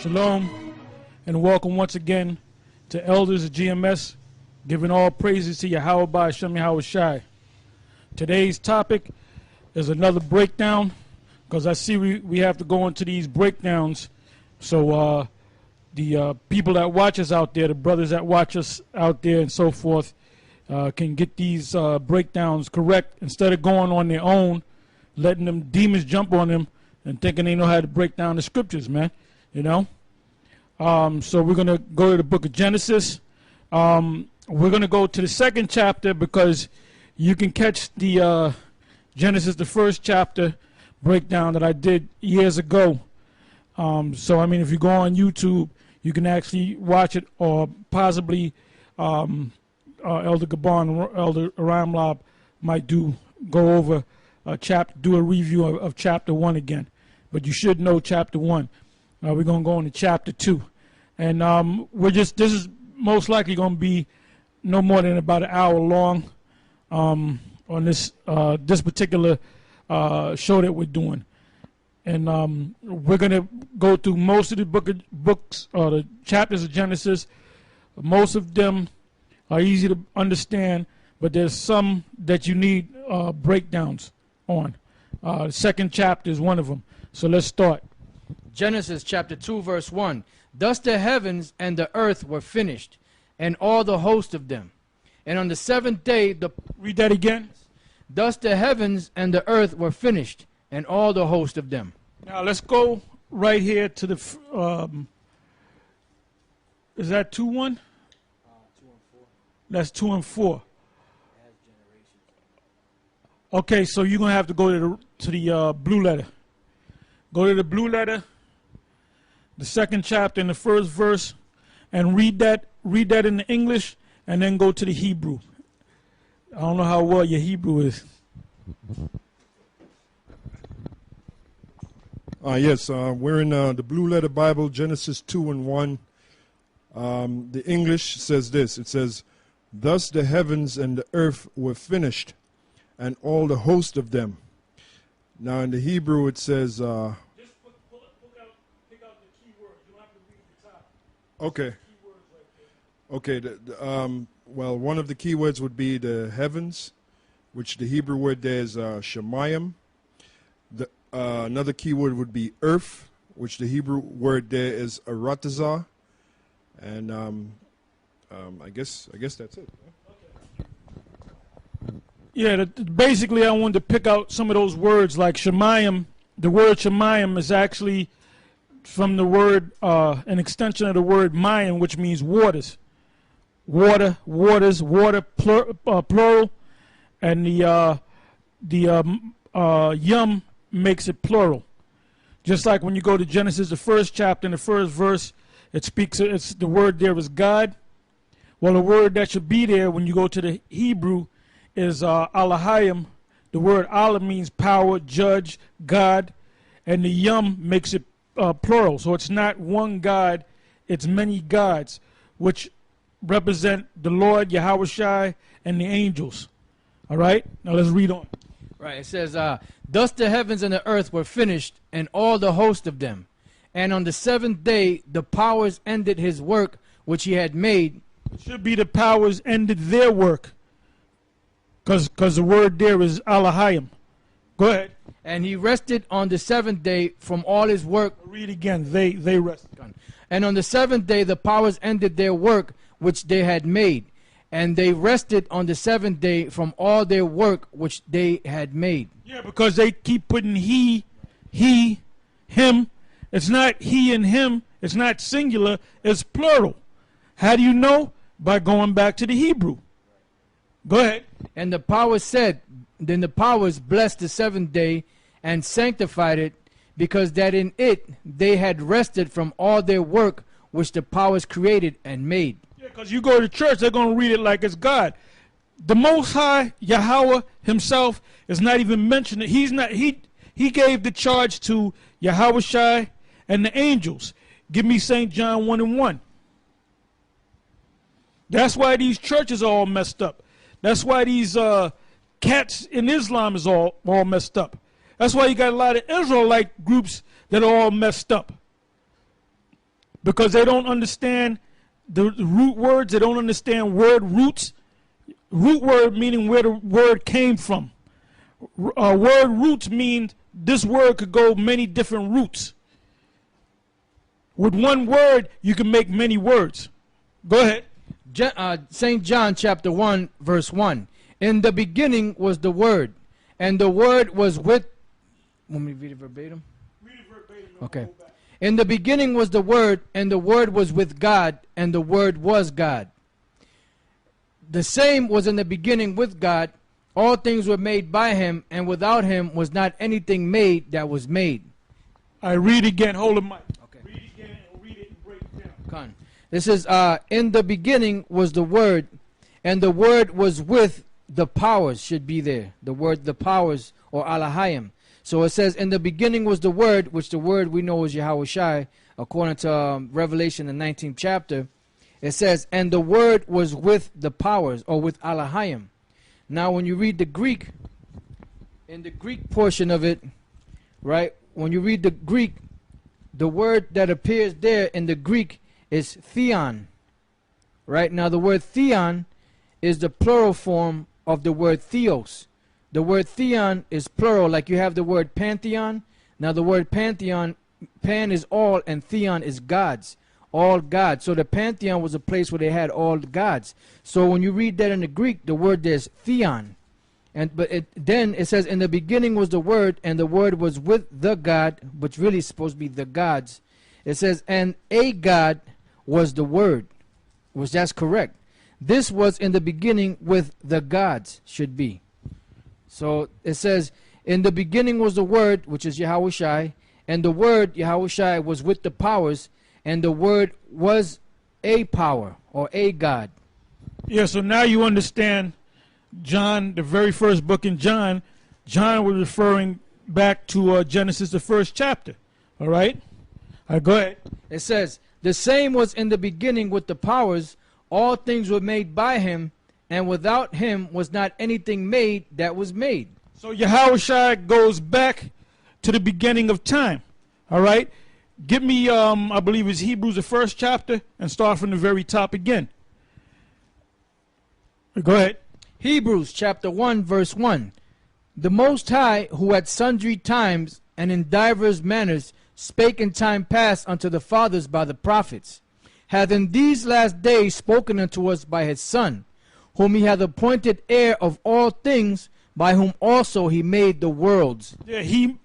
Shalom, and welcome once again to Elders of GMS, giving all praises to Yahawah, bahasham, Yahawashi. Today's topic is another breakdown, because I see we have to go into these breakdowns so the people that watch us out there, the brothers that watch us out there and so forth, can get these breakdowns correct instead of going on their own, letting them demons jump on them and thinking they know how to break down the scriptures, man. You know? So we're going to go to the book of Genesis. We're going to go to the second chapter because you can catch the Genesis, the first chapter breakdown that I did years ago. So, I mean, if you go on YouTube, you can actually watch it, or possibly Elder Gabon or Elder Aramlab might go over do a review of chapter 1 again. But you should know chapter 1. We're going to go into chapter 2. And this is most likely going to be no more than about an hour long on this particular show that we're doing. And we're going to go through most of the books, or the chapters of Genesis. Most of them are easy to understand, but there's some that you need breakdowns on. The second chapter is one of them. So let's start. Genesis chapter 2 verse 1. Thus the heavens and the earth were finished, and all the host of them. And on the seventh day Read that again. Thus the heavens and the earth were finished, and all the host of them. Now let's go right here to the is that 2-1? 2 and 4. That's 2 and 4. Okay, so you're gonna have to go to the blue letter. Go to the blue letter, the second chapter in the first verse, and read that in the English, and then go to the Hebrew. I don't know how well your Hebrew is. Yes, we're in the Blue Letter Bible, Genesis 2 and 1. The English says this. It says, "Thus the heavens and the earth were finished, and all the host of them." Now in the Hebrew it says... Just pick out the key words. You don't have to read the top. Okay. Key words right there. Okay. Well, one of the key words would be the heavens, which the Hebrew word there is shemayim. Another key word would be earth, which the Hebrew word there is aratazah. And I guess that's it. Yeah, basically I wanted to pick out some of those words like shemayim. The word shemayim is actually from the word, an extension of the word mayim, which means waters. Water, waters, water, plural. And the yum makes it plural. Just like when you go to Genesis, the first chapter, in the first verse, it's the word there is God. Well, the word that should be there when you go to the Hebrew is halalyam. The word Allah means power, judge, God, and the yum makes it plural. So it's not one God, it's many gods, which represent the Lord, Yahawashi, and the angels. All right? Now let's read on. Right, it says, "Thus the heavens and the earth were finished, and all the host of them. And on the seventh day the powers ended his work which he had made." It should be the powers ended their work, because the word there is halalyam. Go ahead. "And he rested on the seventh day from all his work." Read again. They rested. "And on the seventh day the powers ended their work which they had made. And they rested on the seventh day from all their work which they had made." Yeah, because they keep putting he, him. It's not he and him. It's not singular. It's plural. How do you know? By going back to the Hebrew. Go ahead. "And the powers said," then the powers blessed the seventh day and sanctified it, because that in it they had rested from all their work which the powers created and made. Yeah, because you go to church, they're going to read it like it's God. The Most High, Yahawah himself, is not even mentioned. He gave the charge to Yahawashi and the angels. Give me St. John 1 and 1. That's why these churches are all messed up. That's why these cats in Islam is all messed up. That's why you got a lot of Israelite groups that are all messed up. because they don't understand the root words. They don't understand word roots. Root word meaning where the word came from. Word roots means this word could go many different roots. With one word, you can make many words. Go ahead. St. John chapter 1, verse 1. In the beginning was the Word, and the Word was with... Want me to read it verbatim? Read it verbatim. Okay. In the beginning was the Word, and the Word was with God, and the Word was God. The same was in the beginning with God. All things were made by him, and without him was not anything made that was made. I read again. Hold the mic. Okay. Read it again and read it and break it down. Con. This is, in the beginning was the Word, and the Word was with the powers, should be there. The word, the powers, or halalyam. So it says, in the beginning was the Word, which the Word we know is Yahawashi, according to Revelation, the 19th chapter. It says, and the Word was with the powers, or with halalyam. Now, when you read the Greek, in the Greek portion of it, right, when you read the Greek, the word that appears there in the Greek is theon, right? Now, the word theon is the plural form of the word theos. The word theon is plural, like you have the word pantheon. Now, the word pantheon, pan is all, and theon is gods. All gods. So the pantheon was a place where they had all the gods. So when you read that in the Greek, the word there's theon. Then it says, in the beginning was the Word, and the Word was with the God, which really is supposed to be the gods. It says, and a God was the Word, which that's correct. This was in the beginning with the gods, should be. So it says, in the beginning was the Word, which is Yahawashi, and the Word, Yahawashi, was with the powers, and the Word was a power, or a God. Yeah, so now you understand John, the very first book in John. John was referring back to Genesis, the first chapter. All right? All right, go ahead. It says, the same was in the beginning with the powers. All things were made by him, and without him was not anything made that was made. So Yahawashi goes back to the beginning of time. All right? Give me, I believe it's Hebrews, the first chapter, and start from the very top again. Go ahead. Hebrews chapter 1, verse 1. The Most High, who at sundry times and in divers manners spake in time past unto the fathers by the prophets, hath in these last days spoken unto us by his Son, whom he hath appointed heir of all things, by whom also he made the worlds. Yeah, he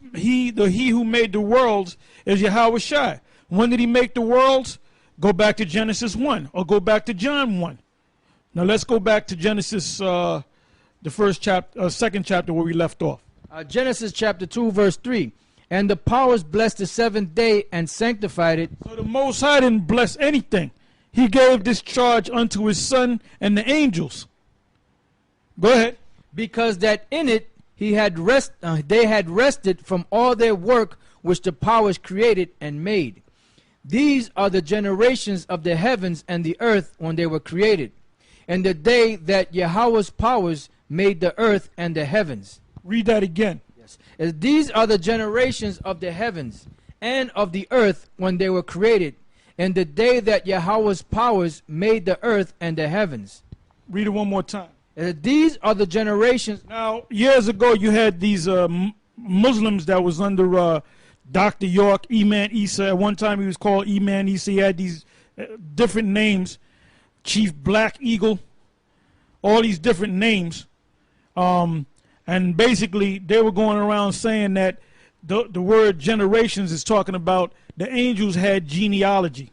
who made the worlds is Yahawashi. When did he make the worlds? Go back to Genesis 1 or go back to John 1. Now let's go back to Genesis, the first chapter, second chapter where we left off. Genesis chapter 2, verse 3. And the powers blessed the seventh day and sanctified it. So the Most High didn't bless anything. He gave this charge unto his Son and the angels. Go ahead. Because that in it they had rested from all their work which the powers created and made. These are the generations of the heavens and the earth when they were created, and the day that Yahawah's powers made the earth and the heavens. Read that again. Yes. These are the generations of the heavens and of the earth when they were created, and the day that Yahawah's powers made the earth and the heavens. Read it one more time. These are the generations. Now, years ago, you had these Muslims that was under Dr. York, Iman Isa. At one time, he was called Iman Isa. He had these different names. Chief Black Eagle, all these different names. And basically, they were going around saying that the word generations is talking about the angels had genealogy.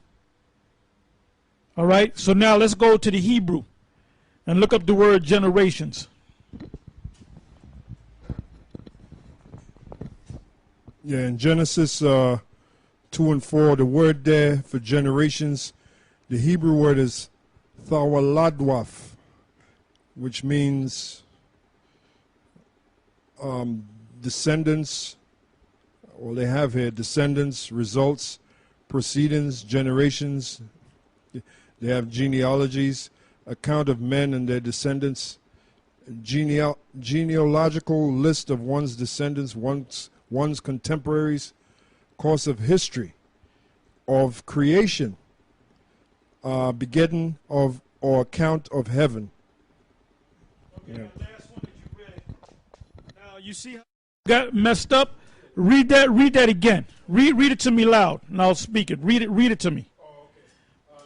All right? So now let's go to the Hebrew and look up the word generations. Yeah, in Genesis 2 and 4, the word there for generations, the Hebrew word is thawaladwaf, which means descendants, or they have here descendants, results, proceedings, generations. They have genealogies, account of men and their descendants, genealogical list of one's descendants, one's contemporaries, course of history, of creation, begetting of or account of heaven. Okay, that last one that you read. Now you see how you got messed up. Read that again. Read it to me loud, and I'll speak it. Read it to me. Oh, okay.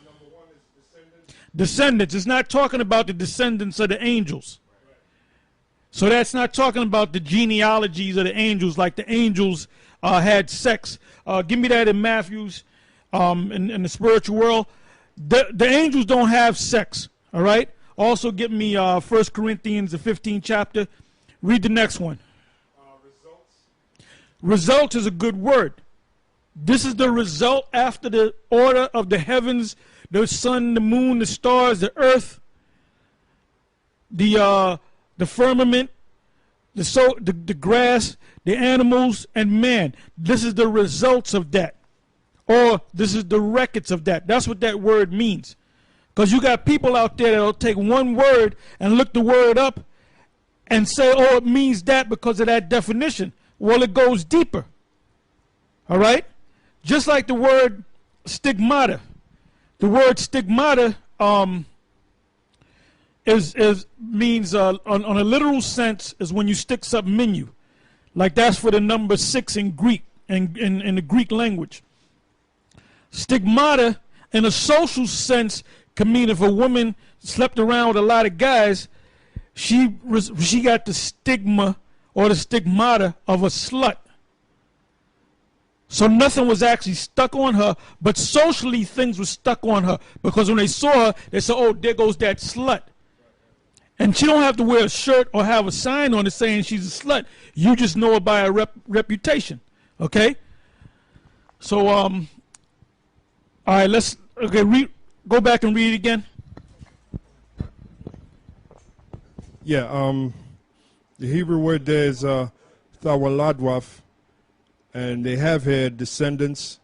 Number 1 is descendants. Descendants. It's not talking about the descendants of the angels. So that's not talking about the genealogies of the angels, like the angels had sex. Give me that in Matthew's, in the spiritual world. The angels don't have sex, all right? Also give me 1 Corinthians, the 15th chapter. Read the next one. Results. Result is a good word. This is the result after the order of the heavens, the sun, the moon, the stars, the earth, the firmament, the grass, the animals, and man. This is the results of that. Or this is the records of that. That's what that word means. Because you got people out there that'll take one word and look the word up and say, oh, it means that because of that definition. Well, it goes deeper. All right? Just like the word stigmata. The word stigmata means on a literal sense is when you stick something in you. Like that's for the number 6 in Greek, in the Greek language. Stigmata, in a social sense, can mean if a woman slept around with a lot of guys, she got the stigma or the stigmata of a slut. So nothing was actually stuck on her, but socially things were stuck on her. Because when they saw her, they said, oh, there goes that slut. And she don't have to wear a shirt or have a sign on it saying she's a slut. You just know her by her reputation. Okay? So, all right, go back and read it again. Yeah, the Hebrew word there is thawaladwaf, and they have here descendants,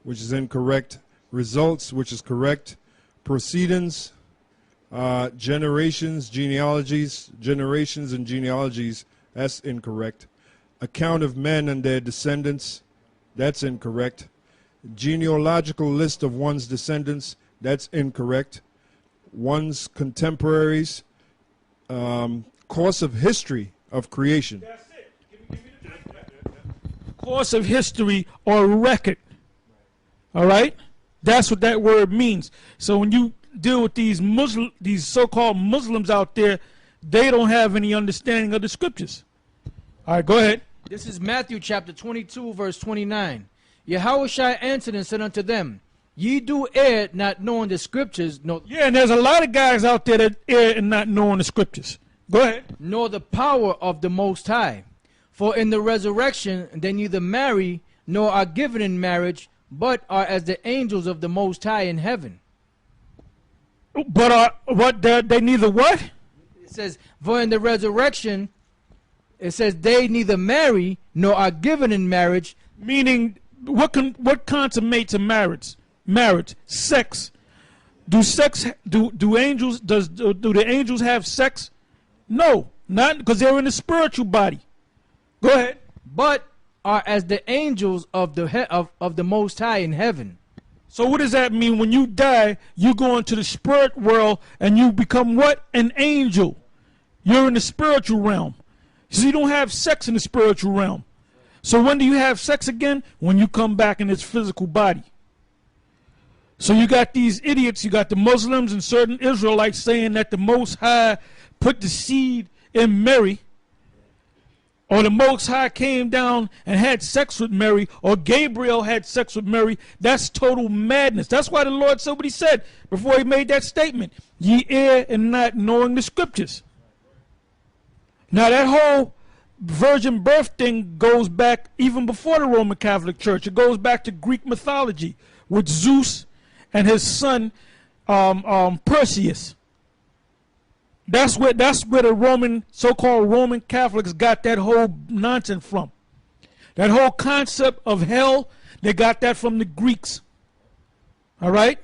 which is incorrect, results, which is correct, proceedings, generations, genealogies, generations and genealogies, that's incorrect. Account of men and their descendants, that's incorrect. Genealogical list of one's descendants, that's incorrect. One's contemporaries, course of history of creation. That's it. Give me the course of history or record. All right? That's what that word means. So when you deal with these so-called Muslims out there, they don't have any understanding of the scriptures. All right, go ahead. This is Matthew chapter 22, verse 29. Yahawashi answered and said unto them, ye do err, not knowing the scriptures, Yeah, and there's a lot of guys out there that err and not knowing the scriptures. Go ahead. nor the power of the Most High. For in the resurrection they neither marry nor are given in marriage, but are as the angels of the Most High in heaven. But they neither what? It says, for in the resurrection, it says they neither marry nor are given in marriage. Meaning, what consummates a marriage? Marriage, sex. Do the angels have sex? No, not because they're in the spiritual body. Go ahead. But are as the angels of the Most High in heaven. So what does that mean? When you die, you go into the spirit world and you become what? An angel. You're in the spiritual realm. So you don't have sex in the spiritual realm. So when do you have sex again? When you come back in this physical body. So you got these idiots, you got the Muslims and certain Israelites saying that the Most High put the seed in Mary, or the Most High came down and had sex with Mary, or Gabriel had sex with Mary. That's total madness. That's why the Lord said what he said before he made that statement. Ye err in not knowing the scriptures. Now that whole virgin birth thing goes back even before the Roman Catholic Church. It goes back to Greek mythology with Zeus and his son Perseus. That's where the so-called Roman Catholics got that whole nonsense from. That whole concept of hell, they got that from the Greeks. All right?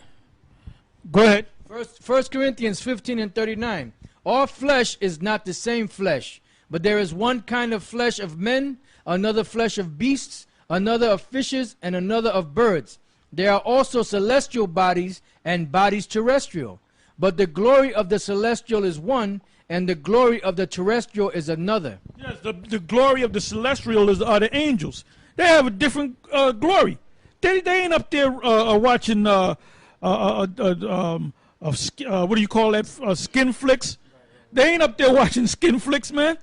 Go ahead. 1 Corinthians 15 and 39. All flesh is not the same flesh, but there is one kind of flesh of men, another flesh of beasts, another of fishes, and another of birds. There are also celestial bodies and bodies terrestrial. But the glory of the celestial is one, and the glory of the terrestrial is another. Yes, the glory of the celestial are the angels. They have a different glory. They ain't up there watching what do you call that? Skin flicks. They ain't up there watching skin flicks, man.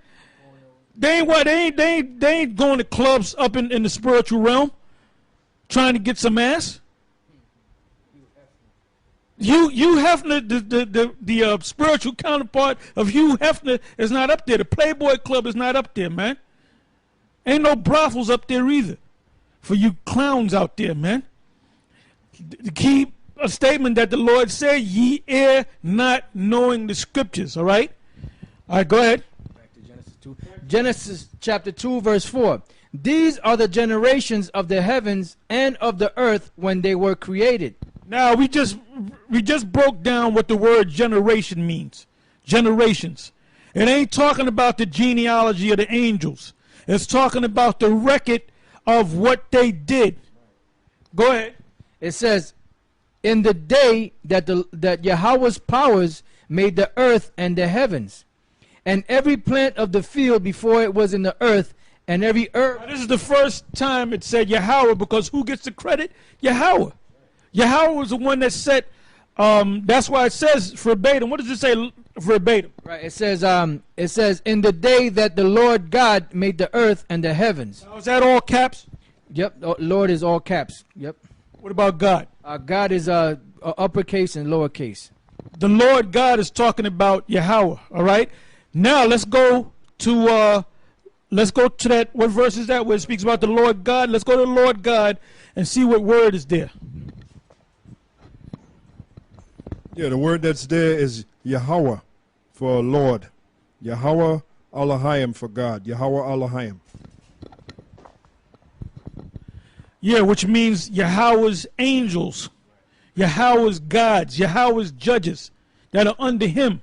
They ain't going to clubs up in the spiritual realm trying to get some ass. Hugh Hefner, the spiritual counterpart of Hugh Hefner, is not up there. The Playboy Club is not up there, man. Ain't no brothels up there either for you clowns out there, man. Keep a statement that the Lord said, ye err not knowing the scriptures, all right? All right, go ahead. Back to Genesis 2. Genesis chapter 2, verse 4. These are the generations of the heavens and of the earth when they were created. Now, we just broke down what the word generation means. Generations. It ain't talking about the genealogy of the angels. It's talking about the record of what they did. Go ahead. It says, in the day that Yahawah's powers made the earth and the heavens, and every plant of the field before it was in the earth, and every herb. Now, this is the first time it said Yahawah, because who gets the credit? Yahawah. Yahawah was the one that said, that's why it says verbatim. What does it say verbatim? Right, it says, in the day that the Lord God made the earth and the heavens. Now, is that all caps? Yep, Lord is all caps. Yep. What about God? God is uppercase and lowercase. The Lord God is talking about Yahawah, all right? Now, let's go to that, what verse is that where it speaks about the Lord God? Let's go to the Lord God and see what word is there. Yeah, the word that's there is Yahawah for Lord. Yahawah halalyam for God. Yahawah halalyam. Yeah, which means Yahweh's angels, Yahweh's gods, Yahweh's judges that are under him.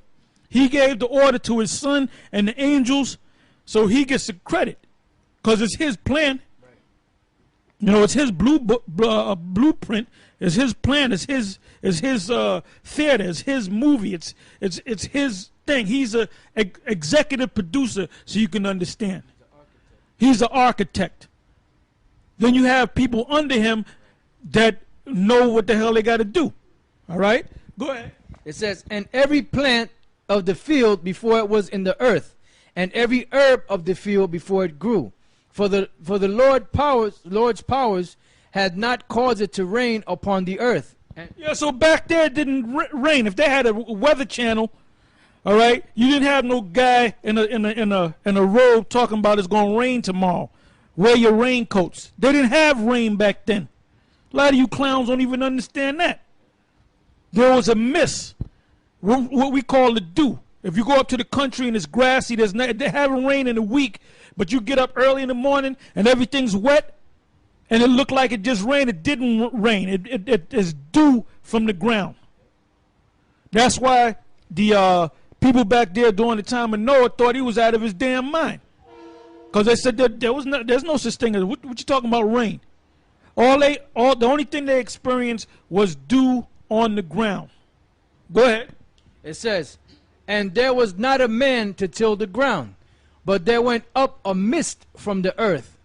He gave the order to his son and the angels, so he gets the credit because it's his plan. You know, it's his blueprint. It's his plan. It's his theater. It's his movie. It's his thing. He's a executive producer, so you can understand. He's an architect. Then you have people under him that know what the hell they got to do. All right? Go ahead. It says, and every plant of the field before it was in the earth, and every herb of the field before it grew. For the Lord's powers had not caused it to rain upon the earth. Yeah, so back there it didn't rain. If they had a weather channel, all right, you didn't have no guy in a robe talking about it's going to rain tomorrow. Wear your raincoats. They didn't have rain back then. A lot of you clowns don't even understand that. There was a mist, what we call the dew. If you go up to the country and it's grassy, they haven't rained in a week, but you get up early in the morning and everything's wet, and it looked like it just rained. It didn't rain. It is dew from the ground. That's why the people back there during the time of Noah thought he was out of his damn mind. Because they said there's no such thing as, what you talking about, rain? The only thing they experienced was dew on the ground. Go ahead. It says, and there was not a man to till the ground, but there went up a mist from the earth,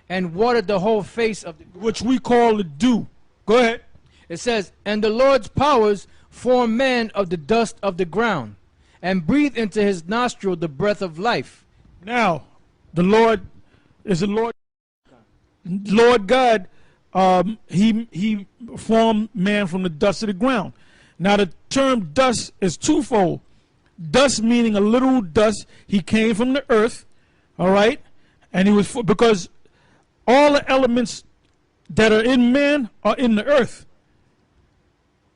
and watered the whole face of the ground. Which we call the dew. Go ahead. It says, and the Lord's powers formed man of the dust of the ground, and breathed into his nostril the breath of life. Now, the Lord is the Lord God. He formed man from the dust of the ground. Now, the term dust is twofold. Dust meaning a literal dust. He came from the earth, all right? And he was, because all the elements that are in man are in the earth.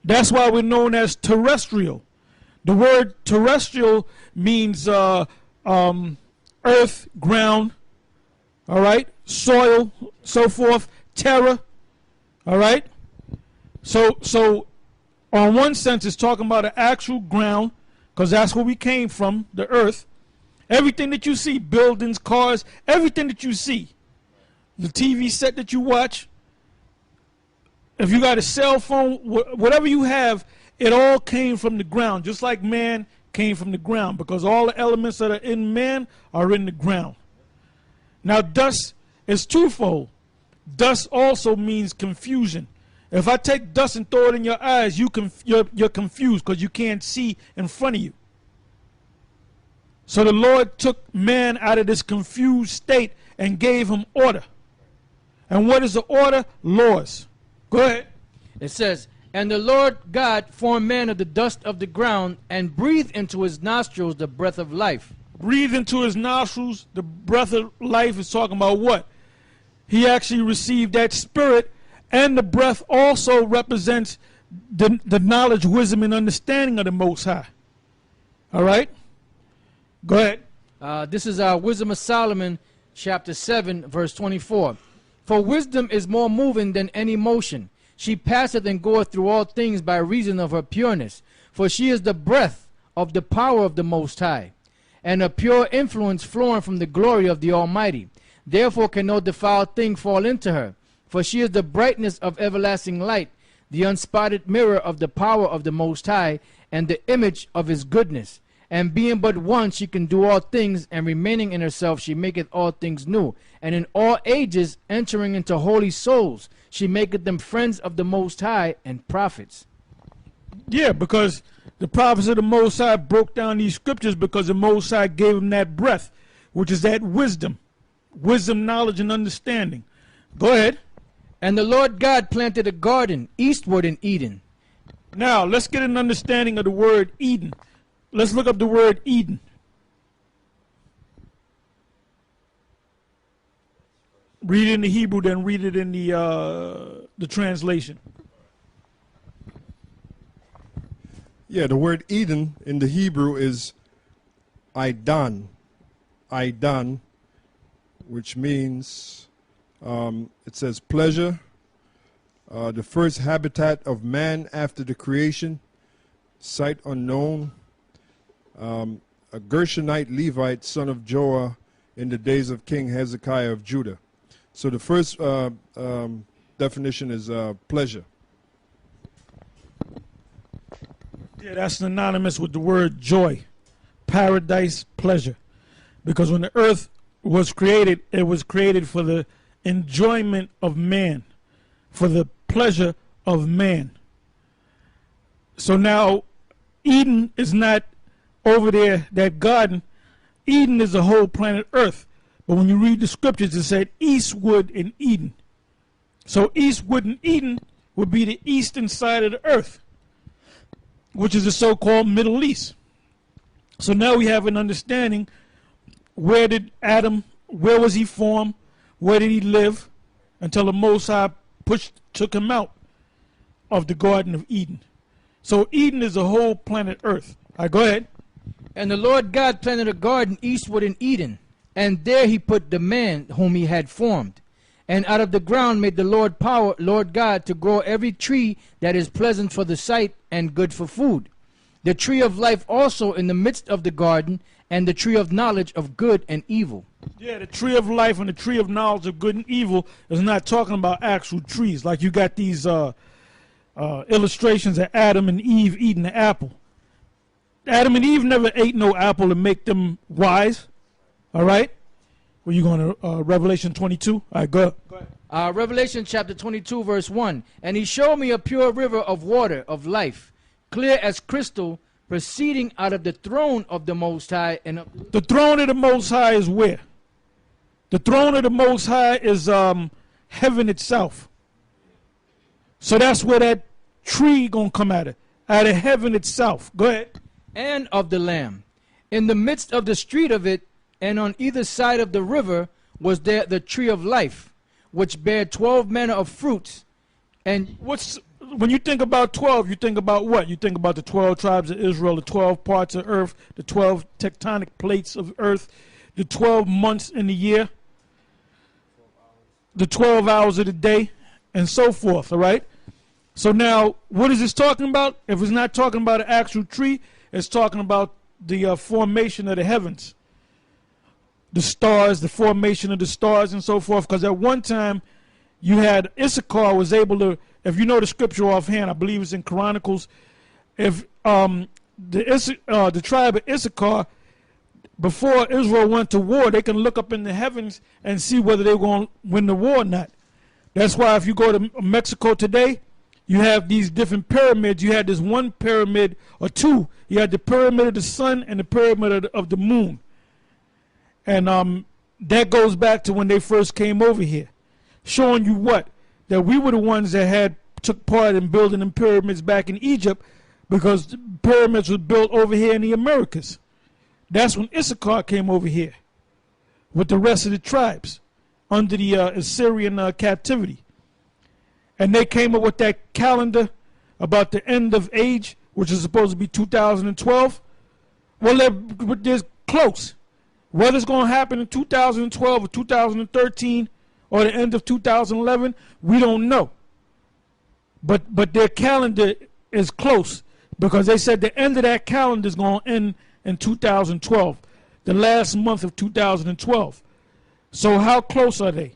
That's why we're known as terrestrial. The word terrestrial means earth, ground, all right? Soil, so forth, terra, all right? So on one sense, it's talking about an actual ground, because that's where we came from, the earth. Everything that you see, buildings, cars, everything that you see, the TV set that you watch, if you got a cell phone, whatever you have, it all came from the ground, just like man came from the ground, because all the elements that are in man are in the ground. Now, dust is twofold. Dust also means confusion. If I take dust and throw it in your eyes, you're confused because you can't see in front of you. So the Lord took man out of this confused state and gave him order. And what is the order? Laws. Go ahead. It says, and the Lord God formed man of the dust of the ground and breathed into his nostrils the breath of life. Breathe into his nostrils the breath of life is talking about what? He actually received that spirit, and the breath also represents the knowledge, wisdom, and understanding of the Most High. All right? Go ahead. This is Wisdom of Solomon, chapter 7, verse 24. For wisdom is more moving than any motion. She passeth and goeth through all things by reason of her pureness. For she is the breath of the power of the Most High, and a pure influence flowing from the glory of the Almighty. Therefore can no defiled thing fall into her. For she is the brightness of everlasting light, the unspotted mirror of the power of the Most High, and the image of his goodness. And being but one, she can do all things, and remaining in herself, she maketh all things new. And in all ages, entering into holy souls, she maketh them friends of the Most High and prophets. Yeah, because the prophets of the Most High broke down these scriptures because the Most High gave them that breath, which is that wisdom. Wisdom, knowledge, and understanding. Go ahead. And the Lord God planted a garden eastward in Eden. Now, let's get an understanding of the word Eden. Let's look up the word Eden. Read it in the Hebrew, then read it in the translation. Yeah, the word Eden in the Hebrew is Aidan. Aidan, which means, it says pleasure, the first habitat of man after the creation, site unknown, a Gershonite Levite, son of Joah, in the days of King Hezekiah of Judah. So the first definition is pleasure. Yeah, that's synonymous with the word joy, paradise, pleasure. Because when the earth was created, it was created for the enjoyment of man, for the pleasure of man. So now, Eden is not over there, that garden. Eden is the whole planet Earth. But when you read the scriptures, it said eastward in Eden. So eastward in Eden would be the eastern side of the earth, which is the so-called Middle East. So now we have an understanding, where did Adam, where was he formed, where did he live, until the Most High took him out of the Garden of Eden. So Eden is the whole planet Earth. All right, go ahead. And the Lord God planted a garden eastward in Eden, and there he put the man whom he had formed. And out of the ground made the Lord God to grow every tree that is pleasant for the sight and good for food. The tree of life also in the midst of the garden, and the tree of knowledge of good and evil. Yeah, the tree of life and the tree of knowledge of good and evil is not talking about actual trees. Like you got these illustrations of Adam and Eve eating the apple. Adam and Eve never ate no apple to make them wise. All right? Were you going to Revelation 22? All right, go ahead. Revelation chapter 22, verse 1. And he showed me a pure river of water of life, clear as crystal, proceeding out of the throne of the Most High. And the throne of the Most High is where? The throne of the Most High is heaven itself. So that's where that tree going to come out of heaven itself. Go ahead. And of the Lamb. In the midst of the street of it, and on either side of the river, was there the tree of life, which bare 12 manner of fruits. And when you think about 12, you think about what? You think about the 12 tribes of Israel, the 12 parts of earth, the 12 tectonic plates of earth, the 12 months in the year, the 12 hours of the day, and so forth, all right? So now, what is this talking about? If it's not talking about an actual tree, it's talking about the formation of the heavens, the stars, the formation of the stars, and so forth. Because at one time, you had Issachar was able if you know the scripture offhand, I believe it's in Chronicles. If the tribe of Issachar, before Israel went to war, they can look up in the heavens and see whether they're going to win the war or not. That's why if you go to Mexico today, you have these different pyramids. You had this one pyramid or two. You had the pyramid of the sun and the pyramid of the moon. And that goes back to when they first came over here, showing you what? That we were the ones that took part in building them pyramids back in Egypt, because the pyramids were built over here in the Americas. That's when Issachar came over here with the rest of the tribes under the Assyrian captivity. And they came up with that calendar about the end of age, which is supposed to be 2012. Well, they're close. Whether it's going to happen in 2012 or 2013 or the end of 2011, we don't know. But their calendar is close, because they said the end of that calendar is going to end in 2012, the last month of 2012. So how close are they?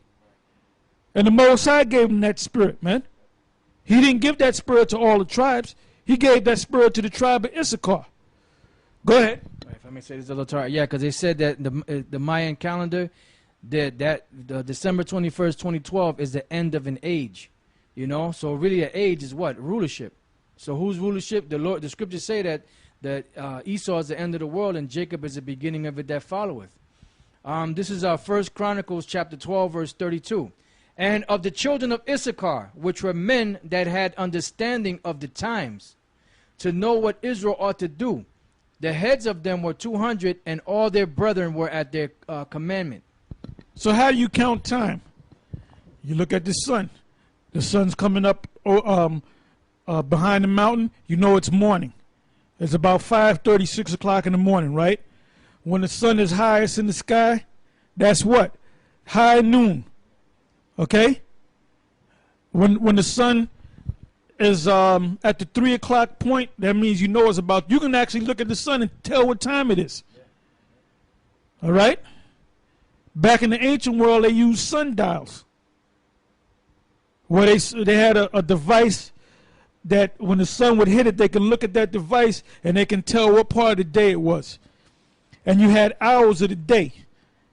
And the Most High gave them that spirit, man. He didn't give that spirit to all the tribes. He gave that spirit to the tribe of Issachar. Go ahead. If I may say this a little, yeah, because they said that the Mayan calendar, that December 21st, 2012 is the end of an age, you know. So really, an age is what? Rulership. So whose rulership? The Lord. The scriptures say that Esau is the end of the world and Jacob is the beginning of it that followeth. This is our 1 Chronicles chapter 12, verse 32. And of the children of Issachar, which were men that had understanding of the times, to know what Israel ought to do, the heads of them were 200, and all their brethren were at their commandment. So how do you count time? You look at the sun. The sun's coming up behind the mountain. You know it's morning. It's about 5:30, 6 o'clock in the morning, right? When the sun is highest in the sky, that's what? High noon. Okay? When the sun is at the 3 o'clock point, that means you know it's about, you can actually look at the sun and tell what time it is. All right? Back in the ancient world, they used sundials, where they had a device that when the sun would hit it, they can look at that device and they can tell what part of the day it was. And you had hours of the day.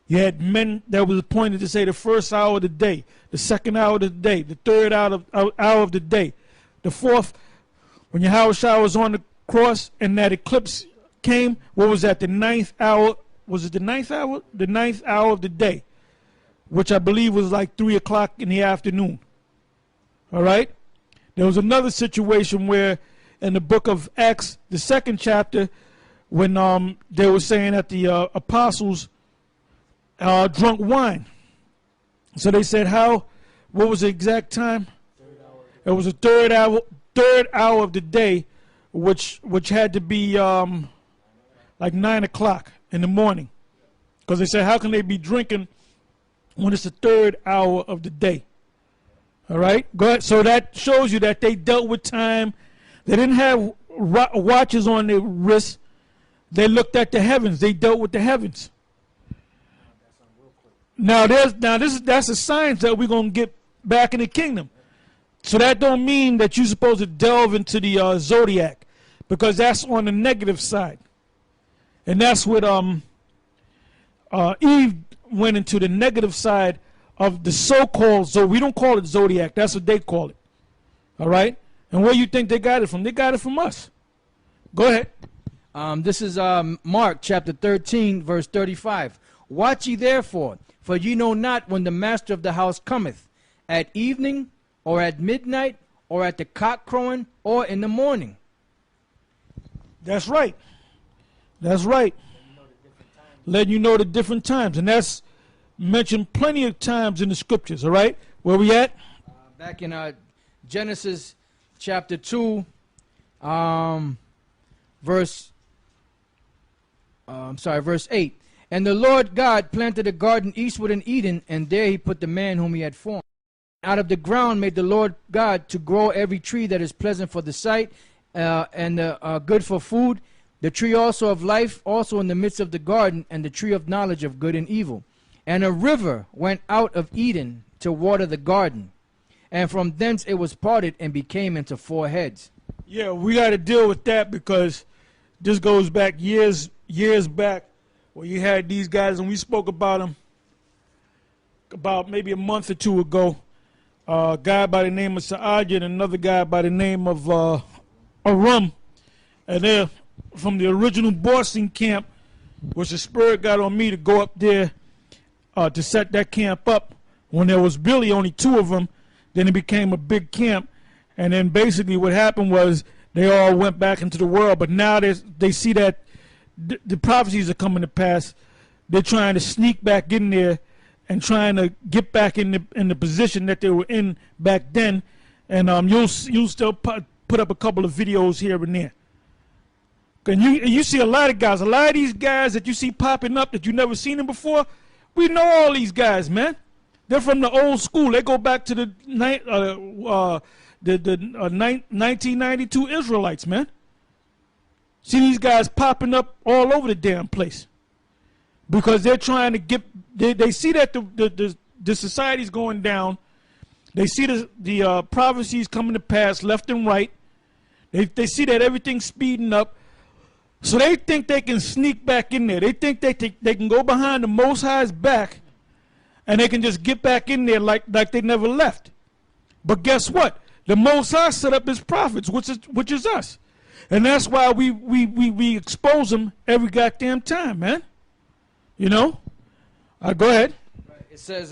You had men that was appointed to say the first hour of the day, the second hour of the day, the third hour of the day, the fourth. When Yahawashi was on the cross and that eclipse came, what was that, the ninth hour? Was it the ninth hour? The ninth hour of the day, which I believe was like 3 o'clock in the afternoon. All right? There was another situation where in the book of Acts, the 2nd chapter, when they were saying that the apostles drunk wine. So they said what was the exact time? It was the third hour of the day, which had to be like 9 o'clock in the morning. Because they said, how can they be drinking when it's the third hour of the day? All right, go ahead. So that shows you that they dealt with time. They didn't have watches on their wrists. They looked at the heavens. They dealt with the heavens. Now that's a science that we're gonna get back in the kingdom. So that don't mean that you're supposed to delve into the zodiac, because that's on the negative side, and that's what Eve went into, the negative side of the so-called, so we don't call it zodiac, that's what they call it. All right? And where you think they got it from? They got it from us. Go ahead. This is Mark chapter 13, verse 35. Watch ye therefore, for ye know not when the master of the house cometh, at evening, or at midnight, or at the cock crowing, or in the morning. That's right. That's right. Letting you know the different times. And that's mentioned plenty of times in the scriptures, all right? Where we at? Back in Genesis chapter 2, verse 8. And the Lord God planted a garden eastward in Eden, and there he put the man whom he had formed. Out of the ground made the Lord God to grow every tree that is pleasant for the sight, and good for food, the tree also of life also in the midst of the garden, and the tree of knowledge of good and evil. And a river went out of Eden to water the garden. and from thence it was parted and became into 4 heads. Yeah, we got to deal with that because this goes back years back where you had these guys, and we spoke about them about maybe a month or two ago. A guy by the name of Sa'ad and another guy by the name of Arum. And they're from the original Boston camp, which the Spirit got on me to go up there to set that camp up when there was really only 2 of them. Then it became a big camp. And then basically what happened was they all went back into the world. But now they see that the prophecies are coming to pass. They're trying to sneak back in there and trying to get back in the position that they were in back then. And you'll still put up a couple of videos here and there. And you see a lot of these guys that you see popping up that you never seen them before. We know all these guys, man. They're from the old school. They go back to the 1992 Israelites, man. See these guys popping up all over the damn place because they're trying to get. They see that the society's going down. They see the prophecies coming to pass left and right. They see that everything's speeding up. So they think they can sneak back in there. They think they can go behind the Most High's back and they can just get back in there like they never left. But guess what? The Most High set up his prophets, which is us. And that's why we expose them every goddamn time, man. You know? Go ahead. It says,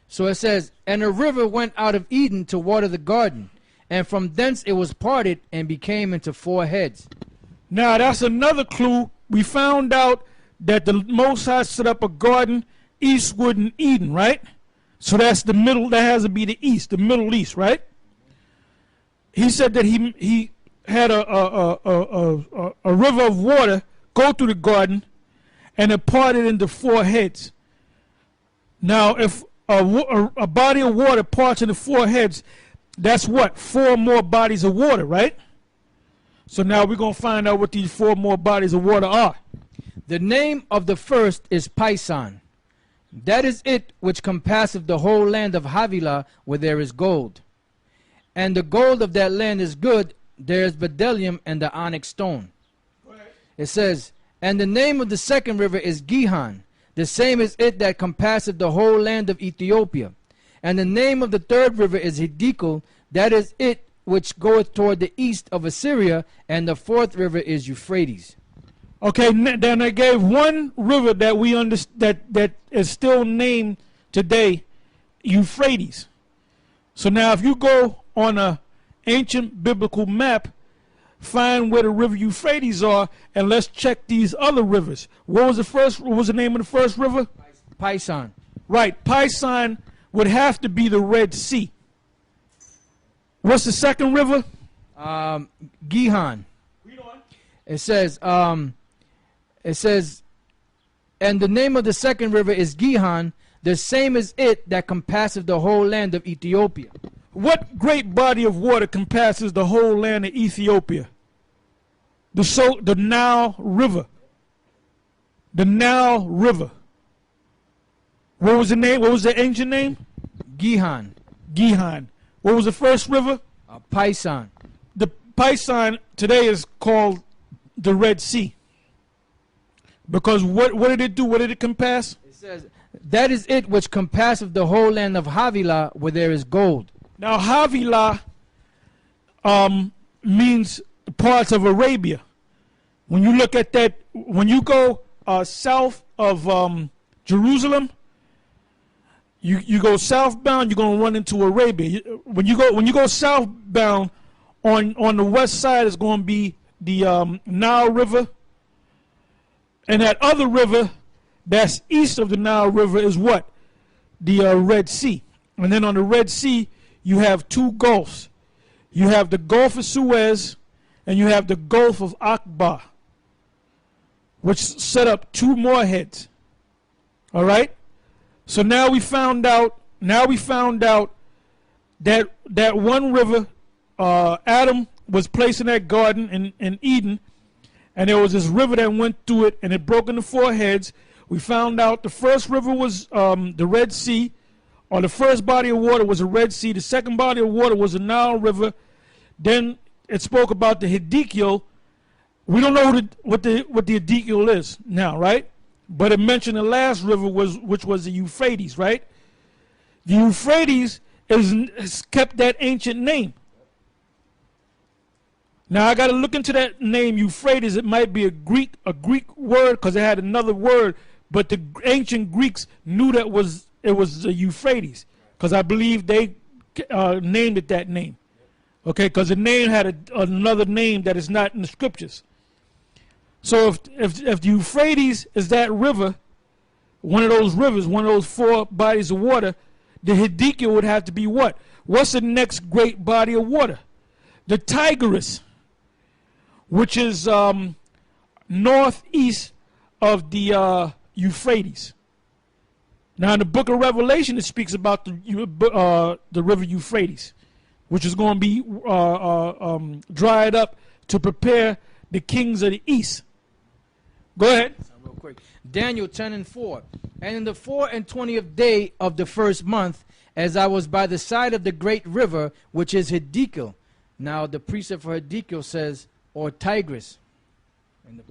so it says, and a river went out of Eden to water the garden, and from thence it was parted and became into 4 heads. Now that's another clue. We found out that the Most High set up a garden eastward in Eden, right? So that's the middle. That has to be the east, the Middle East, right? He said that he had a river of water go through the garden, and it parted into 4 heads. Now, if a body of water parts into 4 heads, that's what? 4 more bodies of water, right? So now we're going to find out what these 4 more bodies of water are. The name of the first is Pison. That is it which compasseth the whole land of Havilah, where there is gold. And the gold of that land is good. There is bdellium and the onyx stone. It says, and the name of the second river is Gihon. The same is it that compasseth the whole land of Ethiopia. And the name of the third river is Hiddekel. That is it which goeth toward the east of Assyria. And the 4th river is Euphrates. Okay, then I gave one river that we that is still named today, Euphrates. So now if you go on a ancient biblical map, find where the river Euphrates are, and let's check these other rivers. What was the name of the first river? Pison. Right, Pison would have to be the Red Sea. What's the second river? Gihon. It says, and the name of the second river is Gihon. The same is it that compasseth the whole land of Ethiopia. What great body of water compasses the whole land of Ethiopia? The Nile River. The Nile River. What was the name? What was the ancient name? Gihon. Gihon. What was the first river? Pison. The Pison today is called the Red Sea. Because what did it do? What did it compass? It says, that is it which compasseth the whole land of Havilah, where there is gold. Now Havilah means parts of Arabia. When you look at that, when you go south of Jerusalem, you go southbound, you're going to run into Arabia. When you go southbound, on the west side is going to be the Nile River, and that other river that's east of the Nile River is what? The Red Sea. And then on the Red Sea, you have 2 gulfs. You have the Gulf of Suez, and you have the Gulf of Aqaba, which set up 2 more heads. All right. So now we found out. That one river, Adam was placed in that garden in Eden, and there was this river that went through it, and it broke into 4 heads. We found out the first river was the Red Sea or the first body of water was the Red Sea. The second body of water was the Nile River. Then it spoke about the Hiddekel. We don't know what the Hiddekel is now, right? But it mentioned the last river which was the Euphrates, right? The Euphrates has kept that ancient name. Now I got to look into that name Euphrates. It might be a Greek word because it had another word, but the ancient Greeks knew that it was the Euphrates because I believe they named it that name. Okay, because the name had another name that is not in the scriptures. So if the Euphrates is that river, one of those rivers, one of those four bodies of water, the Hiddekel would have to be what? What's the next great body of water? The Tigris, which is northeast of the Euphrates. Now in the book of Revelation, it speaks about the river Euphrates, which is going to be dried up to prepare the kings of the east. Go ahead. Real quick. Daniel 10:4. And in the 24th day of the first month, as I was by the side of the great river, which is Hiddekel. Now the precept for Hiddekel says, or Tigris.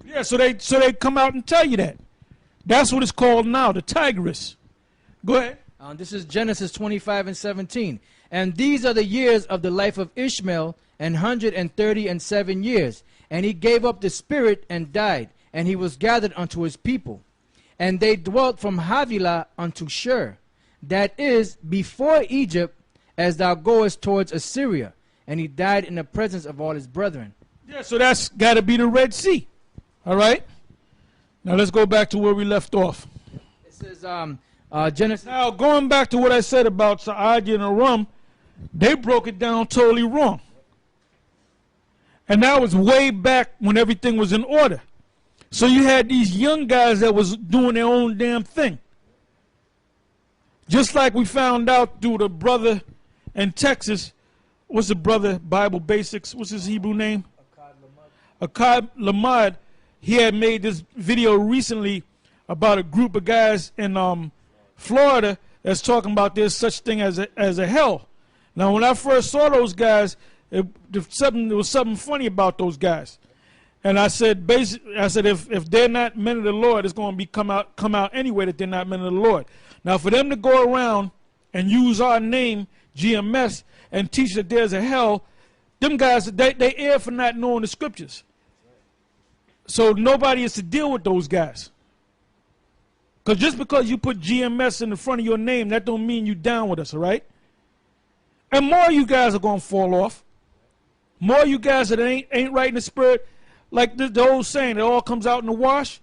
Yeah, so they come out and tell you that. That's what it's called now, the Tigris. Go ahead. This is Genesis 25:17. And these are the years of the life of Ishmael, 137 years. And he gave up the spirit and died, and he was gathered unto his people. And they dwelt from Havilah unto Shur, that is, before Egypt, as thou goest towards Assyria. And he died in the presence of all his brethren. Yeah, so that's got to be the Red Sea. All right? Now let's go back to where we left off. It says, Genesis. Now, going back to what I said about Sa'adi and Aram, they broke it down totally wrong. And that was way back when everything was in order. So you had these young guys that was doing their own damn thing. Just like we found out through the brother in Texas. What's the brother, Bible Basics? What's his Hebrew name? Akkad Lamad. He had made this video recently about a group of guys in Florida that's talking about there's such thing as a hell. Now, when I first saw those guys, there was something funny about those guys. And I said, if they're not men of the Lord, it's going to be come out anyway that they're not men of the Lord. Now, for them to go around and use our name, GMS, and teach that there's a hell, them guys, they err for not knowing the scriptures. So nobody is to deal with those guys. Because just because you put GMS in the front of your name, that don't mean you down with us, all right? And more of you guys are going to fall off. More of you guys that ain't right in the spirit, like the old saying, it all comes out in the wash.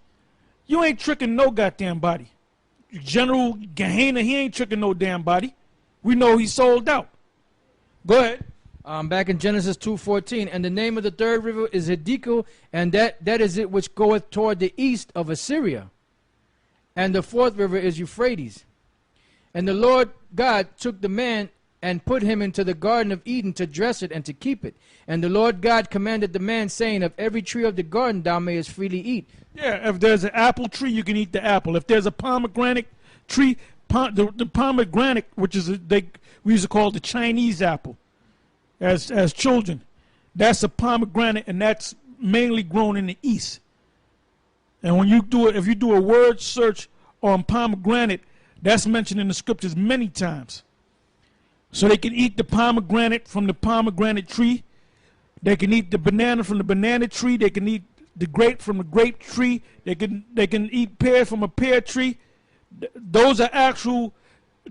You ain't tricking no goddamn body. General Gehenna, he ain't tricking no damn body. We know he sold out. Go ahead. Back in Genesis 2:14, and the name of the third river is Hiddekel, and that is it which goeth toward the east of Assyria. And the fourth river is Euphrates. And the Lord God took the man and put him into the garden of Eden to dress it and to keep it. And the Lord God commanded the man, saying, of every tree of the garden thou mayest freely eat. Yeah, if there's an apple tree, you can eat the apple. If there's a pomegranate tree, the pomegranate, which is we used to call the Chinese apple as children, that's a pomegranate, and that's mainly grown in the east. And when you do it, if you do a word search on pomegranate, that's mentioned in the scriptures many times. So they can eat the pomegranate from the pomegranate tree. They can eat the banana from the banana tree. They can eat the grape from the grape tree. They can eat pears from a pear tree. Those are actual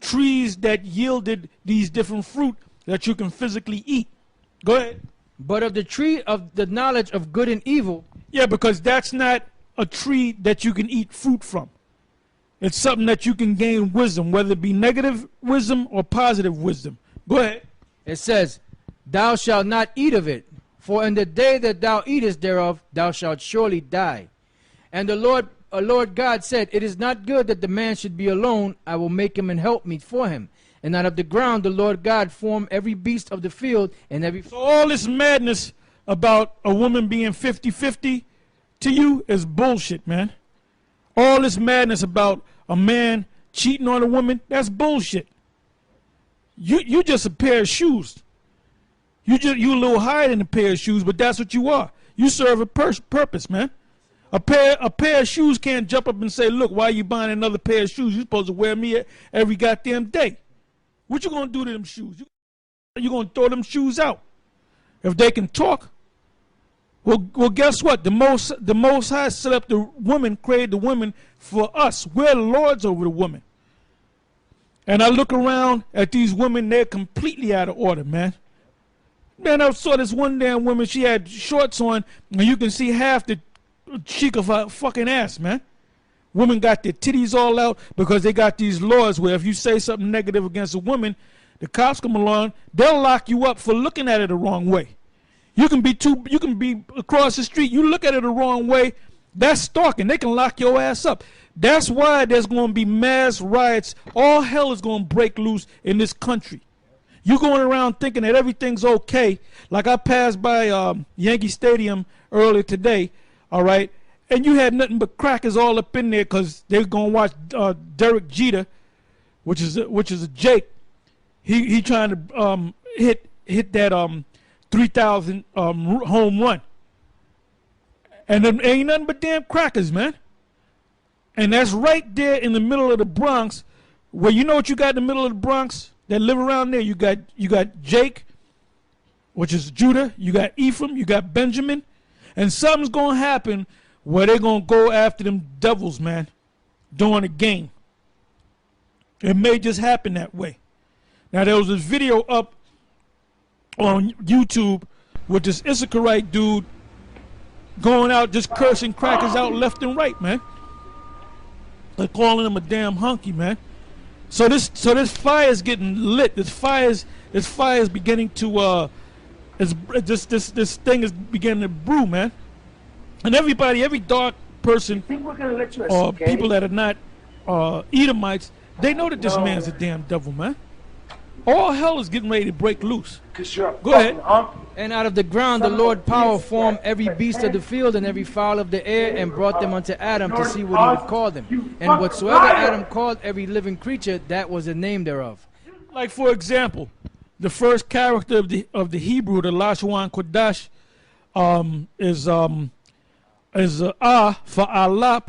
trees that yielded these different fruit that you can physically eat. Go ahead. But of the tree of the knowledge of good and evil. Yeah, because that's not a tree that you can eat fruit from. It's something that you can gain wisdom, whether it be negative wisdom or positive wisdom. Go ahead. It says, thou shalt not eat of it, for in the day that thou eatest thereof, thou shalt surely die. And the Lord God said, it is not good that the man should be alone. I will make him an helpmeet for him. And out of the ground the Lord God formed every beast of the field and every... So all this madness about a woman being 50-50 to you is bullshit, man. All this madness about a man cheating on a woman, that's bullshit. You just a pair of shoes. You a little higher than a pair of shoes, but that's what you are. You serve a purpose, man. A pair of shoes can't jump up and say, look, why are you buying another pair of shoes? You're supposed to wear me every goddamn day. What you gonna do to them shoes? You gonna throw them shoes out? If they can talk, well, guess what? The Most High set up the woman, created the woman for us. We're the lords over the woman. And I look around at these women, they're completely out of order, man. Man, I saw this one damn woman, she had shorts on, and you can see half the cheek of her fucking ass, man. Women got their titties all out because they got these laws where if you say something negative against a woman, the cops come along, they'll lock you up for looking at it the wrong way. You can be across the street, you look at it the wrong way, that's stalking. They can lock your ass up. That's why there's going to be mass riots. All hell is going to break loose in this country. You going around thinking that everything's okay. Like I passed by Yankee Stadium earlier today, all right, and you had nothing but crackers all up in there because they're going to watch Derek Jeter, which is a Jake. He trying to hit that 3,000 home run. And there ain't nothing but damn crackers, man. And that's right there in the middle of the Bronx, where you know what you got in the middle of the Bronx that live around there? You got Jake, which is Judah, you got Ephraim, you got Benjamin, and something's gonna happen where they're gonna go after them devils, man, during the game. It may just happen that way. Now there was this video up on YouTube with this Issacharite dude going out just cursing crackers out left and right, man. They're calling him a damn hunky, man. So this fire is getting lit. This fire is beginning to this thing is beginning to brew, man. And everybody, every dark person or people that are not Edomites, they know that this man's a damn devil, man. All hell is getting ready to break loose. Go ahead. And out of the ground the Lord power formed every beast of the field and every fowl of the air, and brought them unto Adam to see what he would call them. And whatsoever Adam called every living creature, that was the name thereof. Like for example, the first character of the Hebrew, the Lashwan Kodash, is for alap,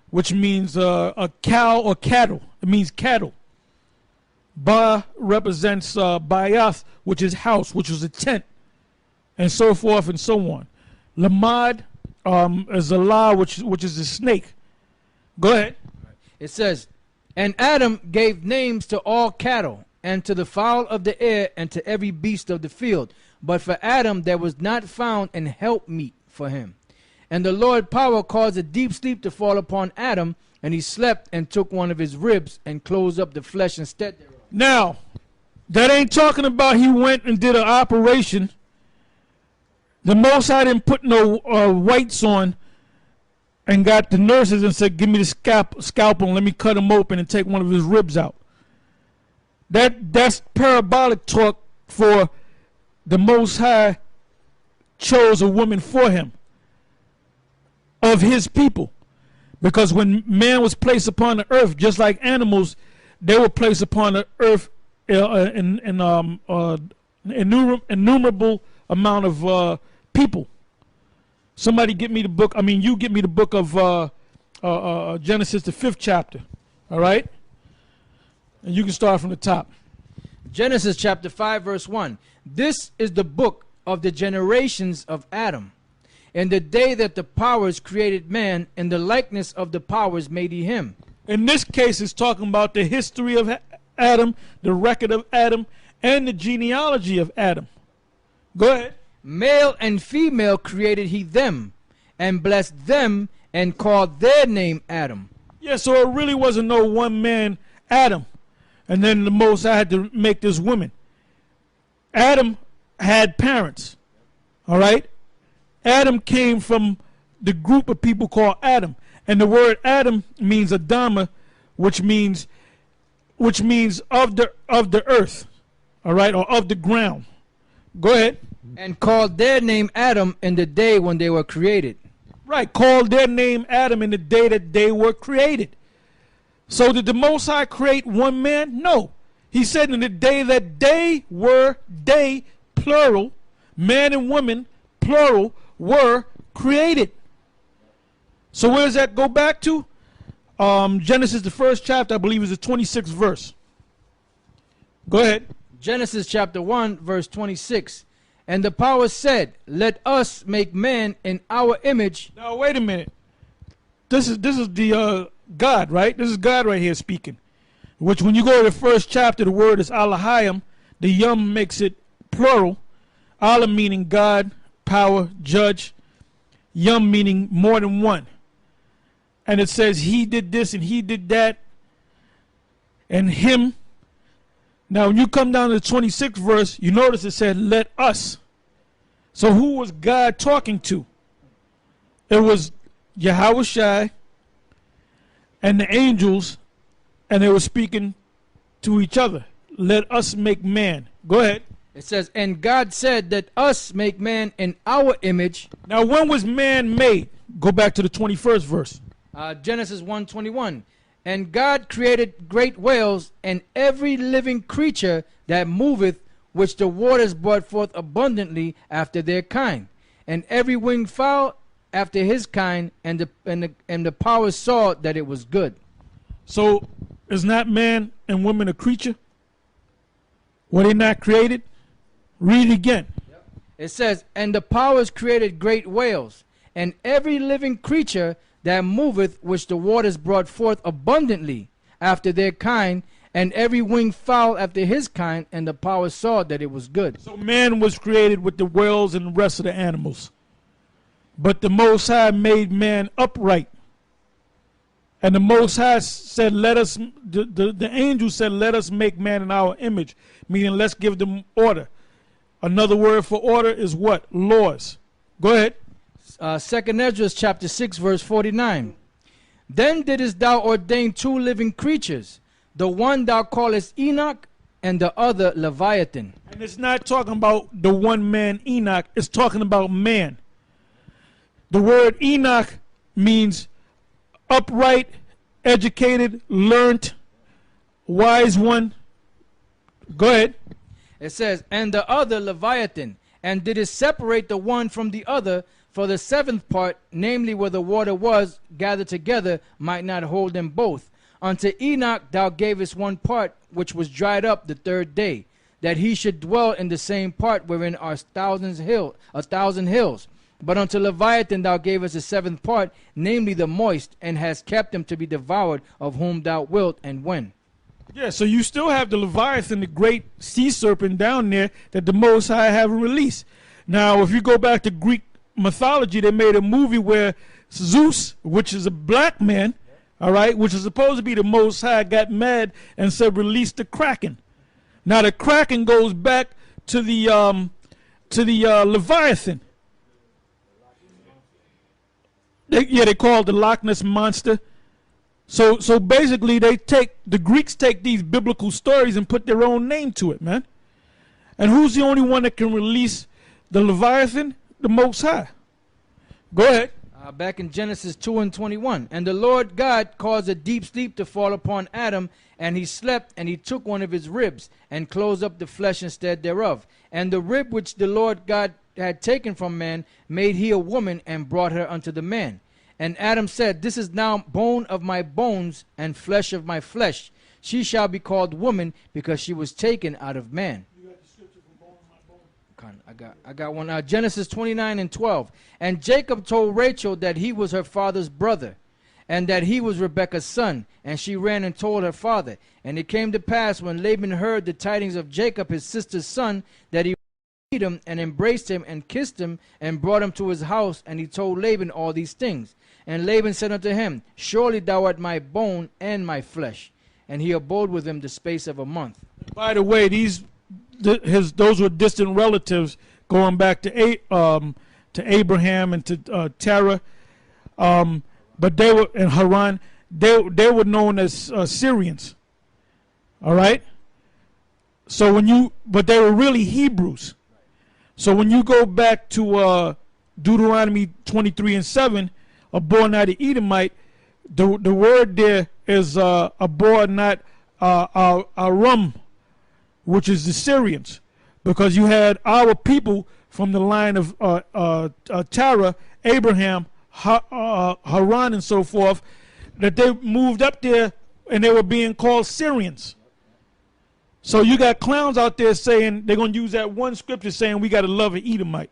which means a cow or cattle. It means cattle. Ba represents Bayath, which is house, which was a tent, and so forth and so on. Lamad is a law, which is a snake. Go ahead. It says, and Adam gave names to all cattle, and to the fowl of the air, and to every beast of the field. But for Adam there was not found an helpmeet for him. And the Lord power caused a deep sleep to fall upon Adam, and he slept and took one of his ribs and closed up the flesh instead thereof. Now, that ain't talking about he went and did an operation. The Most High didn't put no whites on and got the nurses and said, give me the scalpel and let me cut him open and take one of his ribs out. That's parabolic talk for the Most High chose a woman for him, of his people. Because when man was placed upon the earth, just like animals, they were placed upon the earth innumerable amount of people. Somebody get me the book. I mean, you get me the book of Genesis, the 5th chapter. All right? And you can start from the top. Genesis chapter 5, verse 1. This is the book of the generations of Adam. In the day that the powers created man, in the likeness of the powers made he him. In this case, it's talking about the history of Adam, the record of Adam, and the genealogy of Adam. Go ahead. Male and female created he them, and blessed them, and called their name Adam. Yeah, so it really wasn't no one man, Adam. And then the Most High had to make this woman. Adam had parents. All right? Adam came from the group of people called Adam. And the word Adam means Adama, which means of the earth, all right, or of the ground. Go ahead. And called their name Adam in the day when they were created. Right, called their name Adam in the day that they were created. So did the Most High create one man? No. He said in the day that they, plural, man and woman, plural, were created. So where does that go back to? Genesis, the first chapter, I believe, is the 26th verse. Go ahead. Genesis chapter 1, verse 26. And the power said, let us make man in our image. Now, wait a minute. This is the God, right? This is God right here speaking. Which, when you go to the first chapter, the word is halalyam. The yum makes it plural. Allah meaning God, power, judge. Yum meaning more than one. And it says he did this and he did that. And him. Now, when you come down to the 26th verse, you notice it said, let us. So who was God talking to? It was Yahawashi and the angels, and they were speaking to each other. Let us make man. Go ahead. It says, and God said that us make man in our image. Now, when was man made? Go back to the 21st verse. Genesis 1:21. And God created great whales and every living creature that moveth, which the waters brought forth abundantly after their kind, and every winged fowl after his kind, and the powers saw that it was good. So, is not man and woman a creature? Were they not created? Read it again. It says, and the powers created great whales, and every living creature that moveth, which the waters brought forth abundantly after their kind, and every winged fowl after his kind, and the power saw that it was good. So man was created with the whales and the rest of the animals. But the Most High made man upright. And the Most High said, let us, the angel said, let us make man in our image, meaning let's give them order. Another word for order is what? Laws. Go ahead. 2nd Ezra chapter 6 verse 49. Then didst thou ordain two living creatures, the one thou callest Enoch, and the other Leviathan. And it's not talking about the one man Enoch, it's talking about man. The word Enoch means upright, educated, learned, wise one. Go ahead. It says, and the other Leviathan, and didst separate the one from the other, for the seventh part, namely where the water was gathered together, might not hold them both. Unto Enoch thou gavest one part, which was dried up the third day, that he should dwell in the same part wherein are 1,000 hills. But unto Leviathan thou gavest the seventh part, namely the moist, and hast kept him to be devoured, of whom thou wilt and when. Yeah, so you still have the Leviathan, the great sea serpent down there that the Most High haven't released. Now, if you go back to Greek mythology, they made a movie where Zeus, which is a black man, all right, which is supposed to be the Most High, got mad and said, release the Kraken. Now, the Kraken goes back to the Leviathan. They call it the Loch Ness Monster. So basically, the Greeks take these biblical stories and put their own name to it, man. And who's the only one that can release the Leviathan? The Most High. Go ahead. Back in Genesis 2:21. And the Lord God caused a deep sleep to fall upon Adam, and he slept, and he took one of his ribs, and closed up the flesh instead thereof. And the rib which the Lord God had taken from man made he a woman, and brought her unto the man. And Adam said, this is now bone of my bones, and flesh of my flesh. She shall be called woman, because she was taken out of man. I got one. Genesis 29:12. And Jacob told Rachel that he was her father's brother, and that he was Rebekah's son. And she ran and told her father. And it came to pass, when Laban heard the tidings of Jacob his sister's son, that he beat him and embraced him and kissed him and brought him to his house. And he told Laban all these things. And Laban said unto him, surely thou art my bone and my flesh. And he abode with him the space of a month. By the way, those were distant relatives going back to Abraham and to Terah, but they were in Haran. They were known as Syrians. All right. So but they were really Hebrews. So when you go back to Deuteronomy 23:7, a born not an Edomite, the word there is a born not Aram, which is the Syrians, because you had our people from the line of Terah, Abraham, Haran, and so forth, that they moved up there and they were being called Syrians. So you got clowns out there saying they're going to use that one scripture saying we got to love an Edomite.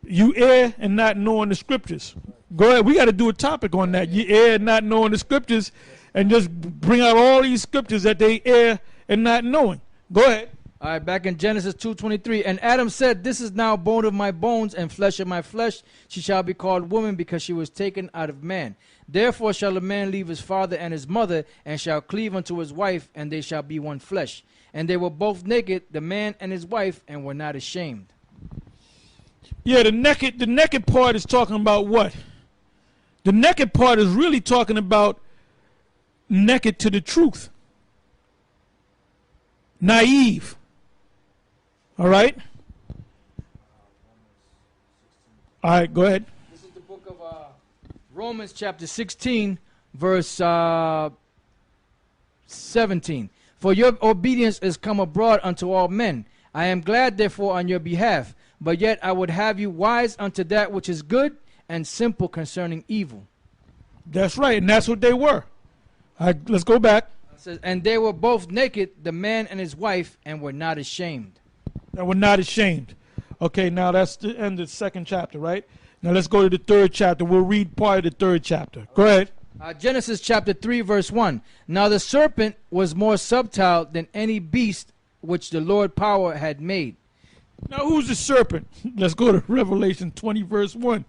You err and not knowing the scriptures. Go ahead. We got to do a topic on that. You err and not knowing the scriptures, and just bring out all these scriptures that they err and not knowing. Go ahead. All right, back in Genesis 2:23, and Adam said, "This is now bone of my bones and flesh of my flesh. She shall be called woman, because she was taken out of man. Therefore shall a man leave his father and his mother, and shall cleave unto his wife, and they shall be one flesh. And they were both naked, the man and his wife, and were not ashamed." Yeah, the naked part is talking about what? The naked part is really talking about naked to the truth. Naive. All right? All right, go ahead. This is the book of Romans chapter 16, verse 17. "For your obedience is come abroad unto all men. I am glad therefore on your behalf. But yet I would have you wise unto that which is good, and simple concerning evil." That's right, and that's what they were. All right, let's go back. It says, "And they were both naked, the man and his wife, and were not ashamed." And we're not ashamed. Okay, now that's the end of the second chapter, right? Now let's go to the third chapter. We'll read part of the third chapter. Go ahead. Genesis chapter 3, verse 1. "Now the serpent was more subtile than any beast which the Lord power had made." Now who's the serpent? Let's go to Revelation 20, verse 1.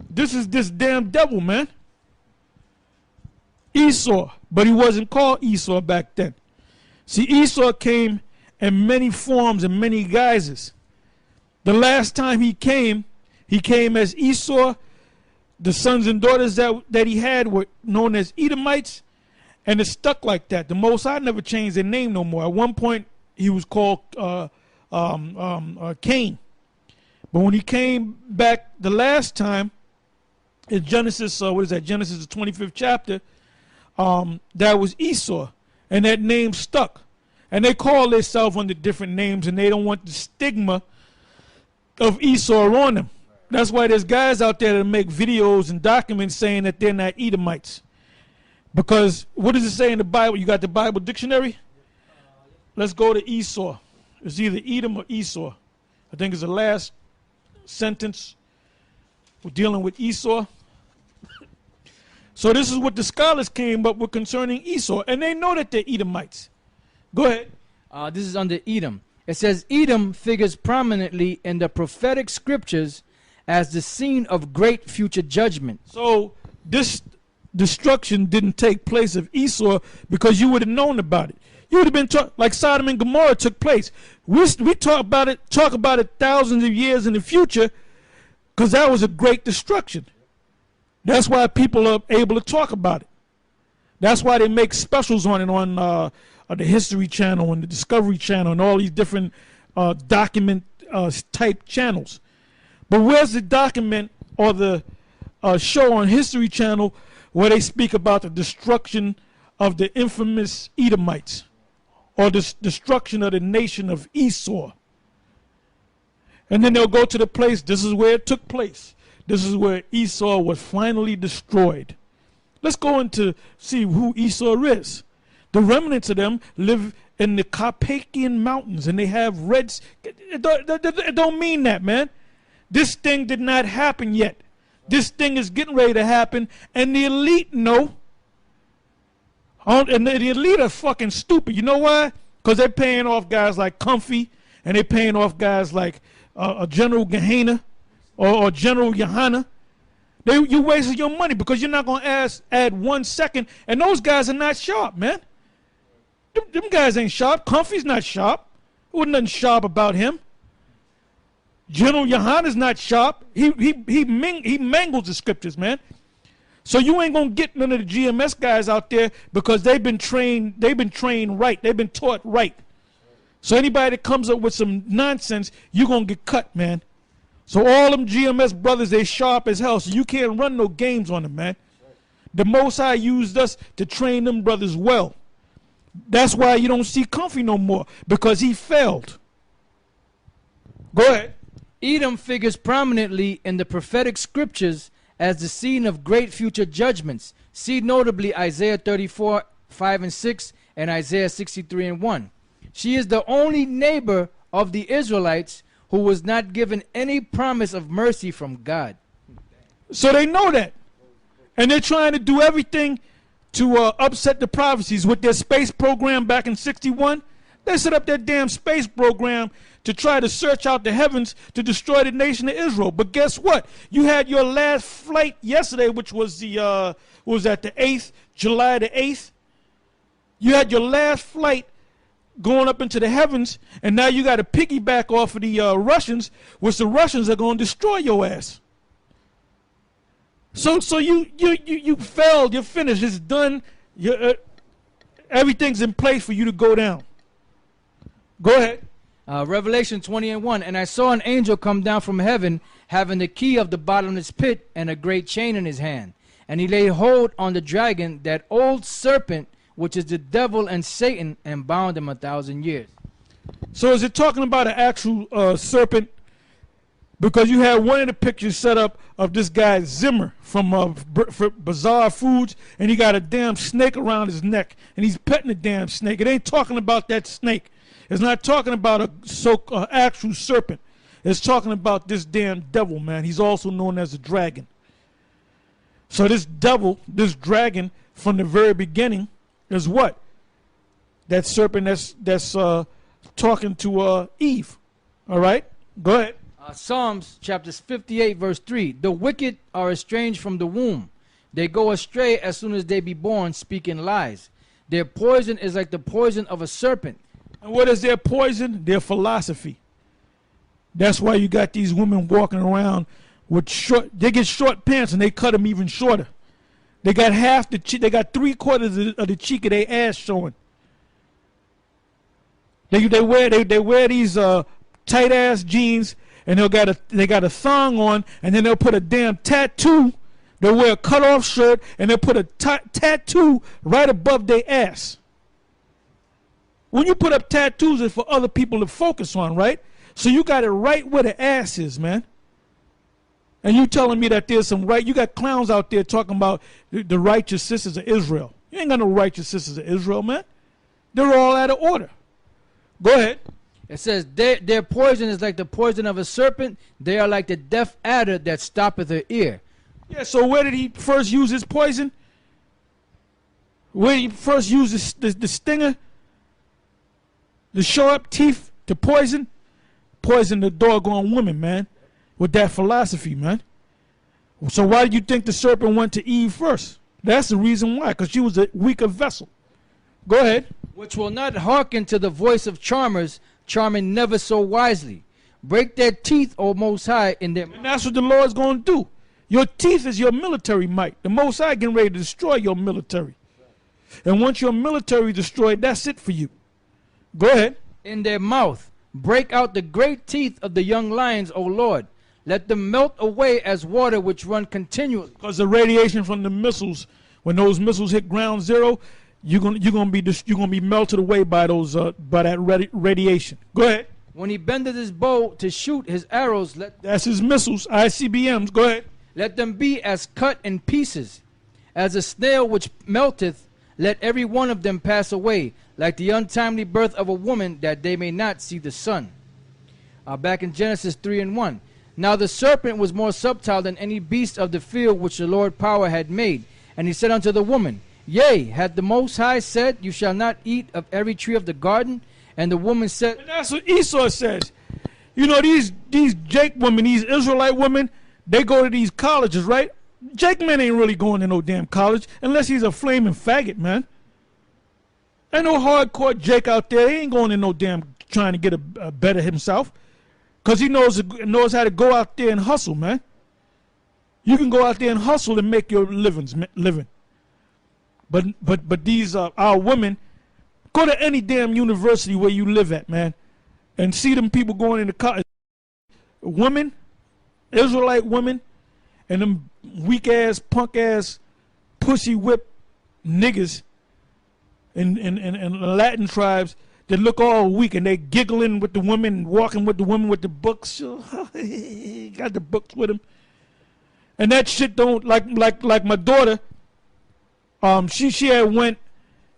This is this damn devil, man. Esau, but he wasn't called Esau back then. See, Esau came in many forms and many guises. The last time he came as Esau. The sons and daughters that he had were known as Edomites, and it stuck like that. The Most High never changed their name no more. At one point, he was called Cain. But when he came back the last time, in Genesis, Genesis the 25th chapter, that was Esau, and that name stuck. And they call themselves under different names, and they don't want the stigma of Esau on them. That's why there's guys out there that make videos and documents saying that they're not Edomites. Because what does it say in the Bible? You got the Bible dictionary? Let's go to Esau. It's either Edom or Esau. I think it's the last sentence. We're dealing with Esau. So this is what the scholars came up with concerning Esau. And they know that they're Edomites. Go ahead. This is under Edom. It says, "Edom figures prominently in the prophetic scriptures as the scene of great future judgment." So this destruction didn't take place of Esau because you would have known about it. You would have been taught, like Sodom and Gomorrah took place. We talk about it thousands of years in the future, because that was a great destruction. That's why people are able to talk about it. That's why they make specials on it on the History Channel and the Discovery Channel and all these different document type channels. But where's the document or the show on History Channel where they speak about the destruction of the infamous Edomites, or the destruction of the nation of Esau? And then they'll go to the place, this is where it took place. This is where Esau was finally destroyed. Let's go into see who Esau is. The remnants of them live in the Carpathian Mountains, and they have reds. It don't mean that, man. This thing did not happen yet. This thing is getting ready to happen, and the elite know. And the elite are fucking stupid. You know why? Because they're paying off guys like Comfy, and they're paying off guys like General Gehenna or General Yahanna. You wasted your money because you're not going to add 1 second, and those guys are not sharp, man. Them guys ain't sharp. Comfy's not sharp. There wasn't nothing sharp about him. General Yahanna's not sharp. He mangles the scriptures, man. So you ain't gonna get none of the GMS guys out there because they've been trained right. They've been taught right. So anybody that comes up with some nonsense, you're gonna get cut, man. So all them GMS brothers, they sharp as hell. So you can't run no games on them, man. The Most High used us to train them brothers well. That's why you don't see Comfy no more, because he failed. Go ahead. Edom figures prominently in the prophetic scriptures as the scene of great future judgments. See notably Isaiah 34, 5 and 6, and Isaiah 63 and 1. She is the only neighbor of the Israelites who was not given any promise of mercy from God. So they know that. And they're trying to do everything to upset the prophecies with their space program back in 61. They set up their damn space program to try to search out the heavens to destroy the nation of Israel. But guess what? You had your last flight yesterday, which was the, what was that, the 8th, July the 8th? You had your last flight going up into the heavens, and now you got to piggyback off of the Russians, which the Russians are going to destroy your ass. So you failed. You're finished. It's done. Everything's in place for you to go down. Go ahead. Revelation 20 and 1. And I saw an angel come down from heaven, having the key of the bottomless pit and a great chain in his hand. And he laid hold on the dragon, that old serpent, which is the devil and Satan, and bound him 1,000 years. So is it talking about an actual serpent? Because you had one of the pictures set up of this guy Zimmer from Bizarre Foods, and he got a damn snake around his neck, and he's petting the damn snake. It ain't talking about that snake. It's not talking about a actual serpent. It's talking about this damn devil, man. He's also known as a dragon. So this devil, this dragon, from the very beginning, is what? That serpent that's talking to Eve. All right? Go ahead. Psalms chapter 58 verse 3. The wicked are estranged from the womb. They go astray as soon as they be born, speaking lies. Their poison is like the poison of a serpent. And what is their poison? Their philosophy. That's why you got these women walking around with short, they get short pants and they cut them even shorter. They got half the cheek, they got 3/4 of the cheek of their ass showing. They wear these tight ass jeans, and they got a thong on, and then they'll put a damn tattoo. They'll wear a cut off shirt, and they'll put a tattoo right above their ass. When you put up tattoos, it's for other people to focus on, right? So you got it right where the ass is, man. And you telling me that there's some you got clowns out there talking about the righteous sisters of Israel. You ain't got no righteous sisters of Israel, man. They're all out of order. Go ahead. It says, their poison is like the poison of a serpent. They are like the deaf adder that stoppeth her ear. Yeah, so where did he first use his poison? Where did he first use the stinger? The sharp teeth to poison? Poison the doggone women, man. With that philosophy, man. So why do you think the serpent went to Eve first? That's the reason why, because she was a weaker vessel. Go ahead. Which will not hearken to the voice of charmers, charming never so wisely. Break their teeth, O Most High, in their... And that's what the Lord's going to do. Your teeth is your military might. The Most High getting ready to destroy your military. And once your military is destroyed, that's it for you. Go ahead. In their mouth, break out the great teeth of the young lions, O Lord. Let them melt away as water which run continually. Because the radiation from the missiles, when those missiles hit ground zero, you're gonna be melted away by those by that radiation. Go ahead. When he bendeth his bow to shoot his arrows, that's his missiles, ICBMs. Go ahead. Let them be as cut in pieces, as a snail which melteth. Let every one of them pass away, like the untimely birth of a woman, that they may not see the sun. Back in Genesis 3 and 1. Now the serpent was more subtile than any beast of the field which the Lord power had made. And he said unto the woman, Yea, had the Most High said, You shall not eat of every tree of the garden? And the woman said... And that's what Esau says. You know, these Jake women, these Israelite women, they go to these colleges, right? Jake man ain't really going to no damn college unless he's a flaming faggot, man. Ain't no hardcore Jake out there. He ain't going to no damn trying to get a better himself. Because he knows how to go out there and hustle, man. You can go out there and hustle and make your living. But these our women, go to any damn university where you live at, man, and see them people going into college. Women, Israelite women, and them weak ass, punk ass, pussy whip niggas in Latin tribes that look all weak and they giggling with the women, walking with the women with the books. Got the books with them. And that shit don't, like my daughter, she had went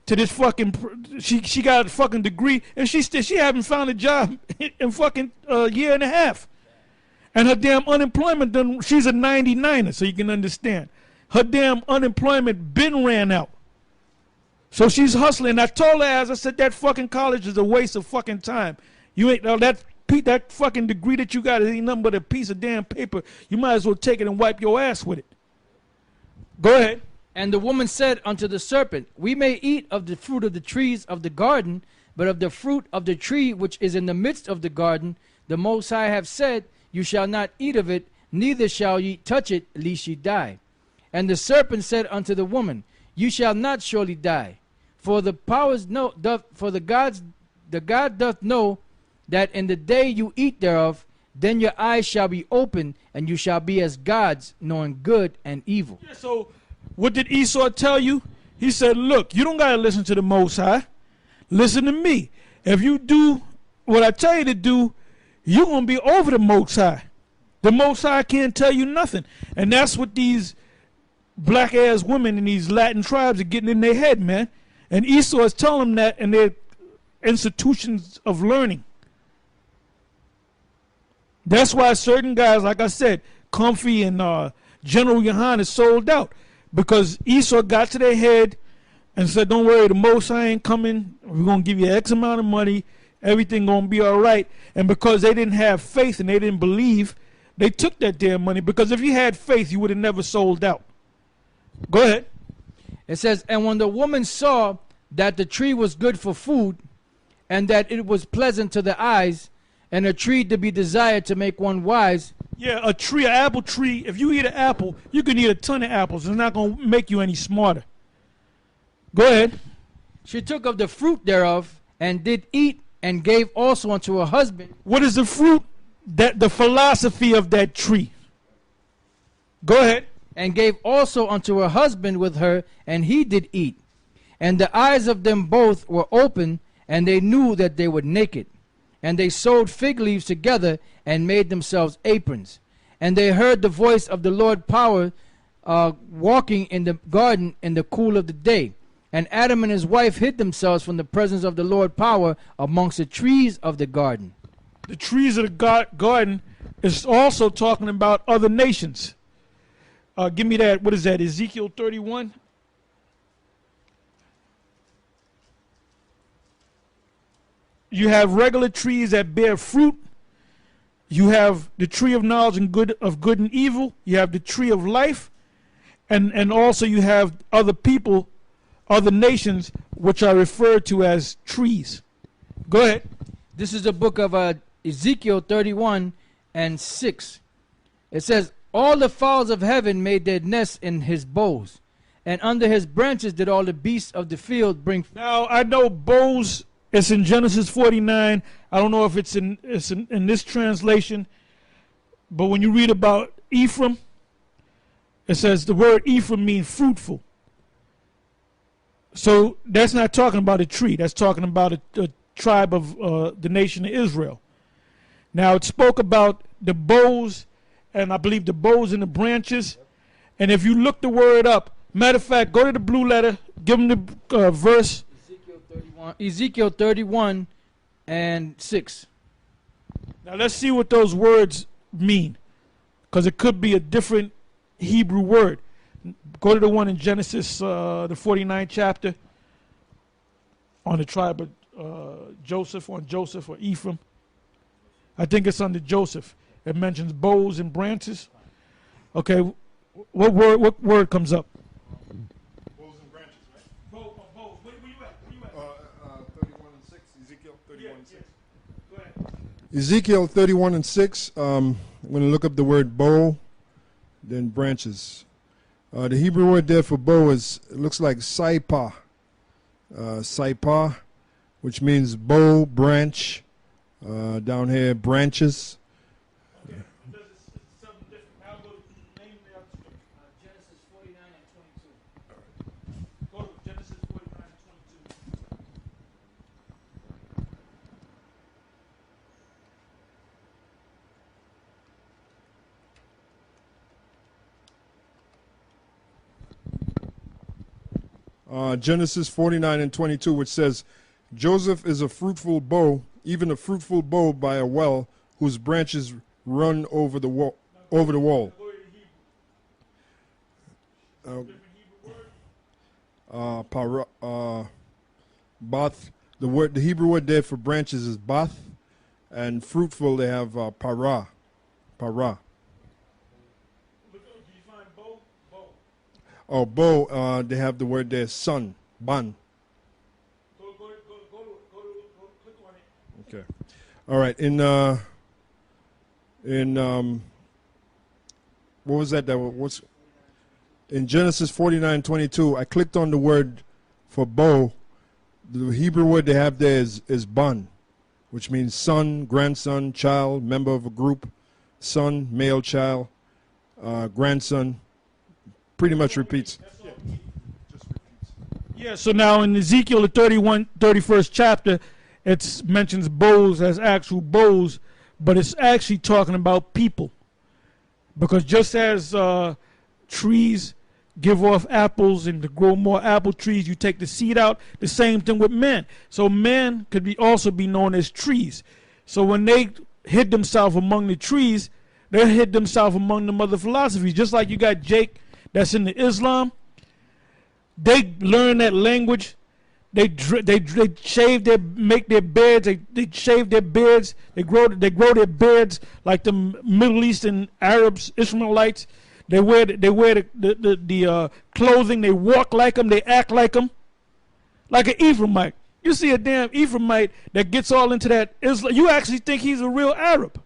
to this fucking, she got a fucking degree, and she haven't found a job in fucking a year and a half. And her damn unemployment done, she's a 99er, so you can understand. Her damn unemployment been ran out. So she's hustling. I told her, as I said, that fucking college is a waste of fucking time. You ain't, that fucking degree that you got ain't nothing but a piece of damn paper. You might as well take it and wipe your ass with it. Go ahead. And the woman said unto the serpent, We may eat of the fruit of the trees of the garden, but of the fruit of the tree which is in the midst of the garden, the Most High have said, You shall not eat of it, neither shall ye touch it, lest ye die. And the serpent said unto the woman, You shall not surely die, for the God doth know that in the day you eat thereof, then your eyes shall be opened, and you shall be as gods, knowing good and evil. Yeah, so what did Esau tell you? He said, look, you don't got to listen to the Most High. Listen to me. If you do what I tell you to do, you're going to be over the Most High. The Most High can't tell you nothing. And that's what these black-ass women in these Latin tribes are getting in their head, man. And Esau is telling them that in their institutions of learning. That's why certain guys, like I said, Comfy and General Yahawashi is sold out. Because Esau got to their head and said, don't worry, the Most High ain't coming. We're going to give you X amount of money. Everything going to be all right. And because they didn't have faith and they didn't believe, they took that damn money. Because if you had faith, you would have never sold out. Go ahead. It says, And when the woman saw that the tree was good for food, and that it was pleasant to the eyes, and a tree to be desired to make one wise. Yeah, a tree, an apple tree. If you eat an apple, you can eat a ton of apples. It's not going to make you any smarter. Go ahead. She took of the fruit thereof, and did eat, and gave also unto her husband. What is the fruit? That the philosophy of that tree. Go ahead. And gave also unto her husband with her, and he did eat. And the eyes of them both were open, and they knew that they were naked. And they sewed fig leaves together, and made themselves aprons. And they heard the voice of the Lord power walking in the garden in the cool of the day. And Adam and his wife hid themselves from the presence of the Lord power amongst the trees of the garden. The trees of the garden is also talking about other nations. Give me that. What is that? Ezekiel 31. You have regular trees that bear fruit. You have the tree of knowledge and good and evil. You have the tree of life. And also you have other people, other nations, which are referred to as trees. Go ahead. This is the book of Ezekiel 31 and 6. It says, All the fowls of heaven made their nests in his boughs, and under his branches did all the beasts of the field bring. Now, I know boughs, it's in Genesis 49. I don't know if it's in this translation, but when you read about Ephraim, it says the word Ephraim means fruitful. So that's not talking about a tree. That's talking about a tribe of the nation of Israel. Now, it spoke about the boughs, and I believe the boughs and the branches. And if you look the word up, matter of fact, go to the blue letter, give them the verse. Ezekiel 31 and 6. Now, let's see what those words mean, because it could be a different Hebrew word. Go to the one in Genesis, the 49th chapter, on the tribe of Joseph, on Joseph or Ephraim. I think it's under Joseph. It mentions boughs and branches. Okay, what word comes up? Boughs and branches, right? Boughs. Where you at? 31 and 6. Ezekiel 31 and 6. Go ahead. Ezekiel 31 and 6. I'm going to look up the word bow, then branches. The Hebrew word there for bow is, it looks like saipah. Saipah, which means bow, branch. Down here, branches. Okay. Because it's something different. Now go to name the other scripture. Genesis 49 and 22. Go to Genesis 49 and 22. Genesis 49 and 22, which says, Joseph is a fruitful bow, even a fruitful bow by a well, whose branches run over the wall. Bath. The Hebrew word there for branches is bath, and fruitful they have para. Oh, bow. They have the word there son, ban. Okay. All right. What was that? What's in Genesis 49:22? I clicked on the word for bow. The Hebrew word they have there is ban, which means son, grandson, child, member of a group, son, male child, grandson. Pretty much repeats. Yeah, so now in Ezekiel, the 31st chapter, it mentions bows as actual bows, but it's actually talking about people. Because just as trees give off apples, and to grow more apple trees, you take the seed out, the same thing with men. So men could also be known as trees. So when they hid themselves among the trees, they hid themselves among them other philosophies. Just like you got Jake that's in the Islam, they learn that language. They shave make their beards. They shave their beards. They grow their beards like the Middle Eastern Arabs, Ishmaelites. They wear the clothing. They walk like them. They act like them, like an Ephraimite. You see a damn Ephraimite that gets all into that Islam, you actually think he's a real Arab.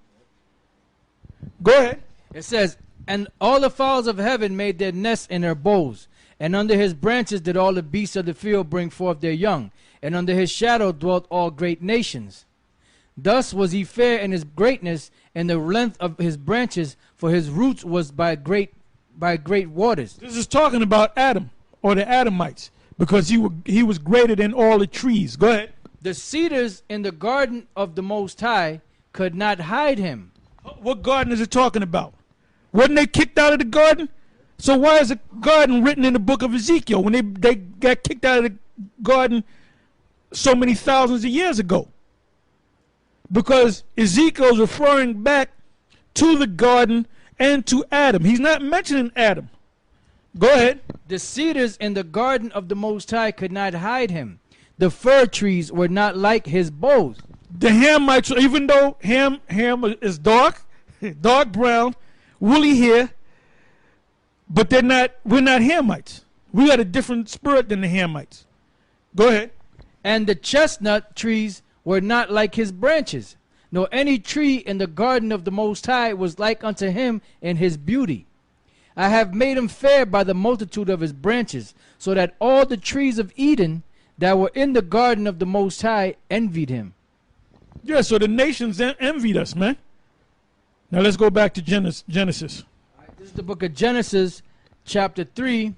Go ahead. It says, and all the fowls of heaven made their nests in their boughs, and under his branches did all the beasts of the field bring forth their young, and under his shadow dwelt all great nations. Thus was he fair in his greatness, and the length of his branches, for his roots was by great waters. This is talking about Adam, or the Adamites, because he was greater than all the trees. Go ahead. The cedars in the garden of the Most High could not hide him. What garden is it talking about? Wasn't they kicked out of the garden? So why is a garden written in the book of Ezekiel when they got kicked out of the garden so many thousands of years ago? Because Ezekiel is referring back to the garden and to Adam. He's not mentioning Adam. Go ahead. The cedars in the garden of the Most High could not hide him. The fir trees were not like his boughs. The Hamites, even though Ham is dark brown, woolly hair, but we're not Hamites. We got a different spirit than the Hamites. Go ahead. And the chestnut trees were not like his branches, nor any tree in the garden of the Most High was like unto him in his beauty. I have made him fair by the multitude of his branches, so that all the trees of Eden that were in the garden of the Most High envied him. Yeah, so the nations envied us, man. Now let's go back to Genesis. This is the book of Genesis, chapter 3,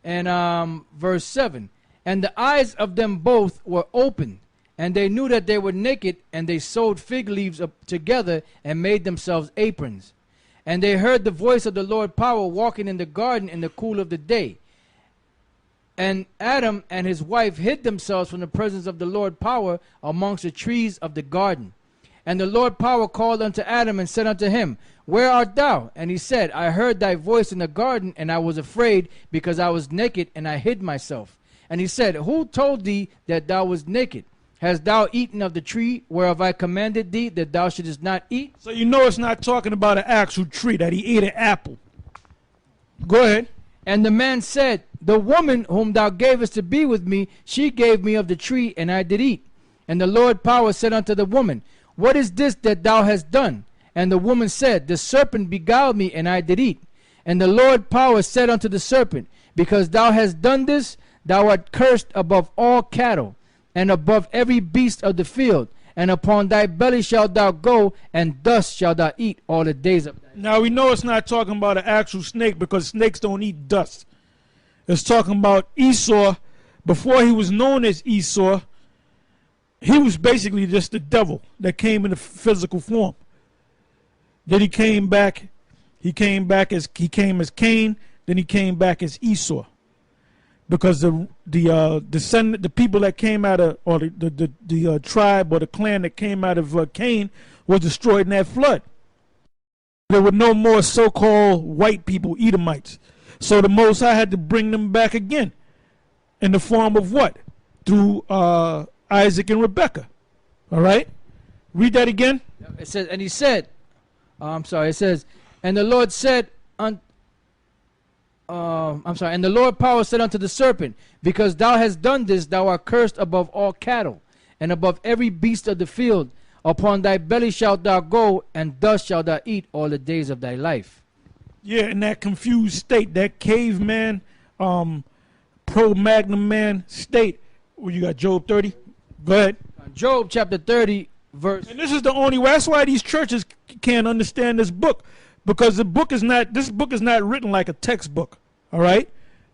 and verse 7. And the eyes of them both were opened, and they knew that they were naked, and they sewed fig leaves up together and made themselves aprons. And they heard the voice of the Lord power walking in the garden in the cool of the day. And Adam and his wife hid themselves from the presence of the Lord power amongst the trees of the garden. And the Lord power called unto Adam and said unto him, Where art thou? And he said, I heard thy voice in the garden, and I was afraid, because I was naked, and I hid myself. And he said, Who told thee that thou wast naked? Hast thou eaten of the tree whereof I commanded thee that thou shouldest not eat? So you know it's not talking about an actual tree, that he ate an apple. Go ahead. And the man said, The woman whom thou gavest to be with me, she gave me of the tree, and I did eat. And the Lord power said unto the woman, What is this that thou hast done? And the woman said, The serpent beguiled me, and I did eat. And the Lord power said unto the serpent, Because thou hast done this, thou art cursed above all cattle, and above every beast of the field. And upon thy belly shalt thou go, and dust shalt thou eat all the days of thy life. Now we know it's not talking about an actual snake, because snakes don't eat dust. It's talking about Esau. Before he was known as Esau, he was basically just the devil that came in a physical form. Then he came as Cain, then he came back as Esau. because the people that came out of, or the tribe or the clan that came out of Cain was destroyed in that flood. There were no more so-called white people, Edomites. So the Most High had to bring them back again in the form of what? Through Isaac and Rebekah. All right? Read that again. It says, and he said, it says, and the Lord said, and the Lord power said unto the serpent, because thou hast done this, thou art cursed above all cattle, and above every beast of the field. Upon thy belly shalt thou go, and dust shalt thou eat all the days of thy life. Yeah, in that confused state, that caveman, pro-magnum man state. Well, you got Job 30? Go ahead. Job chapter 30, verse. And this is the only way. That's why these churches can't understand this book. Because this book is not written like a textbook. All right?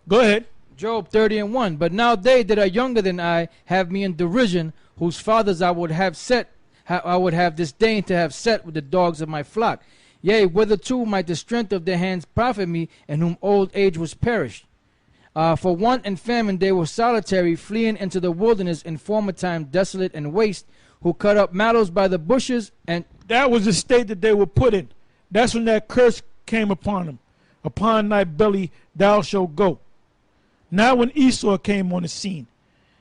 Go ahead. Job 30 and 1. But now they that are younger than I have me in derision, whose fathers I would have disdained to have set with the dogs of my flock. Yea, whitherto might the strength of their hands profit me, and whom old age was perished. For want and famine they were solitary, fleeing into the wilderness in former time, desolate and waste, who cut up mallows by the bushes. And that was the state that they were put in. That's when that curse came upon them. Upon thy belly thou shalt go. Now when Esau came on the scene,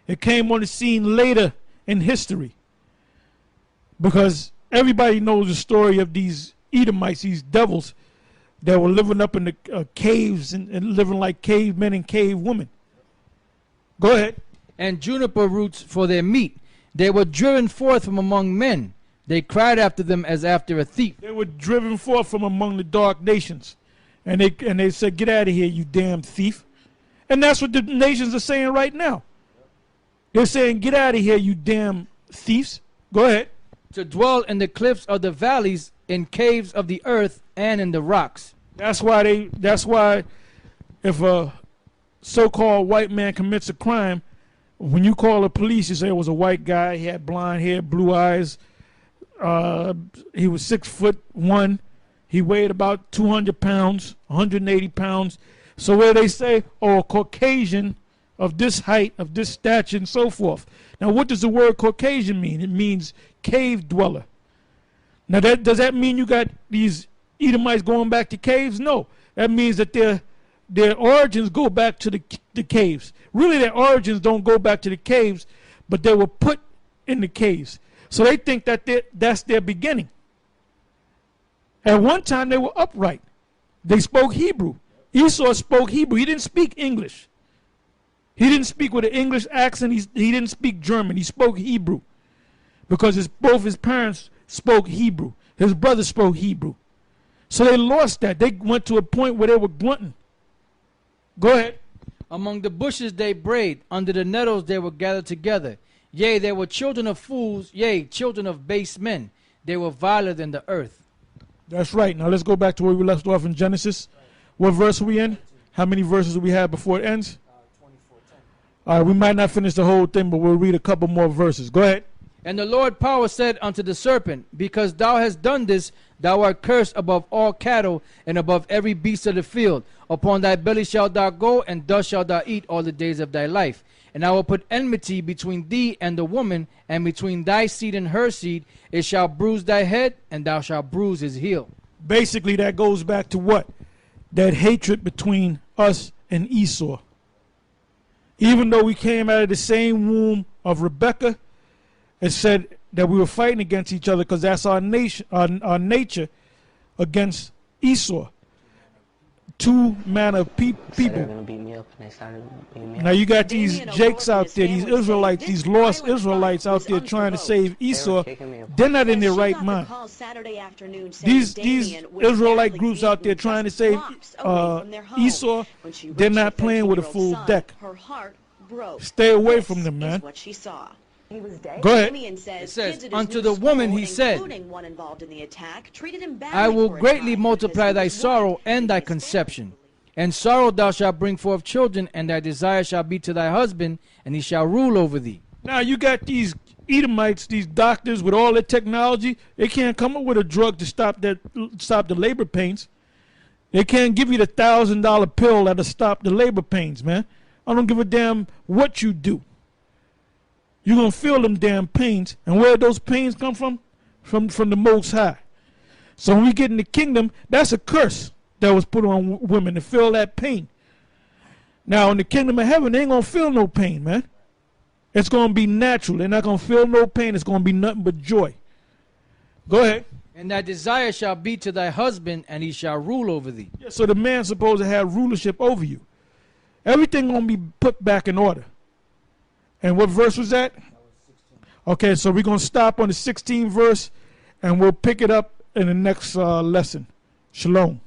it came on the scene later in history. Because everybody knows the story of these Edomites, these devils that were living up in the caves and living like cavemen and cave women. Go ahead. And juniper roots for their meat. They were driven forth from among men. They cried after them as after a thief. They were driven forth from among the dark nations. And they said, get out of here, you damn thief. And that's what the nations are saying right now. They're saying, get out of here, you damn thieves. Go ahead. To dwell in the cliffs of the valleys, in caves of the earth, and in the rocks. That's why if a so-called white man commits a crime, when you call the police, you say it was a white guy, he had blonde hair, blue eyes, he was 6'1", he weighed about 200 pounds, 180 pounds. So where they say, oh, a Caucasian of this height, of this stature, and so forth. Now, what does the word Caucasian mean? It means cave dweller. Now, does that mean you got these Edomites going back to caves? No. That means that their origins go back to the caves. Really, their origins don't go back to the caves, but they were put in the caves. So they think that that's their beginning. At one time, they were upright. They spoke Hebrew. Esau spoke Hebrew. He didn't speak English. He didn't speak with an English accent. He didn't speak German. He spoke Hebrew because both his parents spoke Hebrew. His brother spoke Hebrew. So they lost that. They went to a point where they were grunting. Go ahead. Among the bushes they brayed, under the nettles they were gathered together. Yea, they were children of fools, yea, children of base men. They were viler than the earth. That's right. Now let's go back to where we left off in Genesis. What verse are we in? How many verses do we have before it ends? 24:10. All right, we might not finish the whole thing, but we'll read a couple more verses. Go ahead. And the Lord power said unto the serpent, because thou hast done this, thou art cursed above all cattle, and above every beast of the field. Upon thy belly shalt thou go, and dust shalt thou eat all the days of thy life. And I will put enmity between thee and the woman, and between thy seed and her seed. It shall bruise thy head, and thou shalt bruise his heel. Basically, that goes back to what? That hatred between us and Esau. Even though we came out of the same womb of Rebekah, it said that we were fighting against each other because that's our nature against Esau. Two manner of people. Now you got these Jakes out there, these Israelites, these lost Israelites out there trying to save Esau. They're not in their right mind. These Israelite groups out there trying to save Esau, they're not playing with a full deck. Stay away from them, man. Go ahead. It says, unto the woman he said, I will greatly multiply thy sorrow and thy conception. And sorrow thou shalt bring forth children, and thy desire shall be to thy husband, and he shall rule over thee. Now you got these Edomites, these doctors with all their technology. They can't come up with a drug to stop the labor pains. They can't give you the $1,000 pill that'll stop the labor pains, man. I don't give a damn what you do. You're going to feel them damn pains. And where those pains come from? From the Most High. So when we get in the kingdom, that's a curse that was put on women to feel that pain. Now in the kingdom of heaven, they ain't going to feel no pain, man. It's going to be natural. They're not going to feel no pain. It's going to be nothing but joy. Go ahead. And thy desire shall be to thy husband, and he shall rule over thee. Yeah, so the man's supposed to have rulership over you. Everything going to be put back in order. And what verse was that? Okay, so we're going to stop on the 16th verse, and we'll pick it up in the next lesson. Shalom.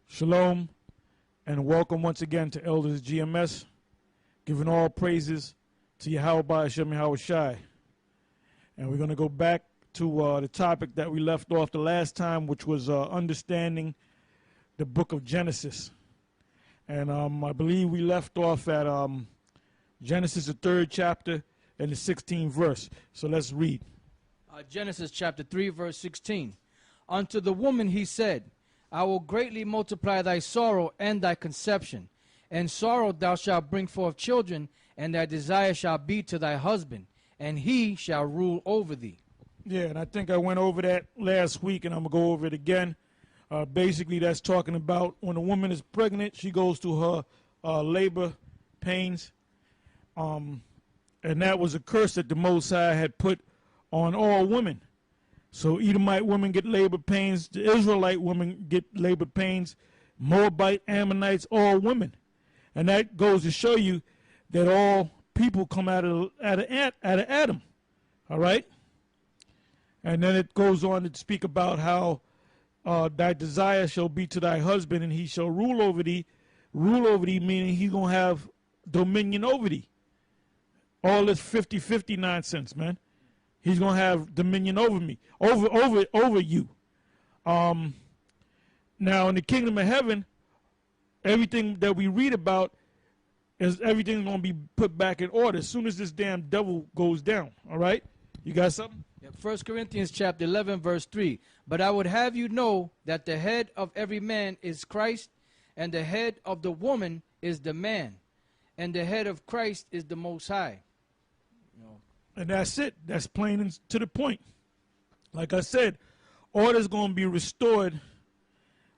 Shalom, and welcome once again to Elders GMS, giving all praises to Yahawah, bahasham, Yahawashi. And we're going to go back to the topic that we left off the last time, which was understanding the book of Genesis. And I believe we left off at Genesis, the 3rd chapter, and the 16th verse. So let's read. Genesis chapter 3, verse 16. Unto the woman he said, I will greatly multiply thy sorrow and thy conception. And sorrow thou shalt bring forth children, and thy desire shall be to thy husband, and he shall rule over thee. Yeah, and I think I went over that last week, and I'm going to go over it again. Basically, that's talking about when a woman is pregnant, she goes through her labor pains. And that was a curse that the Most High had put on all women. So Edomite women get labor pains, the Israelite women get labor pains, Moabite, Ammonites, all women. And that goes to show you that all people come out of Adam. All right? And then it goes on to speak about how thy desire shall be to thy husband, and he shall rule over thee. Rule over thee meaning he's going to have dominion over thee. All this 50-50 nonsense, man. He's going to have dominion over me, over you. Now, in the kingdom of heaven, everything that we read about is everything going to be put back in order as soon as this damn devil goes down. All right? You got something? Yeah, 1 Corinthians chapter 11, verse 3. But I would have you know that the head of every man is Christ, and the head of the woman is the man, and the head of Christ is the Most High. And that's it. That's plain and to the point. Like I said, order's going to be restored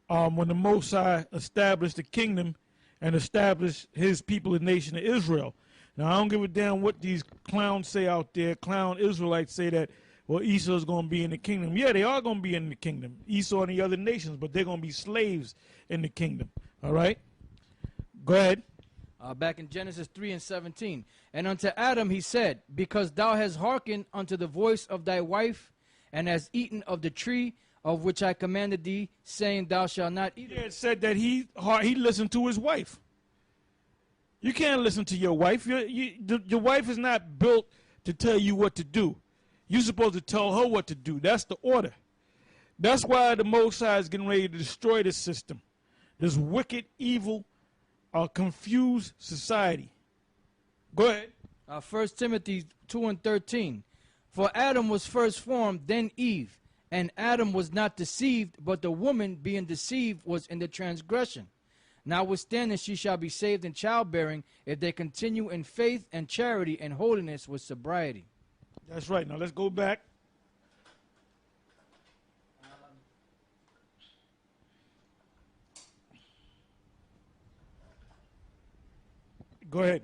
when the Most High established the kingdom and established his people, the nation of Israel. Now, I don't give a damn what these clowns say out there. Clown Israelites say that, well, Esau's going to be in the kingdom. Yeah, they are going to be in the kingdom. Esau and the other nations, but they're going to be slaves in the kingdom. All right? Go ahead. Back in Genesis 3 and 17. And unto Adam he said, because thou hast hearkened unto the voice of thy wife, and hast eaten of the tree of which I commanded thee, saying, thou shalt not eat. It said that he listened to his wife. You can't listen to your wife. Your wife is not built to tell you what to do. You're supposed to tell her what to do. That's the order. That's why the Most High is getting ready to destroy this system. This wicked, evil, confused society. Go ahead. 1 Timothy 2 and 13. For Adam was first formed, then Eve. And Adam was not deceived, but the woman being deceived was in the transgression. Notwithstanding, she shall be saved in childbearing if they continue in faith and charity and holiness with sobriety. That's right. Now let's go back. Go ahead.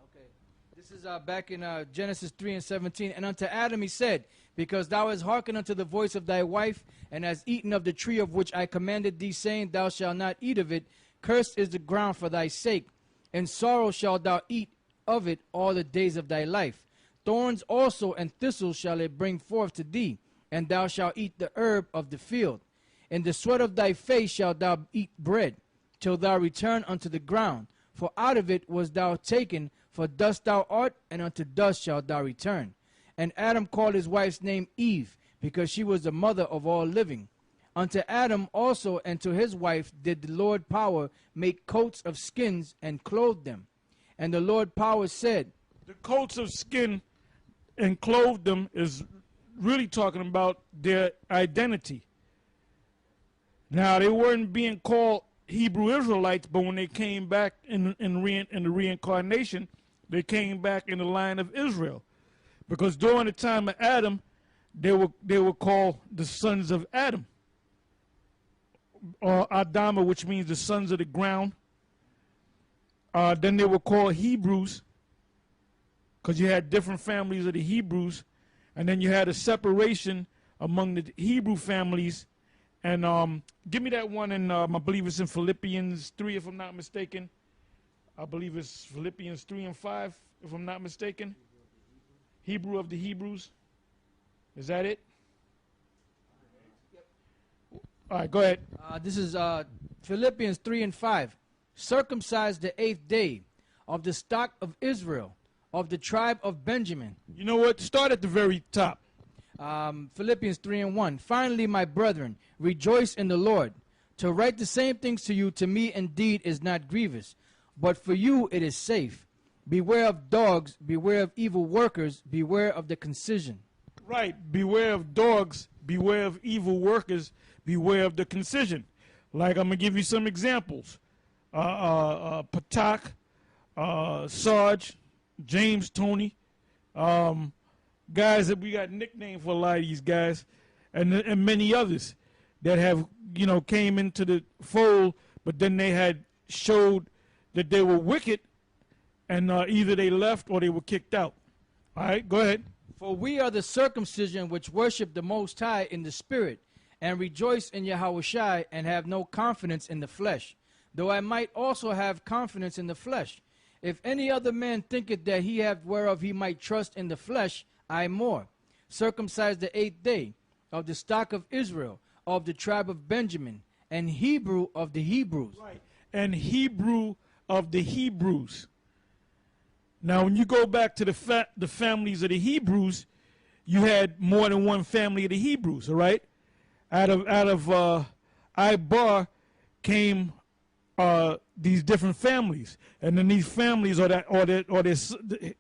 Okay. This is back in Genesis 3 and 17. And unto Adam he said, because thou hast hearkened unto the voice of thy wife, and hast eaten of the tree of which I commanded thee, saying, thou shalt not eat of it, cursed is the ground for thy sake. In sorrow shalt thou eat of it all the days of thy life. Thorns also and thistles shall it bring forth to thee, and thou shalt eat the herb of the field. In the sweat of thy face shalt thou eat bread, till thou return unto the ground. For out of it was thou taken, for dust thou art, and unto dust shalt thou return. And Adam called his wife's name Eve, because she was the mother of all living. Unto Adam also and to his wife did the Lord power make coats of skins and clothe them. And the Lord power said, The coats of skin and clothed them is really talking about their identity. Now, they weren't being called Hebrew Israelites, but when they came back in the reincarnation, they came back in the line of Israel. Because during the time of Adam, they were called the sons of Adam, or Adama, which means the sons of the ground. Then they were called Hebrews, because you had different families of the Hebrews, and then you had a separation among the Hebrew families. And give me that one, and I believe it's in Philippians 3, if I'm not mistaken. I believe it's Philippians 3 and 5, if I'm not mistaken. Hebrew of the Hebrews. Is that it? All right, go ahead. This is Philippians 3 and 5. Circumcised the 8th day of the stock of Israel, of the tribe of Benjamin. You know what? Start at the very top. Philippians 3 and 1. Finally, my brethren, rejoice in the Lord. To write the same things to you, to me indeed is not grievous, but for you it is safe. Beware of dogs, beware of evil workers, beware of the concision. Right. Beware of dogs, beware of evil workers, beware of the concision. Like, I'm going to give you some examples. Patak, Sarge, James, Tony, guys that we got nicknamed for a lot of these guys, and many others that have, came into the fold, but then they had showed that they were wicked, and either they left or they were kicked out. All right, go ahead. For we are the circumcision which worship the Most High in the Spirit, and rejoice in Yahawashi, and have no confidence in the flesh, though I might also have confidence in the flesh. If any other man thinketh that he hath whereof he might trust in the flesh, I more. Circumcised the 8th day, of the stock of Israel, of the tribe of Benjamin, and Hebrew of the Hebrews. Right, and Hebrew of the Hebrews. Now, when you go back to the families of the Hebrews, you had more than one family of the Hebrews, all right? Out of Ibar came these different families, and then these families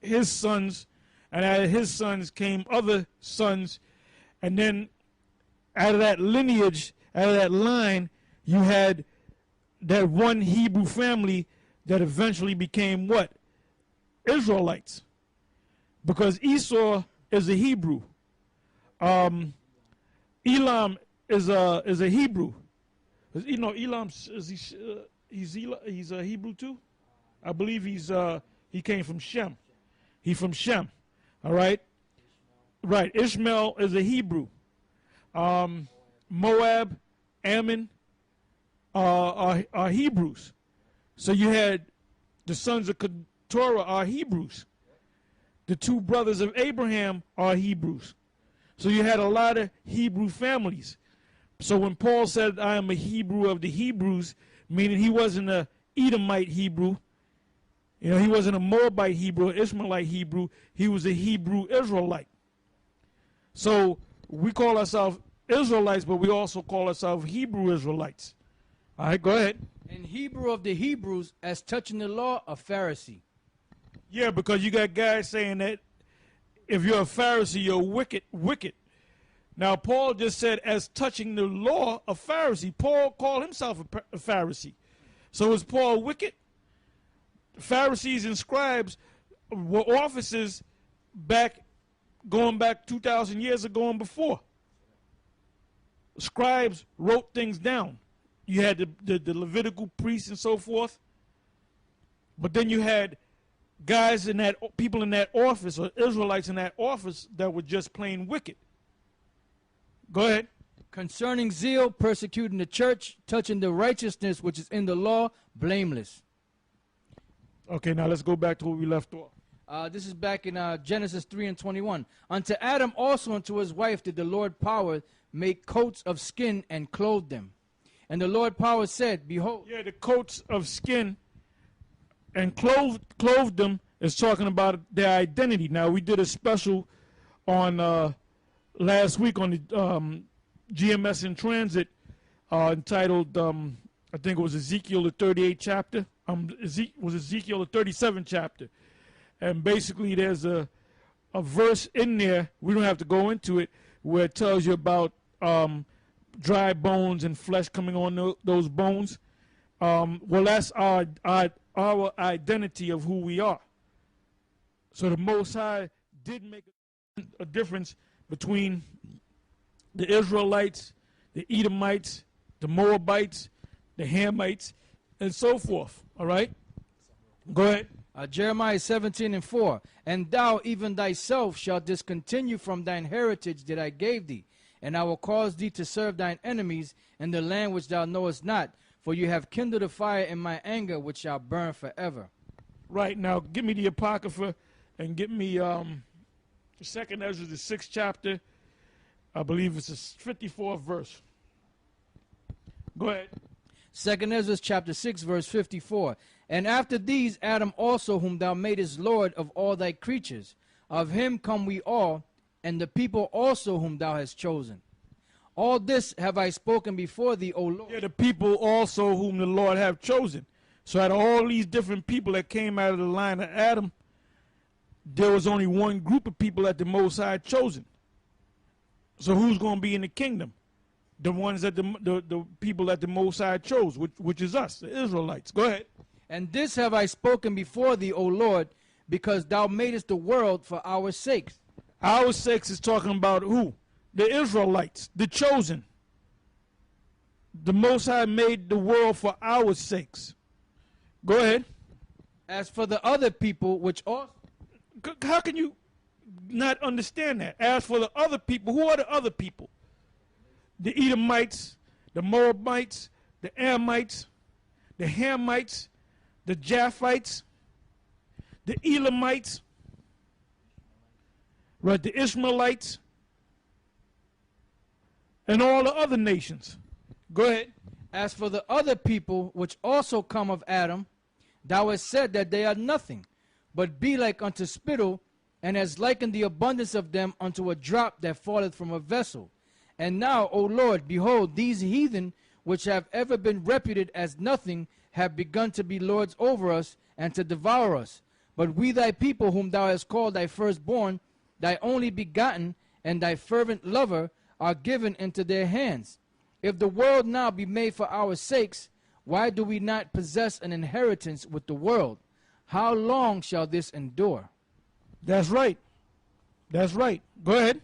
his sons, and out of his sons came other sons, and then out of that lineage, out of that line, you had that one Hebrew family that eventually became what? Israelites, because Esau is a Hebrew. Elam is a Hebrew. Elam he's a Hebrew too. I believe he came from Shem. He's from Shem. All right. Right. Ishmael is a Hebrew. Moab, Ammon are Hebrews. So you had the sons of Torah are Hebrews. The two brothers of Abraham are Hebrews. So you had a lot of Hebrew families. So when Paul said, I am a Hebrew of the Hebrews, meaning he wasn't a Edomite Hebrew, he wasn't a Moabite Hebrew, Ishmaelite Hebrew, he was a Hebrew Israelite. So we call ourselves Israelites, but we also call ourselves Hebrew Israelites. All right, go ahead. And Hebrew of the Hebrews, as touching the law, a Pharisee. Yeah, because you got guys saying that if you're a Pharisee, you're wicked. Now, Paul just said, as touching the law, a Pharisee. Paul called himself a Pharisee. So is Paul wicked? Pharisees and scribes were officers going back 2,000 years ago and before. Scribes wrote things down. You had the Levitical priests and so forth. But then you had guys people in that office, or Israelites in that office, that were just plain wicked. Go ahead. Concerning zeal, persecuting the church, touching the righteousness which is in the law, blameless. Okay, now let's go back to where we left off. This is back in Genesis 3 and 21. Unto Adam also and to his wife did the Lord power make coats of skin and clothe them. And the Lord power said, behold. Yeah, the coats of skin and clothed them is talking about their identity. Now, we did a special on last week on the GMS in Transit entitled, I think it was Ezekiel the 38th chapter. Was Ezekiel the 37th chapter. And basically there's a verse in there, we don't have to go into it, where it tells you about dry bones and flesh coming on those bones. Well, that's our identity of who we are. So the Most High did make a difference between the Israelites, the Edomites, the Moabites, the Hamites, and so forth. All right? Go ahead. Jeremiah 17:4. And thou even thyself shalt discontinue from thine heritage that I gave thee, and I will cause thee to serve thine enemies in the land which thou knowest not, for you have kindled a fire in my anger which shall burn forever. Right, now give me the Apocrypha and get me the 2nd Ezra, the 6th chapter. I believe it's the 54th verse. Go ahead. 2nd Ezra chapter 6 verse 54. And after these Adam also, whom thou madest Lord of all thy creatures, of him come we all, and the people also whom thou hast chosen. All this have I spoken before thee, O Lord. Yeah, the people also whom the Lord have chosen. So out of all these different people that came out of the line of Adam, there was only one group of people that the Most High had chosen. So who's going to be in the kingdom? The ones that the people that the Most High chose, which is us, the Israelites. Go ahead. And this have I spoken before thee, O Lord, because thou madest the world for our sakes. Our sakes is talking about who? The Israelites, the chosen. The Most High made the world for our sakes. Go ahead. As for the other people, which also... How can you not understand that? As for the other people, who are the other people? The Edomites, the Moabites, the Ammonites, the Hamites, the Japhites, the Elamites, right, the Ishmaelites, and all the other nations. Go ahead. As for the other people which also come of Adam, thou hast said that they are nothing, but be like unto spittle, and hast likened the abundance of them unto a drop that falleth from a vessel. And now, O Lord, behold, these heathen, which have ever been reputed as nothing, have begun to be lords over us, and to devour us. But we thy people, whom thou hast called thy firstborn, thy only begotten, and thy fervent lover, are given into their hands. If the world now be made for our sakes, why do we not possess an inheritance with the world? How long shall this endure? That's right. That's right. Go ahead.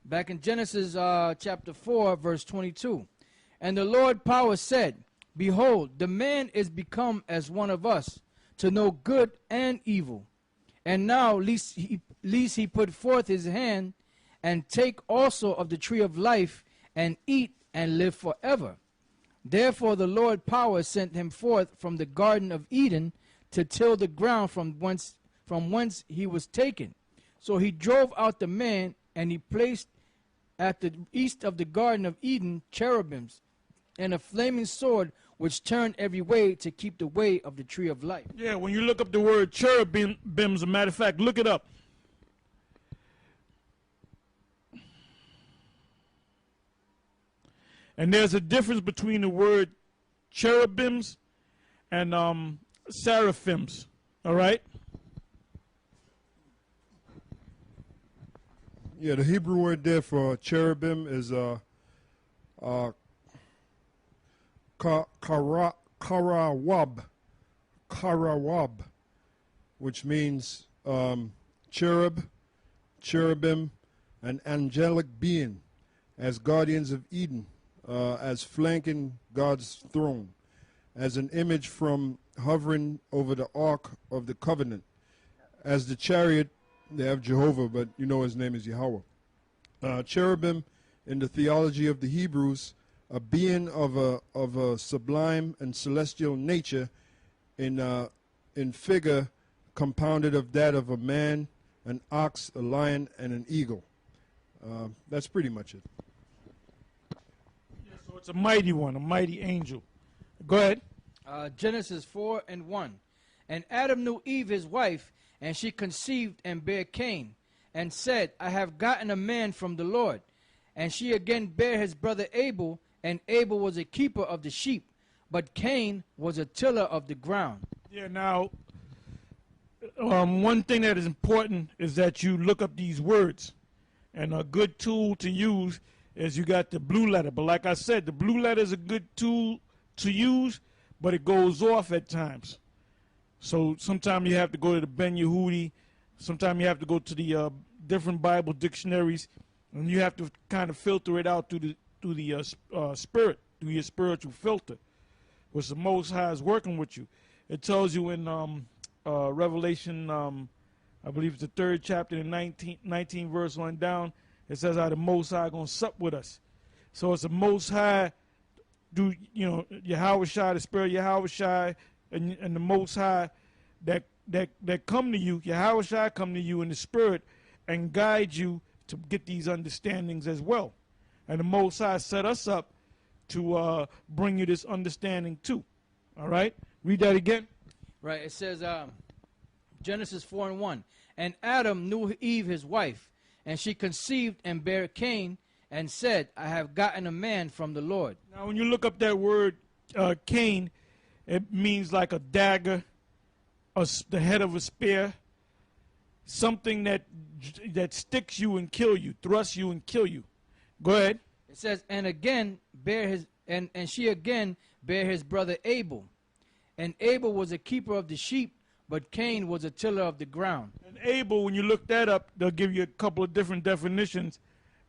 Back in Genesis chapter 4, verse 22. And the Lord power said, Behold, the man is become as one of us, to know good and evil. And now, lest he put forth his hand, and take also of the tree of life, and eat and live forever. Therefore the Lord power sent him forth from the Garden of Eden, to till the ground from whence he was taken. So he drove out the man, and he placed at the east of the Garden of Eden cherubims, and a flaming sword which turned every way to keep the way of the tree of life. Yeah, when you look up the word cherubims, a matter of fact, look it up. And there's a difference between the word cherubims and seraphims. All right? Yeah, the Hebrew word there for cherubim is karawab, which means cherub, cherubim, an angelic being, as guardians of Eden, as flanking God's throne, as an image from hovering over the Ark of the Covenant, as the chariot. They have Jehovah, but you know his name is Yahawah. Cherubim, in the theology of the Hebrews, a being of a sublime and celestial nature, in figure compounded of that of a man, an ox, a lion, and an eagle. That's pretty much it. Yeah, so it's a mighty one, a mighty angel. Go ahead. Genesis 4 and 1. And Adam knew Eve his wife, and she conceived and bare Cain, and said, I have gotten a man from the Lord. And she again bare his brother Abel, and Abel was a keeper of the sheep, but Cain was a tiller of the ground. Yeah, now, one thing that is important is that you look up these words. And a good tool to use is you got the blue letter. But like I said, the blue letter is a good tool to use, but it goes off at times. So sometimes you have to go to the Ben Yehudi. Sometimes you have to go to the different Bible dictionaries, and you have to kind of filter it out through the spirit, through your spiritual filter, which the Most High is working with you. It tells you in Revelation, I believe it's the 3rd chapter, the 19 verse on down. It says how the Most High going to sup with us. So it's the Most High, Yahawashi, the Spirit of Yahawashi, and the Most High that come to you, Yahawashi come to you in the Spirit and guide you to get these understandings as well. And the Most High set us up to bring you this understanding too. All right? Read that again. Right, it says, Genesis 4:1, and Adam knew Eve his wife, and she conceived and bare Cain, and said, I have gotten a man from the Lord. Now when you look up that word Cain, it means like a dagger, the head of a spear, something that sticks you and kill you, thrusts you and kill you. Go ahead. It says, and again bear his and she again bare his brother Abel. And Abel was a keeper of the sheep, but Cain was a tiller of the ground. And Abel, when you look that up, they'll give you a couple of different definitions.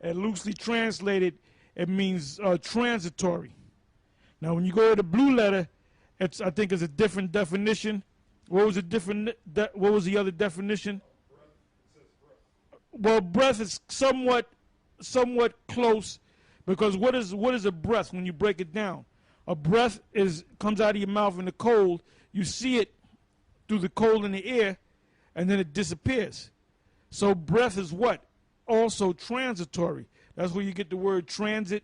And loosely translated, it means transitory. Now, when you go to the blue letter, I think it's a different definition. What was the other definition? Well, breath is somewhat close, because what is a breath when you break it down? A breath comes out of your mouth in the cold. You see it through the cold in the air, and then it disappears. So breath is what? Also transitory. That's where you get the word transit,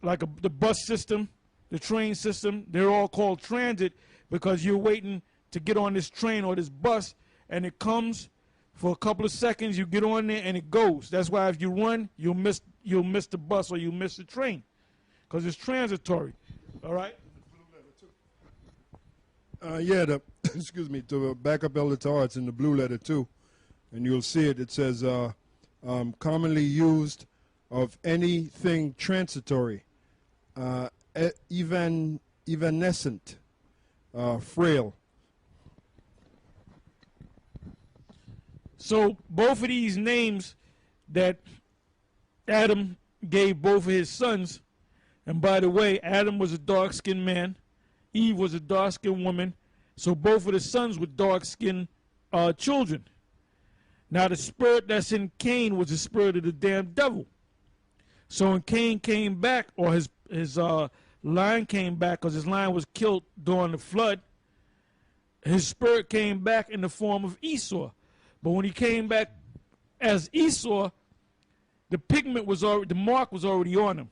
like the bus system, the train system. They're all called transit because you're waiting to get on this train or this bus, and it comes for a couple of seconds. You get on there and it goes. That's why if you run, you'll miss the bus or you'll miss the train, because it's transitory. All right. Excuse me, to back up Elder Tar, it's in the blue letter too, and you'll see it. It says commonly used of anything transitory, evanescent, frail. So both of these names that Adam gave both of his sons, and by the way, Adam was a dark-skinned man, Eve was a dark-skinned woman, so both of the sons were dark-skinned children. Now the spirit that's in Cain was the spirit of the damn devil. So when Cain came back, or his line came back, because his line was killed during the flood, his spirit came back in the form of Esau. But when he came back as Esau, the mark was already on him.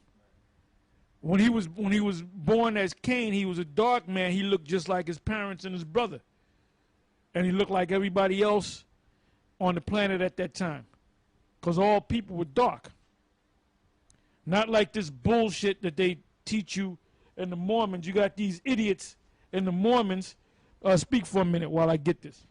When he was born as Cain, he was a dark man. He looked just like his parents and his brother, and he looked like everybody else on the planet at that time, because all people were dark. Not like this bullshit that they teach you in the Mormons. You got these idiots in the Mormons. Speak for a minute while I get this.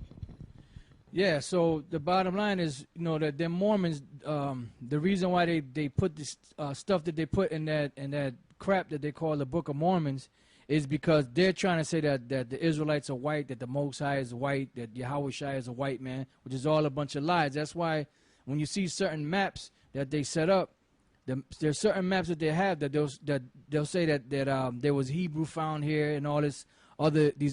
Yeah, so the bottom line is, that them Mormons, the reason why they put this stuff that they put in that crap that they call the Book of Mormons is because they're trying to say that the Israelites are white, that the Most High is white, that Yahawashi is a white man, which is all a bunch of lies. That's why when you see certain maps that they set up, there's certain maps that they have that they'll say that there was Hebrew found here and all these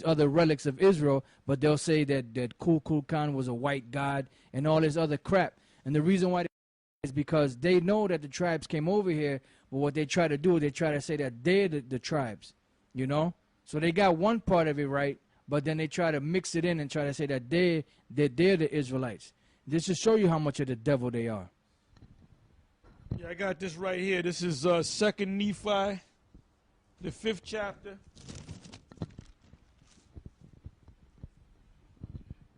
other relics of Israel, but they'll say that Kukulkan was a white god and all this other crap. And the reason why is because they know that the tribes came over here, but what they try to do is they try to say that they're the tribes, So they got one part of it right, but then they try to mix it in and try to say that they're the Israelites. This to show you how much of the devil they are. Yeah, I got this right here. This is 2nd Nephi, the 5th chapter.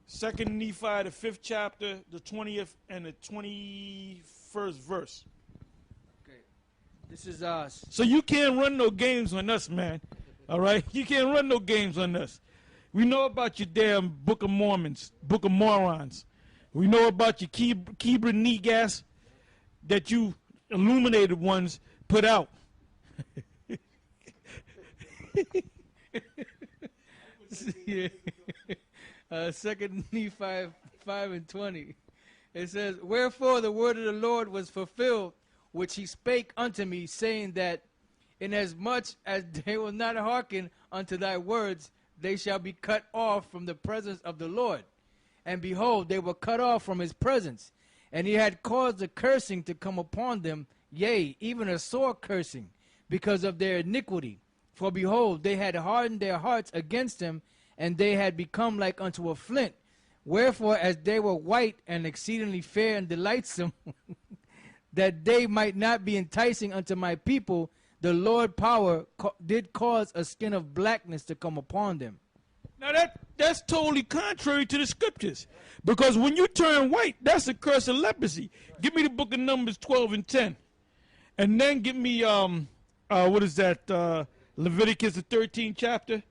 2nd Nephi, the 5th chapter, the 20th and the 21st verse. Okay. This is us. So you can't run no games on us, man. All right? You can't run no games on us. We know about your damn Book of Mormons, Book of Morons. We know about your Kebra Negas that you illuminated ones put out. Yeah. 2 Nephi 5:20. It says, "Wherefore the word of the Lord was fulfilled, which he spake unto me, saying that inasmuch as they will not hearken unto thy words, they shall be cut off from the presence of the Lord. And behold, they were cut off from his presence. And he had caused a cursing to come upon them, yea, even a sore cursing, because of their iniquity. For behold, they had hardened their hearts against him, and they had become like unto a flint. Wherefore, as they were white and exceedingly fair and delightsome, that they might not be enticing unto my people, the Lord power did cause a skin of blackness to come upon them." Now that's totally contrary to the scriptures. Because when you turn white, that's a curse of leprosy. Give me the book of Numbers 12 and 10. And then give me, what is that, Leviticus, the 13th chapter.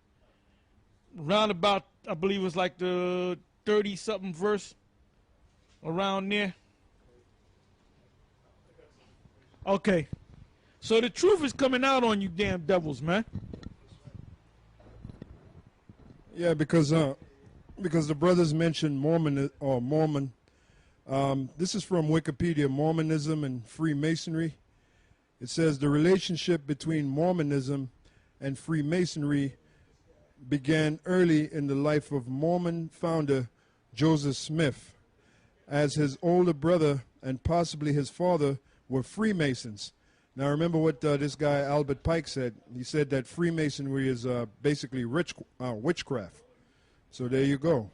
Round about, I believe it was like the 30-something verse. Around there. Okay. So the truth is coming out on you damn devils, man. Yeah, because the brothers mentioned Mormon. This is from Wikipedia, Mormonism and Freemasonry. It says the relationship between Mormonism and Freemasonry began early in the life of Mormon founder Joseph Smith, as his older brother and possibly his father were Freemasons. Now remember what this guy Albert Pike said. He said that Freemasonry is basically witchcraft. So there you go.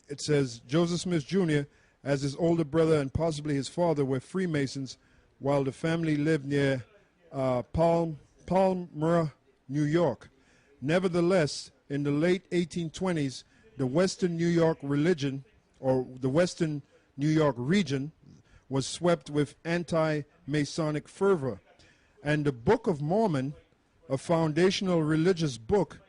It says Joseph Smith Jr., as his older brother and possibly his father were Freemasons, while the family lived near Palmyra, New York. Nevertheless, in the late 1820s, the Western New York religion, or the Western New York region, was swept with anti-Masonic fervor. And the Book of Mormon, a foundational religious book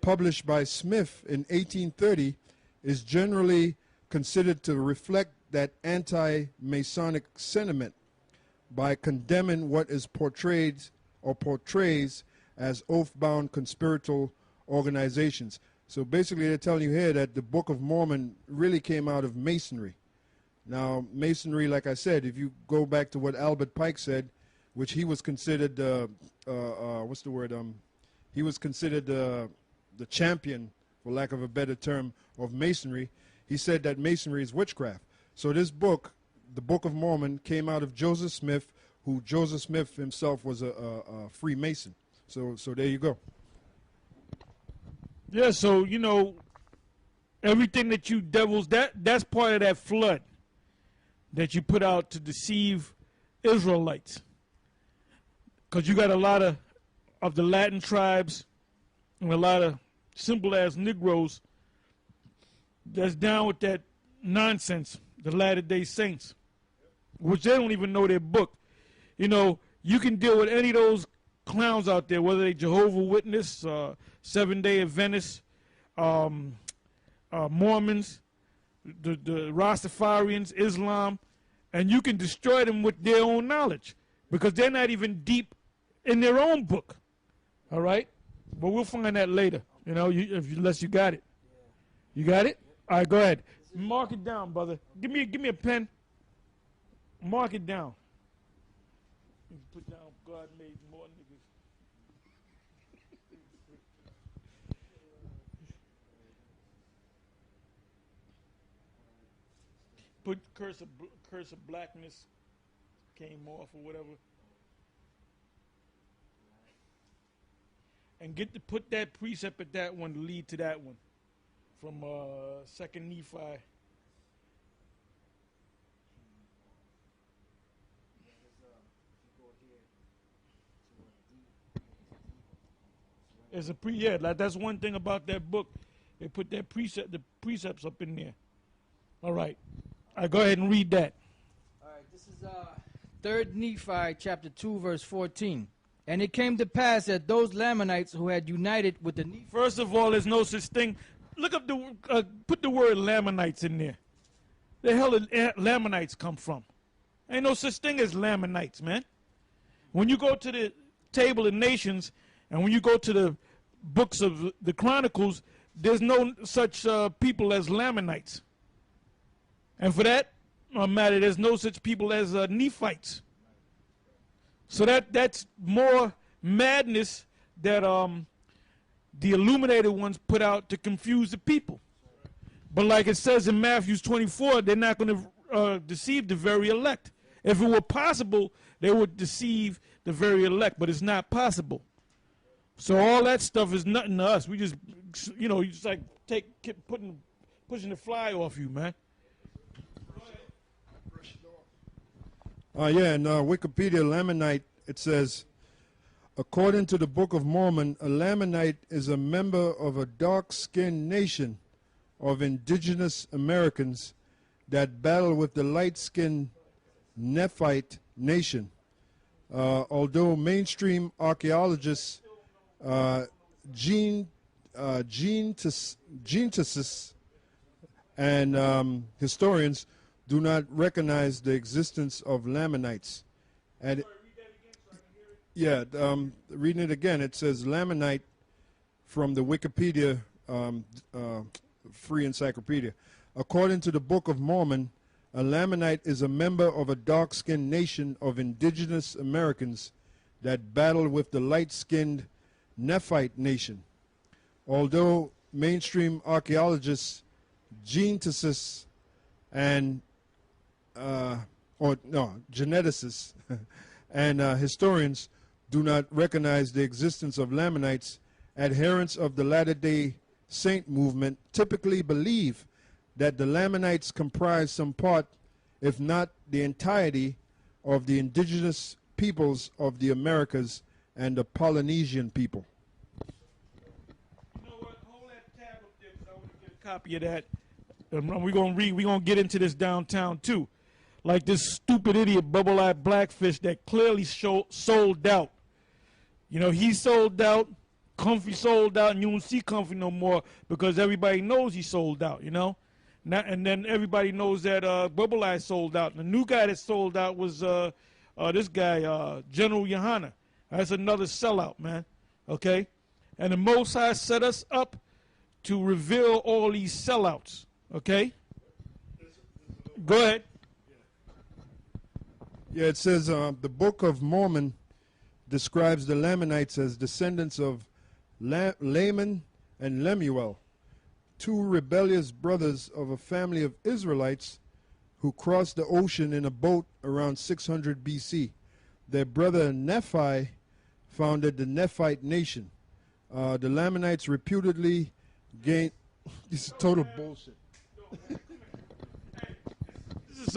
published by Smith in 1830, is generally considered to reflect that anti-Masonic sentiment by condemning what is portrayed or portrays as oath-bound conspiratorial organizations. So basically they're telling you here that the Book of Mormon really came out of Masonry. Now, Masonry, like I said, if you go back to what Albert Pike said, which he was considered, what's the word? He was considered the champion, for lack of a better term, of Masonry. He said that Masonry is witchcraft. So this book, the Book of Mormon, came out of Joseph Smith, who Joseph Smith himself was a Freemason. So there you go. Yeah, so, you know, everything that you devils, that's part of that flood that you put out to deceive Israelites. Because you got a lot of the Latin tribes and a lot of simple-ass Negroes that's down with that nonsense, the Latter-day Saints, which they don't even know their book. You know, you can deal with any of those clowns out there, whether they Jehovah's Witness, Seventh-day Adventists, Mormons, the Rastafarians, Islam, and you can destroy them with their own knowledge because they're not even deep in their own book. All right? But we'll find that later, you know, unless you got it. You got it? All right, go ahead. Mark it down, brother. Give me a pen. Mark it down. Put down God made more niggas. Put curse of blackness came off or whatever. And put that precept at that one to lead to that one. From 2 Nephi. It's that's one thing about that book. They put the precepts up in there. All right. All right, go ahead and read that. All right, this is 3 Nephi chapter 2 verse 14. And it came to pass that those Lamanites who had united with the Nephites. First of all, there's no such thing. Look up put the word Lamanites in there. The hell did Lamanites come from? Ain't no such thing as Lamanites, man. When you go to the table of nations and when you go to the books of the Chronicles, there's no such people as Lamanites. And for that matter, there's no such people as Nephites. So that's more madness that the illuminated ones put out to confuse the people. But like it says in Matthew 24, they're not going to deceive the very elect. If it were possible, they would deceive the very elect, but it's not possible. So all that stuff is nothing to us. We just, you know, you just like pushing the fly off you, man. Yeah, in Wikipedia, Lamanite, it says, according to the Book of Mormon, a Lamanite is a member of a dark-skinned nation of indigenous Americans that battle with the light-skinned Nephite nation. Although mainstream archaeologists, geneticists, and historians do not recognize the existence of Lamanites. And yeah, reading it again, it says Lamanite from the Wikipedia Free Encyclopedia. According to the Book of Mormon, a Lamanite is a member of a dark-skinned nation of indigenous Americans that battle with the light-skinned Nephite nation. Although mainstream archaeologists, geneticists, and geneticists and historians do not recognize the existence of Lamanites, adherents of the Latter-day Saint movement typically believe that the Lamanites comprise some part, if not the entirety, of the indigenous peoples of the Americas and the Polynesian people. You know what? Hold that tab up there because I want to get a copy of that. We're going to get into this downtown too. Like this stupid idiot bubble-eyed blackfish that clearly sold out. You know, he sold out, Comfy sold out, and you don't see Comfy no more because everybody knows he sold out, you know? And then everybody knows that Bubble-Eye sold out. And the new guy that sold out was this guy, General Yahawashi. That's another sellout, man, okay? And the Most High set us up to reveal all these sellouts, okay? Go ahead. Yeah, it says the Book of Mormon describes the Lamanites as descendants of Laman and Lemuel, two rebellious brothers of a family of Israelites who crossed the ocean in a boat around 600 BC. Their brother Nephi founded the Nephite nation. The Lamanites reputedly gained... This is total bullshit. This is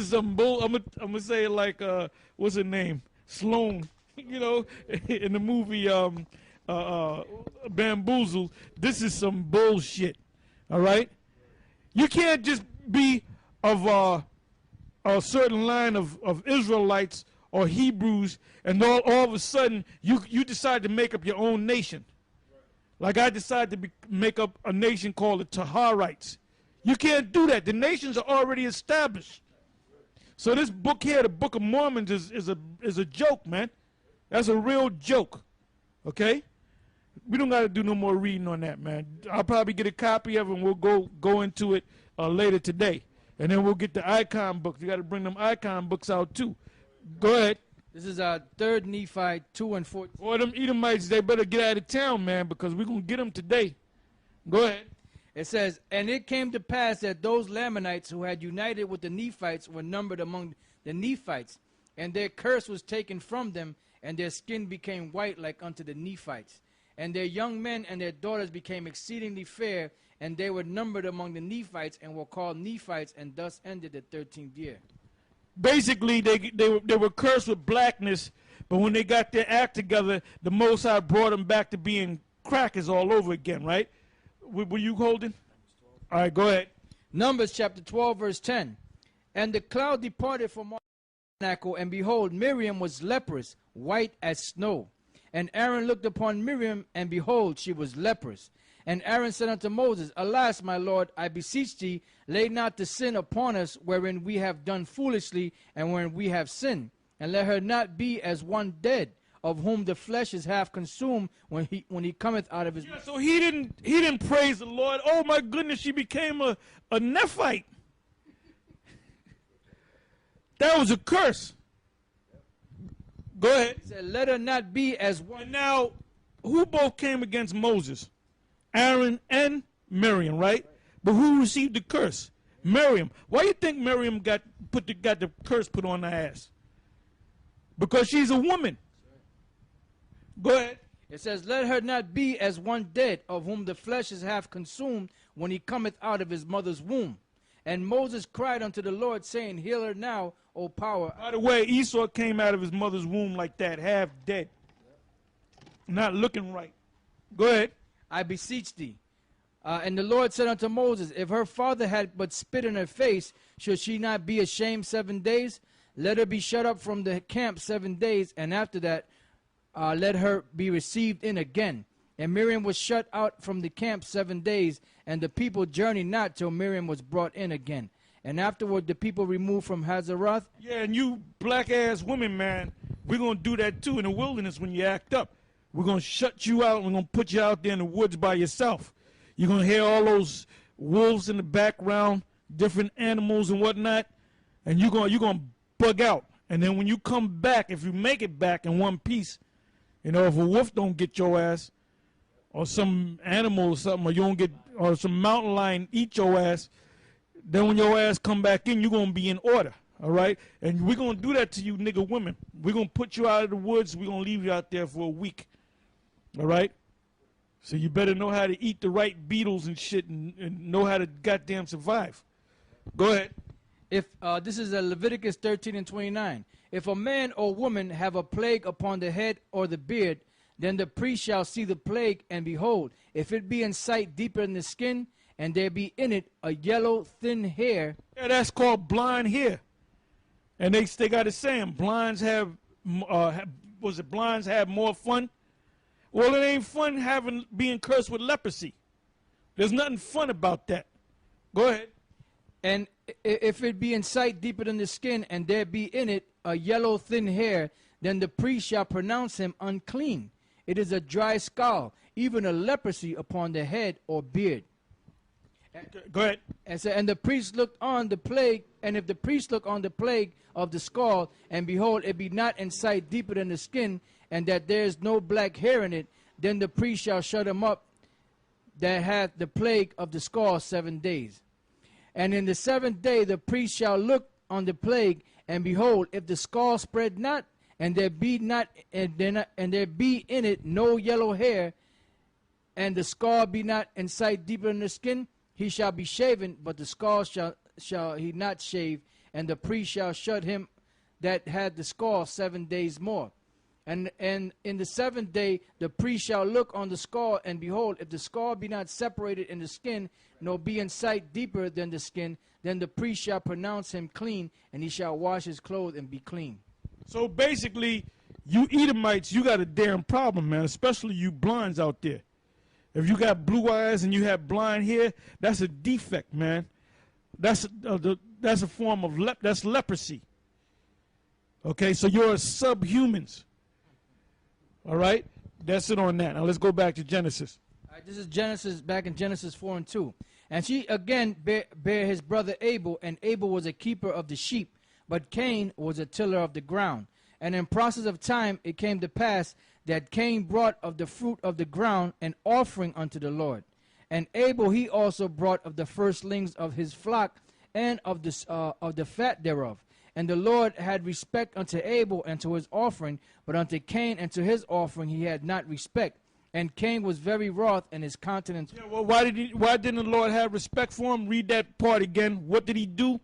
some bull. I'm gonna say it like what's her name? Sloane. You know, in the movie Bamboozled. This is some bullshit. All right. You can't just be of a certain line of Israelites or Hebrews, and all of a sudden you decide to make up your own nation. Like I decided to make up a nation called the Taharites. You can't do that. The nations are already established. So this book here, the Book of Mormon, is a joke, man. That's a real joke. Okay? We don't got to do no more reading on that, man. I'll probably get a copy of it, and we'll go into it later today. And then we'll get the icon books. You got to bring them icon books out, too. Go ahead. This is 3 Nephi 2 and 14. Boy, them Edomites, they better get out of town, man, because we're going to get them today. Go ahead. It says, and it came to pass that those Lamanites who had united with the Nephites were numbered among the Nephites, and their curse was taken from them, and their skin became white like unto the Nephites. And their young men and their daughters became exceedingly fair, and they were numbered among the Nephites and were called Nephites, and thus ended the 13th year. Basically, they were cursed with blackness, but when they got their act together, the Most High brought them back to being crackers all over again, right? Were you holding? All right, go ahead. Numbers chapter 12, verse 10. And the cloud departed from And behold, Miriam was leprous, white as snow. And Aaron looked upon Miriam, and behold, she was leprous. And Aaron said unto Moses, Alas, my Lord, I beseech thee, lay not the sin upon us, wherein we have done foolishly, and wherein we have sinned. And let her not be as one dead, of whom the flesh is half consumed when he cometh out of his... Yeah, so he didn't praise the Lord. Oh my goodness, she became a Nephite. That was a curse. Go ahead. He said, let her not be as one... And now, who both came against Moses? Aaron and Miriam, right? But who received the curse? Miriam. Why do you think Miriam got the curse put on her ass? Because she's a woman. Go ahead. It says, let her not be as one dead, of whom the flesh is half consumed when he cometh out of his mother's womb. And Moses cried unto the Lord, saying, Heal her now, O power. By the way, Esau came out of his mother's womb like that, half dead. Not looking right. Go ahead. I beseech thee. And the Lord said unto Moses, If her father had but spit in her face, should she not be ashamed 7 days? Let her be shut up from the camp 7 days, and after that let her be received in again. And Miriam was shut out from the camp 7 days, and the people journeyed not till Miriam was brought in again. And afterward the people removed from Hazeroth. Yeah, and you black-ass women, man, we're going to do that too in the wilderness when you act up. We're going to shut you out. We're going to put you out there in the woods by yourself. You're going to hear all those wolves in the background, different animals and whatnot, and you're going to bug out. And then when you come back, if you make it back in one piece, you know, if a wolf don't get your ass, or some animal or something, or you don't get, or some mountain lion eat your ass, then when your ass come back in, you're going to be in order, all right? And we're going to do that to you nigga women. We're going to put you out of the woods. We're going to leave you out there for a week, all right? So you better know how to eat the right beetles and shit and know how to goddamn survive. Go ahead. If this is Leviticus 13 and 29. If a man or woman have a plague upon the head or the beard, then the priest shall see the plague, and behold, if it be in sight deeper in the skin, and there be in it a yellow thin hair. Yeah, that's called blind hair. And they got it saying blinds have, blinds have more fun? Well, it ain't fun being cursed with leprosy. There's nothing fun about that. Go ahead. And if it be in sight deeper than the skin, and there be in it a yellow thin hair, then the priest shall pronounce him unclean. It is a dry scald, even a leprosy upon the head or beard. Go ahead. And the priest looked on the plague, and if the priest look on the plague of the scald, and behold, it be not in sight deeper than the skin, and that there is no black hair in it, then the priest shall shut him up that hath the plague of the scald 7 days. And in the 7th day the priest shall look on the plague, and behold, if the scald spread not, and there be there be in it no yellow hair, and the scald be not in sight deeper in the skin, he shall be shaven, but the scald shall he not shave, and the priest shall shut him that had the scald 7 days more. And in the 7th day the priest shall look on the scald, and behold, if the scald be not separated in the skin, nor be in sight deeper than the skin, then the priest shall pronounce him clean, and he shall wash his clothes and be clean. So basically, you Edomites, you got a damn problem, man, especially you blondes out there. If you got blue eyes and you have blind hair, that's a defect, man. That's a form of that's leprosy. Okay, so you're subhumans. All right, that's it on that. Now let's go back to Genesis. All right, this is Genesis, back in Genesis 4 and 2. And she again bare his brother Abel, and Abel was a keeper of the sheep, but Cain was a tiller of the ground. And in process of time it came to pass that Cain brought of the fruit of the ground an offering unto the Lord. And Abel he also brought of the firstlings of his flock, and of the fat thereof. And the Lord had respect unto Abel and to his offering, but unto Cain and to his offering he had not respect. And Cain was very wroth, and his countenance... Yeah, well, why didn't the Lord have respect for him? Read that part again. What did he do?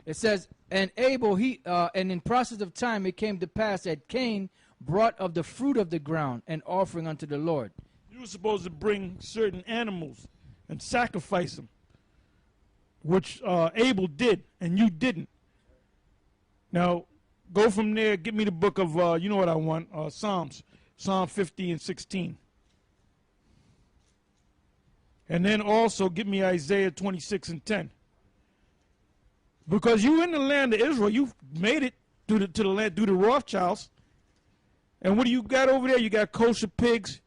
It says, and Abel, and in process of time it came to pass that Cain brought of the fruit of the ground an offering unto the Lord. You were supposed to bring certain animals and sacrifice them, which Abel did, and you didn't. Now, go from there. Get me the book of, you know what I want, Psalms. Psalm 50 and 16. And then also get me Isaiah 26 and 10. Because you in the land of Israel, you made it to the land through the Rothschilds. And what do you got over there? You got kosher pigs,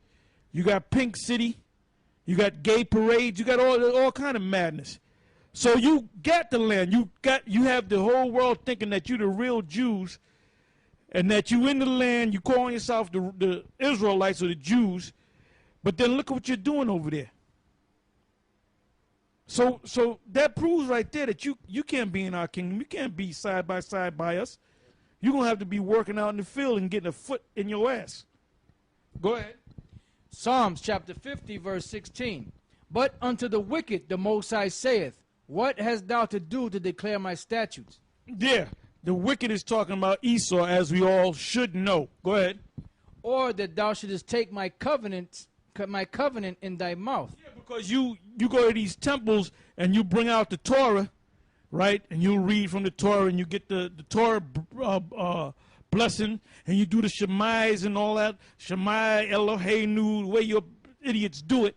you got Pink City, you got gay parades, you got all kind of madness. So you got the land, you have the whole world thinking that you're the real Jews, and that you in the land, you calling yourself the Israelites or the Jews, but then look at what you're doing over there. So that proves right there that you can't be in our kingdom. You can't be side by side by us. You're going to have to be working out in the field and getting a foot in your ass. Go ahead. Psalms chapter 50, verse 16. But unto the wicked the Most High saith, what hast thou to do to declare my statutes? Yeah, the wicked is talking about Esau, as we all should know. Go ahead. Or that thou shouldest take my covenant in thy mouth. Yeah, because you go to these temples and you bring out the Torah, right? And you read from the Torah and you get the Torah blessing, and you do the Shemais and all that. Shemai, Eloheinu, the way your idiots do it.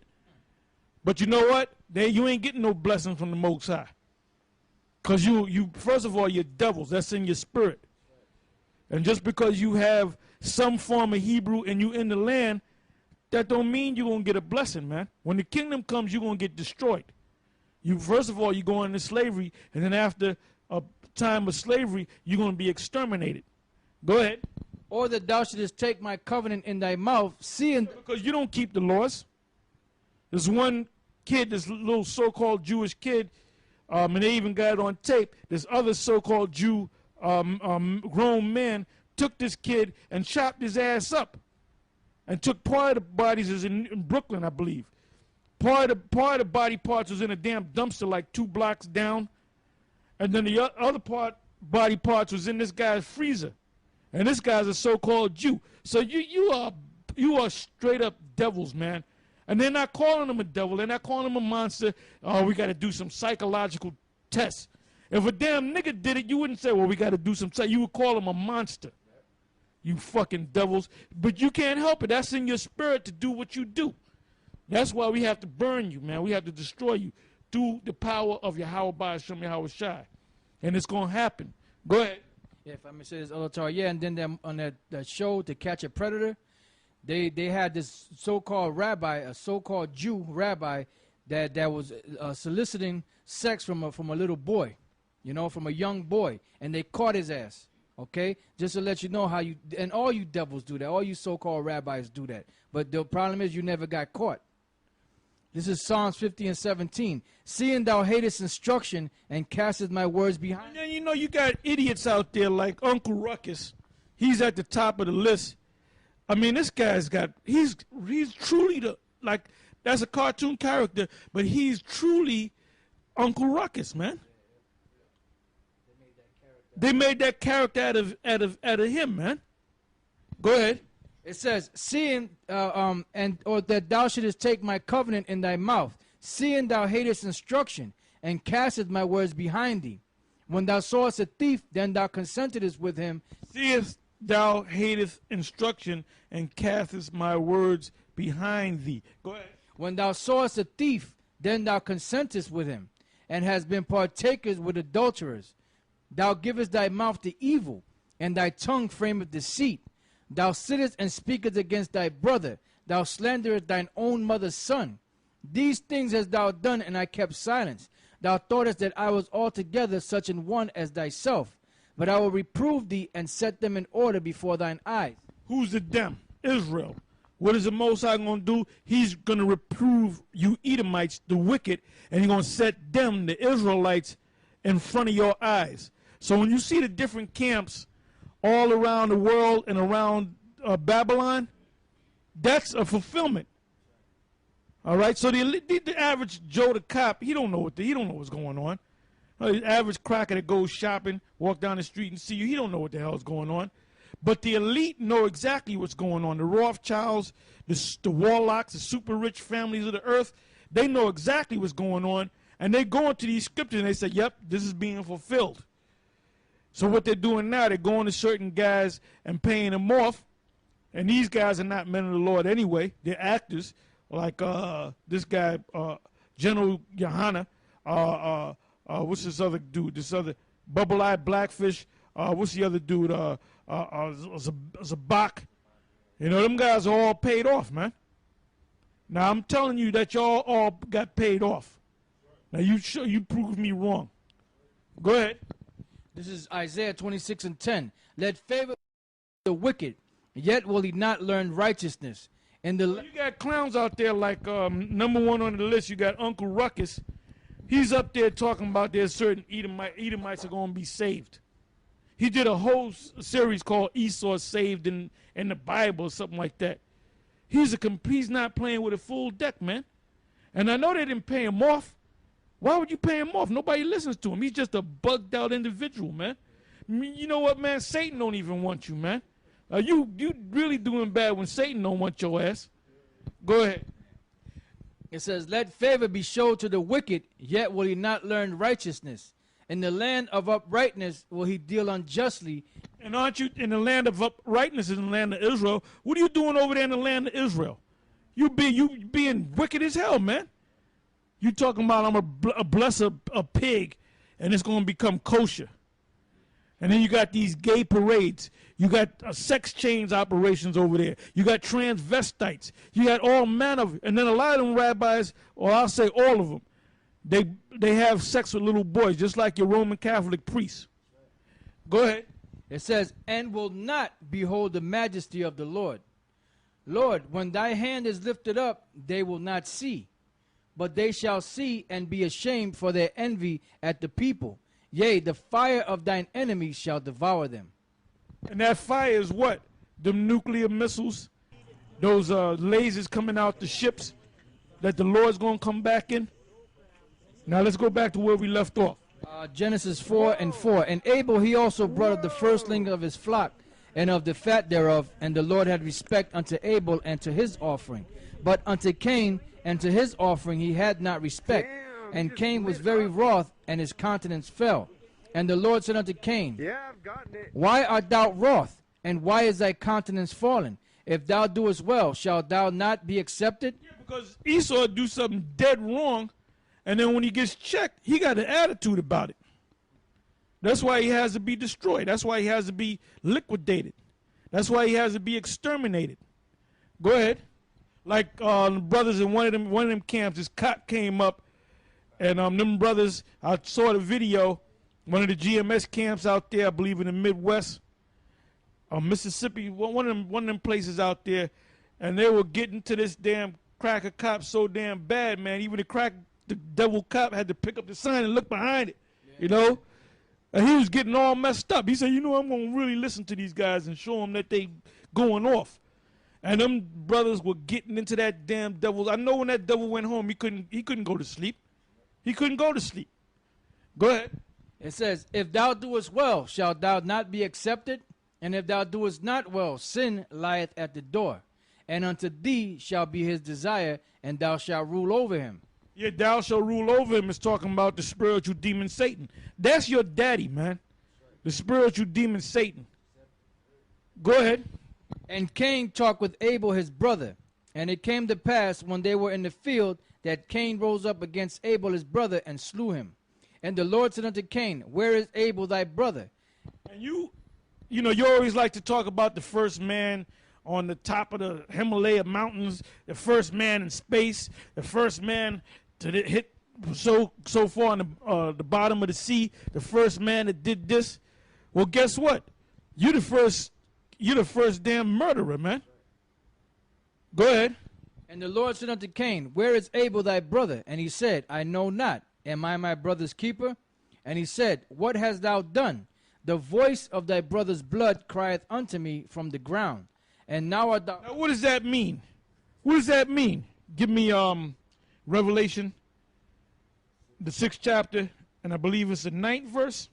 But you know what? You ain't getting no blessing from the Most High. Because you first of all, you're devils. That's in your spirit. And just because you have some form of Hebrew and you in the land, that don't mean you're going to get a blessing, man. When the kingdom comes, you're going to get destroyed. First of all, you go into slavery, and then after a time of slavery, you're going to be exterminated. Go ahead. Or that thou shouldest take my covenant in thy mouth, seeing... Because you don't keep the laws. There's one kid, this little so-called Jewish kid, and they even got it on tape. This other so-called Jew, grown man, took this kid and chopped his ass up. And took part of the bodies is in Brooklyn, I believe. Part of the body parts was in a damn dumpster like 2 blocks down. And then the other body parts was in this guy's freezer. And this guy's a so-called Jew. So you are straight up devils, man. And they're not calling him a devil. They're not calling him a monster. Oh, we got to do some psychological tests. If a damn nigga did it, you wouldn't say, well, we got to do some tests. You would call him a monster. You fucking devils. But you can't help it. That's in your spirit to do what you do. That's why we have to burn you, man. We have to destroy you through the power of Yahawah, bahasham, Yahawashi. And it's going to happen. Go ahead. Yeah, if I may say this, Olatar, yeah, and then on that show, To Catch a Predator, they had this so-called rabbi, a so-called Jew rabbi, that was soliciting sex from a little boy, you know, from a young boy, and they caught his ass. Okay, just to let you know how you, and all you devils do that, all you so-called rabbis do that. But the problem is you never got caught. This is Psalms 50 and 17. Seeing thou hatest instruction and castest my words behind. And then you know you got idiots out there like Uncle Ruckus. He's at the top of the list. I mean, this guy's got, he's truly that's a cartoon character, but he's truly Uncle Ruckus, man. They made that character out of him, man. Go ahead. It says, seeing, or that thou shouldest take my covenant in thy mouth, seeing thou hatest instruction, and castest my words behind thee. When thou sawest a thief, then thou consentedest with him. Seest thou hatest instruction, and castest my words behind thee. Go ahead. When thou sawest a thief, then thou consentest with him, and hast been partakers with adulterers. Thou givest thy mouth to evil, and thy tongue frameth deceit. Thou sittest and speakest against thy brother. Thou slanderest thine own mother's son. These things hast thou done, and I kept silence. Thou thoughtest that I was altogether such an one as thyself. But I will reprove thee and set them in order before thine eyes. Who's the them? Israel. What is the Most High going to do? He's going to reprove you Edomites, the wicked, and he's going to set them, the Israelites, in front of your eyes. So when you see the different camps all around the world and around Babylon, that's a fulfillment. All right. So the average Joe the cop, he don't know what's going on. The average cracker that goes shopping, walk down the street and see you, he don't know what the hell is going on. But the elite know exactly what's going on. The Rothschilds, the warlocks, the super rich families of the earth, they know exactly what's going on, and they go into these scriptures and they say, "Yep, this is being fulfilled." So what they're doing now, they're going to certain guys and paying them off. And these guys are not men of the Lord anyway. They're actors, like this guy, General Yahawah. What's this other dude? This other bubble-eyed blackfish. What's the other dude? Zabak. You know, them guys are all paid off, man. Now, I'm telling you that y'all all got paid off. Now, you prove me wrong. Go ahead. This is Isaiah 26:10. Let favor the wicked, yet will he not learn righteousness. And you got clowns out there like number one on the list. You got Uncle Ruckus. He's up there talking about there's certain Edomites are going to be saved. He did a whole series called Esau Saved in the Bible or something like that. He's not playing with a full deck, man. And I know they didn't pay him off. Why would you pay him off? Nobody listens to him. He's just a bugged out individual, man. You know what, man? Satan don't even want you, man. You really doing bad when Satan don't want your ass. Go ahead. It says, let favor be showed to the wicked, yet will he not learn righteousness. In the land of uprightness will he deal unjustly. And aren't you in the land of uprightness in the land of Israel? What are you doing over there in the land of Israel? You being wicked as hell, man. You talking about I'm a bless a pig and it's going to become kosher. And then you got these gay parades. You got sex change operations over there. You got transvestites. You got all manner of, and then a lot of them rabbis, or I'll say all of them, they have sex with little boys, just like your Roman Catholic priests. Go ahead. It says, and will not behold the majesty of the Lord. Lord, when thy hand is lifted up, they will not see. But they shall see and be ashamed for their envy at the people. Yea, the fire of thine enemies shall devour them. And that fire is what? Them nuclear missiles, those lasers coming out the ships that the Lord's going to come back in. Now let's go back to where we left off. Genesis 4:4. And Abel he also brought of the firstling of his flock and of the fat thereof, and the Lord had respect unto Abel and to his offering. But unto Cain and to his offering he had not respect. And Cain was very wroth, and his countenance fell. And the Lord said unto Cain, why art thou wroth, and why is thy countenance fallen? If thou doest well, shalt thou not be accepted? Yeah, because Esau do something dead wrong, and then when he gets checked, he got an attitude about it. That's why he has to be destroyed. That's why he has to be liquidated. That's why he has to be exterminated. Go ahead. Like brothers in one of them camps, this cop came up, and them brothers, I saw the video, one of the GMS camps out there, I believe in the Midwest, Mississippi, one of them places out there, and they were getting to this damn cracker cop so damn bad, man. Even the devil cop had to pick up the sign and look behind it, you know? And he was getting all messed up. He said, you know, I'm going to really listen to these guys and show them that they going off. And them brothers were getting into that damn devil. I know when that devil went home, he couldn't go to sleep. He couldn't go to sleep. Go ahead. It says, if thou doest well, shalt thou not be accepted? And if thou doest not well, sin lieth at the door. And unto thee shall be his desire, and thou shalt rule over him. Yeah, thou shalt rule over him is talking about the spiritual demon Satan. That's your daddy, man. The spiritual demon Satan. Go ahead. And Cain talked with Abel his brother. And it came to pass, when they were in the field, that Cain rose up against Abel his brother, and slew him. And the Lord said unto Cain, where is Abel thy brother? And you know, you always like to talk about the first man on the top of the Himalaya mountains, the first man in space, the first man to hit so far on the bottom of the sea, the first man that did this. Well, guess what? You're the first damn murderer, man. Go ahead. And the Lord said unto Cain, where is Abel thy brother? And he said, I know not. Am I my brother's keeper? And he said, what hast thou done? The voice of thy brother's blood crieth unto me from the ground. And now art thou... Now what does that mean? What does that mean? Give me Revelation, the 6th chapter, and I believe it's the 9th verse.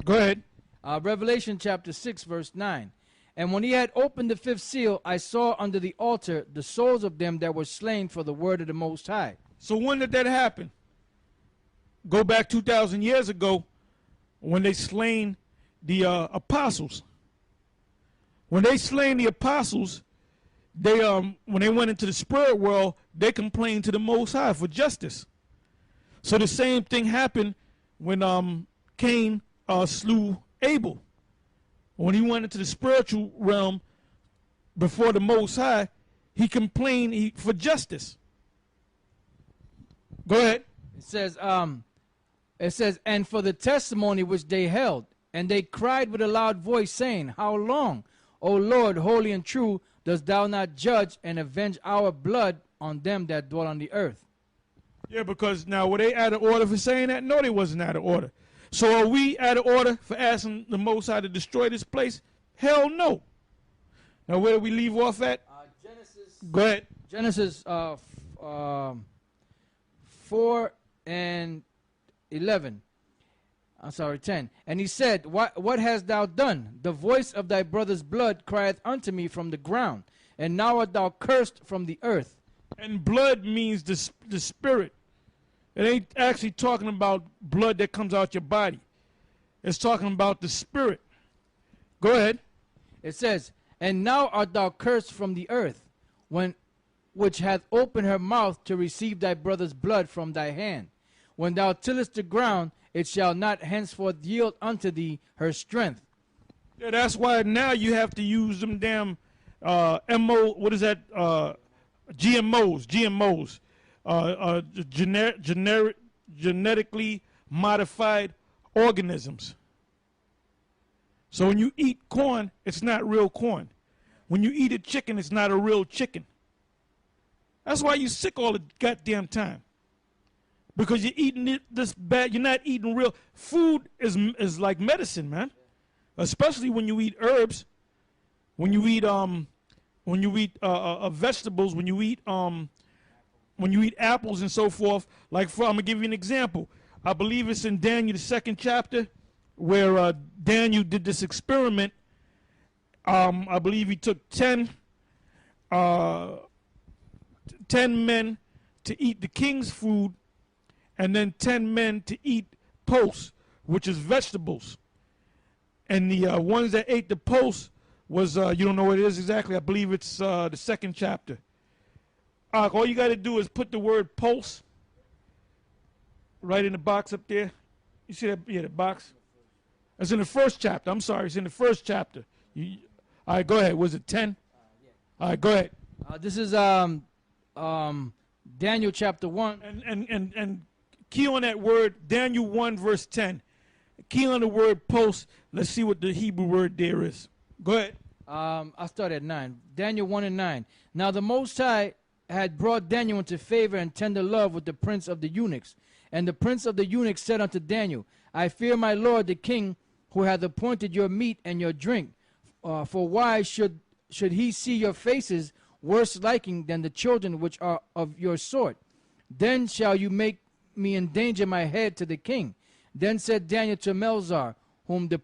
Go ahead. Revelation chapter 6, verse 9. And when he had opened the 5th seal, I saw under the altar the souls of them that were slain for the word of the Most High. So when did that happen? Go back 2,000 years ago. when they slain the apostles. When they slain the apostles, they when they went into the spirit world, they complained to the Most High for justice. So the same thing happened when Cain slew Abel. When he went into the spiritual realm before the Most High, he complained for justice. Go ahead. It says, and for the testimony which they held, and they cried with a loud voice, saying, How long, O Lord, holy and true, dost thou not judge and avenge our blood on them that dwell on the earth? Yeah, because now were they out of order for saying that? No, they wasn't out of order. So are we out of order for asking the Most High to destroy this place? Hell no. Now where do we leave off at? Genesis. Go ahead. Genesis 4 and 11. I'm sorry, 10. And he said, What hast thou done? The voice of thy brother's blood crieth unto me from the ground, and now art thou cursed from the earth. And blood means the spirit. It ain't actually talking about blood that comes out your body. It's talking about the spirit. Go ahead. It says, And now art thou cursed from the earth, which hath opened her mouth to receive thy brother's blood from thy hand. When thou tillest the ground, it shall not henceforth yield unto thee her strength. Yeah, that's why now you have to use them damn GMOs, genetically modified organisms. So when you eat corn, it's not real corn. When you eat a chicken, it's not a real chicken. That's why you're sick all the goddamn time. Because you're eating it this bad. You're not eating real food. Is like medicine, man. Especially when you eat herbs, when you eat vegetables, when you eat apples and so forth. Like I'm gonna give you an example. I believe it's in Daniel the 2nd chapter, where Daniel did this experiment. I believe he took 10 men to eat the king's food, and then 10 men to eat pulse, which is vegetables. And the ones that ate the pulse was, you don't know what it is exactly. I believe it's the 2nd chapter. All you got to do is put the word pulse right in the box up there. You see that? Yeah, the box. It's in the 1st chapter. I'm sorry. It's in the 1st chapter. All right, go ahead. Was it 10? Yeah. All right, go ahead. This is Daniel chapter 1. And key on that word, Daniel 1 verse 10. Key on the word pulse. Let's see what the Hebrew word there is. Go ahead. I'll start at 9. Daniel 1 and 9. Now the Most High had brought Daniel into favor and tender love with the prince of the eunuchs. And the prince of the eunuchs said unto Daniel, I fear my lord the king, who hath appointed your meat and your drink. For why should he see your faces worse liking than the children which are of your sort? Then shall you make me endanger my head to the king. Then said Daniel to Melzar, whom the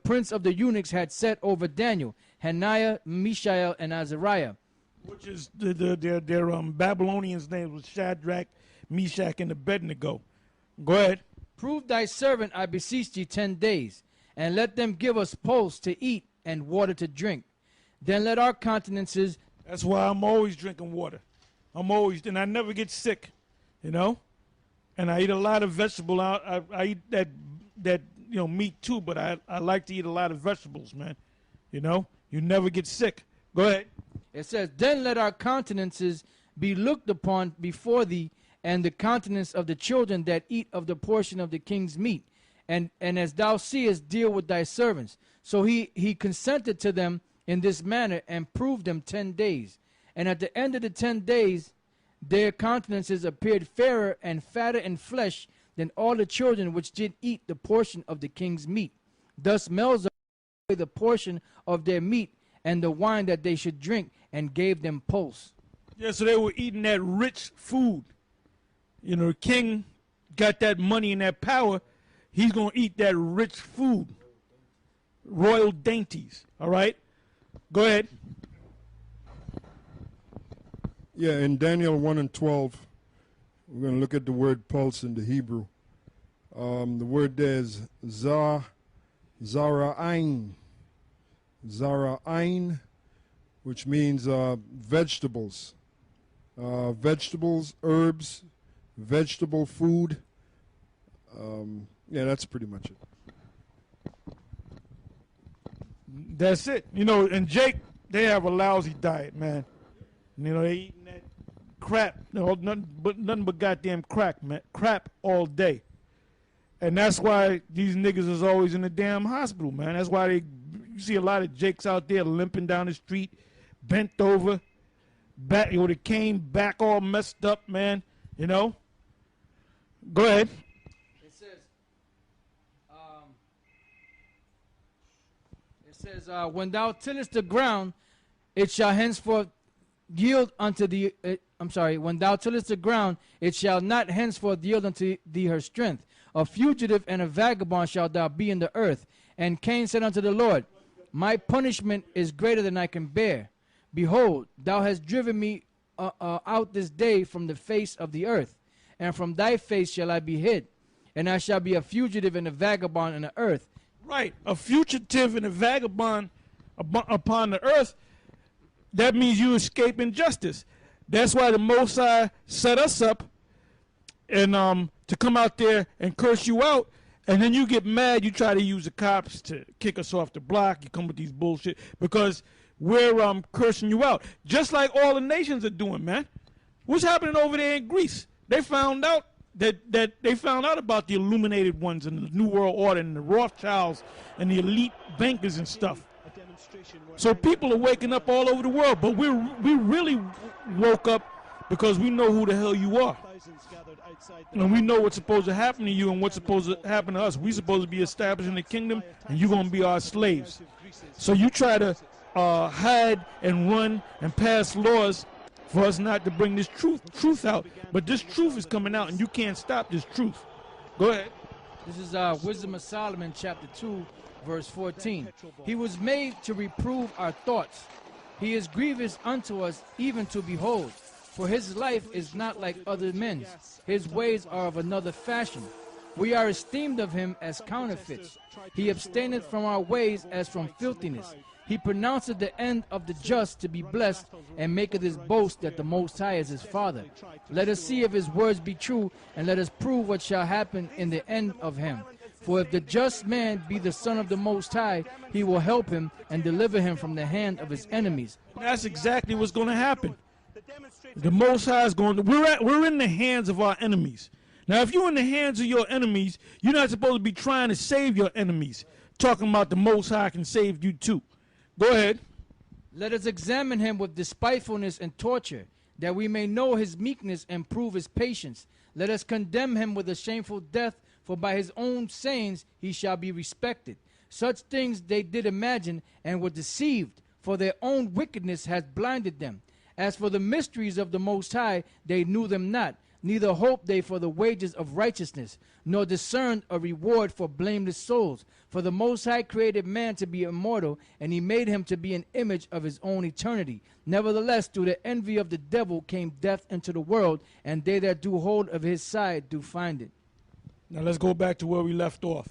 prince of the eunuchs had set over Daniel, Hananiah, Mishael, and Azariah. Which is their Babylonians' names was Shadrach, Meshach, and Abednego. Go ahead. Prove thy servant, I beseech thee, 10 days, and let them give us pulse to eat and water to drink. Then let our countenances... That's why I'm always drinking water. And I never get sick, you know? And I eat a lot of vegetable. I eat that meat too, but I like to eat a lot of vegetables, man. You know? You never get sick. Go ahead. It says, Then let our countenances be looked upon before thee, and the countenance of the children that eat of the portion of the king's meat. And as thou seest, deal with thy servants. So he consented to them in this manner, and proved them 10 days. And at the end of the 10 days, their countenances appeared fairer and fatter in flesh than all the children which did eat the portion of the king's meat. Thus Melzar took away the portion of their meat and the wine that they should drink, and gave them pulse. Yeah, so they were eating that rich food. You know, the king got that money and that power. He's going to eat that rich food. Royal dainties. All right? Go ahead. Yeah, in Daniel 1 and 12, we're going to look at the word pulse in the Hebrew. The word there is zara'ain. Zara'ain, which means vegetables. Vegetables, herbs, vegetable food. Yeah, that's pretty much it. That's it. You know, and Jake, they have a lousy diet, man. You know, they eating that crap, nothing but goddamn crack, man. Crap all day. And that's why these niggas is always in the damn hospital, man. That's why you see a lot of Jakes out there limping down the street, bent over, back with a cane, back all messed up, man. You know? Go ahead. It says, when thou tillest the ground, it shall henceforth yield unto thee. When thou tillest the ground, it shall not henceforth yield unto thee her strength. A fugitive and a vagabond shalt thou be in the earth. And Cain said unto the Lord, my punishment is greater than I can bear. Behold, thou hast driven me out this day from the face of the earth, and from thy face shall I be hid, and I shall be a fugitive and a vagabond in the earth. Right, a fugitive and a vagabond upon the earth. That means you escape injustice. That's why the Most High set us up and to come out there and curse you out, and then you get mad. You try to use the cops to kick us off the block. You come with these bullshit because we're cursing you out, just like all the nations are doing, man. What's happening over there in Greece? They found out that they found out about the illuminated ones and the New World Order and the Rothschilds and the elite bankers and stuff. So people are waking up all over the world, but we really woke up because we know who the hell you are. And we know what's supposed to happen to you and what's supposed to happen to us. We're supposed to be establishing the kingdom, and you're going to be our slaves. So you try to hide and run and pass laws for us not to bring this truth out. But this truth is coming out, and you can't stop this truth. Go ahead. This is Wisdom of Solomon, chapter 2, verse 14. He was made to reprove our thoughts. He is grievous unto us, even to behold. For his life is not like other men's. His ways are of another fashion. We are esteemed of him as counterfeits. He abstaineth from our ways as from filthiness. He pronounceth the end of the just to be blessed, and maketh his boast that the Most High is his Father. Let us see if his words be true, and let us prove what shall happen in the end of him. For if the just man be the son of the Most High, he will help him and deliver him from the hand of his enemies. That's exactly what's going to happen. The Most High is going to, we're in the hands of our enemies. Now, if you're in the hands of your enemies, you're not supposed to be trying to save your enemies. Talking about the Most High can save you too. Go ahead. Let us examine him with despitefulness and torture, that we may know his meekness and prove his patience. Let us condemn him with a shameful death, for by his own sayings he shall be respected. Such things they did imagine, and were deceived, for their own wickedness hath blinded them. As for the mysteries of the Most High, they knew them not, neither hoped they for the wages of righteousness, nor discerned a reward for blameless souls. For the Most High created man to be immortal, and he made him to be an image of his own eternity. Nevertheless, through the envy of the devil came death into the world, and they that do hold of his side do find it. Now let's go back to where we left off.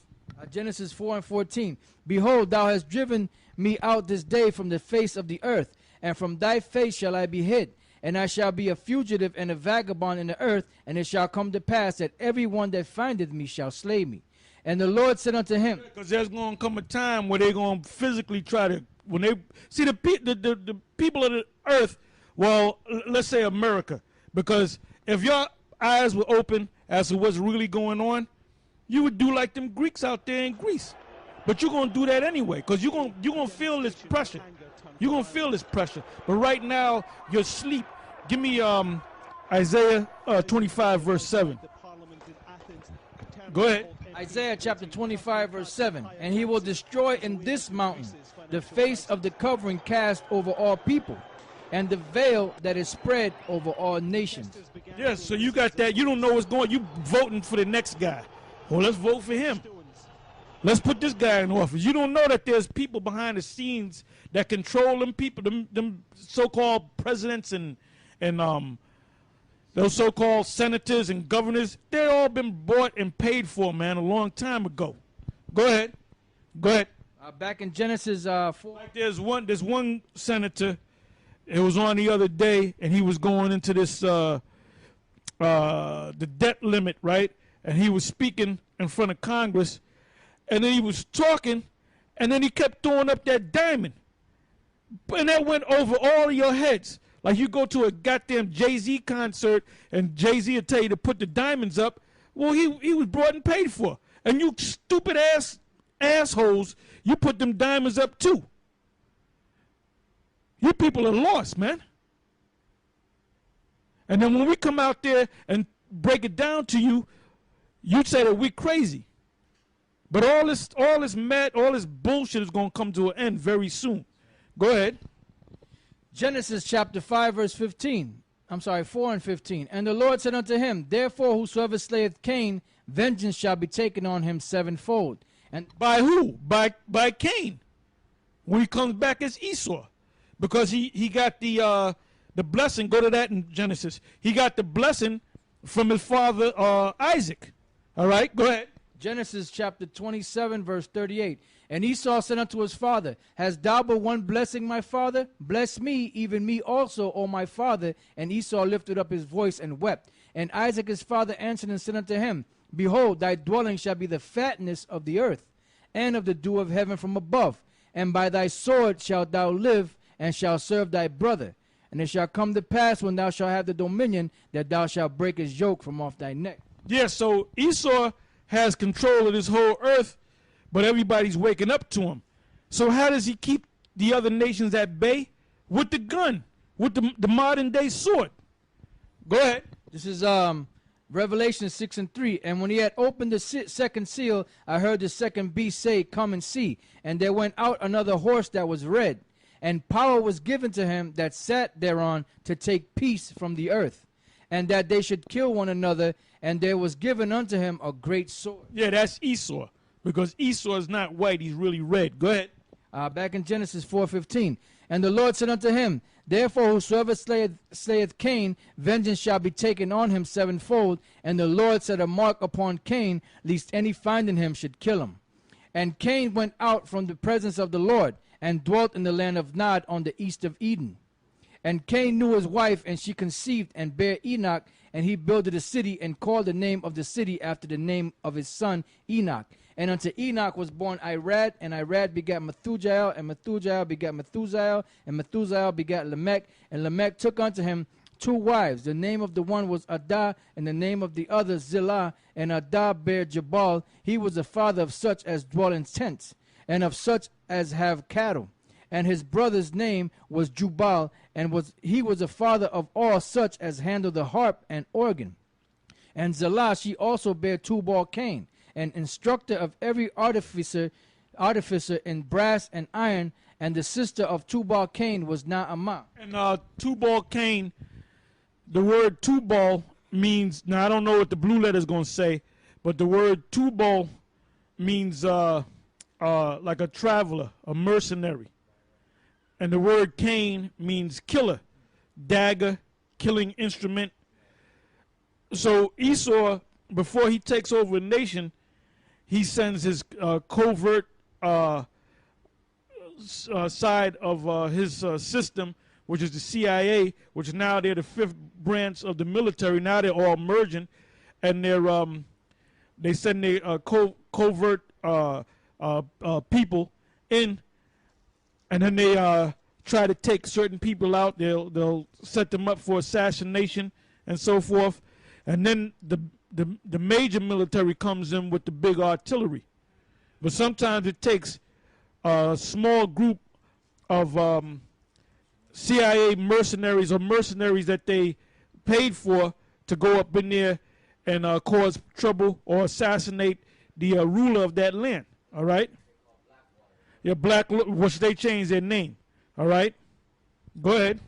Genesis 4 and 14. Behold, thou hast driven me out this day from the face of the earth, and from thy face shall I be hid. And I shall be a fugitive and a vagabond in the earth, and it shall come to pass that every one that findeth me shall slay me. And the Lord said unto him, because there's going to come a time where they're going to physically try to, when they see the people of the earth, well, let's say America, because if your eyes were open as to what's really going on, you would do like them Greeks out there in Greece. But you're going to do that anyway, because you're going to feel this pressure. You're going to feel this pressure. But right now, you're asleep. Give me Isaiah 25, verse 7. Go ahead. Isaiah chapter 25, verse 7. And he will destroy in this mountain the face of the covering cast over all people, and the veil that is spread over all nations. Yes, so you got that. You don't know what's going on. You voting for the next guy. Well, let's vote for him. Let's put this guy in office. You don't know that there's people behind the scenes that control them people, them so-called presidents and them those so-called senators and governors, they all been bought and paid for, man, a long time ago. Go ahead. Go ahead. Back in Genesis 4. Like there's one senator, it was on the other day, and he was going into this, the debt limit, right? And he was speaking in front of Congress, and then he was talking, and then he kept throwing up that diamond. And that went over all of your heads. Like you go to a goddamn Jay-Z concert, and Jay-Z will tell you to put the diamonds up. Well, he was brought and paid for. And you stupid assholes, you put them diamonds up too. You people are lost, man. And then when we come out there and break it down to you, you say that we're crazy. But all this bullshit is going to come to an end very soon. Go ahead. Genesis chapter 5, verse 15. I'm sorry, 4 and 15. And the Lord said unto him, Therefore whosoever slayeth Cain, vengeance shall be taken on him sevenfold. And by who? By Cain. When he comes back as Esau. Because he got the blessing. Go to that in Genesis. He got the blessing from his father Isaac. All right, go ahead. Genesis chapter 27, verse 38. And Esau said unto his father, Hast thou but one blessing, my father? Bless me, even me also, O my father. And Esau lifted up his voice and wept. And Isaac his father answered and said unto him, Behold, thy dwelling shall be the fatness of the earth, and of the dew of heaven from above. And by thy sword shalt thou live, and shalt serve thy brother. And it shall come to pass, when thou shalt have the dominion, that thou shalt break his yoke from off thy neck. Yeah, so Esau has control of this whole earth, but everybody's waking up to him. So how does he keep the other nations at bay? With the gun, with the modern day sword. Go ahead. This is Revelation 6 and 3. And when he had opened the second seal, I heard the second beast say, Come and see. And there went out another horse that was red, and power was given to him that sat thereon to take peace from the earth, and that they should kill one another, and there was given unto him a great sword. Yeah, that's Esau, because Esau is not white, he's really red. Go ahead. Back in Genesis 4:15. And the Lord said unto him, Therefore whosoever slayeth Cain, vengeance shall be taken on him sevenfold. And the Lord set a mark upon Cain, lest any finding him should kill him. And Cain went out from the presence of the Lord, and dwelt in the land of Nod on the east of Eden. And Cain knew his wife, and she conceived and bare Enoch, and he builded a city, and called the name of the city after the name of his son Enoch. And unto Enoch was born Irad, and Irad begat Methujael, and Methujael begat Methusael, and Methusael begat Lamech. And Lamech took unto him two wives. The name of the one was Adah, and the name of the other Zillah. And Adah bare Jabal. He was the father of such as dwell in tents, and of such as have cattle. And his brother's name was Jubal, and he was the father of all such as handle the harp and organ. And Zillah, she also bare Tubal-Cain, an instructor of every artificer in brass and iron. And the sister of Tubal-Cain was Naamah. And Tubal-Cain, the word Tubal means, now I don't know what the blue letter is going to say, but the word Tubal means like a traveler, a mercenary. And the word Cain means killer, dagger, killing instrument. So Esau, before he takes over a nation, he sends his covert side of his system, which is the CIA, which now they're the fifth branch of the military. Now they're all merging, and they send their covert people in, and then they try to take certain people out. They'll set them up for assassination and so forth, and then the major military comes in with the big artillery. But sometimes it takes a small group of CIA mercenaries or mercenaries that they paid for to go up in there and cause trouble or assassinate the ruler of that land. All right? Yeah, which they changed their name. All right? Go ahead.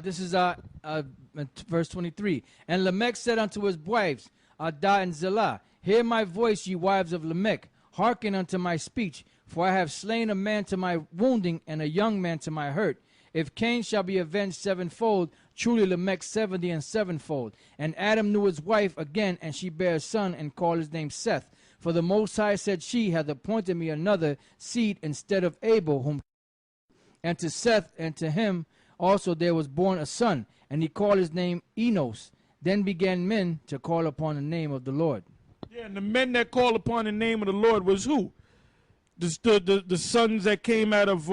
This is verse 23. And Lamech said unto his wives, Adah and Zillah, Hear my voice, ye wives of Lamech. Hearken unto my speech. For I have slain a man to my wounding, and a young man to my hurt. If Cain shall be avenged sevenfold, truly Lamech 70 and sevenfold. And Adam knew his wife again, and she bare a son, and called his name Seth. For the Most High, said she, hath appointed me another seed instead of Abel, whom. And to Seth, and to him also there was born a son, and he called his name Enos. Then began men to call upon the name of the Lord. Yeah, and the men that called upon the name of the Lord was who? The sons that came out of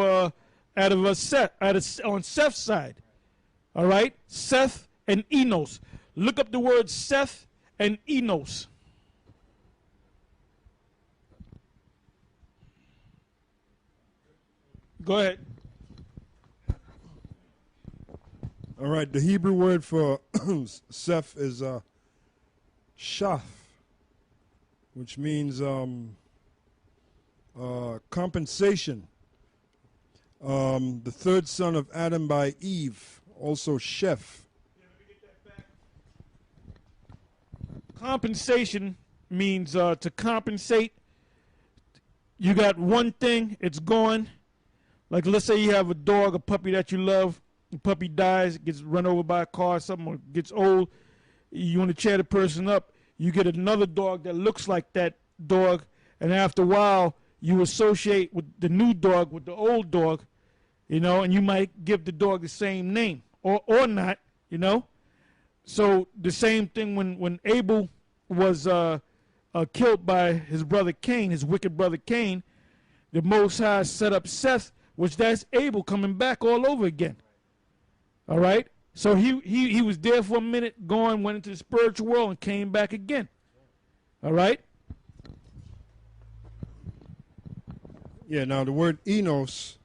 Seth, on Seth's side. All right, Seth and Enos. Look up the word Seth and Enos. Go ahead. All right, the Hebrew word for Seth is Shaf, which means compensation. The third son of Adam by Eve, also Sheph. Compensation means to compensate. You got one thing, it's gone. Like let's say you have a dog, a puppy that you love. The puppy dies, gets run over by a car, or something, or gets old. You want to cheer the person up. You get another dog that looks like that dog, and after a while, you associate with the new dog with the old dog, you know, and you might give the dog the same name or not, you know. So the same thing when Abel was killed by his brother Cain, his wicked brother Cain, the Most High set up Seth, which that's Abel coming back all over again. All right? So he was there for a minute, went into the spiritual world and came back again. All right? Yeah, now the word Enos,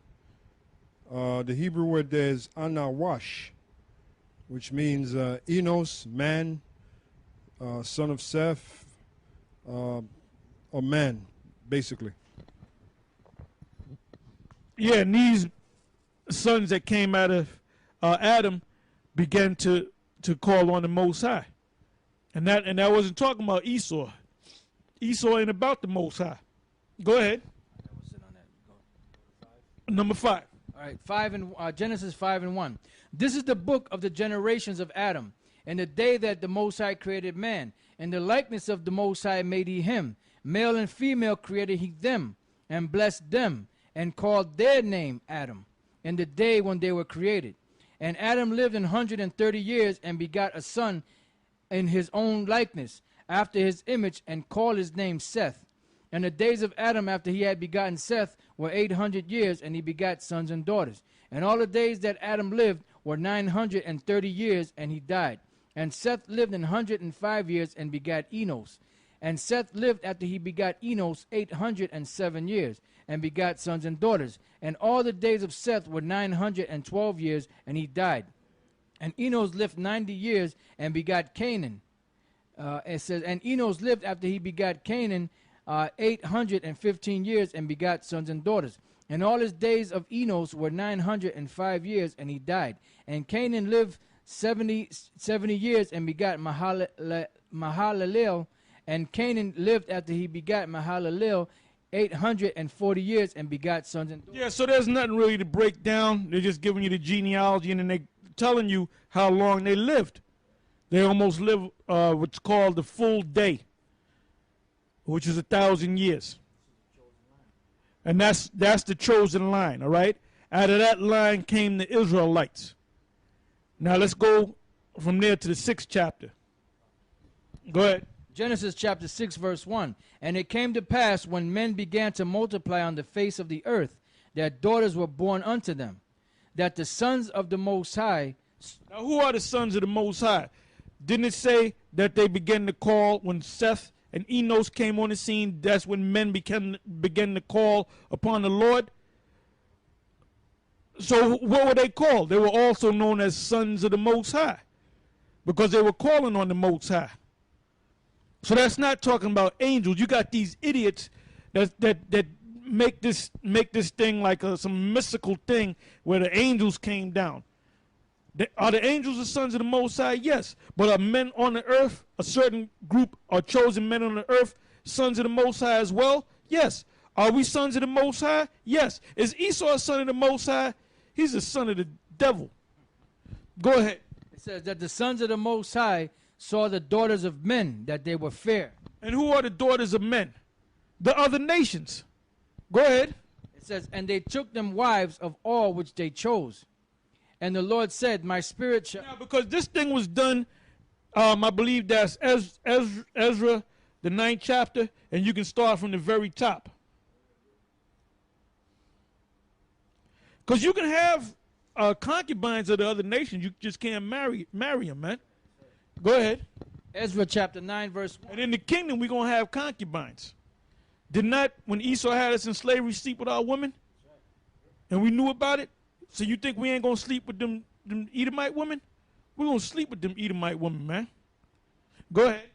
the Hebrew word there is anawash, which means Enos, man, son of Seth, or man, basically. Yeah, and these sons that came out of Adam began to call on the Most High. And that wasn't talking about Esau. Esau ain't about the Most High. Go ahead. Number 5. All right, Genesis 5:1. This is the book of the generations of Adam. In the day that the Most High created man, in the likeness of the Most High made he him. Male and female created he them, and blessed them, and called their name Adam, in the day when they were created. And Adam lived 130 years, and begot a son in his own likeness, after his image, and called his name Seth. And the days of Adam after he had begotten Seth were 800 years, and he begat sons and daughters. And all the days that Adam lived were 930 years, and he died. And Seth lived 105 years, and begat Enos. And Seth lived after he begot Enos 807 years, and begat sons and daughters. And all the days of Seth were 912 years, and he died. And Enos lived 90 years, and begat Canaan. It says, and Enos lived after he begat Canaan 815 years, and begat sons and daughters. And all his days of Enos were 905 years, and he died. And Canaan lived 70 years, and begat Mahalalel. And Canaan lived after he begat Mahalalel 840 years, and begat sons and daughters. Yeah, so there's nothing really to break down. They're just giving you the genealogy, and then they're telling you how long they lived. They almost live what's called the full day, which is 1,000 years. And that's the chosen line, all right? Out of that line came the Israelites. Now let's go from there to the 6th chapter. Go ahead. Genesis chapter 6, verse 1. And it came to pass, when men began to multiply on the face of the earth, that daughters were born unto them, that the sons of the Most High. Now who are the sons of the Most High? Didn't it say that they began to call when Seth and Enos came on the scene? That's when men began to call upon the Lord. So what were they called? They were also known as sons of the Most High, because they were calling on the Most High. So that's not talking about angels. You got these idiots that make this thing like some mystical thing where the angels came down. Are the angels the sons of the Most High? Yes. But are men on the earth, a certain group are chosen men on the earth, sons of the Most High as well? Yes. Are we sons of the Most High? Yes. Is Esau a son of the Most High? He's a son of the devil. Go ahead. It says that the sons of the Most High saw the daughters of men, that they were fair. And who are the daughters of men? The other nations. Go ahead. It says, and they took them wives of all which they chose. And the Lord said, my spirit shall... Now, because this thing was done, I believe that's Ezra, the 9th chapter, and you can start from the very top. Because you can have concubines of the other nations. You just can't marry them, man. Go ahead. Ezra chapter 9, verse 1. And in the kingdom, we're going to have concubines. Did not, when Esau had us in slavery, sleep with our women? And we knew about it? So you think we ain't going to sleep with them Edomite women? We're going to sleep with them Edomite women, man. Go ahead.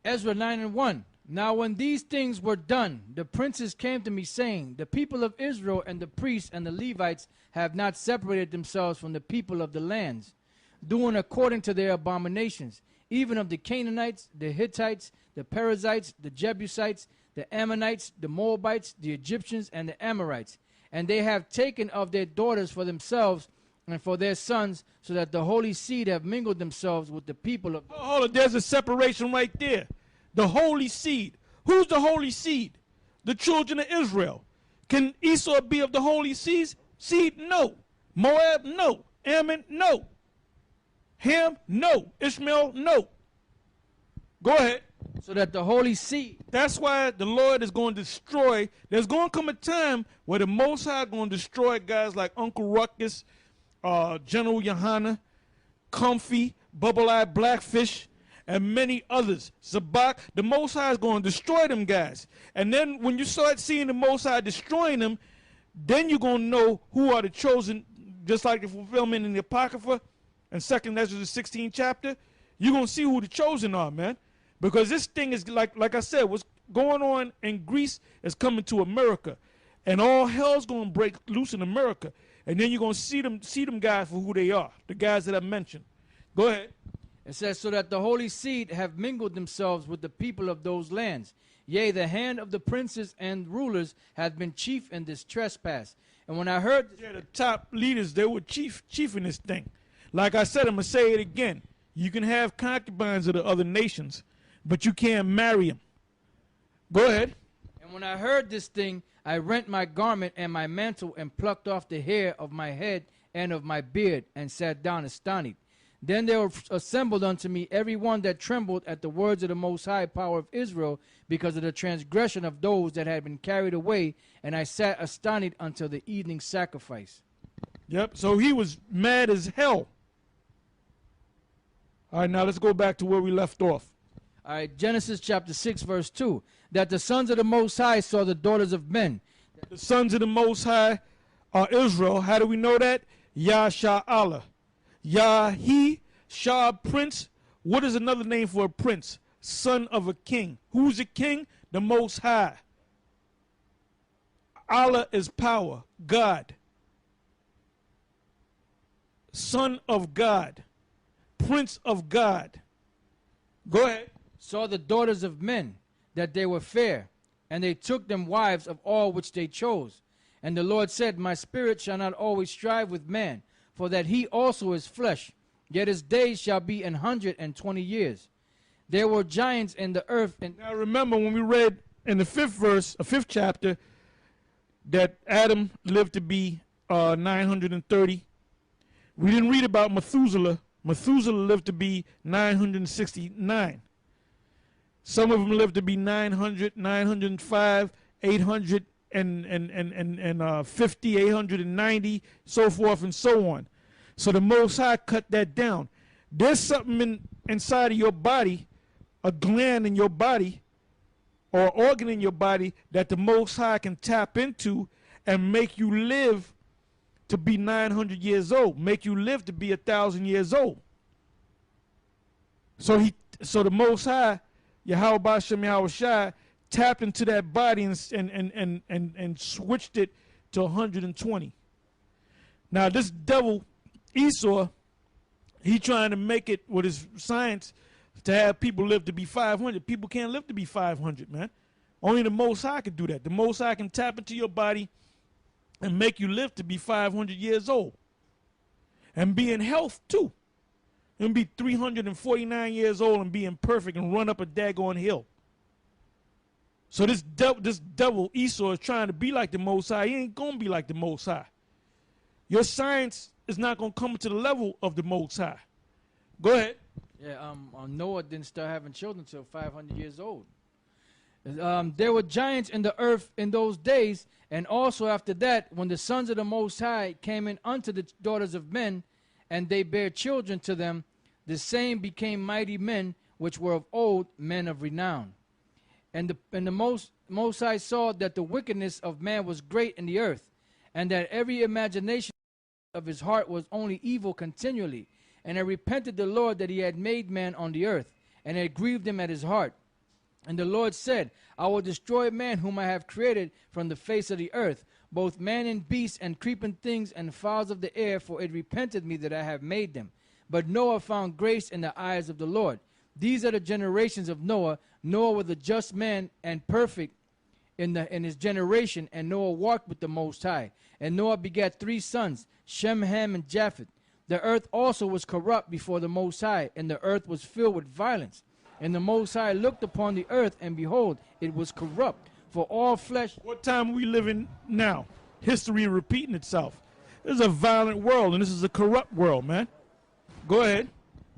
Ezra 9 and 1. Now when these things were done, the princes came to me, saying, the people of Israel and the priests and the Levites have not separated themselves from the people of the lands, doing according to their abominations, even of the Canaanites, the Hittites, the Perizzites, the Jebusites, the Ammonites, the Moabites, the Egyptians, and the Amorites. And they have taken of their daughters for themselves and for their sons, so that the holy seed have mingled themselves with the people of... Hold on, there's a separation right there. The holy seed. Who's the holy seed? The children of Israel. Can Esau be of the holy seed? No. Moab? No. Ammon? No. Ham? No. Ishmael? No. Go ahead. So that the holy seed... That's why the Lord is going to destroy. There's going to come a time where the Most High is going to destroy guys like Uncle Ruckus, General Yohana, Comfy, Bubble-Eyed Blackfish, and many others. Zabak, the Most High is going to destroy them guys. And then when you start seeing the Most High destroying them, then you're going to know who are the chosen, just like the fulfillment in the Apocrypha and 2nd Ezra, the 16th chapter. You're going to see who the chosen are, man. Because this thing is, like I said, what's going on in Greece is coming to America. And all hell's going to break loose in America. And then you're going to see them guys for who they are, the guys that I mentioned. Go ahead. It says, so that the holy seed have mingled themselves with the people of those lands. Yea, the hand of the princes and rulers hath been chief in this trespass. And when I heard... Yeah, the top leaders, they were chief in this thing. Like I said, I'm going to say it again. You can have concubines of the other nations, but you can't marry them. Go ahead. And when I heard this thing, I rent my garment and my mantle and plucked off the hair of my head and of my beard and sat down astonished. Then there were assembled unto me every one that trembled at the words of the Most High power of Israel, because of the transgression of those that had been carried away, and I sat astonished until the evening sacrifice. Yep, so he was mad as hell. All right, now let's go back to where we left off. All right, Genesis chapter 6, verse 2. That the sons of the Most High saw the daughters of men. The sons of the Most High are Israel. How do we know that? Yahsha'Allah. Yahi, Shah, prince. What is another name for a prince? Son of a king. Who's a king? The Most High. Allah is power, God. Son of God. Prince of God. Go ahead. Saw the daughters of men, that they were fair, and they took them wives of all which they chose. And the Lord said, my spirit shall not always strive with man, for that he also is flesh, yet his days shall be 120 years. There were giants in the earth. Now remember when we read in the 5th verse, 5th chapter, that Adam lived to be 930. We didn't read about Methuselah. Methuselah lived to be 969. Some of them lived to be 900, 905, 850, 890, so forth and so on. So the Most High cut that down. There's something inside of your body, a gland in your body, or organ in your body that the Most High can tap into and make you live to be 900 years old, make you live to be 1,000 years old. So the Most High, Yahawah, bahasham, Yahawashi, tapped into that body and switched it to 120. Now this devil Esau, he trying to make it with his science to have people live to be 500. People can't live to be 500, man. Only the Most High can do that. The Most High can tap into your body and make you live to be 500 years old. and be in health too. And be 349 years old and being perfect and run up a daggone hill. So this devil Esau is trying to be like the Most High. He ain't going to be like the Most High. Your science is not going to come to the level of the Most High. Go ahead. Yeah, Noah didn't start having children until 500 years old. There were giants in the earth in those days, and also after that, when the sons of the Most High came in unto the daughters of men, and they bare children to them, the same became mighty men, which were of old, men of renown. And the Most High saw that the wickedness of man was great in the earth, and that every imagination of his heart was only evil continually. And it repented the Lord that he had made man on the earth, and it grieved him at his heart. And the Lord said, I will destroy man whom I have created from the face of the earth, both man and beast and creeping things and fowls of the air, for it repented me that I have made them. But Noah found grace in the eyes of the Lord. These are the generations of Noah. Noah was a just man and perfect in his generation, and Noah walked with the Most High. And Noah begat 3 sons, Shem, Ham, and Japheth. The earth also was corrupt before the Most High, and the earth was filled with violence. And the Most High looked upon the earth, and behold, it was corrupt, for all flesh. What time are we living now? History repeating itself. This is a violent world, and this is a corrupt world, man. Go ahead.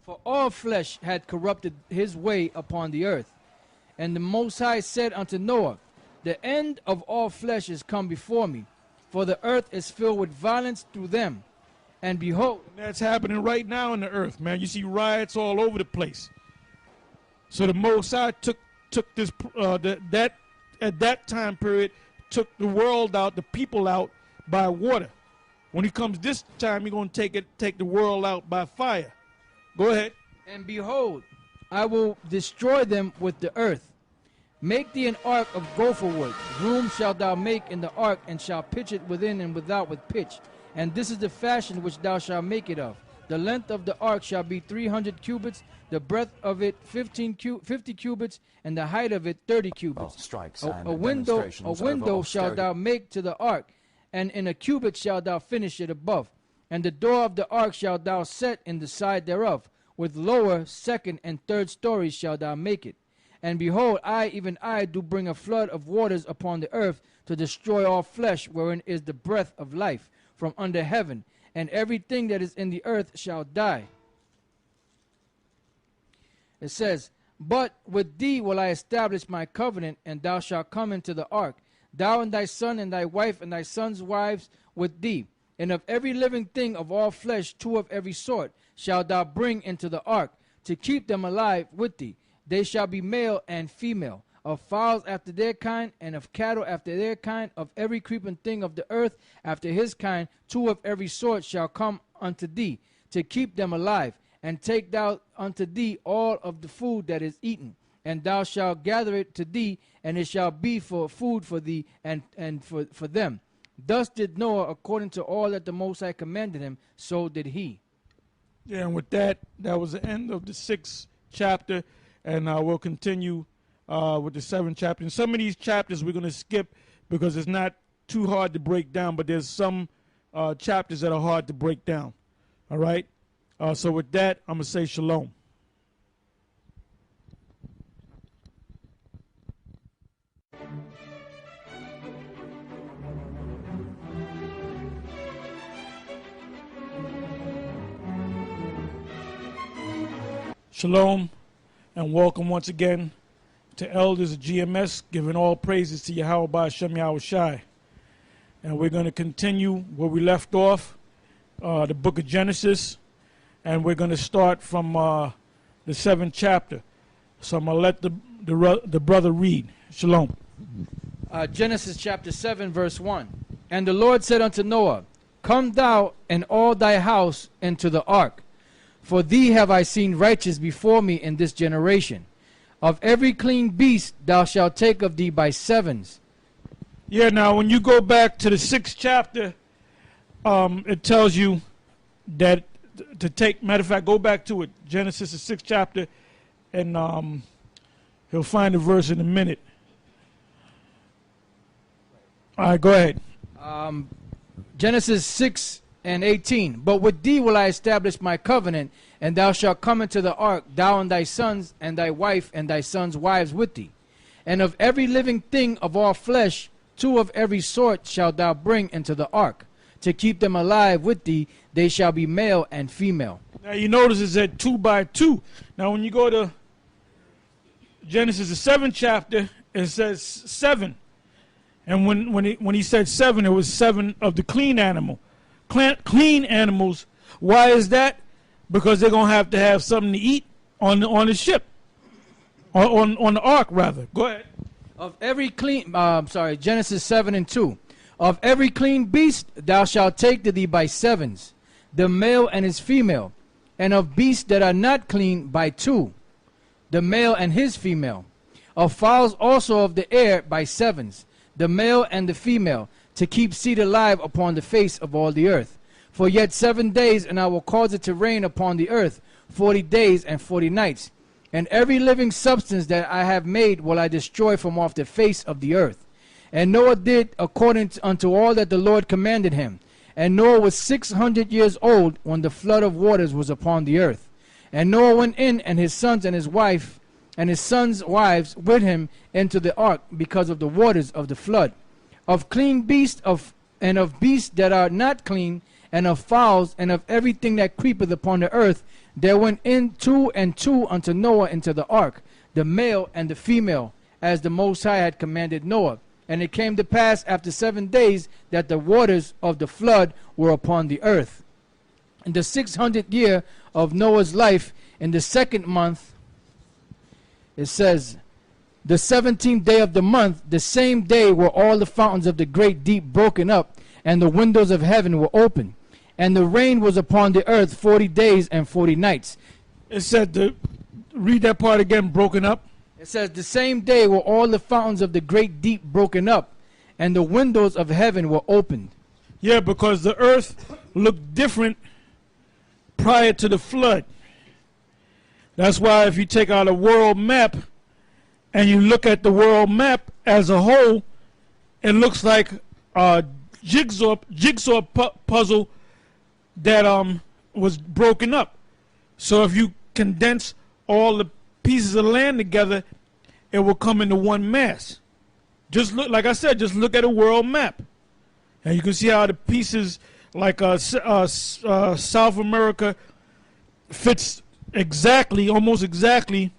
For all flesh had corrupted his way upon the earth. And the Most High said unto Noah, the end of all flesh is come before me, for the earth is filled with violence through them. And behold, and that's happening right now in the earth, man. You see riots all over the place. So the Most High took this at that time period, took the world out, the people out by water. When he comes this time, he's going to take the world out by fire. Go ahead. And behold, I will destroy them with the earth. Make thee an ark of gopher wood. Room shalt thou make in the ark, and shalt pitch it within and without with pitch. And this is the fashion which thou shalt make it of. The length of the ark shall be 300 cubits, the breadth of it 50 cubits, and the height of it 30 cubits. A window shalt thou make to the ark, and in a cubit shalt thou finish it above. And the door of the ark shalt thou set in the side thereof. With lower, second, and third stories shalt thou make it. And behold, I, even I, do bring a flood of waters upon the earth to destroy all flesh, wherein is the breath of life from under heaven. And everything that is in the earth shall die. It says, but with thee will I establish my covenant, and thou shalt come into the ark, thou and thy son and thy wife and thy sons' wives with thee. And of every living thing of all flesh, 2 of every sort, shalt thou bring into the ark, to keep them alive with thee. They shall be male and female, of fowls after their kind, and of cattle after their kind, of every creeping thing of the earth after his kind. 2 of every sort shall come unto thee, to keep them alive. And take thou unto thee all of the food that is eaten, and thou shalt gather it to thee, and it shall be for food for thee and for them. Thus did Noah according to all that the Most High commanded him, so did he. Yeah, and with that was the end of the 6th chapter, and we'll continue with the 7th chapter. And some of these chapters we're going to skip because it's not too hard to break down, but there's some chapters that are hard to break down. All right? So with that, I'm going to say shalom. Shalom, and welcome once again to Elders of GMS, giving all praises to Yahawah, bahasham, Yahawashi. And we're going to continue where we left off, the book of Genesis, and we're going to start from the 7th chapter. So I'm going to let the brother read. Shalom. Genesis chapter 7, verse 1. And the Lord said unto Noah, come thou and all thy house into the ark. For thee have I seen righteous before me in this generation. Of every clean beast thou shalt take of thee by 7s. Yeah, now when you go back to the 6th chapter, it tells you that to take, matter of fact, go back to it, Genesis the 6th chapter, and he'll find the verse in a minute. All right, go ahead. Genesis 6, and 18. But with thee will I establish my covenant, and thou shalt come into the ark, thou and thy sons, and thy wife, and thy sons' wives with thee. And of every living thing of all flesh, 2 of every sort shalt thou bring into the ark. To keep them alive with thee, they shall be male and female. Now you notice it's at 2 by 2. Now when you go to Genesis, the 7th chapter, it says 7. And when he said 7, it was 7 of the clean animal. Clean animals. Why is that? Because they're going to have something to eat on the ship. On the ark, rather. Go ahead. Of every clean, Genesis 7 and 2. Of every clean beast thou shalt take to thee by 7s, the male and his female. And of beasts that are not clean by 2, the male and his female. Of fowls also of the air by 7s, the male and the female, to keep seed alive upon the face of all the earth. For yet 7 days, and I will cause it to rain upon the earth 40 days and 40 nights. And every living substance that I have made will I destroy from off the face of the earth. And Noah did according unto all that the Lord commanded him. And Noah was 600 years old when the flood of waters was upon the earth. And Noah went in, and his sons and his wife, and his sons' wives with him into the ark, because of the waters of the flood. Of clean beasts and of beasts that are not clean, and of fowls, and of everything that creepeth upon the earth, there went in 2 and 2 unto Noah into the ark, the male and the female, as the Most High had commanded Noah. And it came to pass after 7 days that the waters of the flood were upon the earth. In the 600th year of Noah's life, in the 2nd month, it says, the 17th day of the month, the same day were all the fountains of the great deep broken up, and the windows of heaven were open. And the rain was upon the earth 40 days and 40 nights. It said, read that part again, broken up. It says, the same day were all the fountains of the great deep broken up, and the windows of heaven were opened. Yeah, because the earth looked different prior to the flood. That's why if you take out a world map and you look at the world map as a whole, it looks like a jigsaw puzzle that was broken up. So if you condense all the pieces of land together, it will come into one mass. Just look, like I said, just look at a world map, and you can see how the pieces, like South America, fits exactly, almost exactly,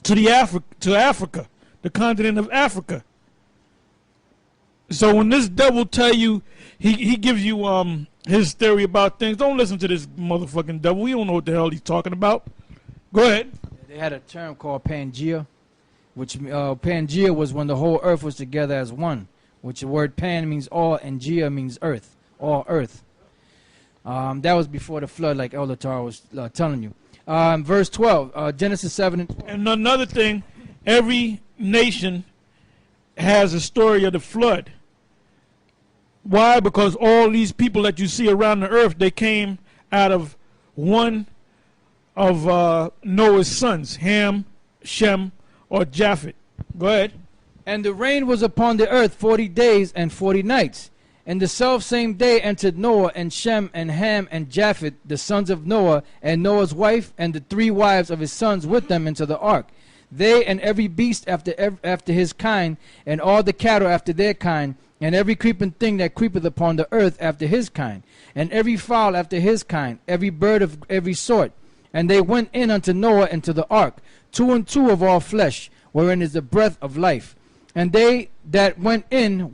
to Africa, the continent of Africa. So when this devil tell you, he gives you his theory about things, don't listen to this motherfucking devil. We don't know what the hell he's talking about. Go ahead. They had a term called Pangea, which Pangea was when the whole earth was together as one, which the word pan means all and Gea means earth, all earth. That was before the flood, like Elder Tar was telling you. Verse 12, Genesis 7. And another thing, every nation has a story of the flood. Why? Because all these people that you see around the earth, they came out of one of Noah's sons, Ham, Shem, or Japheth. Go ahead. And the rain was upon the earth 40 days and 40 nights. And the selfsame day entered Noah and Shem and Ham and Japheth, the sons of Noah, and Noah's wife, and the 3 wives of his sons with them into the ark. They and every beast after his kind, and all the cattle after their kind, and every creeping thing that creepeth upon the earth after his kind, and every fowl after his kind, every bird of every sort. And they went in unto Noah into the ark, 2 and 2 of all flesh, wherein is the breath of life. And they that went in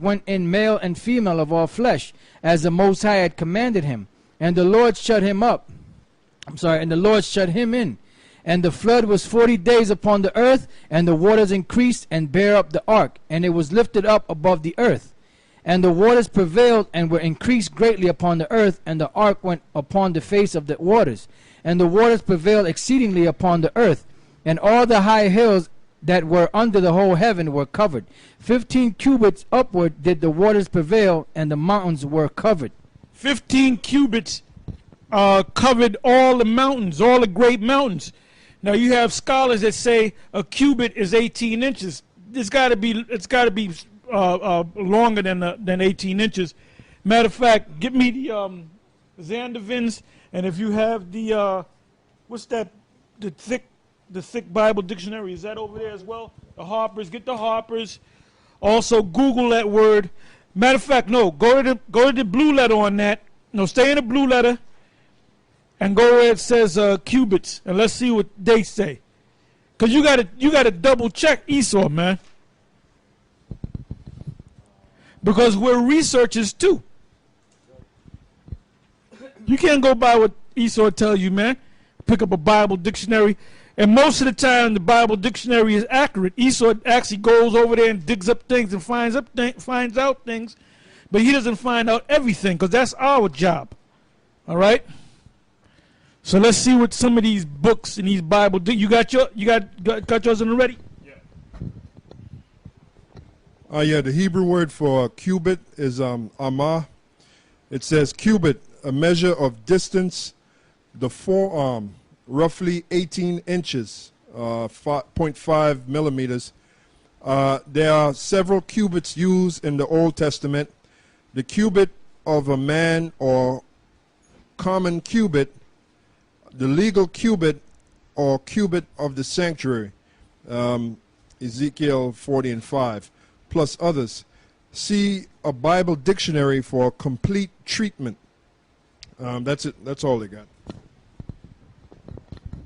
male and female of all flesh, as the Most High had commanded him. And the Lord shut him up. And the Lord shut him in. And the flood was 40 days upon the earth, and the waters increased and bare up the ark, and it was lifted up above the earth. And the waters prevailed and were increased greatly upon the earth, and the ark went upon the face of the waters. And the waters prevailed exceedingly upon the earth, and all the high hills that were under the whole heaven were covered. 15 cubits upward did the waters prevail, and the mountains were covered. 15 cubits covered all the mountains, all the great mountains. Now you have scholars that say a cubit is 18 inches. It's got to be longer than 18 inches. Matter of fact, give me Zandavins, and if you have the what's that? The thick Bible dictionary, is that over there as well? The Harper's, get the Harper's. Also, Google that word. Matter of fact, no, go to the blue letter on that. No, stay in the blue letter, and go where it says cubits, and let's see what they say. Cause you gotta double check Esau, man. Because we're researchers too. You can't go by what Esau tells you, man. Pick up a Bible dictionary. And most of the time, the Bible dictionary is accurate. Esau actually goes over there and digs up things and finds out things. But he doesn't find out everything, because that's our job. All right? So let's see what some of these books and these Bible... You got yours in already? Yeah, the Hebrew word for cubit is amah. It says cubit, a measure of distance, the forearm, roughly 18 inches, 0.5 millimeters. There are several cubits used in the Old Testament. The cubit of a man, or common cubit, the legal cubit, or cubit of the sanctuary, Ezekiel 40 and 5, plus others. See a Bible dictionary for a complete treatment. That's it. That's all they got.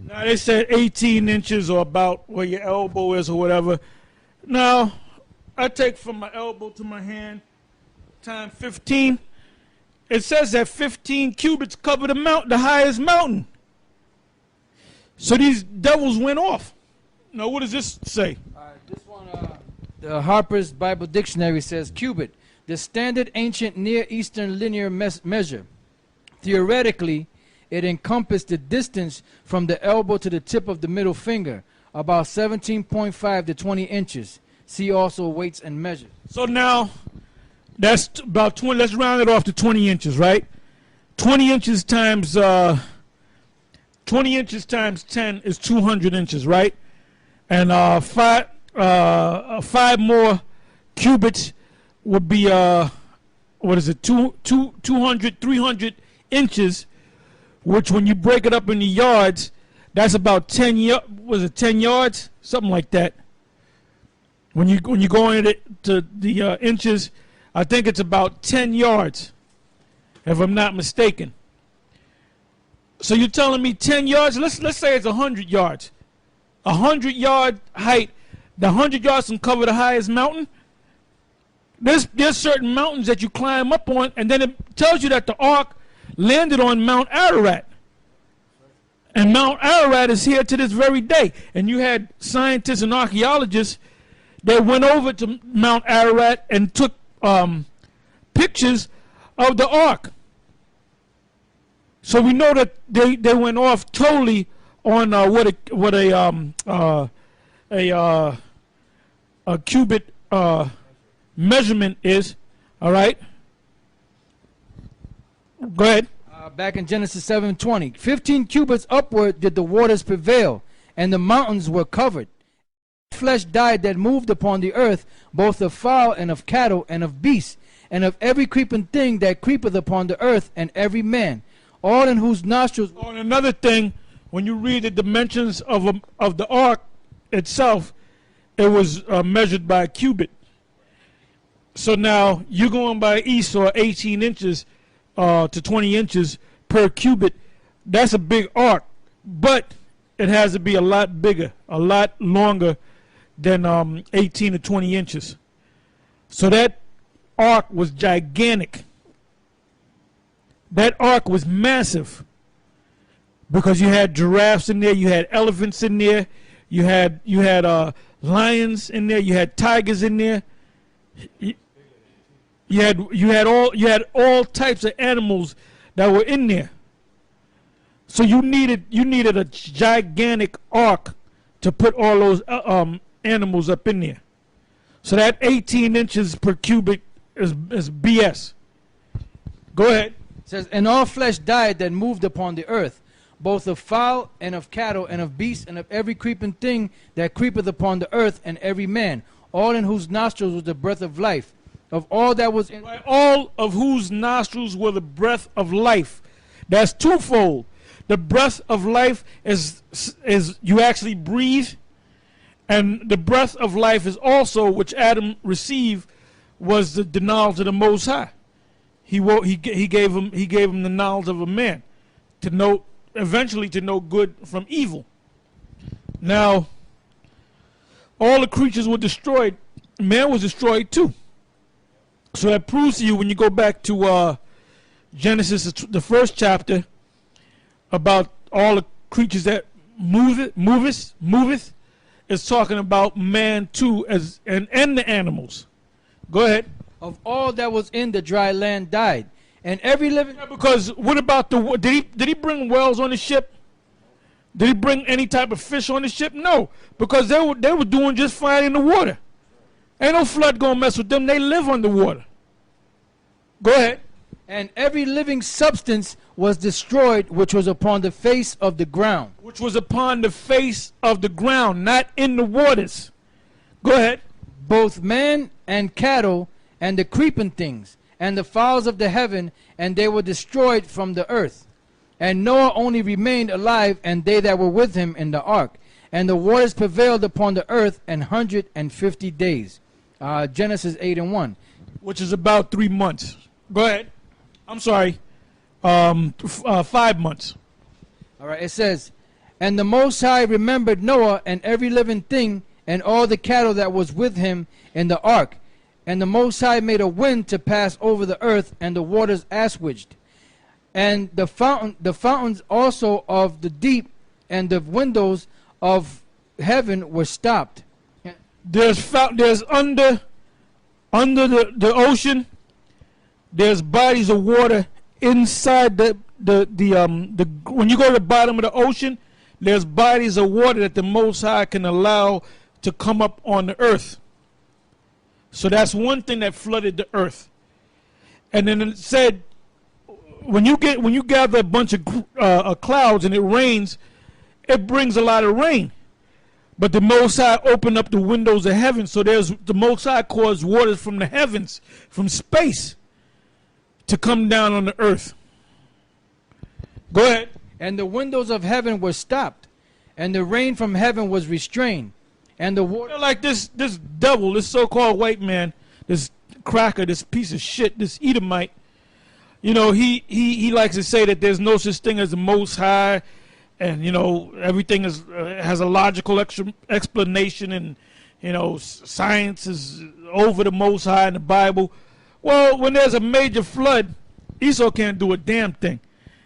Now, they said 18 inches, or about where your elbow is or whatever. Now, I take from my elbow to my hand times 15. It says that 15 cubits cover the highest mountain. So these devils went off. Now, what does this say? This one, the Harper's Bible Dictionary says cubit, the standard ancient Near Eastern linear measure. Theoretically, it encompassed the distance from the elbow to the tip of the middle finger, about 17.5 to 20 inches. See also weights and measures. So now, that's about 20. Let's round it off to 20 inches, right? 20 inches times 20 inches times 10 is 200 inches, right? And five more cubits would be what is it? 200, 300 inches, which when you break it up into yards, that's about 10 yards, something like that. When you go into the inches, I think it's about 10 yards, if I'm not mistaken. So you're telling me 10 yards? Let's say it's 100 yards. 100-yard height. The 100 yards can cover the highest mountain. There's certain mountains that you climb up on, and then it tells you that the ark landed on Mount Ararat. And Mount Ararat is here to this very day. And you had scientists and archaeologists that went over to Mount Ararat and took pictures of the ark. So we know that they went off totally on what a cubit measurement is. All right. Go ahead. Back in Genesis 7:20, 15 cubits upward did the waters prevail, and the mountains were covered. Flesh died that moved upon the earth, both of fowl and of cattle and of beasts, and of every creeping thing that creepeth upon the earth, and every man, all in whose nostrils. Oh, and another thing, when you read the dimensions of the ark itself, it was measured by a cubit. So now you're going by Esau, 18 inches to 20 inches per cubit. That's a big ark, but it has to be a lot bigger, a lot longer than 18 to 20 inches. So that ark was gigantic. That ark was massive, because you had giraffes in there, you had elephants in there, you had lions in there, you had tigers in there. You had all types of animals that were in there. So you needed a gigantic ark to put all those animals up in there. So that 18 inches per cubic is BS. Go ahead. It says, and all flesh died that moved upon the earth, both of fowl and of cattle and of beasts and of every creeping thing that creepeth upon the earth, and every man, all in whose nostrils was the breath of life. Of all that was in all of whose nostrils were the breath of life. That's twofold. The breath of life is you actually breathe, and the breath of life is also, which Adam received, was the knowledge of the Most High. He gave him the knowledge of a man, to know, eventually to know good from evil. Now, all the creatures were destroyed. Man was destroyed too. So that proves to you, when you go back to Genesis, the first chapter, about all the creatures that moveth, is talking about man too, and the animals. Go ahead. Of all that was in the dry land died, and every living. Yeah, because what about did he bring whales on the ship? Did he bring any type of fish on the ship? No, because they were doing just fine in the water. Ain't no flood gonna mess with them. They live underwater. Go ahead. And every living substance was destroyed, which was upon the face of the ground. Which was upon the face of the ground, not in the waters. Go ahead. Both man and cattle, and the creeping things, and the fowls of the heaven, and they were destroyed from the earth. And Noah only remained alive, and they that were with him in the ark. And the waters prevailed upon the earth 150 days. Genesis 8:1. Which is about 3 months. Go ahead. I'm sorry. 5 months. All right, it says, and the Most High remembered Noah and every living thing and all the cattle that was with him in the ark. And the Most High made a wind to pass over the earth, and the waters assuaged. And the fountains also of the deep and the windows of heaven were stopped. There's under the ocean. There's bodies of water inside when you go to the bottom of the ocean. There's bodies of water that the Most High can allow to come up on the earth. So that's one thing that flooded the earth. And then it said, when you gather a bunch of clouds and it rains, it brings a lot of rain. But the Most High opened up the windows of heaven, so the Most High caused waters from the heavens, from space, to come down on the earth. Go ahead. And the windows of heaven were stopped, and the rain from heaven was restrained, and the water. Like this devil, this so-called white man, this cracker, this piece of shit, this Edomite. You know, he likes to say that there's no such thing as the Most High, and you know everything has a logical explanation, and you know science is over the Most High in the Bible. Well, when there's a major flood, Esau can't do a damn thing.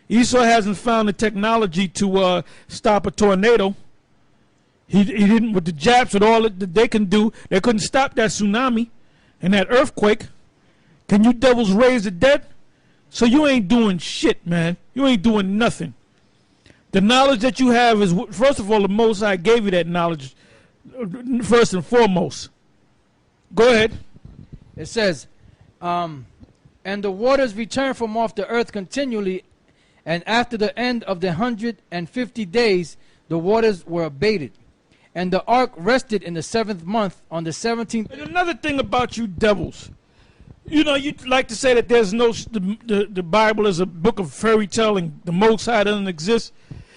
Esau hasn't found the technology to stop a tornado. He didn't, with the Japs, with all that they can do, they couldn't stop that tsunami and that earthquake. Can you devils raise the dead? So you ain't doing shit, man. You ain't doing nothing. The knowledge that you have is, first of all, the Most High gave you that knowledge, first and foremost. Go ahead. It says, and the waters returned from off the earth continually, and after the end of the 150 days, the waters were abated. And the ark rested in the 7th month on the 17th. And another thing about you devils, you know, you like to say that there's no, the Bible is a book of fairy tale and the Most High doesn't exist.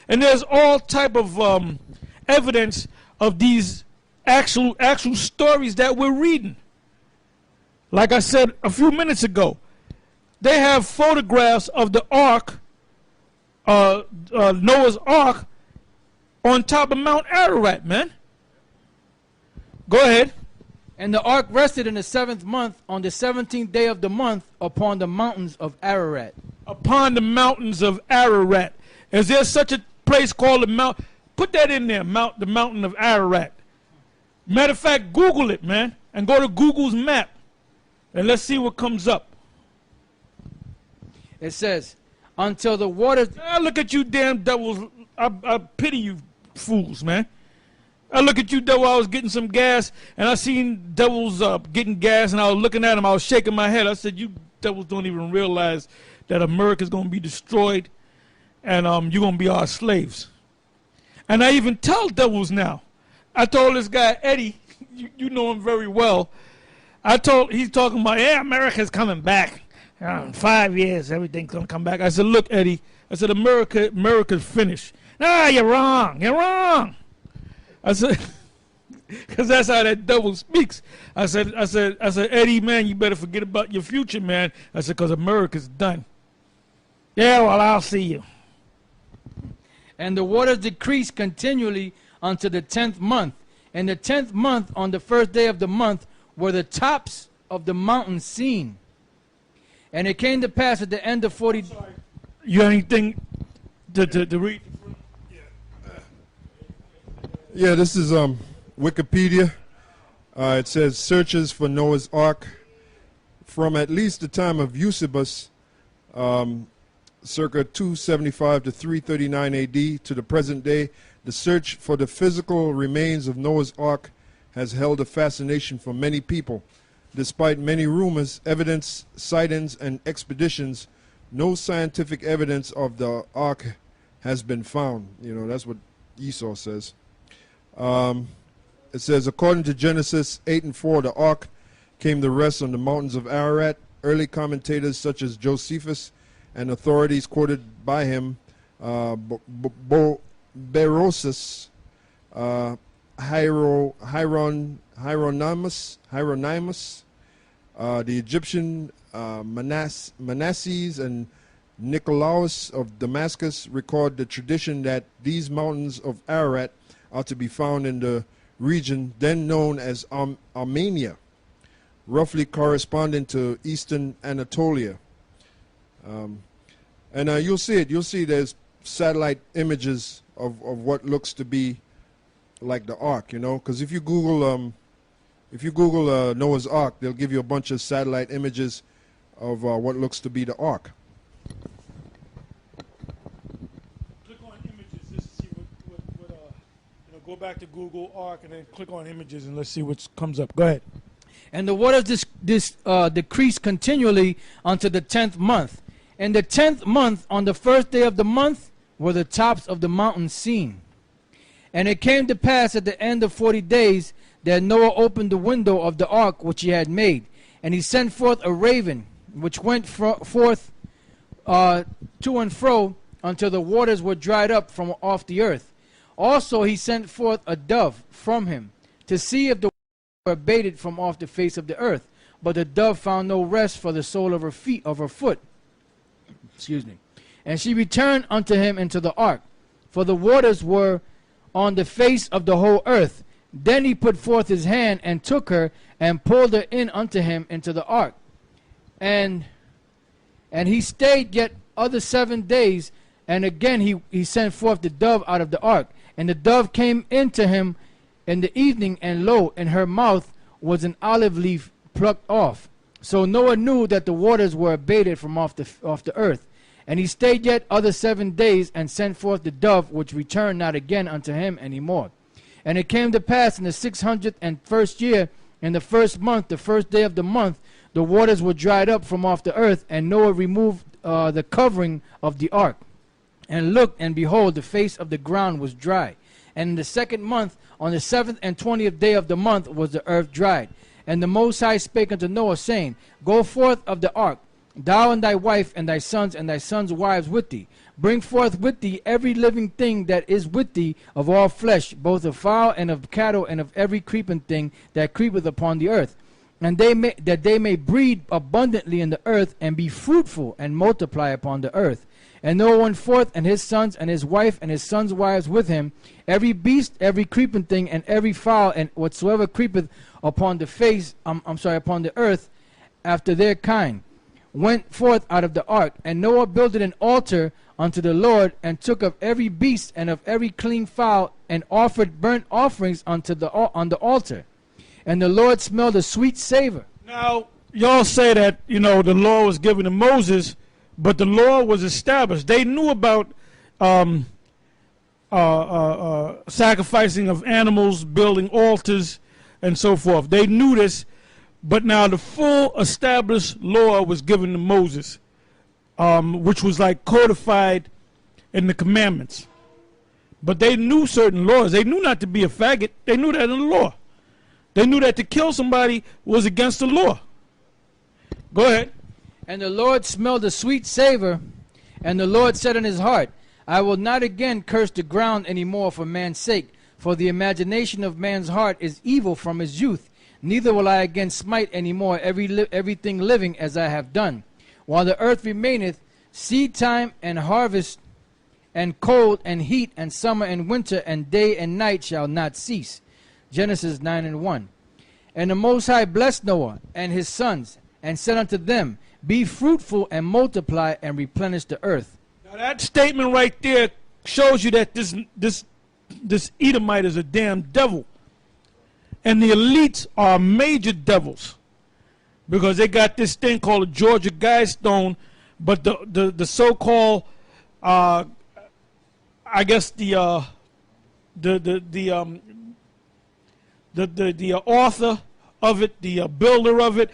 And there's all type of evidence of these actual stories that we're reading. Like I said a few minutes ago, they have photographs of the ark, Noah's ark, on top of Mount Ararat, man. Go ahead. And the ark rested in the 7th month on the 17th day of the month upon the mountains of Ararat. Upon the mountains of Ararat. Is there such a place called the Mount? Put that in there, the mountain of Ararat. Matter of fact, Google it, man, and go to Google's map, and let's see what comes up. It says, until the waters. Look at you damn devils. I pity you fools, man. I look at you devil. I was getting some gas, and I seen devils getting gas, and I was looking at them. I was shaking my head. I said, you devils don't even realize that America's going to be destroyed, and you're going to be our slaves. And I even tell devils now. I told this guy, Eddie, you know him very well. He's talking about, yeah, America's coming back. In 5 years, everything's going to come back. I said, look, Eddie, I said, America's finished. Nah, you're wrong. You're wrong. I said, because that's how that devil speaks. I said, Eddie, man, you better forget about your future, man. I said, because America's done. Yeah, well, I'll see you. And the waters decreased continually unto the 10th month. And the 10th month, on the first day of the month, were the tops of the mountains seen. And it came to pass at the end of 40... You have anything to read? Yeah, this is Wikipedia. It says searches for Noah's Ark from at least the time of Eusebius, circa 275 to 339 AD to the present day. The search for the physical remains of Noah's Ark has held a fascination for many people. Despite many rumors, evidence, sightings, and expeditions, no scientific evidence of the Ark has been found. You know, that's what Esau says. It says, according to Genesis 8 and 4, the Ark came to rest on the mountains of Ararat. Early commentators such as Josephus and authorities quoted by him, Berosus, Hieronymus, the Egyptian Manasses and Nicolaus of Damascus record the tradition that these mountains of Ararat are to be found in the region then known as Armenia, roughly corresponding to eastern Anatolia. And you'll see it. You'll see there's satellite images of what looks to be like the Ark, you know, because if you Google Noah's Ark, they'll give you a bunch of satellite images of what looks to be the Ark. Click on images just to see what go back to Google Ark and then click on images and let's see what comes up. Go ahead. And the waters decreased continually unto the 10th month. And the 10th month, on the first day of the month, were the tops of the mountains seen. And it came to pass at the end of 40 days that Noah opened the window of the ark which he had made. And he sent forth a raven, which went forth to and fro until the waters were dried up from off the earth. Also he sent forth a dove from him, to see if the waters were abated from off the face of the earth. But the dove found no rest for the sole of her foot. Excuse me. And she returned unto him into the ark, for the waters were on the face of the whole earth. Then he put forth his hand and took her and pulled her in unto him into the ark. And he stayed yet other 7 days, and again he sent forth the dove out of the ark. And the dove came into him in the evening, and lo, in her mouth was an olive leaf plucked off. So Noah knew that the waters were abated from off the earth. And he stayed yet other 7 days, and sent forth the dove, which returned not again unto him any more. And it came to pass in the 601st year, in the first month, the first day of the month, the waters were dried up from off the earth, and Noah removed the covering of the ark. And looked, and behold, the face of the ground was dry. And in the second month, on the 7th and 20th day of the month, was the earth dried. And the Most High spake unto Noah, saying, Go forth of the ark, thou and thy wife and thy sons' wives with thee. Bring forth with thee every living thing that is with thee of all flesh, both of fowl and of cattle and of every creeping thing that creepeth upon the earth. And that they may breed abundantly in the earth, and be fruitful and multiply upon the earth. And Noah went forth, and his sons and his wife and his sons' wives with him, every beast, every creeping thing, and every fowl, and whatsoever creepeth upon the face, upon the earth, after their kind, went forth out of the ark. And Noah builded an altar unto the Lord, and took of every beast and of every clean fowl, and offered burnt offerings on the altar. And the Lord smelled a sweet savor. Now, y'all say that, the law was given to Moses, but the law was established. They knew about sacrificing of animals, building altars, and so forth. They knew this, but now the full established law was given to Moses, which was like codified in the commandments. But they knew certain laws. They knew not to be a faggot. They knew that in the law. They knew that to kill somebody was against the law. Go ahead. And the Lord smelled a sweet savor, and the Lord said in his heart, I will not again curse the ground any more for man's sake, for the imagination of man's heart is evil from his youth. Neither will I again smite any more everything living as I have done. While the earth remaineth, seed time and harvest, and cold and heat, and summer and winter, and day and night shall not cease. Genesis 9:1. And the Most High blessed Noah and his sons, and said unto them, Be fruitful and multiply and replenish the earth. Now that statement right there shows you that this Edomite is a damn devil. And the elites are major devils, because they got this thing called a Georgia Guidestone, but the so-called I guess the author of it, the builder of it,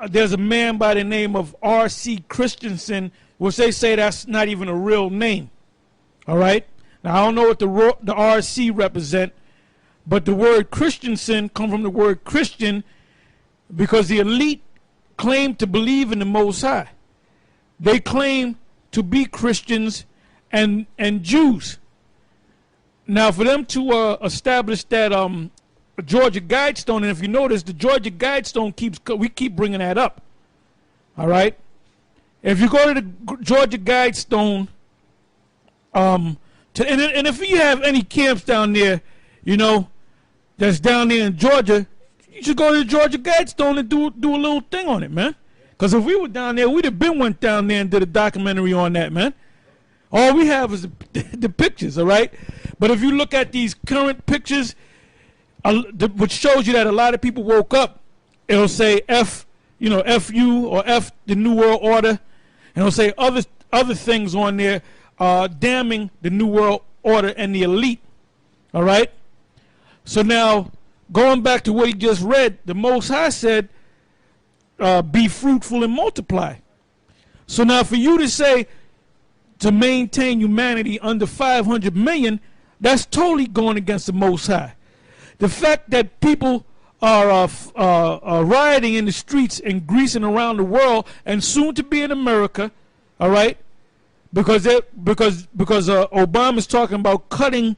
there's a man by the name of R.C. Christensen, which they say that's not even a real name. All right? Now, I don't know what the R.C. represent, but the word Christensen comes from the word Christian, because the elite claim to believe in the Most High. They claim to be Christians and Jews. Now, for them to establish that Georgia Guidestone, and if you notice, the Georgia Guidestone we keep bringing that up. All right? If you go to the Georgia Guidestone, and if you have any camps down there, you know, that's down there in Georgia, you should go to the Georgia Guidestone and do a little thing on it, man. Because if we were down there, we'd have been went down there and did a documentary on that, man. All we have is the pictures, all right? But if you look at these current pictures, which shows you that a lot of people woke up, it'll say F, you know, FU or F the New World Order, and it'll say other things on there damning the New World Order and the elite, all right? So now, going back to what he just read, the Most High said, be fruitful and multiply. So now for you to say to maintain humanity under 500 million, that's totally going against the Most High. The fact that people are rioting in the streets in Greece and around the world, and soon to be in America, all right, because Obama's talking about cutting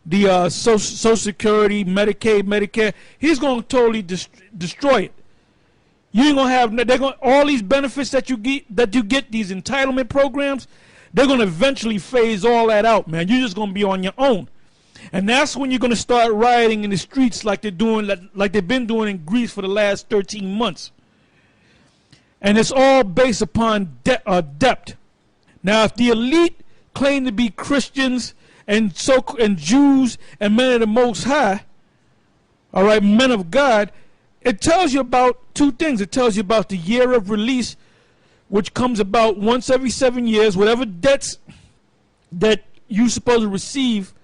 the Social Security, Medicaid, Medicare. He's going to totally destroy it. You ain't gonna have all these benefits that you get, these entitlement programs. They're gonna eventually phase all that out, man. You're just gonna be on your own, and that's when you're gonna start rioting in the streets like they've been doing in Greece for the last 13 months. And it's all based upon debt. Now, if the elite claim to be Christians and Jews and men of the Most High, all right, men of God, it tells you about two things. It tells you about the year of release, which comes about once every 7 years. Whatever debts that you're supposed to receive,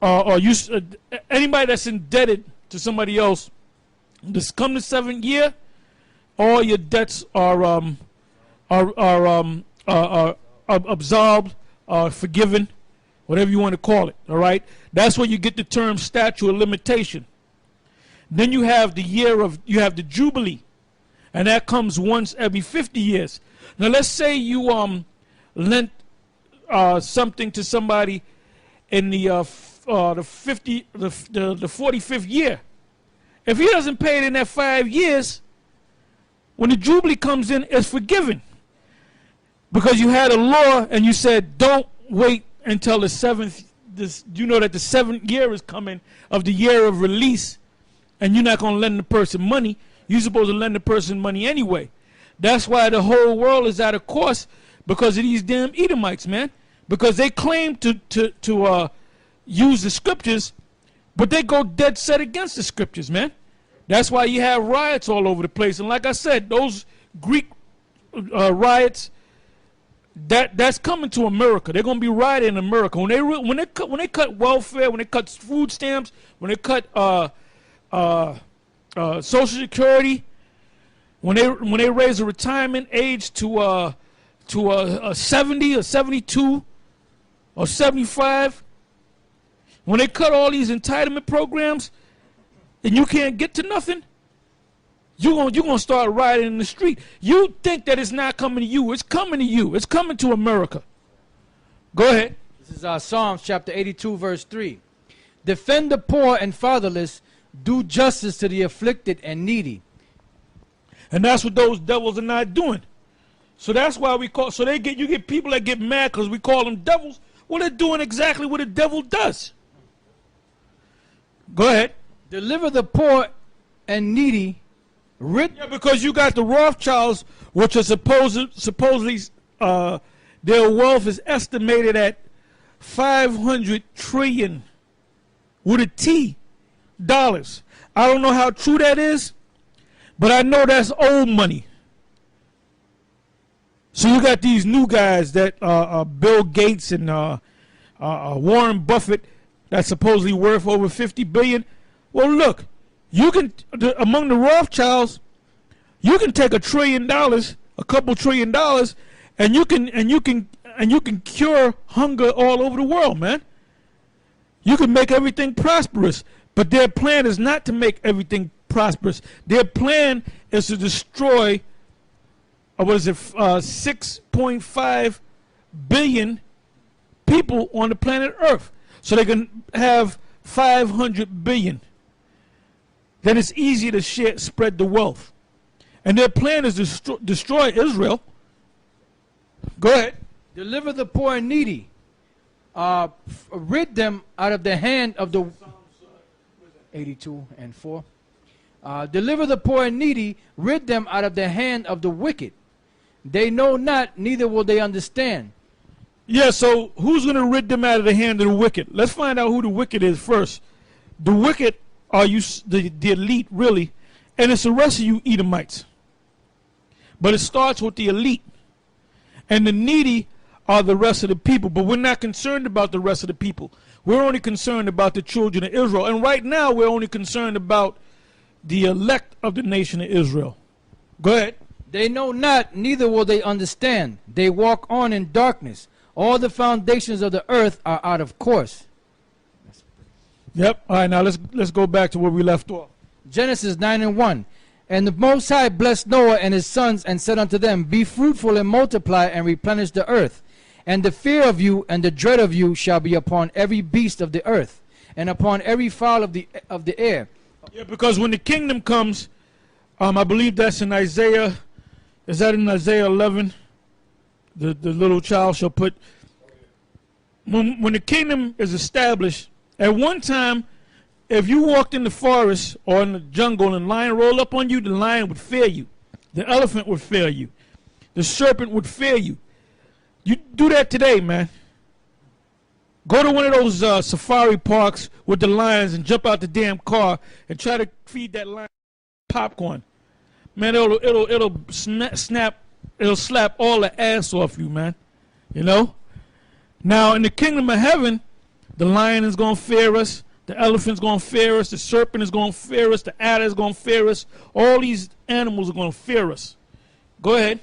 anybody that's indebted to somebody else, this come the 7th year, all your debts are absolved, forgiven, whatever you want to call it. All right, that's where you get the term statute of limitation. Then you have the the Jubilee, and that comes once every 50 years. Now let's say you lent something to somebody in the 45th year. If he doesn't pay it in that 5 years, when the Jubilee comes in, it's forgiven, because you had a law and you said don't wait until the 7th. You know that the 7th year is coming of the year of release. And you're not going to lend the person money. You're supposed to lend the person money anyway. That's why the whole world is out of course, because of these damn Edomites, man. Because they claim to use the scriptures, but they go dead set against the scriptures, man. That's why you have riots all over the place. And like I said, those Greek riots, that's coming to America. They're going to be rioting in America. When they cut welfare, when they cut food stamps, when they cut Social Security, when they raise the retirement age to 70 or 72 or 75, when they cut all these entitlement programs and you can't get to nothing, You're gonna start rioting in the street. You think that it's not coming to you. It's coming to you. It's coming to America. Go ahead. This is Psalms chapter 82, verse 3. Defend the poor and fatherless. Do justice to the afflicted and needy. And that's what those devils are not doing. So that's why we call. So you get people that get mad because we call them devils. Well, they're doing exactly what a devil does. Go ahead. Deliver the poor and needy. Yeah, because you got the Rothschilds, which are supposedly their wealth is estimated at 500 trillion with a T dollars. I don't know how true that is, but I know that's old money. So you got these new guys that Bill Gates and Warren Buffett that's supposedly worth over 50 billion. Well, look, you can among the Rothschilds, you can take $1 trillion, a couple $1 trillion, and you can cure hunger all over the world, man. You can make everything prosperous, but their plan is not to make everything prosperous. Their plan is to destroy. What is it? 6.5 billion people on the planet Earth, so they can have 500 billion. Then it's easy to spread the wealth, and their plan is to destroy Israel. Go ahead. Deliver the poor and needy. Rid them out of the hand of the 82 and 4. Deliver the poor and needy. Rid them out of the hand of the wicked. They know not, neither will they understand. Yeah, so who's going to rid them out of the hand of the wicked? Let's find out who the wicked is first. The wicked are the elite, really, and it's the rest of you Edomites. But it starts with the elite. And the needy are the rest of the people. But we're not concerned about the rest of the people. We're only concerned about the children of Israel. And right now, we're only concerned about the elect of the nation of Israel. Go ahead. They know not, neither will they understand. They walk on in darkness. All the foundations of the earth are out of course. Yep. All right, now let's go back to where we left off. Genesis 9 and 1. And the Most High blessed Noah and his sons and said unto them, Be fruitful and multiply and replenish the earth. And the fear of you and the dread of you shall be upon every beast of the earth, and upon every fowl of the air. Yeah, because when the kingdom comes, I believe that's in Isaiah. Is that in Isaiah 11? The little child shall put. When the kingdom is established, at one time, if you walked in the forest or in the jungle and a lion rolled up on you, the lion would fear you. The elephant would fear you. The serpent would fear you. You do that today, man. Go to one of those safari parks with the lions and jump out the damn car and try to feed that lion popcorn. Man, it'll slap all the ass off you, man. You know? Now, in the kingdom of heaven, the lion is going to fear us. The elephant's going to fear us. The serpent is going to fear us. The adder is going to fear us. All these animals are going to fear us. Go ahead.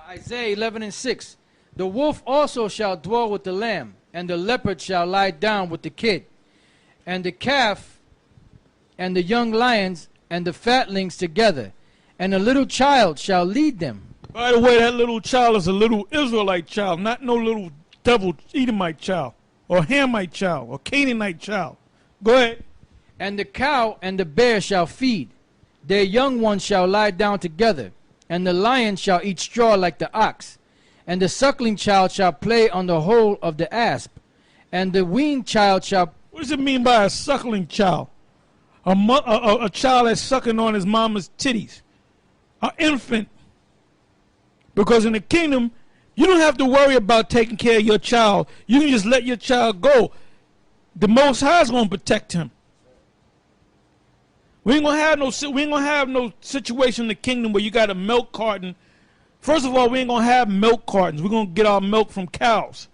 Isaiah 11 and 6. The wolf also shall dwell with the lamb, and the leopard shall lie down with the kid, and the calf and the young lions and the fatlings together, and a little child shall lead them. By the way, that little child is a little Israelite child, not no little devil Edomite child, or Hamite child, or Canaanite child. Go ahead. And the cow and the bear shall feed. Their young ones shall lie down together, and the lion shall eat straw like the ox. And the suckling child shall play on the hole of the asp, and the weaned child shall... What does it mean by a suckling child? A child that's sucking on his mama's titties. An infant. Because in the kingdom, you don't have to worry about taking care of your child. You can just let your child go. The Most High is going to protect him. We ain't gonna have no situation in the kingdom where you got a milk carton. First of all, we ain't gonna have milk cartons. We're gonna get our milk from cows.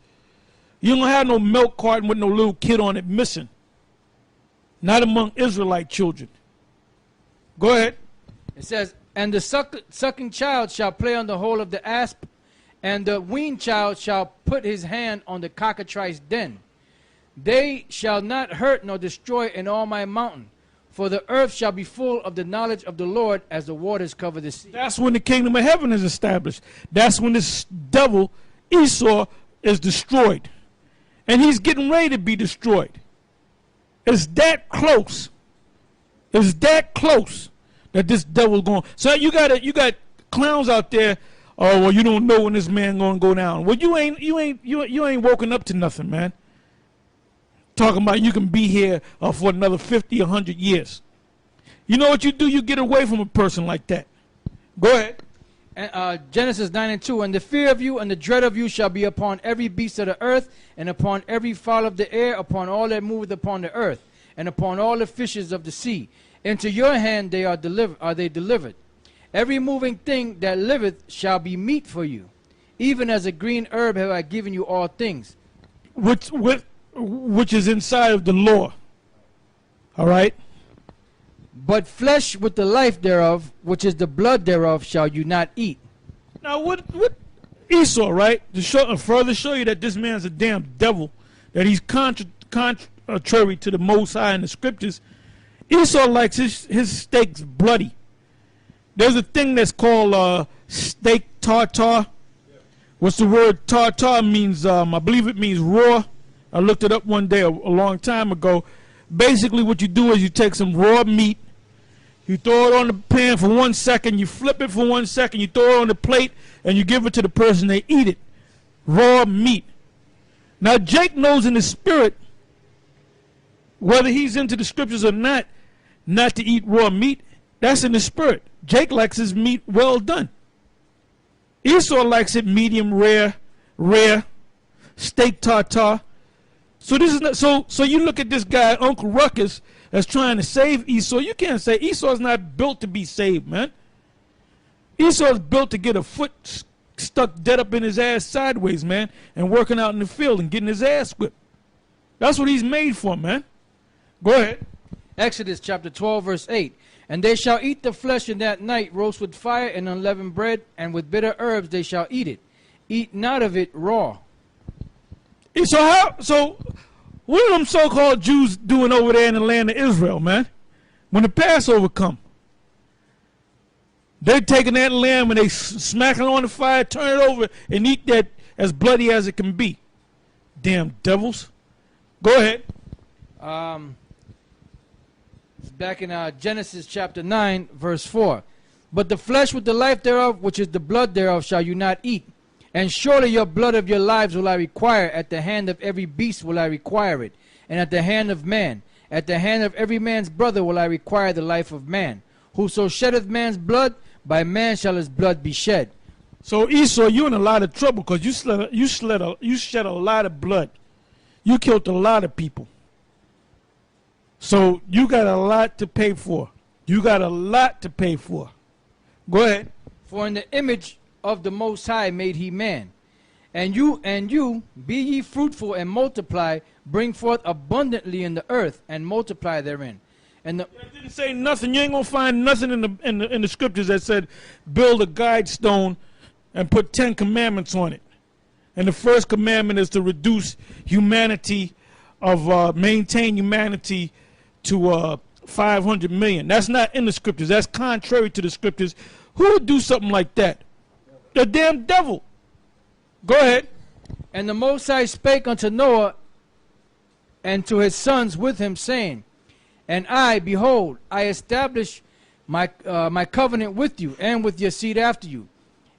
You ain't gonna have no milk carton with no little kid on it missing. Not among Israelite children. Go ahead. It says, and the sucking child shall play on the hole of the asp, and the weaned child shall put his hand on the cockatrice den. They shall not hurt nor destroy in all my mountain, For the earth shall be full of the knowledge of the Lord as the waters cover the sea. That's when the kingdom of heaven is established. That's when this devil, Esau, is destroyed. And he's getting ready to be destroyed. It's that close. It's that close that this devil's going. So you got clowns out there. Oh, well, you don't know when this man gonna go down. Well, you ain't woken up to nothing, man. Talking about you can be here for another 50, 100 years. You know what you do? You get away from a person like that. Go ahead. And, Genesis 9:2, and the fear of you and the dread of you shall be upon every beast of the earth, and upon every fowl of the air, upon all that moveth upon the earth, and upon all the fishes of the sea. Into your hand they are delivered. Every moving thing that liveth shall be meat for you. Even as a green herb have I given you all things. Which is inside of the law. All right? But flesh with the life thereof, which is the blood thereof, shall you not eat. Now, what Esau, right? To further show you that this man's a damn devil, that he's contrary to the Most High in the scriptures, Esau likes his steaks bloody. There's a thing that's called steak tartare. What's the word tartare means? I believe it means raw. I looked it up one day a long time ago. Basically what you do is you take some raw meat, you throw it on the pan for 1 second, you flip it for 1 second, you throw it on the plate, and you give it to the person, they eat it. Raw meat. Now Jake knows in his spirit, whether he's into the scriptures or not to eat raw meat. That's in the spirit. Jake likes his meat well done. Esau likes it medium rare, steak tartare. So this is not, so you look at this guy, Uncle Ruckus, that's trying to save Esau. You can't say Esau's not built to be saved, man. Esau's built to get a foot stuck dead up in his ass sideways, man, and working out in the field and getting his ass whipped. That's what he's made for, man. Go ahead. Exodus chapter 12, verse 8. And they shall eat the flesh in that night, roast with fire and unleavened bread, and with bitter herbs they shall eat it. Eat not of it raw. So what are them so-called Jews doing over there in the land of Israel, man? When the Passover come, they're taking that lamb and they smack it on the fire, turn it over, and eat that as bloody as it can be. Damn devils. Go ahead. It's back in Genesis chapter 9, verse 4. But the flesh with the life thereof, which is the blood thereof, shall you not eat. And surely your blood of your lives will I require. At the hand of every beast will I require it. And at the hand of man. At the hand of every man's brother will I require the life of man. Whoso sheddeth man's blood, by man shall his blood be shed. So Esau, you're in a lot of trouble because you shed a lot of blood. You killed a lot of people. So you got a lot to pay for. You got a lot to pay for. Go ahead. For in the image of the Most High made he man. And you, be ye fruitful and multiply, bring forth abundantly in the earth, and multiply therein. And it didn't say nothing. You ain't gonna find nothing in the scriptures that said build a guide stone and put 10 commandments on it. And the first commandment is to reduce humanity maintain humanity to 500 million. That's not in the scriptures. That's contrary to the scriptures. Who would do something like that? The damn devil. Go ahead. And the Most High spake unto Noah and to his sons with him, saying, And I, behold, I establish my covenant with you and with your seed after you,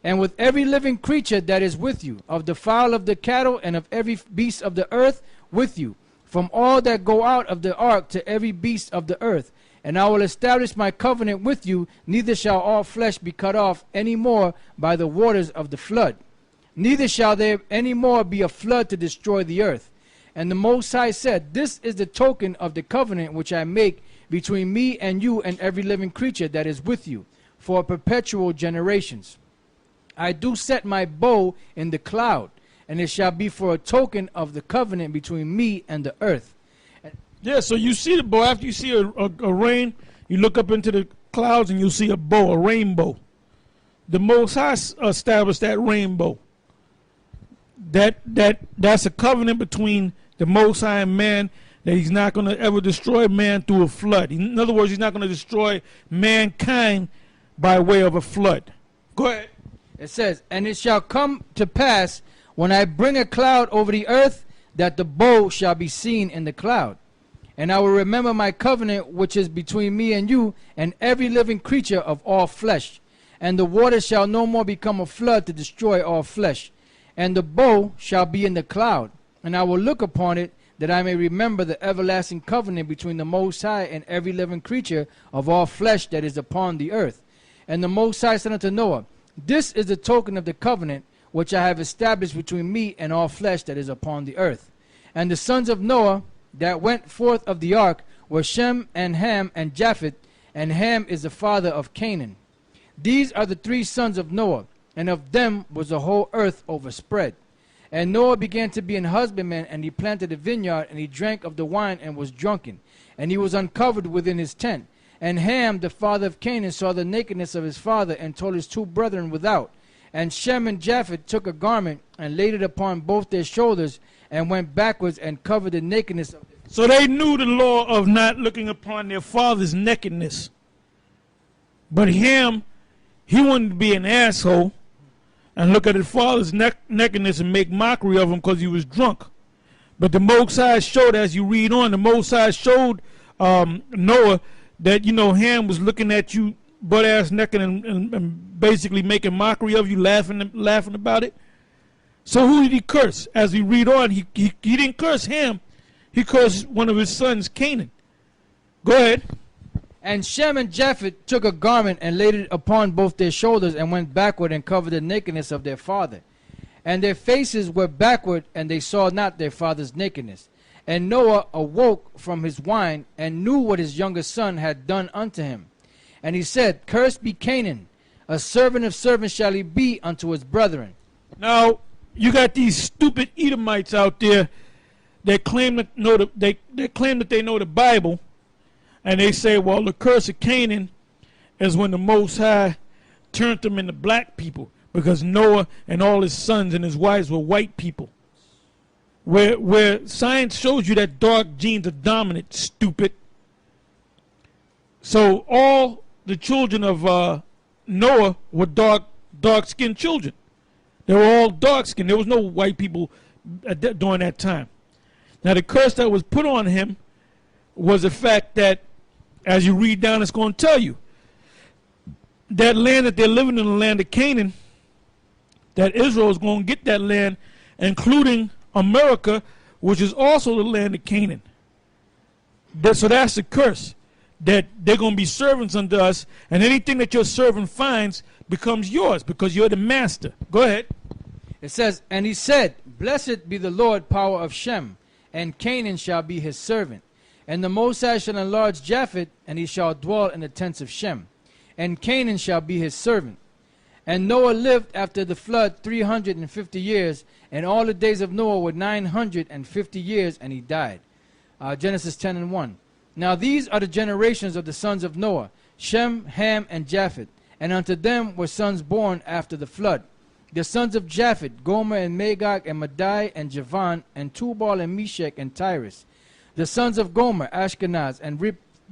and with every living creature that is with you, of the fowl of the cattle and of every beast of the earth with you, from all that go out of the ark to every beast of the earth. And I will establish my covenant with you, neither shall all flesh be cut off any more by the waters of the flood. Neither shall there any more be a flood to destroy the earth. And the Most High said, This is the token of the covenant which I make between me and you and every living creature that is with you, for perpetual generations. I do set my bow in the cloud, and it shall be for a token of the covenant between me and the earth. Yeah, so you see the bow. After you see a rain, you look up into the clouds and you'll see a bow, a rainbow. The Most High established that rainbow. That's a covenant between the Most High and man that he's not going to ever destroy man through a flood. In other words, he's not going to destroy mankind by way of a flood. Go ahead. It says, and it shall come to pass when I bring a cloud over the earth, that the bow shall be seen in the cloud. And I will remember my covenant which is between me and you and every living creature of all flesh. And the water shall no more become a flood to destroy all flesh. And the bow shall be in the cloud. And I will look upon it, that I may remember the everlasting covenant between the Most High and every living creature of all flesh that is upon the earth. And the Most High said unto Noah, this is the token of the covenant which I have established between me and all flesh that is upon the earth. And the sons of Noah that went forth of the ark were Shem and Ham and Japheth, and Ham is the father of Canaan. These are the 3 sons of Noah, and of them was the whole earth overspread. And Noah began to be an husbandman, and he planted a vineyard, and he drank of the wine and was drunken. And he was uncovered within his tent. And Ham, the father of Canaan, saw the nakedness of his father, and told his 2 brethren without. And Shem and Japheth took a garment, and laid it upon both their shoulders, and went backwards, and covered the nakedness of their. So they knew the law of not looking upon their father's nakedness. But Ham, he wanted to be an asshole and look at his father's nakedness and make mockery of him because he was drunk. But the Most High showed, as you read on, the Most High showed Noah that, you know, Ham was looking at you butt-ass naked and basically making mockery of you, laughing about it. So who did he curse? As we read on, he didn't curse Ham. He cursed one of his sons, Canaan. Go ahead. And Shem and Japheth took a garment and laid it upon both their shoulders, and went backward and covered the nakedness of their father. And their faces were backward, and they saw not their father's nakedness. And Noah awoke from his wine, and knew what his younger son had done unto him. And he said, cursed be Canaan, a servant of servants shall he be unto his brethren. Now, you got these stupid Edomites out there that claim that they know the Bible. And they say, well, the curse of Canaan is when the Most High turned them into black people, because Noah and all his sons and his wives were white people. Where science shows you that dark genes are dominant, stupid. So all the children of Noah were dark-skinned children. They were all dark-skinned. There was no white people during that time. Now the curse that was put on him was the fact that, as you read down, it's going to tell you that land that they're living in, the land of Canaan, that Israel is going to get that land, including America, which is also the land of Canaan. So that's the curse, that they're going to be servants unto us, and anything that your servant finds becomes yours because you're the master. Go ahead. It says, and he said, blessed be the Lord, power of Shem, and Canaan shall be his servant. And the Most High shall enlarge Japheth, and he shall dwell in the tents of Shem. And Canaan shall be his servant. And Noah lived after the flood 350 years, and all the days of Noah were 950 years, and he died. Genesis 10:1. Now these are the generations of the sons of Noah, Shem, Ham, and Japheth. And unto them were sons born after the flood. The sons of Japheth, Gomer, and Magog, and Madai, and Javan, and Tubal, and Meshach, and Tyrus. The sons of Gomer, Ashkenaz, and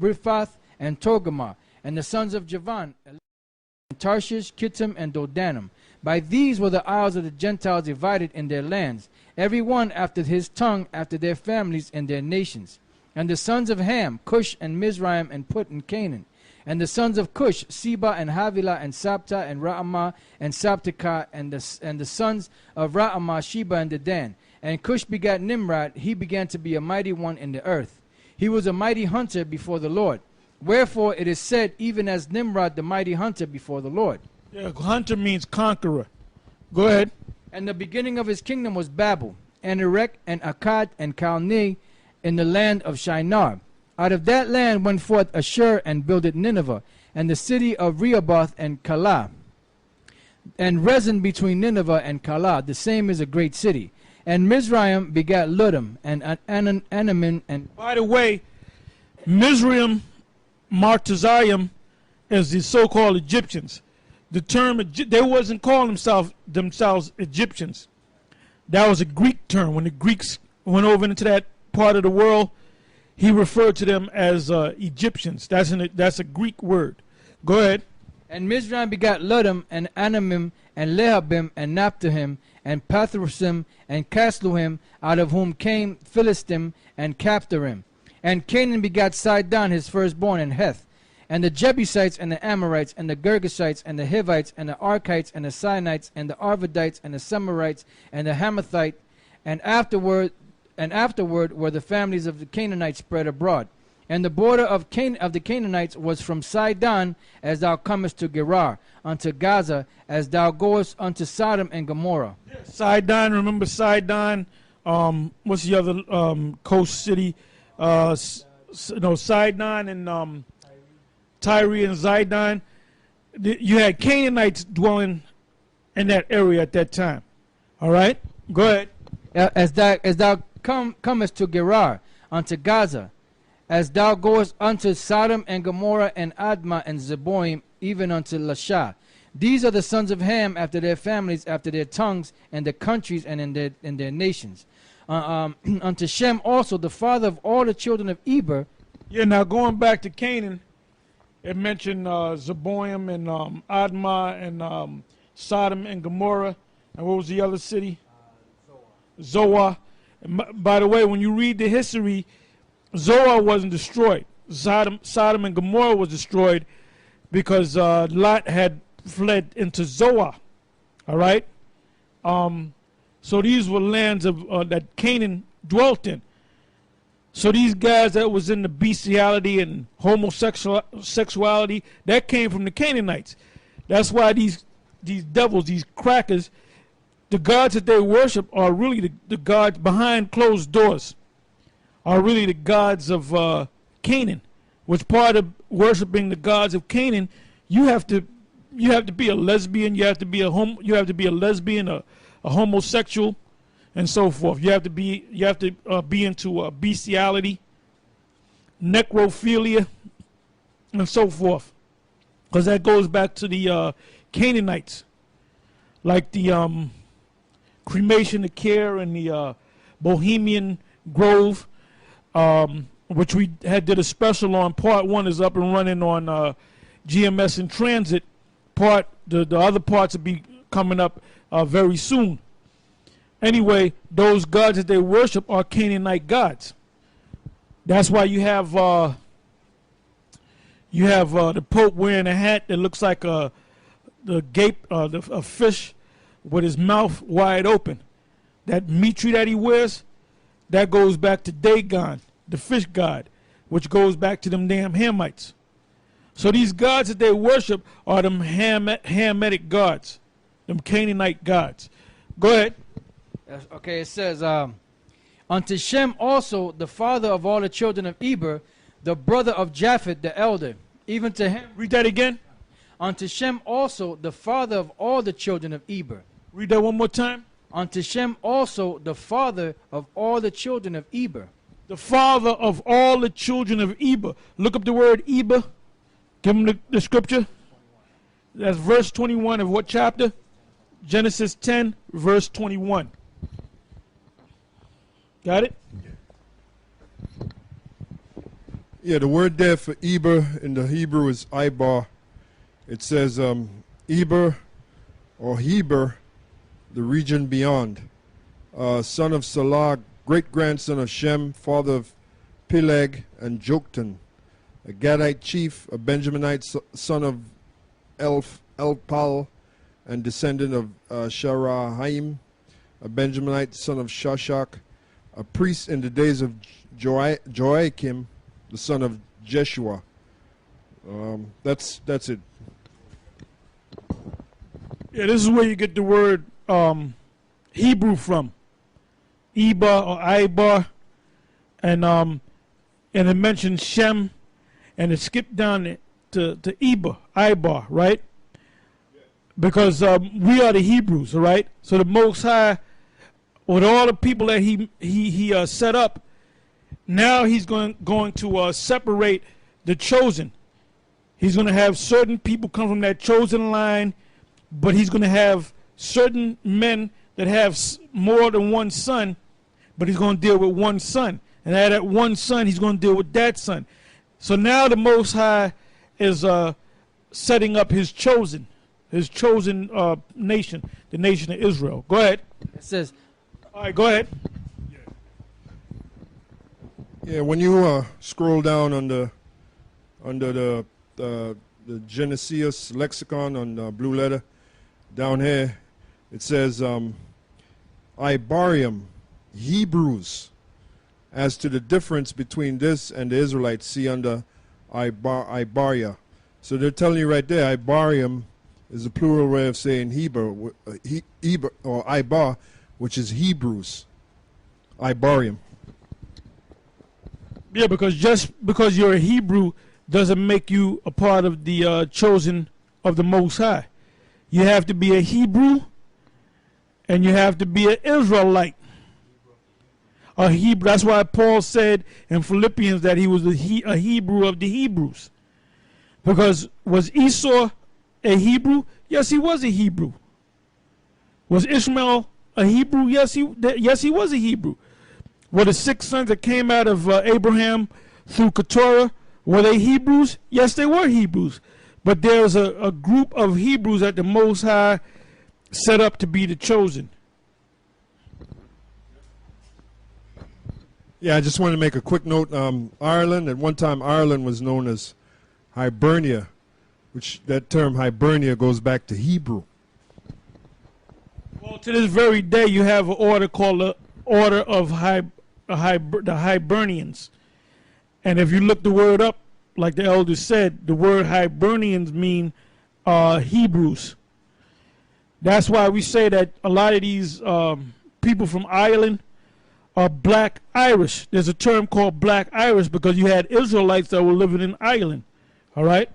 Riphath, and Togarmah. And the sons of Javan, Tarshish, Kittim, and Dodanim. By these were the isles of the Gentiles divided in their lands, every one after his tongue, after their families and their nations. And the sons of Ham, Cush, and Mizraim, and Put, and Canaan. And the sons of Cush, Seba, and Havilah, and Sabta, and Ra'amah, and Sabtekah. And the sons of Ra'amah, Sheba, and Dedan. And Cush begat Nimrod. He began to be a mighty one in the earth. He was a mighty hunter before the Lord. Wherefore it is said, even as Nimrod, the mighty hunter before the Lord. Yeah, hunter means conqueror. Go ahead. And the beginning of his kingdom was Babel, and Erech, and Akkad, and Calneh, in the land of Shinar. Out of that land went forth Ashur, and builded Nineveh, and the city of Rehoboth, and Calah. And Rezin between Nineveh and Calah, the same is a great city. And Mizraim begat Ludum, and Anamin, and... By the way, Mizraim, Martezayim, is the so-called Egyptians. The term, they wasn't calling themselves Egyptians. That was a Greek term. When the Greeks went over into that part of the world, he referred to them as Egyptians. That's a Greek word. Go ahead. And Mizraim begat Ludum, and Anamim, and Lehabim, and Naphtahim, and Pathrusim, and Casluhim, out of whom came Philistim and Caphtorim. And Canaan begat Sidon, his firstborn, and Heth, and the Jebusites, and the Amorites, and the Girgashites, and the Hivites, and the Archites, and the Sinites, and the Arvadites, and the Semarites, and the Hamathite, and afterward were the families of the Canaanites spread abroad. And the border of the Canaanites was from Sidon, as thou comest to Gerar, unto Gaza, as thou goest unto Sodom and Gomorrah. Sidon, remember Sidon? What's the other coast city? Sidon and Tyre and Zidon. You had Canaanites dwelling in that area at that time. All right, go ahead. As thou comest to Gerar, unto Gaza, as thou goest unto Sodom and Gomorrah and Admah and Zeboim, even unto Lasha. These are the sons of Ham after their families, after their tongues, and their countries, and in their nations. Unto Shem also, the father of all the children of Eber. Yeah, now going back to Canaan, it mentioned Zeboim and Admah and Sodom and Gomorrah. And what was the other city? Zoar. And by the way, when you read the history, Zoar wasn't destroyed. Sodom and Gomorrah was destroyed because Lot had fled into Zoar. All right? So these were lands of that Canaan dwelt in. So these guys that was in the bestiality and homosexuality, that came from the Canaanites. That's why these devils, these crackers, the gods that they worship are really the gods behind closed doors, are really the gods of Canaan. Which part of worshiping the gods of Canaan, you have to be a lesbian, you have to be a lesbian, a homosexual, and so forth. You have to be into bestiality, necrophilia, and so forth, because that goes back to the Canaanites, like the cremation of care and the Bohemian Grove, which we did a special on. Part 1 is up and running on GMS in Transit. The other parts will be coming up very soon. Anyway, those gods that they worship are Canaanite gods. That's why you have the Pope wearing a hat that looks like a fish with his mouth wide open. That mitre that he wears, that goes back to Dagon, the fish god, which goes back to them damn Hamites. So these gods that they worship are them Hamitic gods, them Canaanite gods. Go ahead. Okay, it says, unto Shem also, the father of all the children of Eber, the brother of Japheth, the elder, even to him. Read that again. Unto Shem also, the father of all the children of Eber. Read that one more time. Unto Shem also, the father of all the children of Eber. The father of all the children of Eber. Look up the word Eber. Give them the scripture. That's verse 21 of what chapter? Genesis 10, verse 21. Got it? Yeah, the word there for Eber in the Hebrew is Ibar. It says Eber or Heber, the region beyond. Son of Salah, great-grandson of Shem, father of Peleg and Joktan, a Gadite chief, a Benjaminite son of Elpal, and descendant of Sharahaim, a Benjaminite son of Shashak, a priest in the days of Joachim, the son of Jeshua. That's it. Yeah, this is where you get the word Hebrew from. Eber or Ibar, and it mentions Shem, and it skipped down to Eber, Ibar, right? Because we are the Hebrews, all right? So the Most High, with all the people that he set up, now he's going to separate the chosen. He's going to have certain people come from that chosen line, but he's going to have certain men that have more than one son, but he's going to deal with one son. And out of that one son, he's going to deal with that son. So now the Most High is setting up his chosen nation, the nation of Israel. Go ahead. It says, all right, go ahead. Yeah, when you scroll down under the Genesis lexicon on Blue Letter, down here, it says Ibarium, Hebrews. As to the difference between this and the Israelites, see under Ibaria. So they're telling you right there, Ibarium is a plural way of saying Hebrew, or Ibar, which is Hebrews. Ibarium. Yeah, because just because you're a Hebrew doesn't make you a part of the chosen of the Most High. You have to be a Hebrew, and you have to be an Israelite. A Hebrew. That's why Paul said in Philippians that he was a Hebrew of the Hebrews. Because was Esau a Hebrew? Yes, he was a Hebrew. Was Ishmael a Hebrew? Yes, he was a Hebrew. Were the 6 sons that came out of Abraham through Keturah, were they Hebrews? Yes, they were Hebrews. But there's a group of Hebrews that the Most High set up to be the chosen. Yeah, I just wanted to make a quick note. Ireland, at one time, Ireland was known as Hibernia, which that term Hibernia goes back to Hebrew. Well, to this very day, you have an order called the Order of the Hibernians. And if you look the word up, like the elders said, the word Hibernians mean Hebrews. That's why we say that a lot of these people from Ireland are black Irish. There's a term called black Irish because you had Israelites that were living in Ireland. All right?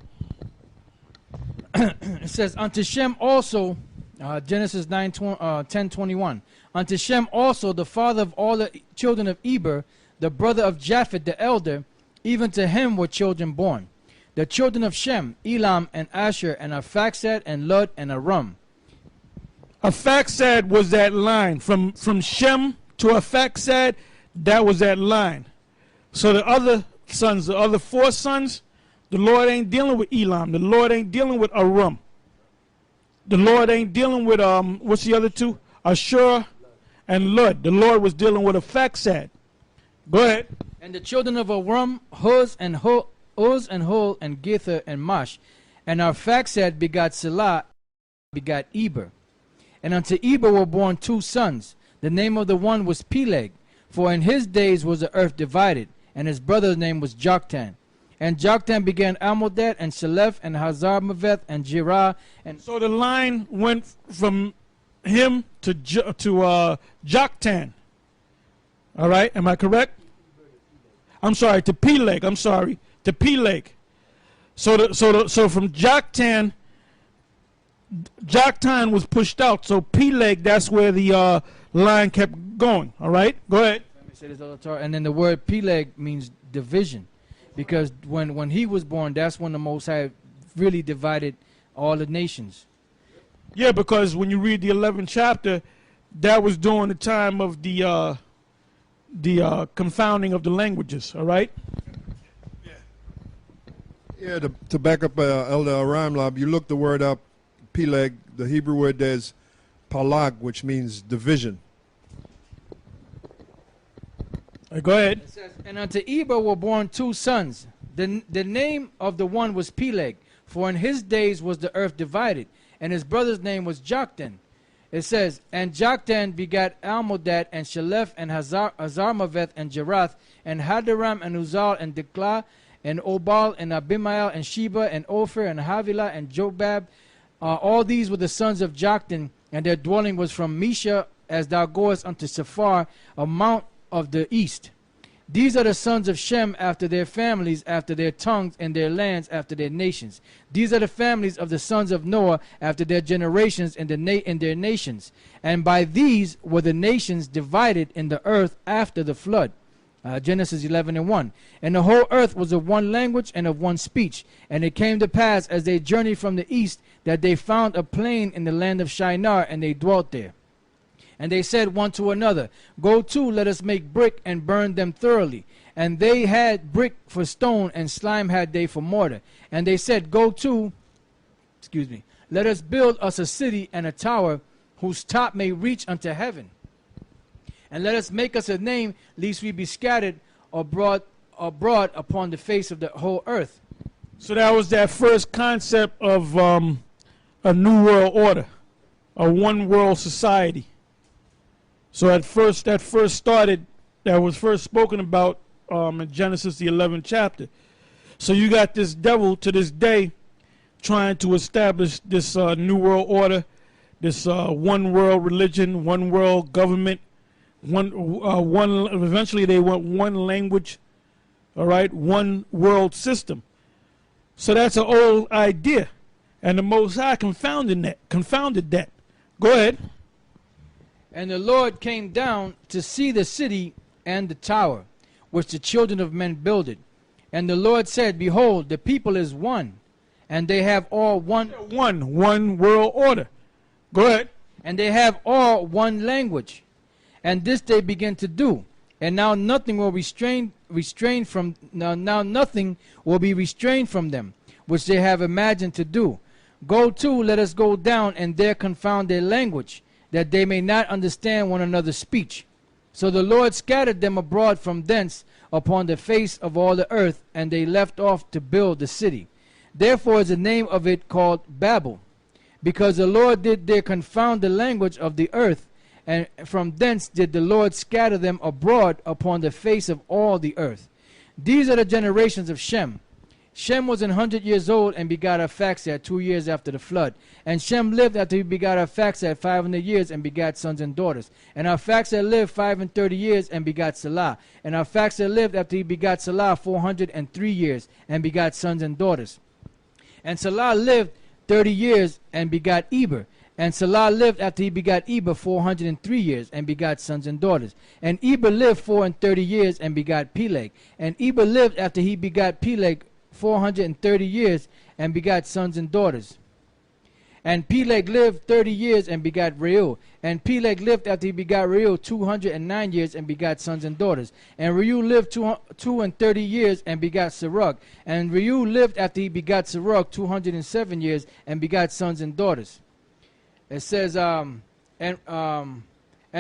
It says, unto Shem also, Genesis 10:21. Unto Shem also, the father of all the children of Eber, the brother of Japheth the elder, even to him were children born. The children of Shem, Elam and Asher and Arphaxad and Lud and Aram. Arphaxad was that line. From Shem to Arphaxad, that was that line. So the other sons, the other 4 sons, the Lord ain't dealing with Elam. The Lord ain't dealing with Aram. The Lord ain't dealing with, what's the other 2? Ashur and Lud. The Lord was dealing with Arphaxad. Go ahead. And the children of Aram, Huz and Hul and Gether and Mash. And Arphaxad begot Selah, begot Eber. And unto Eber were born 2 sons. The name of the one was Peleg, for in his days was the earth divided, and his brother's name was Joktan. And Joktan began Almodad and Shelef and Hazarmaveth and Jerah. And so the line went from him to Joktan. All right, am I correct? I'm sorry, to Peleg. I'm sorry, to Peleg. So from Joktan was pushed out. So Peleg, that's where the line kept going. All right, go ahead. Let me say this other time. And then the word Peleg means division, because when he was born, that's when the Most High really divided all the nations. Yeah, because when you read the 11th chapter, that was during the time of the confounding of the languages. All right. Yeah, to back up Elder Aramlab, you look the word up, Peleg, the Hebrew word there is palag, which means division. Go ahead. It says, and unto Eber were born 2 sons. The name of the one was Peleg, for in his days was the earth divided, and his brother's name was Joktan. It says, and Joktan begat Almodad and Shelef and Hazarmaveth and Jerath and Hadaram and Uzal and Diklah and Obal and Abimael and Sheba and Ophir and Havilah and Jobab. All these were the sons of Joktan, and their dwelling was from Mesha as thou goest unto Sephar, a mount of the east. These are the sons of Shem after their families, after their tongues, and their lands after their nations. These are the families of the sons of Noah after their generations in their nations. And by these were the nations divided in the earth after the flood. Genesis 11:1. And the whole earth was of one language and of one speech. And it came to pass as they journeyed from the east that they found a plain in the land of Shinar, and they dwelt there. And they said one to another, Go to, let us make brick and burn them thoroughly. And they had brick for stone, and slime had they for mortar. And they said, Go to, let us build us a city and a tower, whose top may reach unto heaven. And let us make us a name, lest we be scattered abroad upon the face of the whole earth. So that was that first concept of a new world order, a one world society. So that was first spoken about in Genesis the 11th chapter. So you got this devil to this day trying to establish this new world order, this one world religion, one world government, eventually they want one language, all right, one world system. So that's an old idea, and the Most High confounded that. Go ahead. And the Lord came down to see the city and the tower, which the children of men builded. And the Lord said, Behold, the people is one, and they have all one world order. Go ahead. And they have all one language. And this they begin to do. And now nothing will nothing will be restrained from them, which they have imagined to do. Go to, let us go down, and there confound their language, that they may not understand one another's speech. So the Lord scattered them abroad from thence upon the face of all the earth, and they left off to build the city. Therefore is the name of it called Babel, because the Lord did there confound the language of the earth, and from thence did the Lord scatter them abroad upon the face of all the earth. These are the generations of Shem. Shem was 100 years old and begot Arphaxad 2 years after the flood. And Shem lived after he begot Arphaxad 500 years and begat sons and daughters. And Arphaxad lived 35 years and begot Salah. And Arphaxad lived after he begot Salah 403 years and begot sons and daughters. And Salah lived 30 years and begot Eber. And Salah lived after he begot Eber 403 years and begot sons and daughters. And Eber lived 34 years and begot Peleg. And Eber lived after he begot Peleg 430 years and begot sons and daughters. And Peleg lived 30 years and begot Reuel. And Peleg lived after he begot Reuel 209 years and begot sons and daughters. And Reuel lived 230 years and begot Serug. And Reuel lived after he begot Serug 207 years and begot sons and daughters. It says, and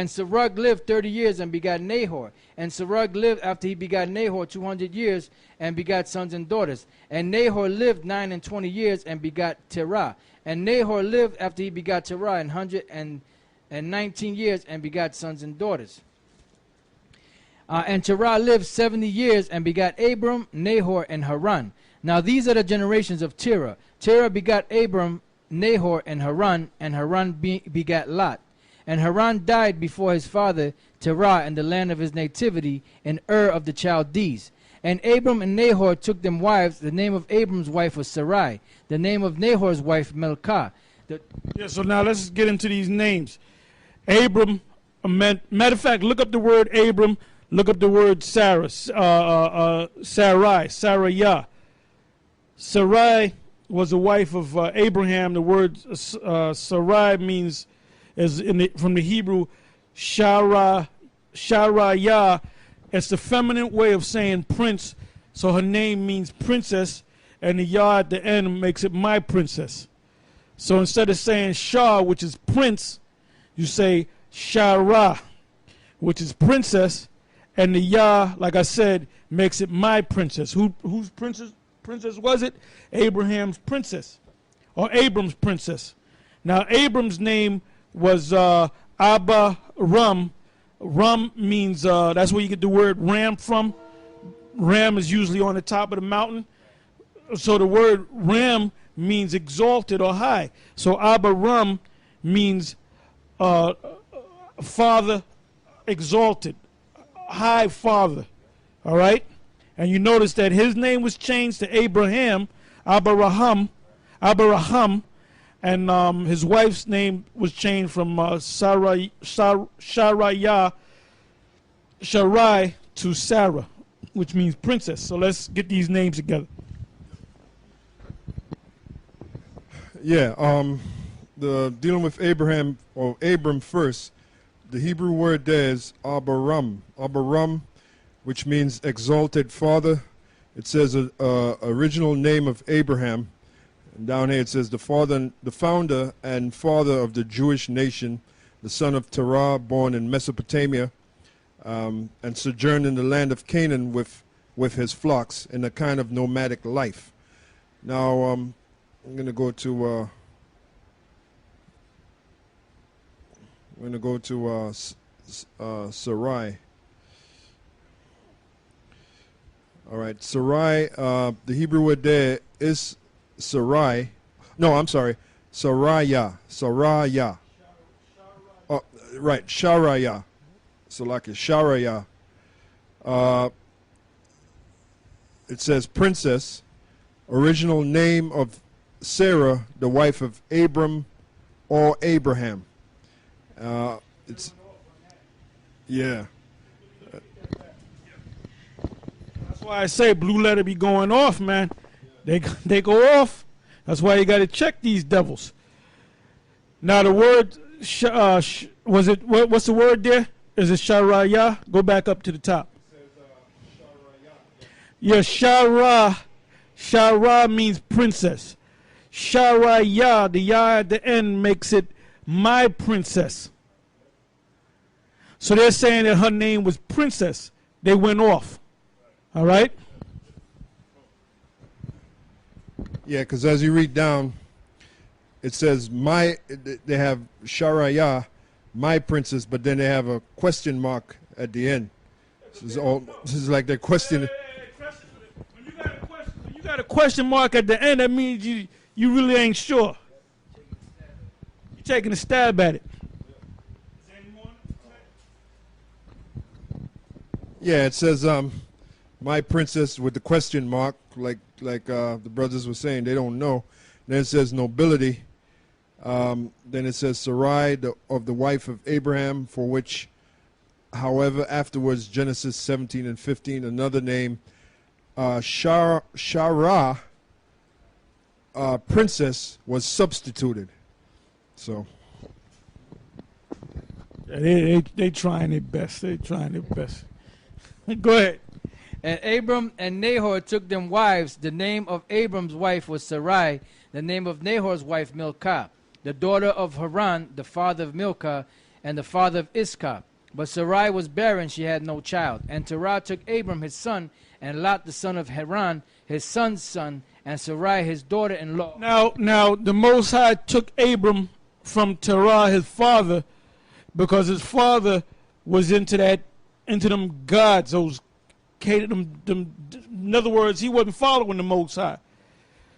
Serug lived 30 years and begot Nahor. And Serug lived after he begot Nahor 200 years and begot sons and daughters. And Nahor lived 29 years and begot Terah. And Nahor lived after he begot Terah 119 years and begot sons and daughters. And Terah lived 70 years and begot Abram, Nahor, and Haran. Now these are the generations of Terah. Terah begot Abram, Nahor, and Haran begat Lot. And Haran died before his father Terah in the land of his nativity in Ur of the Chaldees. And Abram and Nahor took them wives. The name of Abram's wife was Sarai. The name of Nahor's wife Milcah. So now let's get into these names. Abram, matter of fact, look up the word Abram, look up the word Sarah, Sarai, Sarayah. Sarai was a wife of Abraham. The word Sarai means, from the Hebrew, Sharayah. It's the feminine way of saying prince, so her name means princess, and the yah at the end makes it my princess. So instead of saying Shah, which is prince, you say Shara, which is princess, and the yah, like I said, makes it my princess. Whose princess was it? Abraham's princess, or Abram's princess. Now Abram's name was Abba Ram. Ram means, that's where you get the word ram from. Ram is usually on the top of the mountain. So the word ram means exalted or high. So Abba Ram means father exalted, high father. All right? And you notice that his name was changed to Abraham, Abraham, and his wife's name was changed from Sarai to Sarah, which means princess. So let's get these names together. Yeah, dealing with Abraham or Abram first. the Hebrew word there is Abaram. Abaram, which means exalted father. It says original name of Abraham. And down here it says the founder and father of the Jewish nation, the son of Terah, born in Mesopotamia, and sojourned in the land of Canaan with his flocks in a kind of nomadic life. Now I'm going to go to Sarai. All right, Sarai. The Hebrew word there is Sarai. No, I'm sorry, Saraya. Saraya. Oh, right, Sharaya. Salaki, Sharaya. It says princess, original name of Sarah, the wife of Abram or Abraham. It's yeah. That's why I say blue letter be going off, man. They go off. That's why you got to check these devils. Now the word was it what's the word there? Is it Sharaya? Go back up to the top. Yeah, Shara. Shara means princess. Sharaya, the ya at the end makes it my princess. So they're saying that her name was princess. They went off. All right? Yeah, because as you read down, it says they have Sharaya, my princess, but then they have a question mark at the end. This is like they're questioning. When you got a question mark at the end, that means you really ain't sure. You're taking a stab at it. Yeah, it says my princess with the question mark, like the brothers were saying, they don't know. Then it says nobility. Then it says Sarai, of the wife of Abraham, for which, however, afterwards, Genesis 17 and 15, another name, Shara, princess, was substituted. So. Yeah, they trying their best. They trying their best. Go ahead. And Abram and Nahor took them wives. The name of Abram's wife was Sarai. The name of Nahor's wife, Milcah, the daughter of Haran, the father of Milcah, and the father of Iscah. But Sarai was barren, she had no child. And Terah took Abram his son, and Lot the son of Haran, his son's son, and Sarai his daughter-in-law. Now the Most High took Abram from Terah, his father, because his father was into them gods, those in other words, he wasn't following the Most High.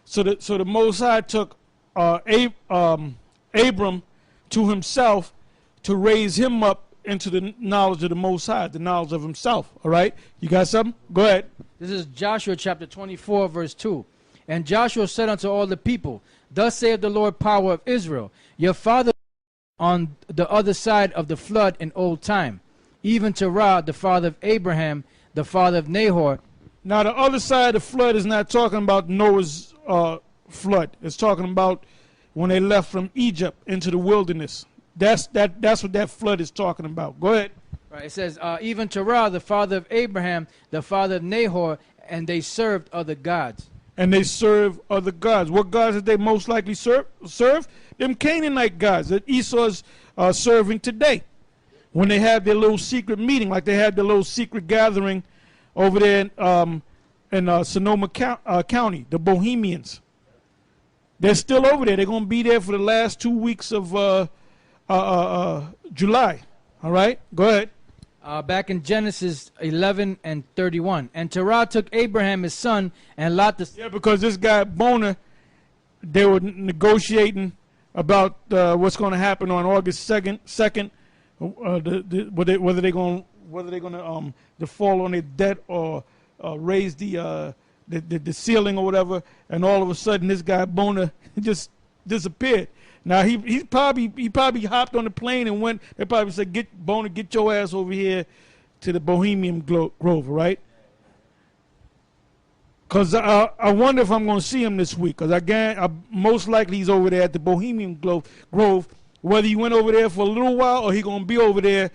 So the Most High took Abram to himself to raise him up into the knowledge of the Most High, the knowledge of himself. All right? You got something? Go ahead. This is Joshua chapter 24, verse 2. And Joshua said unto all the people, Thus saith the Lord power of Israel, your father on the other side of the flood in old time, even Terah, the father of Abraham, the father of Nahor. Now the other side of the flood is not talking about Noah's flood. It's talking about when they left from Egypt into the wilderness. That's what that flood is talking about. Go ahead. Right. It says, even Terah, the father of Abraham, the father of Nahor, and they served other gods. And they serve other gods. What gods did they most likely serve? Them Canaanite gods that Esau's serving today. When they have their little secret meeting, like they had their little secret gathering over there in Sonoma County, the Bohemians. They're still over there. They're going to be there for the last 2 weeks of July. All right? Go ahead. Back in Genesis 11 and 31. And Terah took Abraham his son and Lot the... Yeah, because this guy Boner, they were negotiating about what's going to happen on August 2nd. Whether they're going to default on their debt or raise the ceiling or whatever, and all of a sudden this guy Boner just disappeared. Now he probably hopped on the plane and went. They probably said, "Get Boner, get your ass over here to the Bohemian Grove, right?" Because I wonder if I'm going to see him this week. Because most likely he's over there at the Bohemian Grove whether he went over there for a little while or he going to be over there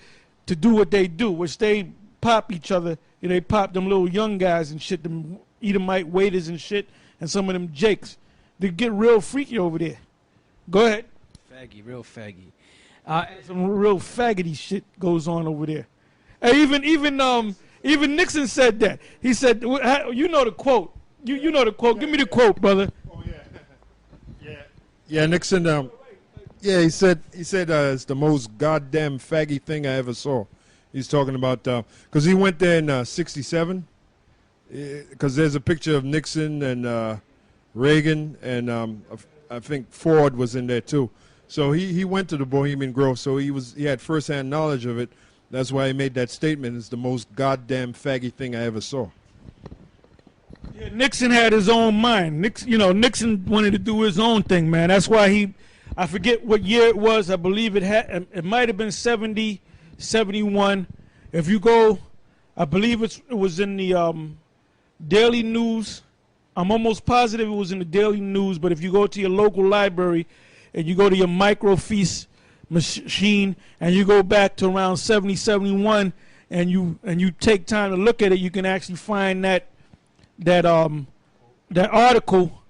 to do what they do, which they pop each other. They pop them little young guys and shit, them Edomite waiters and shit, and some of them jakes. They get real freaky over there. Go ahead. Faggy, real faggy. Some real faggoty shit goes on over there. And even Nixon said that. He said, you know the quote. You know the quote. Give me the quote, brother. Oh yeah, Nixon. He said it's the most goddamn faggy thing I ever saw. He's talking about because he went there in '67. Because there's a picture of Nixon and Reagan and I think Ford was in there too. So he went to the Bohemian Grove, so he had firsthand knowledge of it. That's why he made that statement. It's the most goddamn faggy thing I ever saw. Yeah, Nixon had his own mind. Nixon wanted to do his own thing, man. That's why I forget what year it was. I believe it might have been 70, 71. If you go, I believe it was in the Daily News. I'm almost positive it was in the Daily News, but if you go to your local library and you go to your microfiche machine and you go back to around 70, 71 and you take time to look at it, you can actually find that article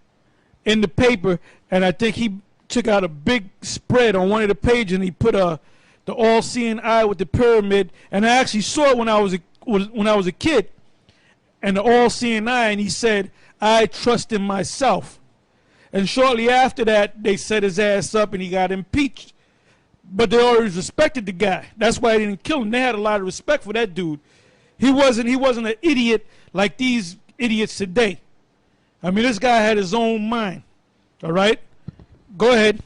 in the paper. And I think he took out a big spread on one of the pages and he put the all-seeing eye with the pyramid. And I actually saw it when I was a kid, and the all-seeing eye, and he said, "I trust in myself." And shortly after that, they set his ass up and he got impeached. But they always respected the guy. That's why they didn't kill him. They had a lot of respect for that dude. He wasn't an idiot like these idiots today. I mean, this guy had his own mind. All right? Go ahead.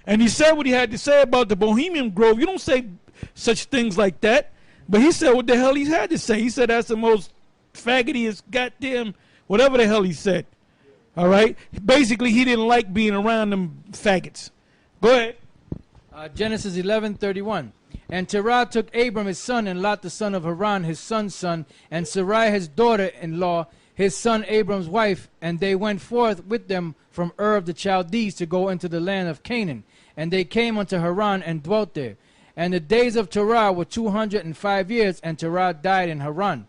And he said what he had to say about the Bohemian Grove. You don't say such things like that. But he said what the hell he had to say. He said that's the most faggotiest goddamn whatever the hell he said. All right? Basically, he didn't like being around them faggots. Go ahead. Genesis 11:31. And Terah took Abram his son, and Lot the son of Haran his son's son, and Sarai his daughter-in-law, his son Abram's wife, and they went forth with them from Ur of the Chaldees to go into the land of Canaan. And they came unto Haran and dwelt there. And the days of Terah were 205 years, and Terah died in Haran.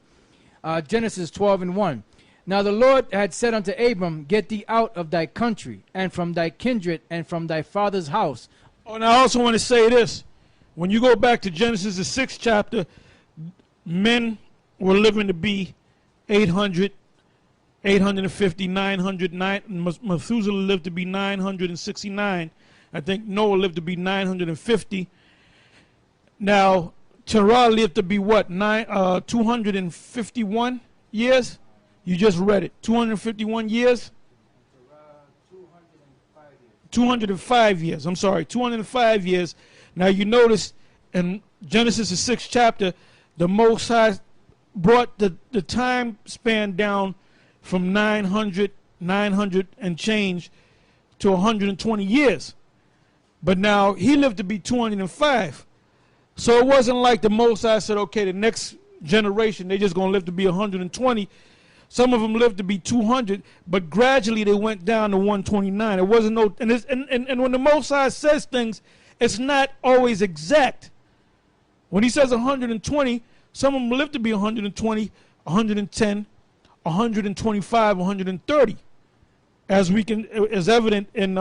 Genesis 12:1. Now the Lord had said unto Abram, Get thee out of thy country, and from thy kindred, and from thy father's house. Oh, and I also want to say this. When you go back to Genesis, the 6th chapter, men were living to be 800, 850, 900. Methuselah lived to be 969. I think Noah lived to be 950. Now, Terah lived to be what? 251 years? You just read it. 251 years? 205 years. I'm sorry, 205 years. Now you notice in Genesis the 6th chapter, the Most High brought the time span down from 900 and change to 120 years. But now he lived to be 205. So it wasn't like the Most High said, okay, the next generation, they're just going to live to be 120. Some of them lived to be 200, but gradually they went down to 129. It wasn't no, and when the Most High says things, it's not always exact. When he says 120, some of them live to be 120, 110, 125, 130, as evident in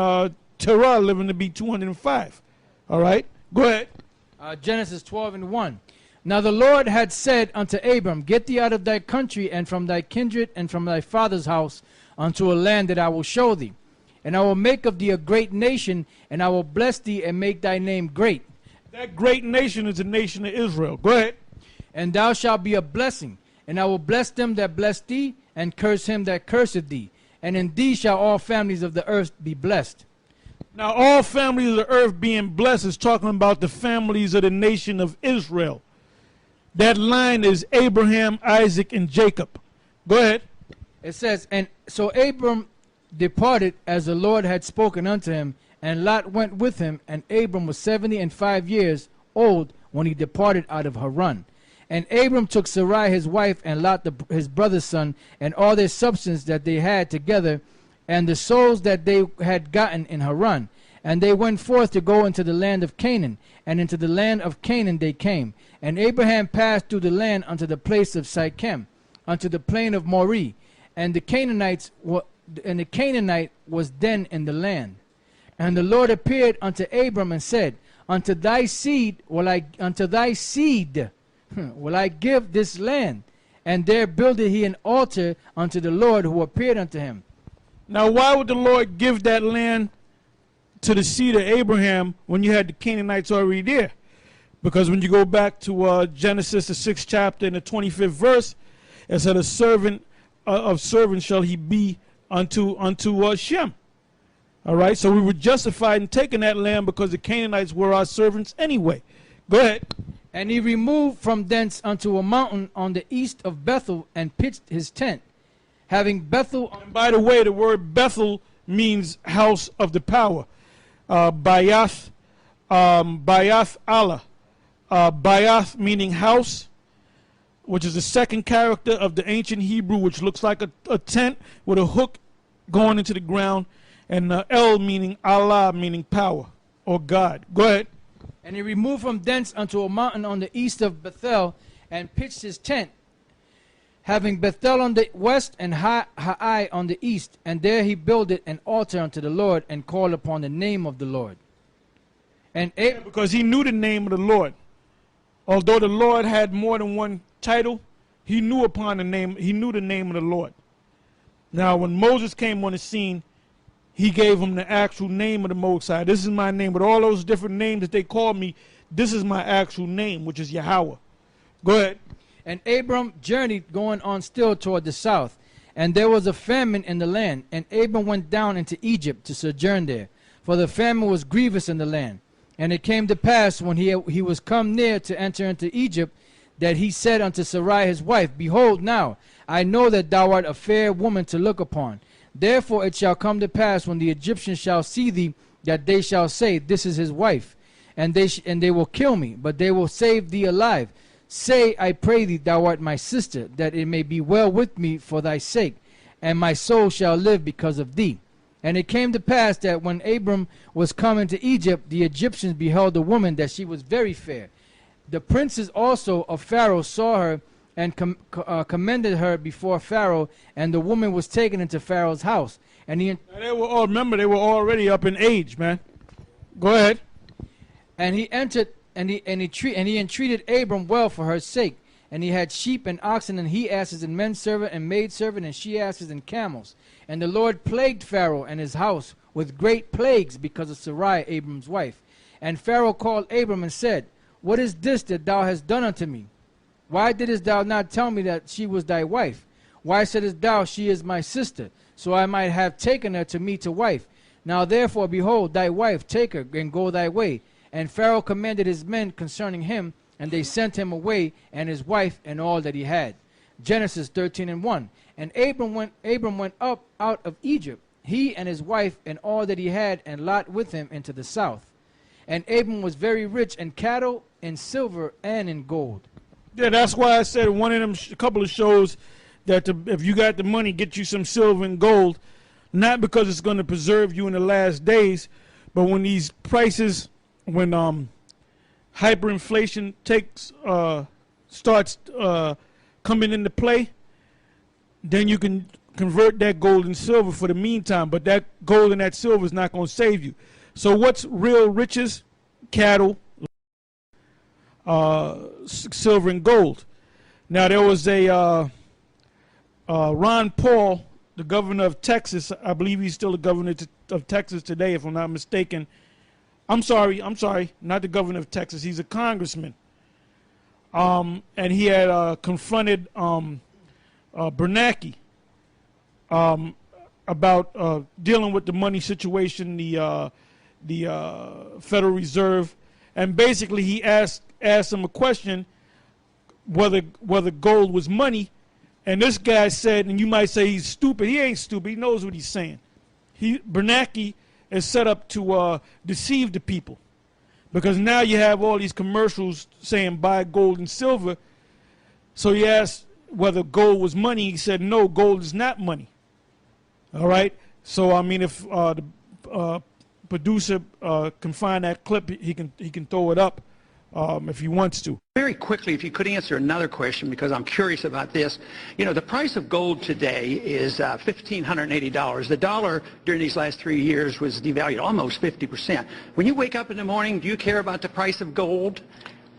Terah living to be 205. All right, go ahead. Genesis 12:1. Now the Lord had said unto Abram, Get thee out of thy country, and from thy kindred, and from thy father's house, unto a land that I will show thee. And I will make of thee a great nation, and I will bless thee, and make thy name great. That great nation is the nation of Israel. Go ahead. And thou shalt be a blessing, and I will bless them that bless thee, and curse him that curseth thee. And in thee shall all families of the earth be blessed. Now all families of the earth being blessed is talking about the families of the nation of Israel. That line is Abraham, Isaac, and Jacob. Go ahead. It says, And so Abram departed as the Lord had spoken unto him, and Lot went with him, and Abram was 75 years old when he departed out of Haran. And Abram took Sarai his wife, and Lot his brother's son, and all their substance that they had together, and the souls that they had gotten in Haran. And they went forth to go into the land of Canaan, and into the land of Canaan they came. And Abraham passed through the land unto the place of Sychem, unto the plain of Moreh, and the Canaanite was then in the land. And the Lord appeared unto Abram and said, Unto thy seed will I give this land. And there builded he an altar unto the Lord who appeared unto him. Now, why would the Lord give that land to the seed of Abraham when you had the Canaanites already there? Because when you go back to Genesis, the 6th chapter, and the 25th verse, it said, a servant of servants shall he be unto Shem. All right, so we were justified in taking that land because the Canaanites were our servants anyway. Go ahead. And he removed from thence unto a mountain on the east of Bethel, and pitched his tent, having Bethel. And by the way, the word Bethel means house of the power. Bayath Allah. Bayath meaning house, which is the second character of the ancient Hebrew, which looks like a tent with a hook going into the ground, and El meaning Allah, meaning power or God. Go ahead. And he removed from thence unto a mountain on the east of Bethel, and pitched his tent, having Bethel on the west and Hai on the east. And there he builded an altar unto the Lord, and called upon the name of the Lord. And because he knew the name of the Lord. Although the Lord had more than one title, he knew upon the name. He knew the name of the Lord. Now, when Moses came on the scene, he gave him the actual name of the Most High. This is my name. With all those different names that they called me, this is my actual name, which is Yahawah. Go ahead. And Abram journeyed, going on still toward the south. And there was a famine in the land. And Abram went down into Egypt to sojourn there, for the famine was grievous in the land. And it came to pass, when he was come near to enter into Egypt, that he said unto Sarai his wife, Behold now, I know that thou art a fair woman to look upon. Therefore it shall come to pass, when the Egyptians shall see thee, that they shall say, This is his wife. And they will kill me, but they will save thee alive. Say, I pray thee, thou art my sister, that it may be well with me for thy sake, and my soul shall live because of thee. And it came to pass that when Abram was come into Egypt, the Egyptians beheld the woman, that she was very fair. The princes also of Pharaoh saw her, and commended her before Pharaoh, and the woman was taken into Pharaoh's house. And they were all, remember, they were already up in age, man. Go ahead. And he entered, and he entreated Abram well for her sake. And he had sheep and oxen and he-asses and men-servant and maid-servant and she-asses and camels. And the Lord plagued Pharaoh and his house with great plagues because of Sarai, Abram's wife. And Pharaoh called Abram and said, What is this that thou hast done unto me? Why didst thou not tell me that she was thy wife? Why saidst thou, She is my sister, so I might have taken her to me to wife? Now therefore, behold, thy wife, take her, and go thy way. And Pharaoh commanded his men concerning him, and they sent him away, and his wife, and all that he had. Genesis 13:1. And Abram went up out of Egypt, he and his wife, and all that he had, and Lot with him, into the south. And Abram was very rich in cattle, in silver, and in gold. Yeah, that's why I said one of them, a couple of shows, that if you got the money, get you some silver and gold, not because it's going to preserve you in the last days, but when these prices, when hyperinflation starts coming into play, then you can convert that gold and silver for the meantime, but that gold and that silver is not going to save you. So what's real riches? Cattle, silver and gold. Now there was a Ron Paul, the governor of Texas. I believe he's still the governor of Texas today, if I'm not mistaken. I'm sorry, not the governor of Texas. He's a congressman. And he had confronted Bernanke about dealing with the money situation, the Federal Reserve, and basically he asked him a question whether gold was money, and this guy said, and you might say he's stupid. He ain't stupid. He knows what he's saying. Bernanke is set up to deceive the people, because now you have all these commercials saying buy gold and silver. So he asked whether gold was money. He said no, gold is not money. All right. So I mean, if the producer can find that clip, he can throw it up if he wants to. Very quickly, if you could answer another question, because I'm curious about this. You know, the price of gold today is $1,580. The dollar during these last 3 years was devalued almost 50%. When you wake up in the morning, do you care about the price of gold?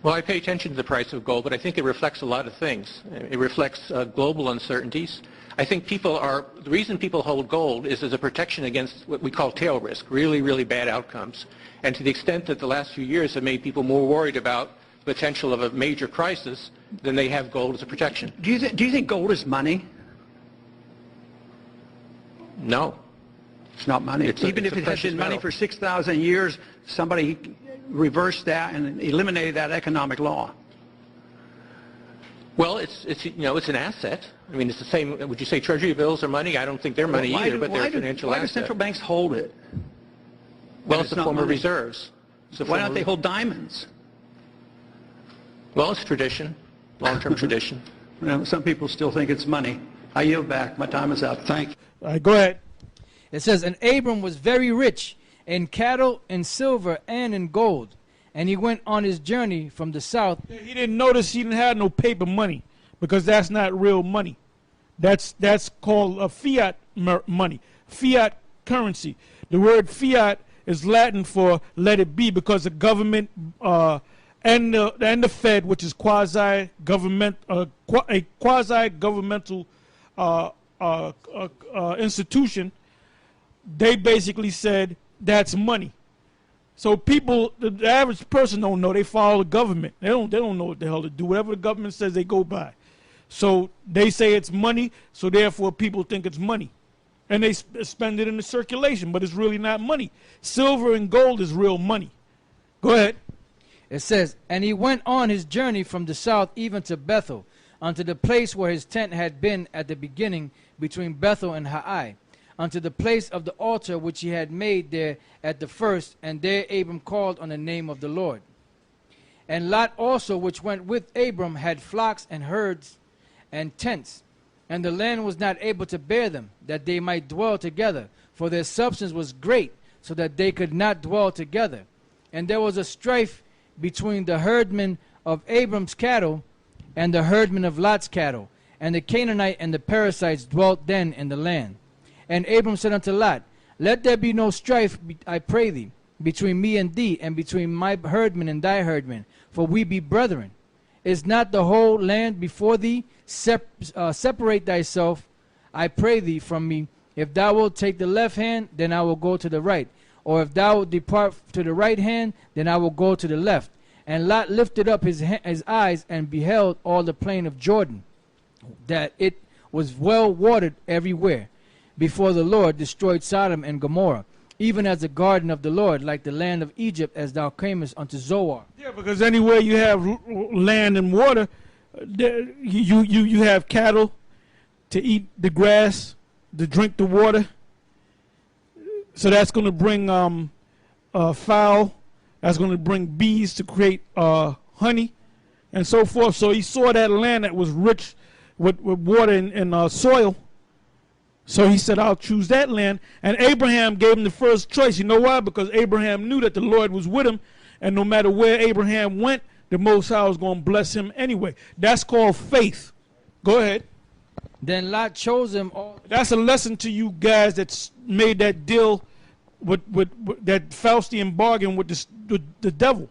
Well, I pay attention to the price of gold, but I think it reflects a lot of things. It reflects global uncertainties. I think the reason people hold gold is as a protection against what we call tail risk, really, really bad outcomes. And to the extent that the last few years have made people more worried about the potential of a major crisis, then they have gold as a protection. Do you think gold is money? No. It's not money. Even if it has been money for 6,000 years, somebody reversed that and eliminated that economic law. Well, it's an asset. I mean, it's the same. Would you say Treasury bills are money? I don't think they're money either, but they're a financial asset. Why do central banks hold it? Well, it's a form of reserves. Why don't they hold diamonds? Well, it's tradition, long-term tradition. Well, some people still think it's money. I yield back. My time is up. Thank you. All right, go ahead. It says, and Abram was very rich in cattle, in silver, and in gold. And he went on his journey from the south. He didn't notice he didn't have no paper money, because that's not real money. That's called a fiat money, fiat currency. The word fiat is Latin for let it be, because the government and the Fed, which is quasi-government, a quasi-governmental institution, they basically said that's money. So people, the average person don't know. They follow the government. They don't know what the hell to do. Whatever the government says, they go by. So they say it's money, so therefore people think it's money. And they spend it in the circulation, but it's really not money. Silver and gold is real money. Go ahead. It says, and he went on his journey from the south even to Bethel, unto the place where his tent had been at the beginning between Bethel and Hai, unto the place of the altar which he had made there at the first, and there Abram called on the name of the Lord. And Lot also, which went with Abram, had flocks and herds and tents, and the land was not able to bear them, that they might dwell together, for their substance was great, so that they could not dwell together. And there was a strife between the herdmen of Abram's cattle and the herdmen of Lot's cattle, and the Canaanite and the Perizzites dwelt then in the land. And Abram said unto Lot, let there be no strife, I pray thee, between me and thee, and between my herdmen and thy herdmen, for we be brethren. Is not the whole land before thee? Separate thyself, I pray thee, from me. If thou wilt take the left hand, then I will go to the right. Or if thou wilt depart to the right hand, then I will go to the left. And Lot lifted up his eyes and beheld all the plain of Jordan, that it was well watered everywhere, before the Lord destroyed Sodom and Gomorrah, even as the garden of the Lord, like the land of Egypt, as thou camest unto Zoar. Yeah, because anywhere you have land and water, you have cattle to eat the grass, to drink the water. So that's going to bring fowl. That's going to bring bees to create honey and so forth. So he saw that land that was rich with water and soil. So he said, I'll choose that land. And Abraham gave him the first choice. You know why? Because Abraham knew that the Lord was with him. And no matter where Abraham went, the Most High was going to bless him anyway. That's called faith. Go ahead. Then Lot chose him all. That's a lesson to you guys that made that deal with that Faustian bargain with the devil.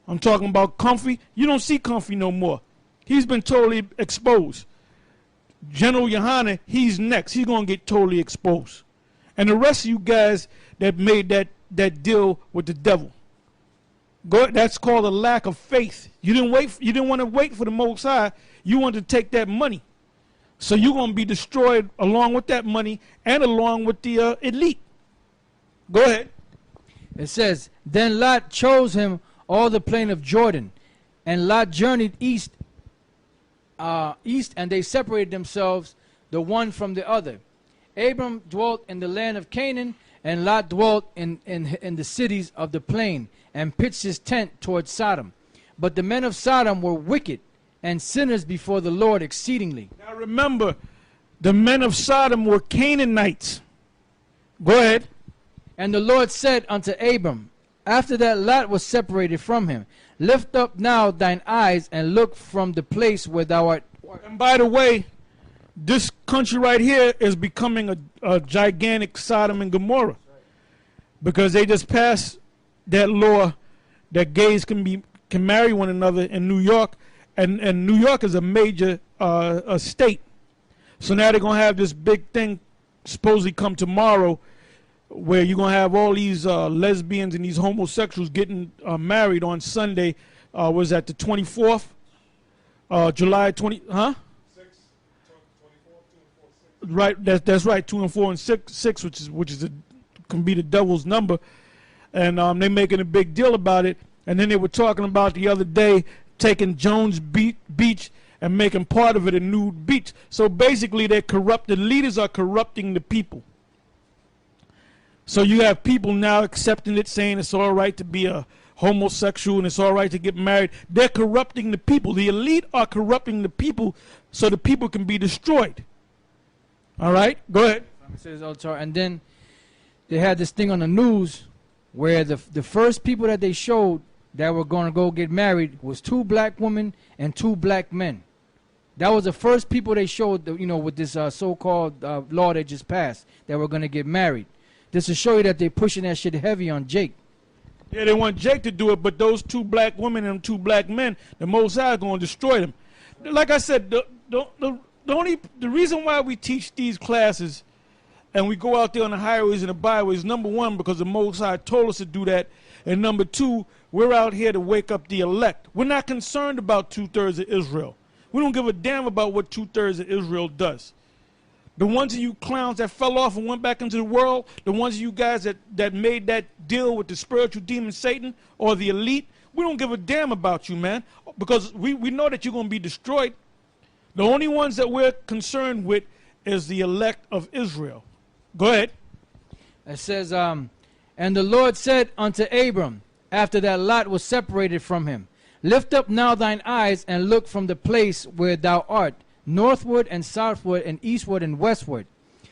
I'm talking about Comfy. You don't see Comfy no more. He's been totally exposed. General Yahawashi, he's next. He's going to get totally exposed. And the rest of you guys that made that deal with the devil. That's called a lack of faith. You didn't want to wait for the Most High. You wanted to take that money. So you're going to be destroyed along with that money and along with the elite. Go ahead. It says, then Lot chose him all the plain of Jordan, and Lot journeyed east, and they separated themselves the one from the other. Abram dwelt in the land of Canaan, and Lot dwelt in the cities of the plain, and pitched his tent toward Sodom. But the men of Sodom were wicked and sinners before the Lord exceedingly. Now remember, the men of Sodom were Canaanites. Go ahead. And the Lord said unto Abram, after that Lot was separated from him, lift up now thine eyes and look from the place where thou art. And by the way, this country right here is becoming a gigantic Sodom and Gomorrah, because they just passed that law that gays can marry one another in New York, and New York is a major state. So now they're going to have this big thing supposedly come tomorrow, where you're going to have all these lesbians and these homosexuals getting married on Sunday. Was that the 24th? July 20, huh? 6, 24, 2 and 4, 6. Right, that's right, 2 and 4 and 6, which can be the devil's number. And they're making a big deal about it. And then they were talking about the other day taking Jones Beach and making part of it a nude beach. So basically they're corrupt. The leaders are corrupting the people. So you have people now accepting it, saying it's all right to be a homosexual and it's all right to get married. They're corrupting the people. The elite are corrupting the people so the people can be destroyed. All right? Go ahead. And then they had this thing on the news where the first people that they showed that were going to go get married was 2 black women and 2 black men. That was the first people they showed, with this so-called law they just passed, that were going to get married. Just to show you that they're pushing that shit heavy on Jake. Yeah, they want Jake to do it, but those 2 black women and 2 black men, the Most High is going to destroy them. Like I said, the reason why we teach these classes and we go out there on the highways and the byways, number 1, because the Most High told us to do that, and number 2, we're out here to wake up the elect. We're not concerned about 2/3 of Israel. We don't give a damn about what 2/3 of Israel does. The ones of you clowns that fell off and went back into the world, the ones of you guys that made that deal with the spiritual demon Satan or the elite, we don't give a damn about you, man, because we know that you're going to be destroyed. The only ones that we're concerned with is the elect of Israel. Go ahead. It says, and the Lord said unto Abram, after that Lot was separated from him, lift up now thine eyes and look from the place where thou art, northward and southward and eastward and westward.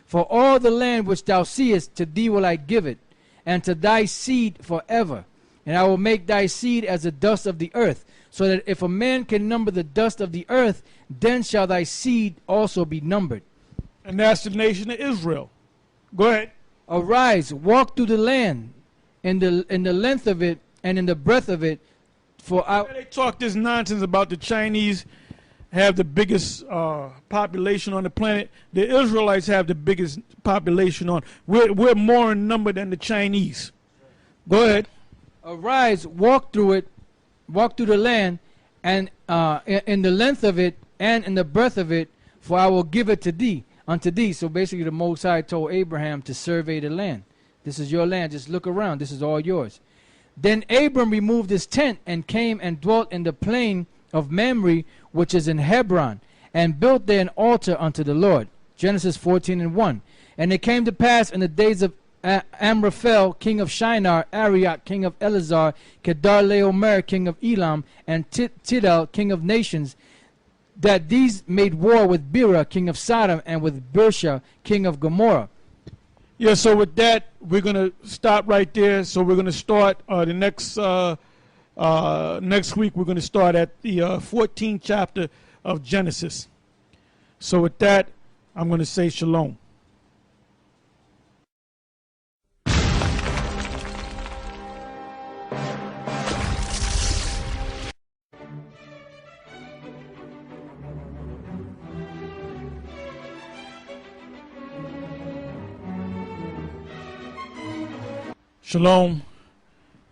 For all the land which thou seest, to thee will I give it, and to thy seed forever. And I will make thy seed as the dust of the earth, so that if a man can number the dust of the earth, then shall thy seed also be numbered. And that's the nation of Israel. Go ahead. Arise, walk through the land, in the length of it and in the breadth of it. For they talk this nonsense about the Chinese have the biggest population on the planet. The Israelites have the biggest population on. We're more in number than the Chinese. Go ahead. Arise, walk through the land, and in the length of it and in the breadth of it, for I will give it to thee, unto thee. So basically the Most High told Abraham to survey the land. This is your land, just look around, this is all yours. Then Abram removed his tent and came and dwelt in the plain of Mamre, which is in Hebron, and built there an altar unto the Lord. Genesis 14:1. And it came to pass in the days of Amraphel, king of Shinar, Arioch, king of Elazar, Kedar-laomer, king of Elam, and Tidal, king of nations, that these made war with Bera, king of Sodom, and with Bersha, king of Gomorrah. Yeah, so with that, we're going to stop right there. So we're going to start the next week, we're going to start at the 14th chapter of Genesis. So with that, I'm going to say shalom. Shalom,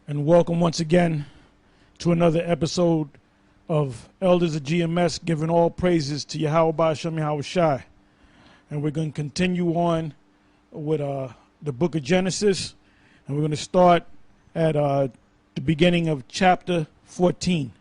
and welcome once again to another episode of Elders of GMS, giving all praises to Yahawah, bahasham, Yahawashi. And we're going to continue on with the book of Genesis, and we're going to start at the beginning of chapter 14.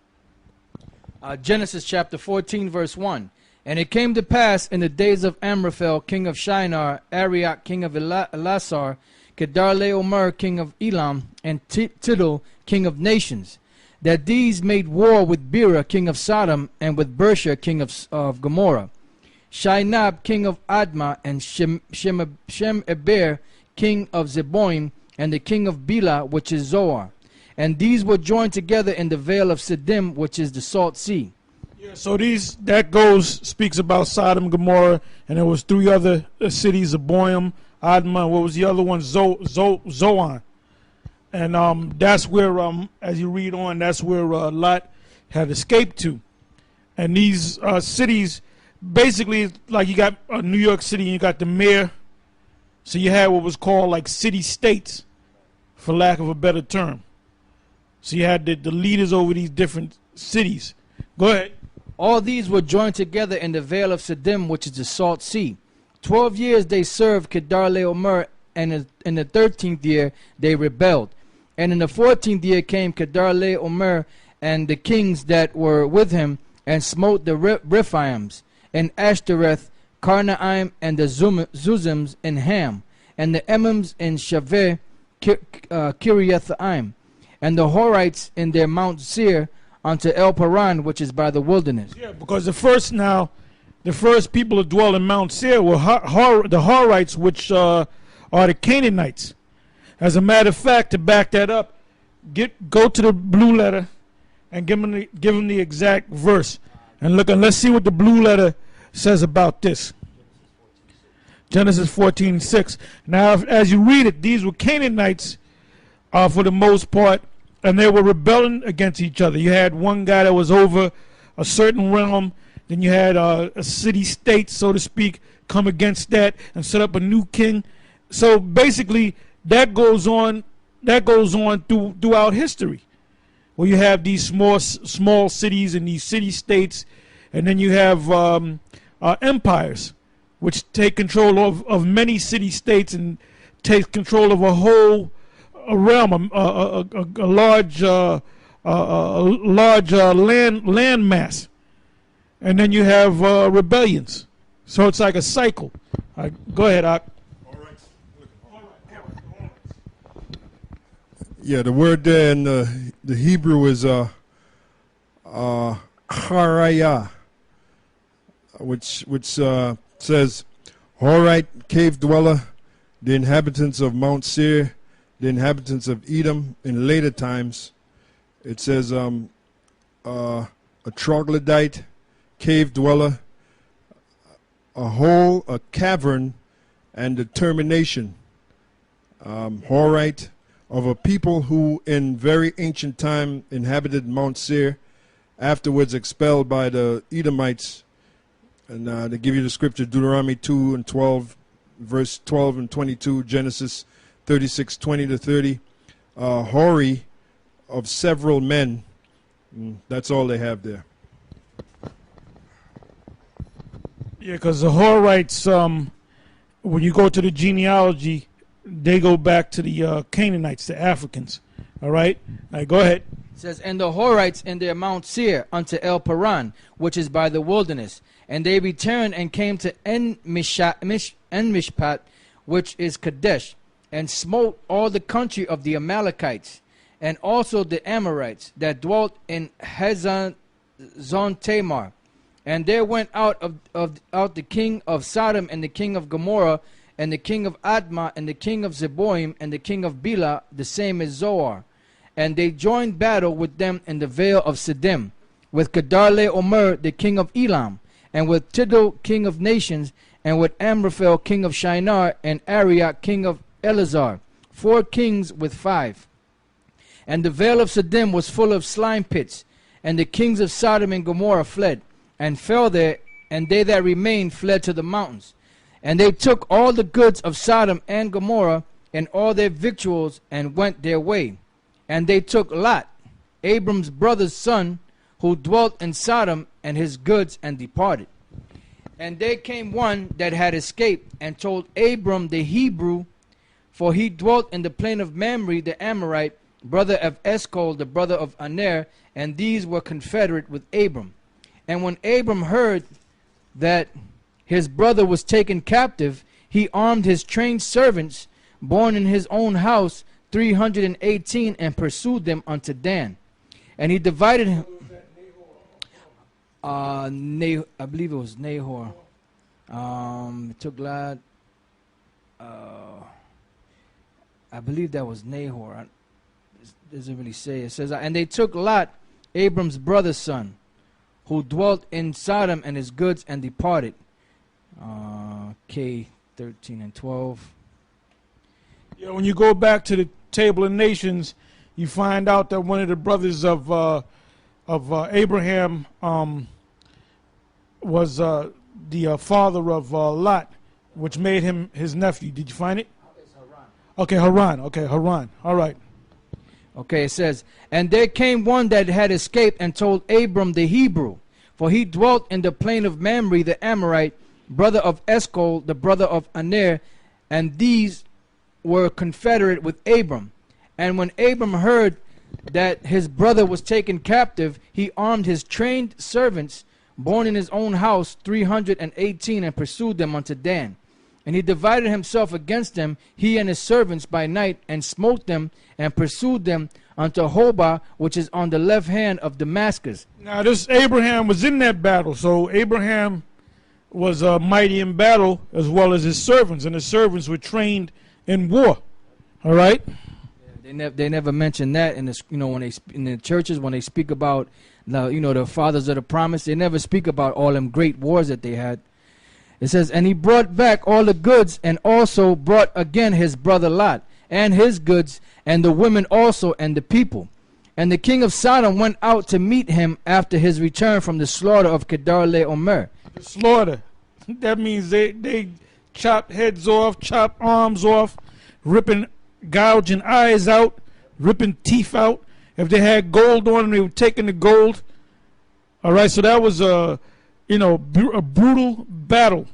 Genesis chapter 14, verse 1. And it came to pass in the days of Amraphel, king of Shinar, Arioch, king of Elazar, Kedar-laomer, king of Elam, and Tidal, king of nations, that these made war with Bera, king of Sodom, and with Bersha, king of Gomorrah. Shinab, king of Admah, and Shem-eber, king of Zeboim, and the king of Bela, which is Zoar. And these were joined together in the vale of Siddim, which is the Salt Sea. Yeah, so speaks about Sodom and Gomorrah, and there was three other cities, Zeboim, Admah, what was the other one? Zoan. And that's where, as you read on, that's where Lot had escaped to. And these cities, basically, like you got New York City, and you got the mayor. So you had what was called like city-states, for lack of a better term. So you had the leaders over these different cities. Go ahead. All these were joined together in the vale of Siddim, which is the Salt Sea. 12 years they served Kedar-laomer, and in the 13th year they rebelled. And in the 14th year came Kedar-laomer and the kings that were with him, and smote the Rephaims, and Ashtoreth, Karnaim, and the Zuzims in Ham, and the Emims in Shaveh, Kiriathaim, and the Horites in their Mount Seir, unto El Paran, which is by the wilderness. Yeah, because the first people to dwell in Mount Seir were the Horites, which are the Canaanites. As a matter of fact, to back that up, go to the blue letter and give them the exact verse, and let's see what the blue letter says about this. Genesis 14:6. Now, as you read it, these were Canaanites for the most part, and they were rebelling against each other. You had one guy that was over a certain realm, then you had a city-state, so to speak, come against that and set up a new king. So basically, that goes on throughout history, where you have these small cities and these city-states, and then you have empires, which take control of many city-states and take control of a whole realm, a large land mass, and then you have rebellions. So it's like a cycle. Go ahead, Ak. Yeah, the word there in the Hebrew is haraya, which says Horite, cave dweller, the inhabitants of Mount Seir, the inhabitants of Edom in later times. It says a troglodyte, cave dweller, a hole, a cavern, and determination. Horite, of a people who in very ancient time inhabited Mount Seir, afterwards expelled by the Edomites. And they give you the scripture, Deuteronomy 2 and 12, verse 12 and 22, Genesis 36:20-30. Hori, of several men. That's all they have there. Yeah, because the Horites, when you go to the genealogy, they go back to the Canaanites, the Africans. All right? All right, go ahead. It says, and the Horites in their Mount Seir unto El Paran, which is by the wilderness. And they returned and came to En-Mishpat, which is Kadesh, and smote all the country of the Amalekites, and also the Amorites that dwelt in Hazazon Tamar. And there went out the king of Sodom, and the king of Gomorrah, and the king of Admah, and the king of Zeboim, and the king of Bela, the same as Zoar. And they joined battle with them in the vale of Siddim, with Kedar-laomer, the king of Elam, and with Tidal, king of nations, and with Amraphel, king of Shinar, and Arioch, king of Elazar, 4 kings with 5. And the vale of Siddim was full of slime pits, and the kings of Sodom and Gomorrah fled, and fell there, and they that remained fled to the mountains. And they took all the goods of Sodom and Gomorrah, and all their victuals, and went their way. And they took Lot, Abram's brother's son, who dwelt in Sodom, and his goods, and departed. And there came one that had escaped, and told Abram the Hebrew, for he dwelt in the plain of Mamre the Amorite, brother of Eshcol, the brother of Aner, and these were confederate with Abram. And when Abram heard that his brother was taken captive, he armed his trained servants, born in his own house, 318, and pursued them unto Dan. And he divided him. I believe it was Nahor. It took Lot. I believe that was Nahor. It doesn't really say. It says, and they took Lot, Abram's brother's son, who dwelt in Sodom, and his goods, and departed. K 13 and 12. Yeah, when you go back to the Table of Nations, you find out that one of the brothers of Abraham was the father of Lot, which made him his nephew. Did you find it? Okay, Haran. Okay, Haran. All right. Okay, it says, and there came one that had escaped and told Abram the Hebrew, for he dwelt in the plain of Mamre the Amorite, brother of Eshcol, the brother of Aner, and these were confederate with Abram. And when Abram heard that his brother was taken captive, he armed his trained servants, born in his own house, 318, and pursued them unto Dan. And he divided himself against them, he and his servants, by night, and smote them, and pursued them unto Hobah, which is on the left hand of Damascus. Now this Abraham was in that battle, so Abraham was mighty in battle as well as his servants, and his servants were trained in war. All right. They never mention that in the when they in the churches when they speak about the fathers of the promise. They never speak about all them great wars that they had. It says, and he brought back all the goods, and also brought again his brother Lot, and his goods, and the women also, and the people. And the king of Sodom went out to meet him after his return from the slaughter of Kedar-laomer. The slaughter. That means they chop heads off, chop arms off, gouging eyes out, ripping teeth out. If they had gold on them, they were taking the gold. All right, so that was a brutal battle,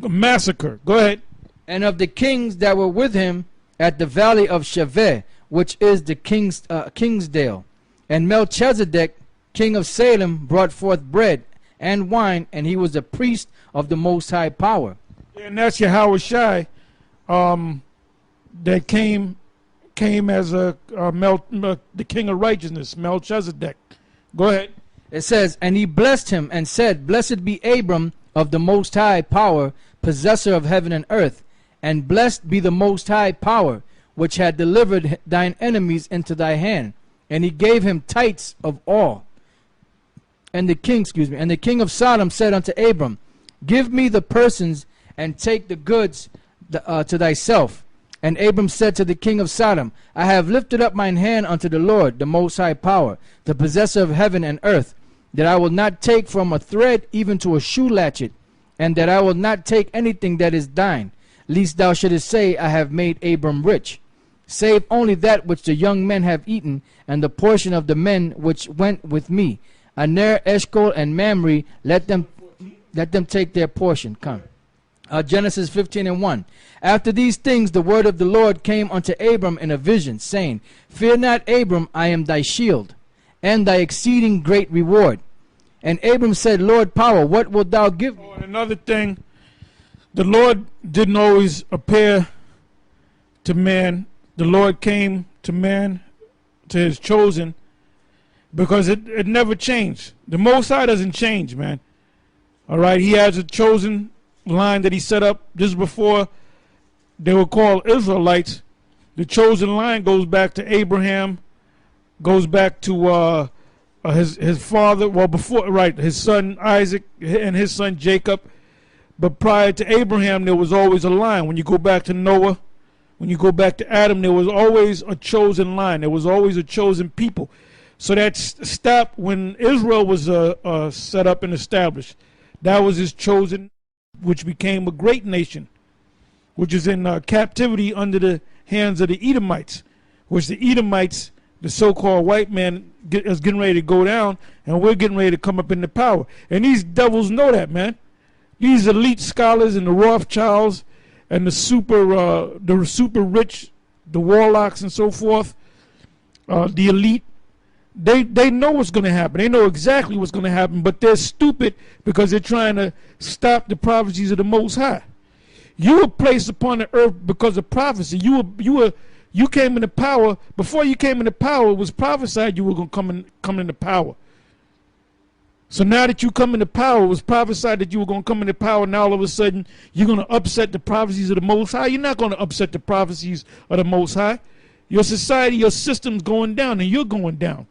a massacre. Go ahead. And of the kings that were with him at the valley of Shaveh, which is the Kingsdale. And Melchizedek, king of Salem, brought forth bread and wine, and he was a priest of the Most High Power. And that's Yahawashi, that came as the king of righteousness, Melchizedek. Go ahead. It says, and he blessed him and said, blessed be Abram of the Most High Power, possessor of heaven and earth, and blessed be the Most High Power, which had delivered thine enemies into thy hand. And he gave him tithes of all. And the king of Sodom said unto Abram, give me the persons, and take the goods to thyself. And Abram said to the king of Sodom, I have lifted up mine hand unto the Lord, the Most High Power, the possessor of heaven and earth, that I will not take from a thread even to a shoe latchet, and that I will not take anything that is thine, lest thou shouldest say, I have made Abram rich, save only that which the young men have eaten, and the portion of the men which went with me. Aner, Eshcol, and Mamre, let them take their portion. Come. Genesis 15 and 1. After these things the word of the Lord came unto Abram in a vision, saying, fear not, Abram, I am thy shield, and thy exceeding great reward. And Abram said, Lord Power, what wilt thou give me? Oh, and another thing, the Lord didn't always appear to man. The Lord came to man, to his chosen, because it never changed. The Most High doesn't change, man. All right, he has a chosen line that he set up just before they were called Israelites. The chosen line goes back to Abraham, goes back to his father, his son Isaac and his son Jacob. But prior to Abraham, there was always a line. When you go back to Noah, when you go back to Adam, there was always a chosen line. There was always a chosen people. So that stopped when Israel was set up and established. That was his chosen, which became a great nation, which is in captivity under the hands of the Edomites, which the Edomites, the so-called white man, is getting ready to go down, and we're getting ready to come up into power. And these devils know that, man. These elite scholars and the Rothschilds and the super rich, the warlocks and so forth, the elite, they know what's going to happen. They know exactly what's going to happen, but they're stupid because they're trying to stop the prophecies of the Most High. You were placed upon the earth because of prophecy. You came into power. Before you came into power, it was prophesied you were going to come into power. So now that you come into power, it was prophesied that you were going to come into power. Now all of a sudden, you're going to upset the prophecies of the Most High. You're not going to upset the prophecies of the Most High. Your society, your system's going down, and you're going down.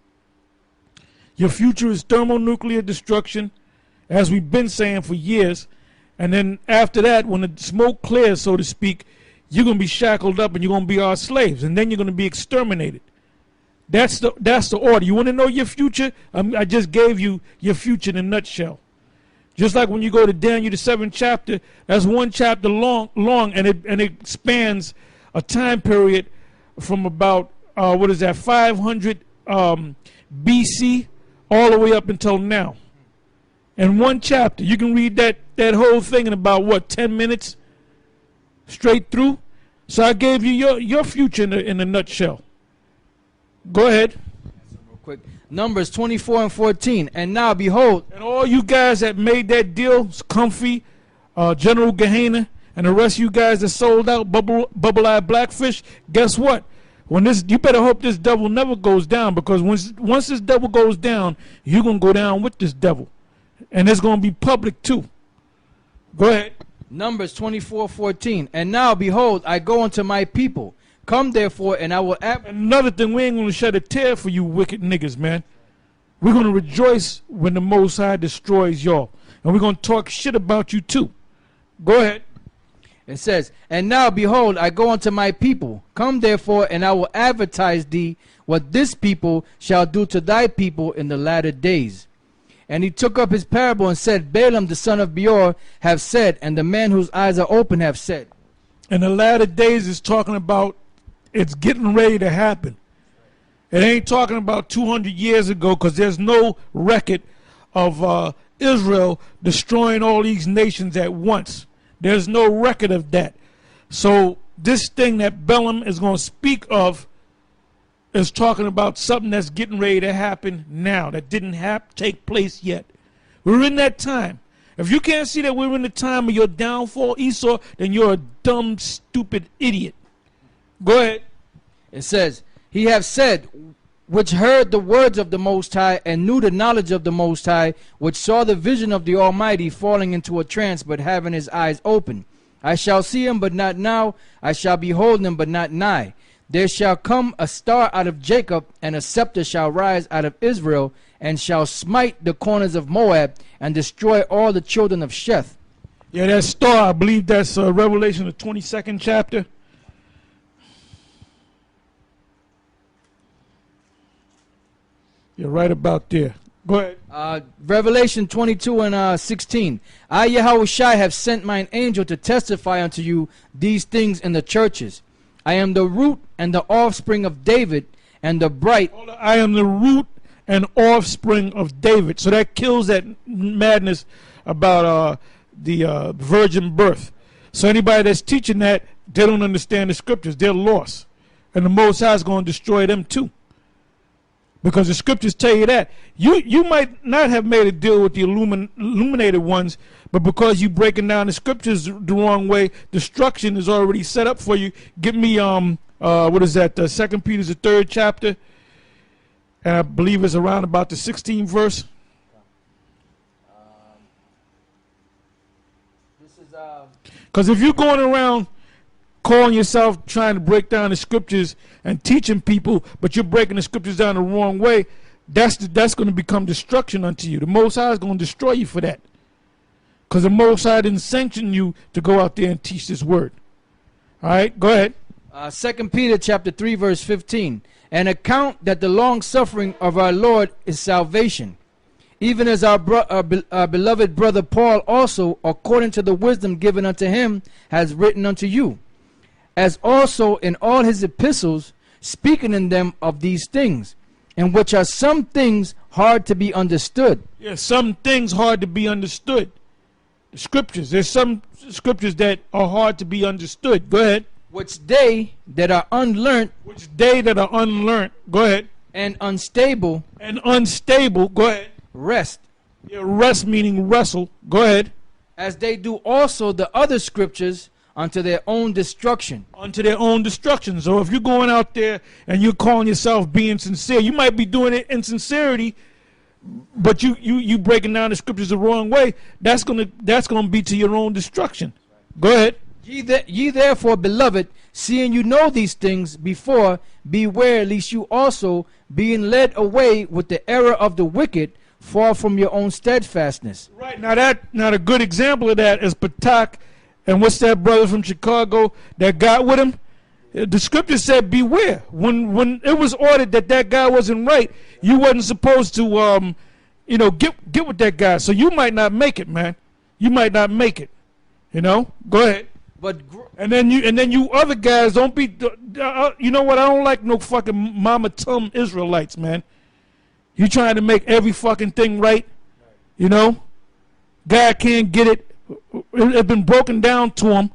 Your future is thermonuclear destruction, as we've been saying for years. And then after that, when the smoke clears, so to speak, you're going to be shackled up and you're going to be our slaves. And then you're going to be exterminated. That's the order. You want to know your future? I just gave you your future in a nutshell. Just like when you go to Daniel, the 7th chapter, that's one chapter long, and it spans a time period from about, 500 BC all the way up until now. In one chapter, you can read that whole thing in about, 10 minutes straight through? So I gave you your future in a nutshell. Go ahead. Real quick. Numbers 24 and 14. And now behold. And all you guys that made that deal, Comfy, General Gehenna, and the rest of you guys that sold out, Bubble-Eyed Blackfish, guess what? You better hope this devil never goes down, because once this devil goes down, you're going to go down with this devil. And it's going to be public too. Go ahead. Numbers 24:14. And now behold, I go unto my people. Come therefore, and I will. Another thing, we ain't going to shed a tear for you wicked niggas, man. We're going to rejoice when the Most High destroys y'all. And we're going to talk shit about you too. Go ahead. It says, and now behold, I go unto my people. Come therefore, and I will advertise thee what this people shall do to thy people in the latter days. And he took up his parable and said, Balaam the son of Beor have said, and the man whose eyes are open have said. In the latter days is talking about it's getting ready to happen. It ain't talking about 200 years ago, because there's no record of Israel destroying all these nations at once. There's no record of that. So this thing that Balaam is going to speak of is talking about something that's getting ready to happen now, that didn't take place yet. We're in that time. If you can't see that we're in the time of your downfall, Esau, then you're a dumb, stupid idiot. Go ahead. It says, he have said, which heard the words of the Most High, and knew the knowledge of the Most High, which saw the vision of the Almighty, falling into a trance, but having his eyes open. I shall see him, but not now. I shall behold him, but not nigh. There shall come a star out of Jacob, and a scepter shall rise out of Israel, and shall smite the corners of Moab, and destroy all the children of Sheth. Yeah, that star, I believe that's Revelation, the 22nd chapter. You're right about there. Go ahead. Revelation 22 and 16. I, Yahawashi, have sent mine angel to testify unto you these things in the churches. I am the root and the offspring of David, and the bright. I am the root and offspring of David. So that kills that madness about the virgin birth. So anybody that's teaching that, they don't understand the scriptures. They're lost. And the Most High is going to destroy them too. Because the scriptures tell you that. You might not have made a deal with the illuminated ones, but because you breaking down the scriptures the wrong way, destruction is already set up for you. Give me what is that? 2 Peter, the 3rd chapter, and I believe it's around about the 16th verse. Because if you're going around calling yourself trying to break down the scriptures and teaching people, but you're breaking the scriptures down the wrong way, that's going to become destruction unto you. The Most High is going to destroy you for that. Because the Most High didn't sanction you to go out there and teach this word. All right, go ahead. 2 Peter chapter 3 verse 15. And account that the long suffering of our Lord is salvation, even as our beloved brother Paul also, according to the wisdom given unto him, has written unto you, as also in all his epistles, speaking in them of these things, in which are some things hard to be understood. Yes, some things hard to be understood. The scriptures, there's some scriptures that are hard to be understood. Go ahead. Which they that are unlearned. Go ahead. And unstable. Go ahead. Rest. Yeah, rest meaning wrestle. Go ahead. As they do also the other scriptures unto their own destruction. So if you're going out there and you're calling yourself being sincere, you might be doing it in sincerity, but you breaking down the scriptures the wrong way, that's gonna be to your own destruction. Go ahead. Ye therefore, beloved, seeing you know these things before, beware lest you also, being led away with the error of the wicked, fall from your own steadfastness. Right, now a good example of that is Patak, and what's that brother from Chicago that got with him? The scripture said beware. When it was ordered that guy wasn't right, you wasn't supposed to get with that guy. So you might not make it, man. You might not make it. Go ahead. But and then you other guys don't be. You know what? I don't like no fucking Mama Tum Israelites, man. You trying to make every fucking thing right. God can't get it. It's been broken down to him.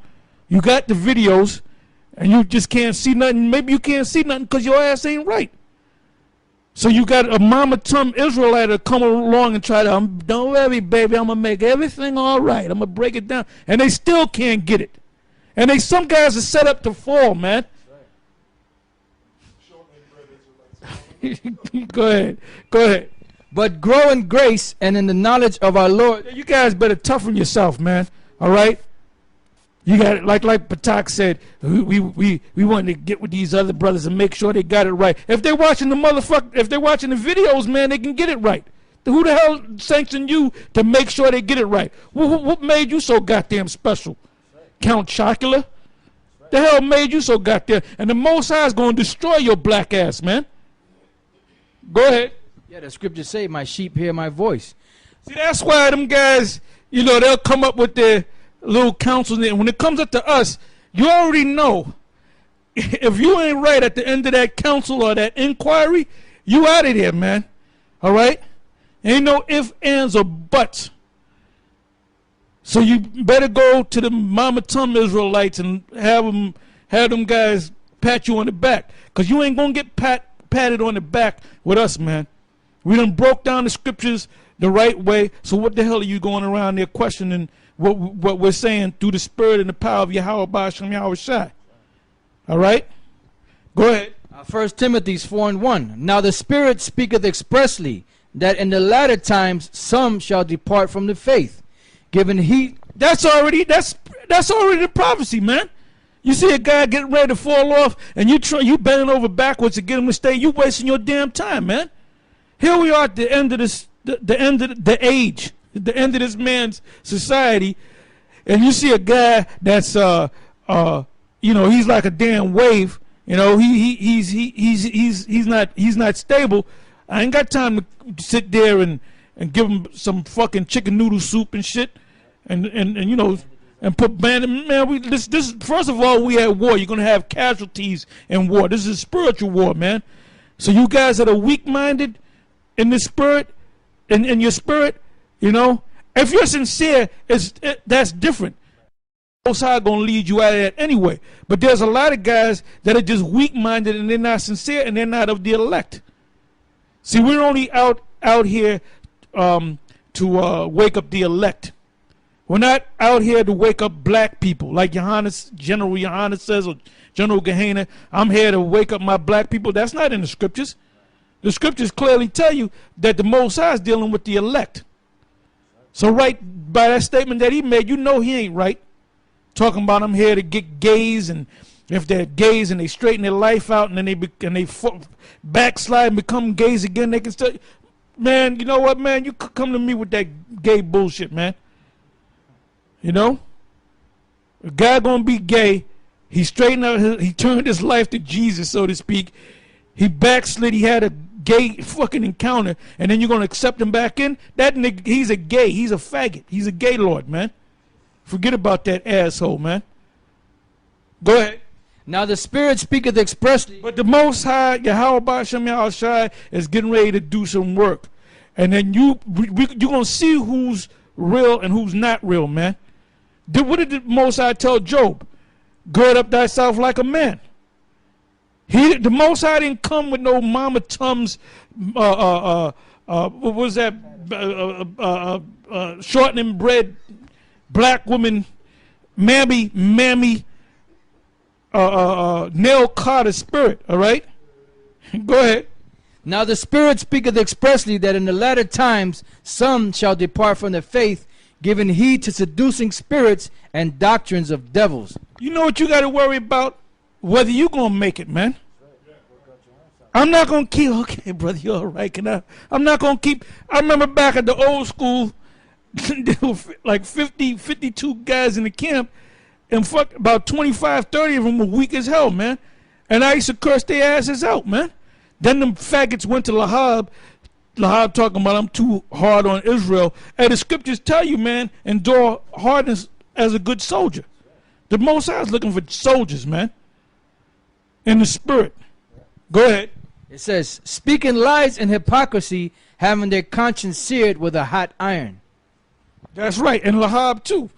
You got the videos, and you just can't see nothing. Maybe you can't see nothing because your ass ain't right. So you got a Mama Tum Israelite to come along and try to, don't worry, baby, I'm going to make everything all right. I'm going to break it down. And they still can't get it. And some guys are set up to fall, man. Go ahead. But grow in grace and in the knowledge of our Lord. You guys better toughen yourself, man. All right? You got it, like Patak said, we want to get with these other brothers and make sure they got it right. If they're watching the videos, man, they can get it right. Who the hell sanctioned you to make sure they get it right? What made you so goddamn special? Count Chocula? The hell made you so goddamn? And the Most High is going to destroy your black ass, man. Go ahead. Yeah, the scriptures say, my sheep hear my voice. See, that's why them guys, they'll come up with their little counsel. When it comes up to us, you already know if you ain't right at the end of that counsel or that inquiry, you out of there, man. All right? Ain't no ifs, ands, or buts. So you better go to the Mama Tum Israelites and have them guys pat you on the back, because you ain't going to get patted on the back with us, man. We done broke down the scriptures the right way, so what the hell are you going around there questioning what we're saying through the spirit and the power of Yahawah, bahasham, Yahawashi? All right? Go ahead. 1 Timothy 4:1. Now the Spirit speaketh expressly that in the latter times some shall depart from the faith, giving heed. That's already the prophecy, man. You see a guy getting ready to fall off, and you bending over backwards to get him to stay. You wasting your damn time, man. Here we are at the end of this, the end of the age, the end of this man's society, and you see a guy that's he's like a damn wave. He's not stable. I ain't got time to sit there and give him some fucking chicken noodle soup and shit, and put man. This first of all, we at war. You're gonna have casualties in war. This is a spiritual war, man. So you guys that are weak-minded in the spirit, in your spirit, if you're sincere, that's different. Most High gonna lead you out of that anyway. But there's a lot of guys that are just weak-minded and they're not sincere and they're not of the elect. See, we're only out here to wake up the elect. We're not out here to wake up black people like General Yohanan says, or General Gehenna. I'm here to wake up my black people. That's not in the scriptures. The scriptures clearly tell you that the Most High is dealing with the elect. So right by that statement that he made, he ain't right. Talking about I'm here to get gays, and if they're gays and they straighten their life out and then they backslide and become gays again, they can still. Man, you know what, man? You come to me with that gay bullshit, man. A guy gonna be gay. He straightened out. He turned his life to Jesus, so to speak. He backslid. He had a gay fucking encounter, and then you're gonna accept him back in? That nigga, he's a gay. He's a faggot. He's a gay lord, man. Forget about that asshole, man. Go ahead. Now the Spirit speaketh expressly. But the Most High, Yahawah, bahasham, Yahawashi, is getting ready to do some work. And then you're going to see who's real and who's not real, man. What did the Most High tell Job? Gird up thyself like a man. The Most High didn't come with no Mama Tums, what was that, shortening bread, black woman, mammy, Nell Carter spirit, all right? Go ahead. Now the Spirit speaketh expressly that in the latter times some shall depart from the faith, giving heed to seducing spirits and doctrines of devils. You know what you got to worry about? Whether you going to make it, man. I'm not going to keep, okay, brother, you're all right. I'm not going to keep, I remember back at the old school, there were like 50, 52 guys in the camp, and fuck, about 25, 30 of them were weak as hell, man. And I used to curse their asses out, man. Then them faggots went to Lahab talking about I'm too hard on Israel. And the scriptures tell you, man, endure hardness as a good soldier. The Most High is looking for soldiers, man, in the spirit. Go ahead. It says, speaking lies and hypocrisy, having their conscience seared with a hot iron. That's right, and Lahab too.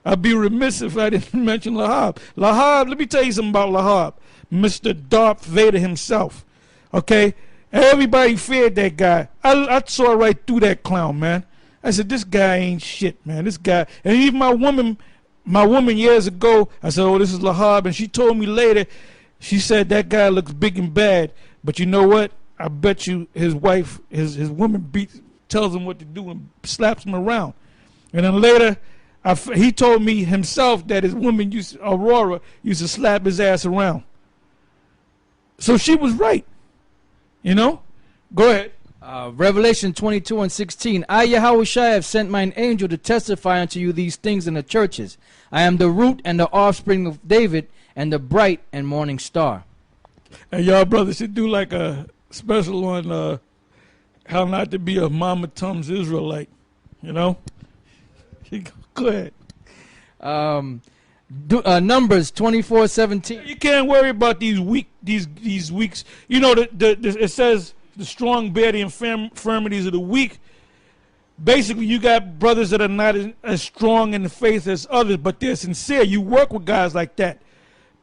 I'd be remiss if I didn't mention Lahab. Lahab, let me tell you something about Lahab. Mr. Darth Vader himself. Okay? Everybody feared that guy. I saw right through that clown, man. I said, this guy ain't shit, man. This guy. And even my woman years ago, I said, oh, this is Lahab. And she told me later, she said, that guy looks big and bad. But you know what? I bet you his wife, his woman tells him what to do and slaps him around. And then later, he told me himself that his woman, Aurora, used to slap his ass around. So she was right. You know? Go ahead. Revelation 22:16. I, Yahawashi, have sent mine angel to testify unto you these things in the churches. I am the root and the offspring of David and the bright and morning star. And y'all brothers should do like a special on how not to be a Mama Tums Israelite. You know? Go ahead. Numbers 24:17. You can't worry about these weeks. You know, it says the strong bear the infirmities of the weak. Basically, you got brothers that are not as strong in the faith as others, but they're sincere. You work with guys like that.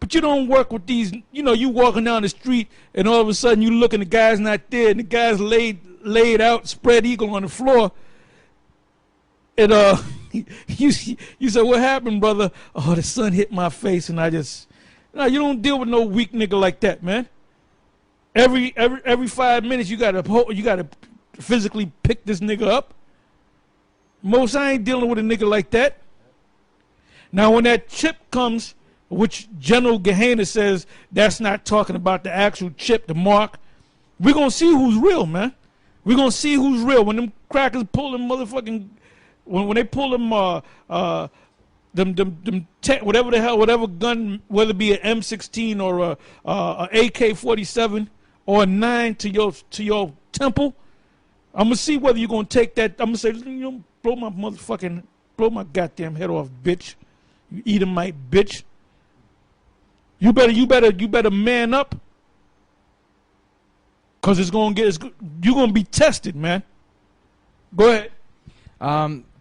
But you don't work with these, you know, you walking down the street and all of a sudden you look and the guy's not there and the guy's laid out, spread eagle on the floor. And you say, what happened, brother? Oh, the sun hit my face and I just, no, you don't deal with no weak nigga like that, man. Every 5 minutes you gotta physically pick this nigga up. Most I ain't dealing with a nigga like that. Now when that chip comes, which General Gehenna says that's not talking about the actual chip, the mark, we're gonna see who's real, man. We're gonna see who's real. When them crackers pull them motherfucking, when they pull them whatever gun, whether it be an M16 or a AK-47 or a 9 to your temple, I'm gonna see whether you're gonna take that. I'm gonna say, you know, blow my goddamn head off, bitch. You Edomite bitch. You better man up, cause you're gonna be tested, man. Go ahead.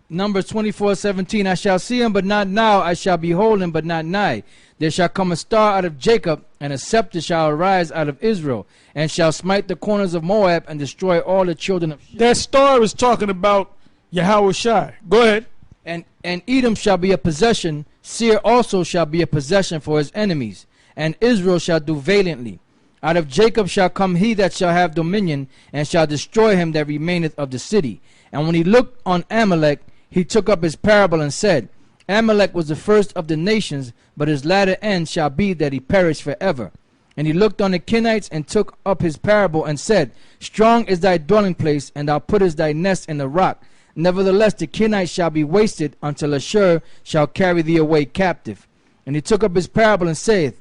Numbers 24:17. I shall see him, but not now. I shall behold him, but not nigh. There shall come a star out of Jacob, and a scepter shall arise out of Israel, and shall smite the corners of Moab and destroy all the children of. That star is talking about Yahawashi. Go ahead. And Edom shall be a possession. Seir also shall be a possession for his enemies. And Israel shall do valiantly. Out of Jacob shall come he that shall have dominion, and shall destroy him that remaineth of the city. And when he looked on Amalek, he took up his parable and said, Amalek was the first of the nations, but his latter end shall be that he perish forever. And he looked on the Kenites and took up his parable and said, Strong is thy dwelling place, and thou puttest thy nest in the rock. Nevertheless the Kenites shall be wasted until Ashur shall carry thee away captive. And he took up his parable and said,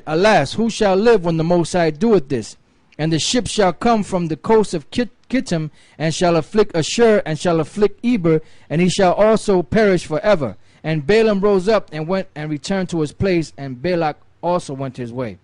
Alas, who shall live when the Most High doeth this? And the ship shall come from the coast of Kittim, and shall afflict Ashur, and shall afflict Eber, and he shall also perish forever. And Balaam rose up and went and returned to his place, and Balak also went his way.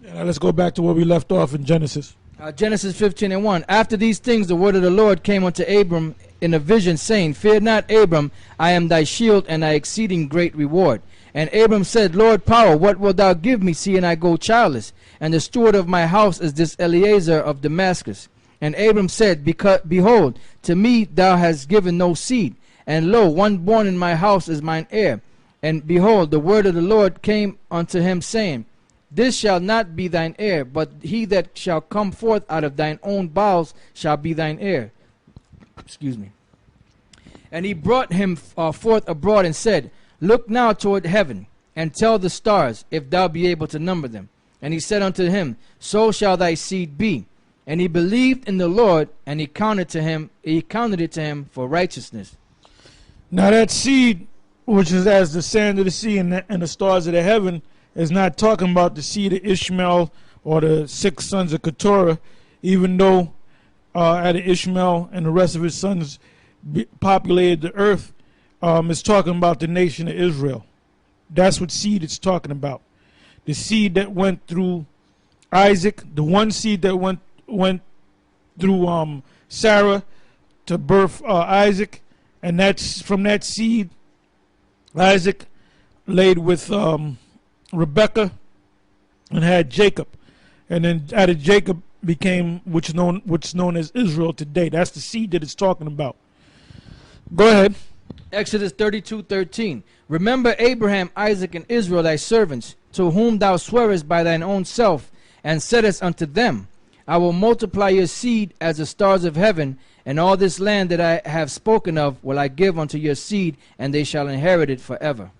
Now let's go back to where we left off in Genesis. Genesis 15:1. After these things the word of the Lord came unto Abram in a vision, saying, Fear not, Abram, I am thy shield and thy exceeding great reward. And Abram said, Lord power, what wilt thou give me, seeing I go childless? And the steward of my house is this Eliezer of Damascus. And Abram said, Behold, to me thou hast given no seed, and lo, one born in my house is mine heir. And behold, the word of the Lord came unto him, saying, This shall not be thine heir, but he that shall come forth out of thine own bowels shall be thine heir. Excuse me. And he brought him forth abroad and said, Look now toward heaven, and tell the stars, if thou be able to number them. And he said unto him, So shall thy seed be. And he believed in the Lord, and he counted it to him for righteousness. Now that seed, which is as the sand of the sea and the stars of the heaven, is not talking about the seed of Ishmael or the 6 sons of Keturah, even though Ishmael and the rest of his sons populated the earth. It's talking about the nation of Israel. That's what seed it's talking about. The seed that went through Isaac, the one seed that went through Sarah to birth Isaac, and that's from that seed Isaac laid with Rebekah and had Jacob, and then out of Jacob became what's known as Israel today. That's the seed that it's talking about. Go ahead. Exodus 32:13. Remember Abraham, Isaac, and Israel thy servants, to whom thou swearest by thine own self, and saidest unto them, I will multiply your seed as the stars of heaven, and all this land that I have spoken of will I give unto your seed, and they shall inherit it forever.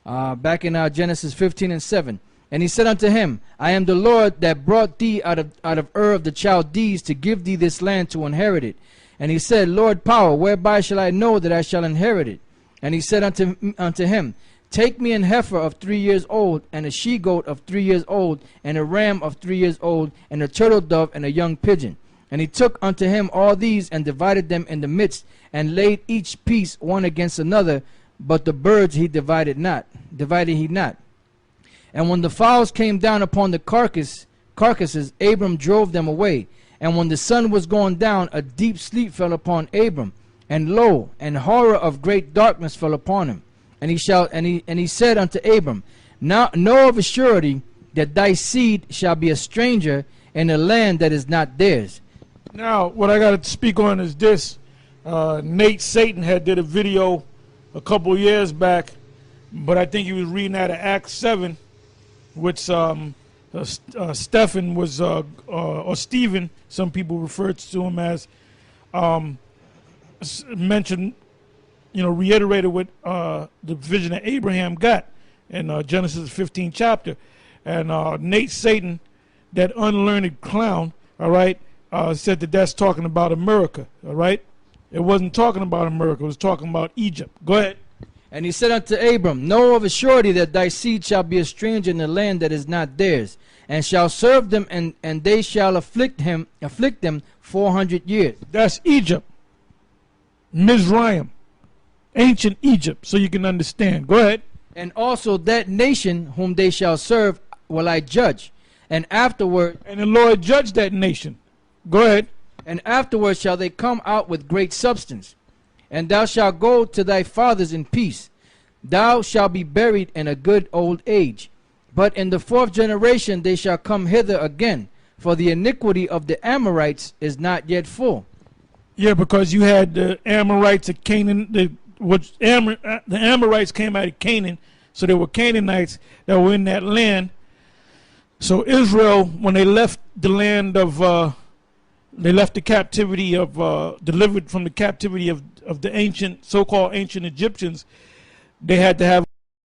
Back in Genesis 15:7. And he said unto him, I am the Lord that brought thee out of Ur of the Chaldees to give thee this land to inherit it. And he said, Lord power, whereby shall I know that I shall inherit it? And he said unto him, Take me an heifer of 3 years old, and a she-goat of 3 years old, and a ram of 3 years old, and a turtle dove, and a young pigeon. And he took unto him all these, and divided them in the midst, and laid each piece one against another, but the birds he divided he not. And when the fowls came down upon the carcasses, Abram drove them away. And when the sun was going down, a deep sleep fell upon Abram, and lo, an horror of great darkness fell upon him. And he said unto Abram, Now know of a surety that thy seed shall be a stranger in a land that is not theirs. Now, what I got to speak on is this. Nate Satan had did a video a couple years back, but I think he was reading out of Acts 7, which Stephen was, or Stephen, some people refer to him as, mentioned, reiterated what the vision that Abraham got in Genesis 15 chapter. And Nate Satan, that unlearned clown, all right, said that that's talking about America, all right? It wasn't talking about America, it was talking about Egypt. Go ahead. And he said unto Abram, Know of a surety that thy seed shall be a stranger in the land that is not theirs, and shall serve them, and they shall afflict them 400 years. That's Egypt. Mizraim. Ancient Egypt, so you can understand. Go ahead. And also that nation whom they shall serve will I judge, and afterward... And the Lord judged that nation. Go ahead. And afterward shall they come out with great substance. And thou shalt go to thy fathers in peace. Thou shalt be buried in a good old age. But in the 4th generation they shall come hither again, for the iniquity of the Amorites is not yet full. Yeah, because you had the Amorites of Canaan. The Amorites came out of Canaan, so there were Canaanites that were in that land. So Israel, when they left the land of... they left the captivity of, delivered from the captivity of the ancient, so-called ancient Egyptians, they had to have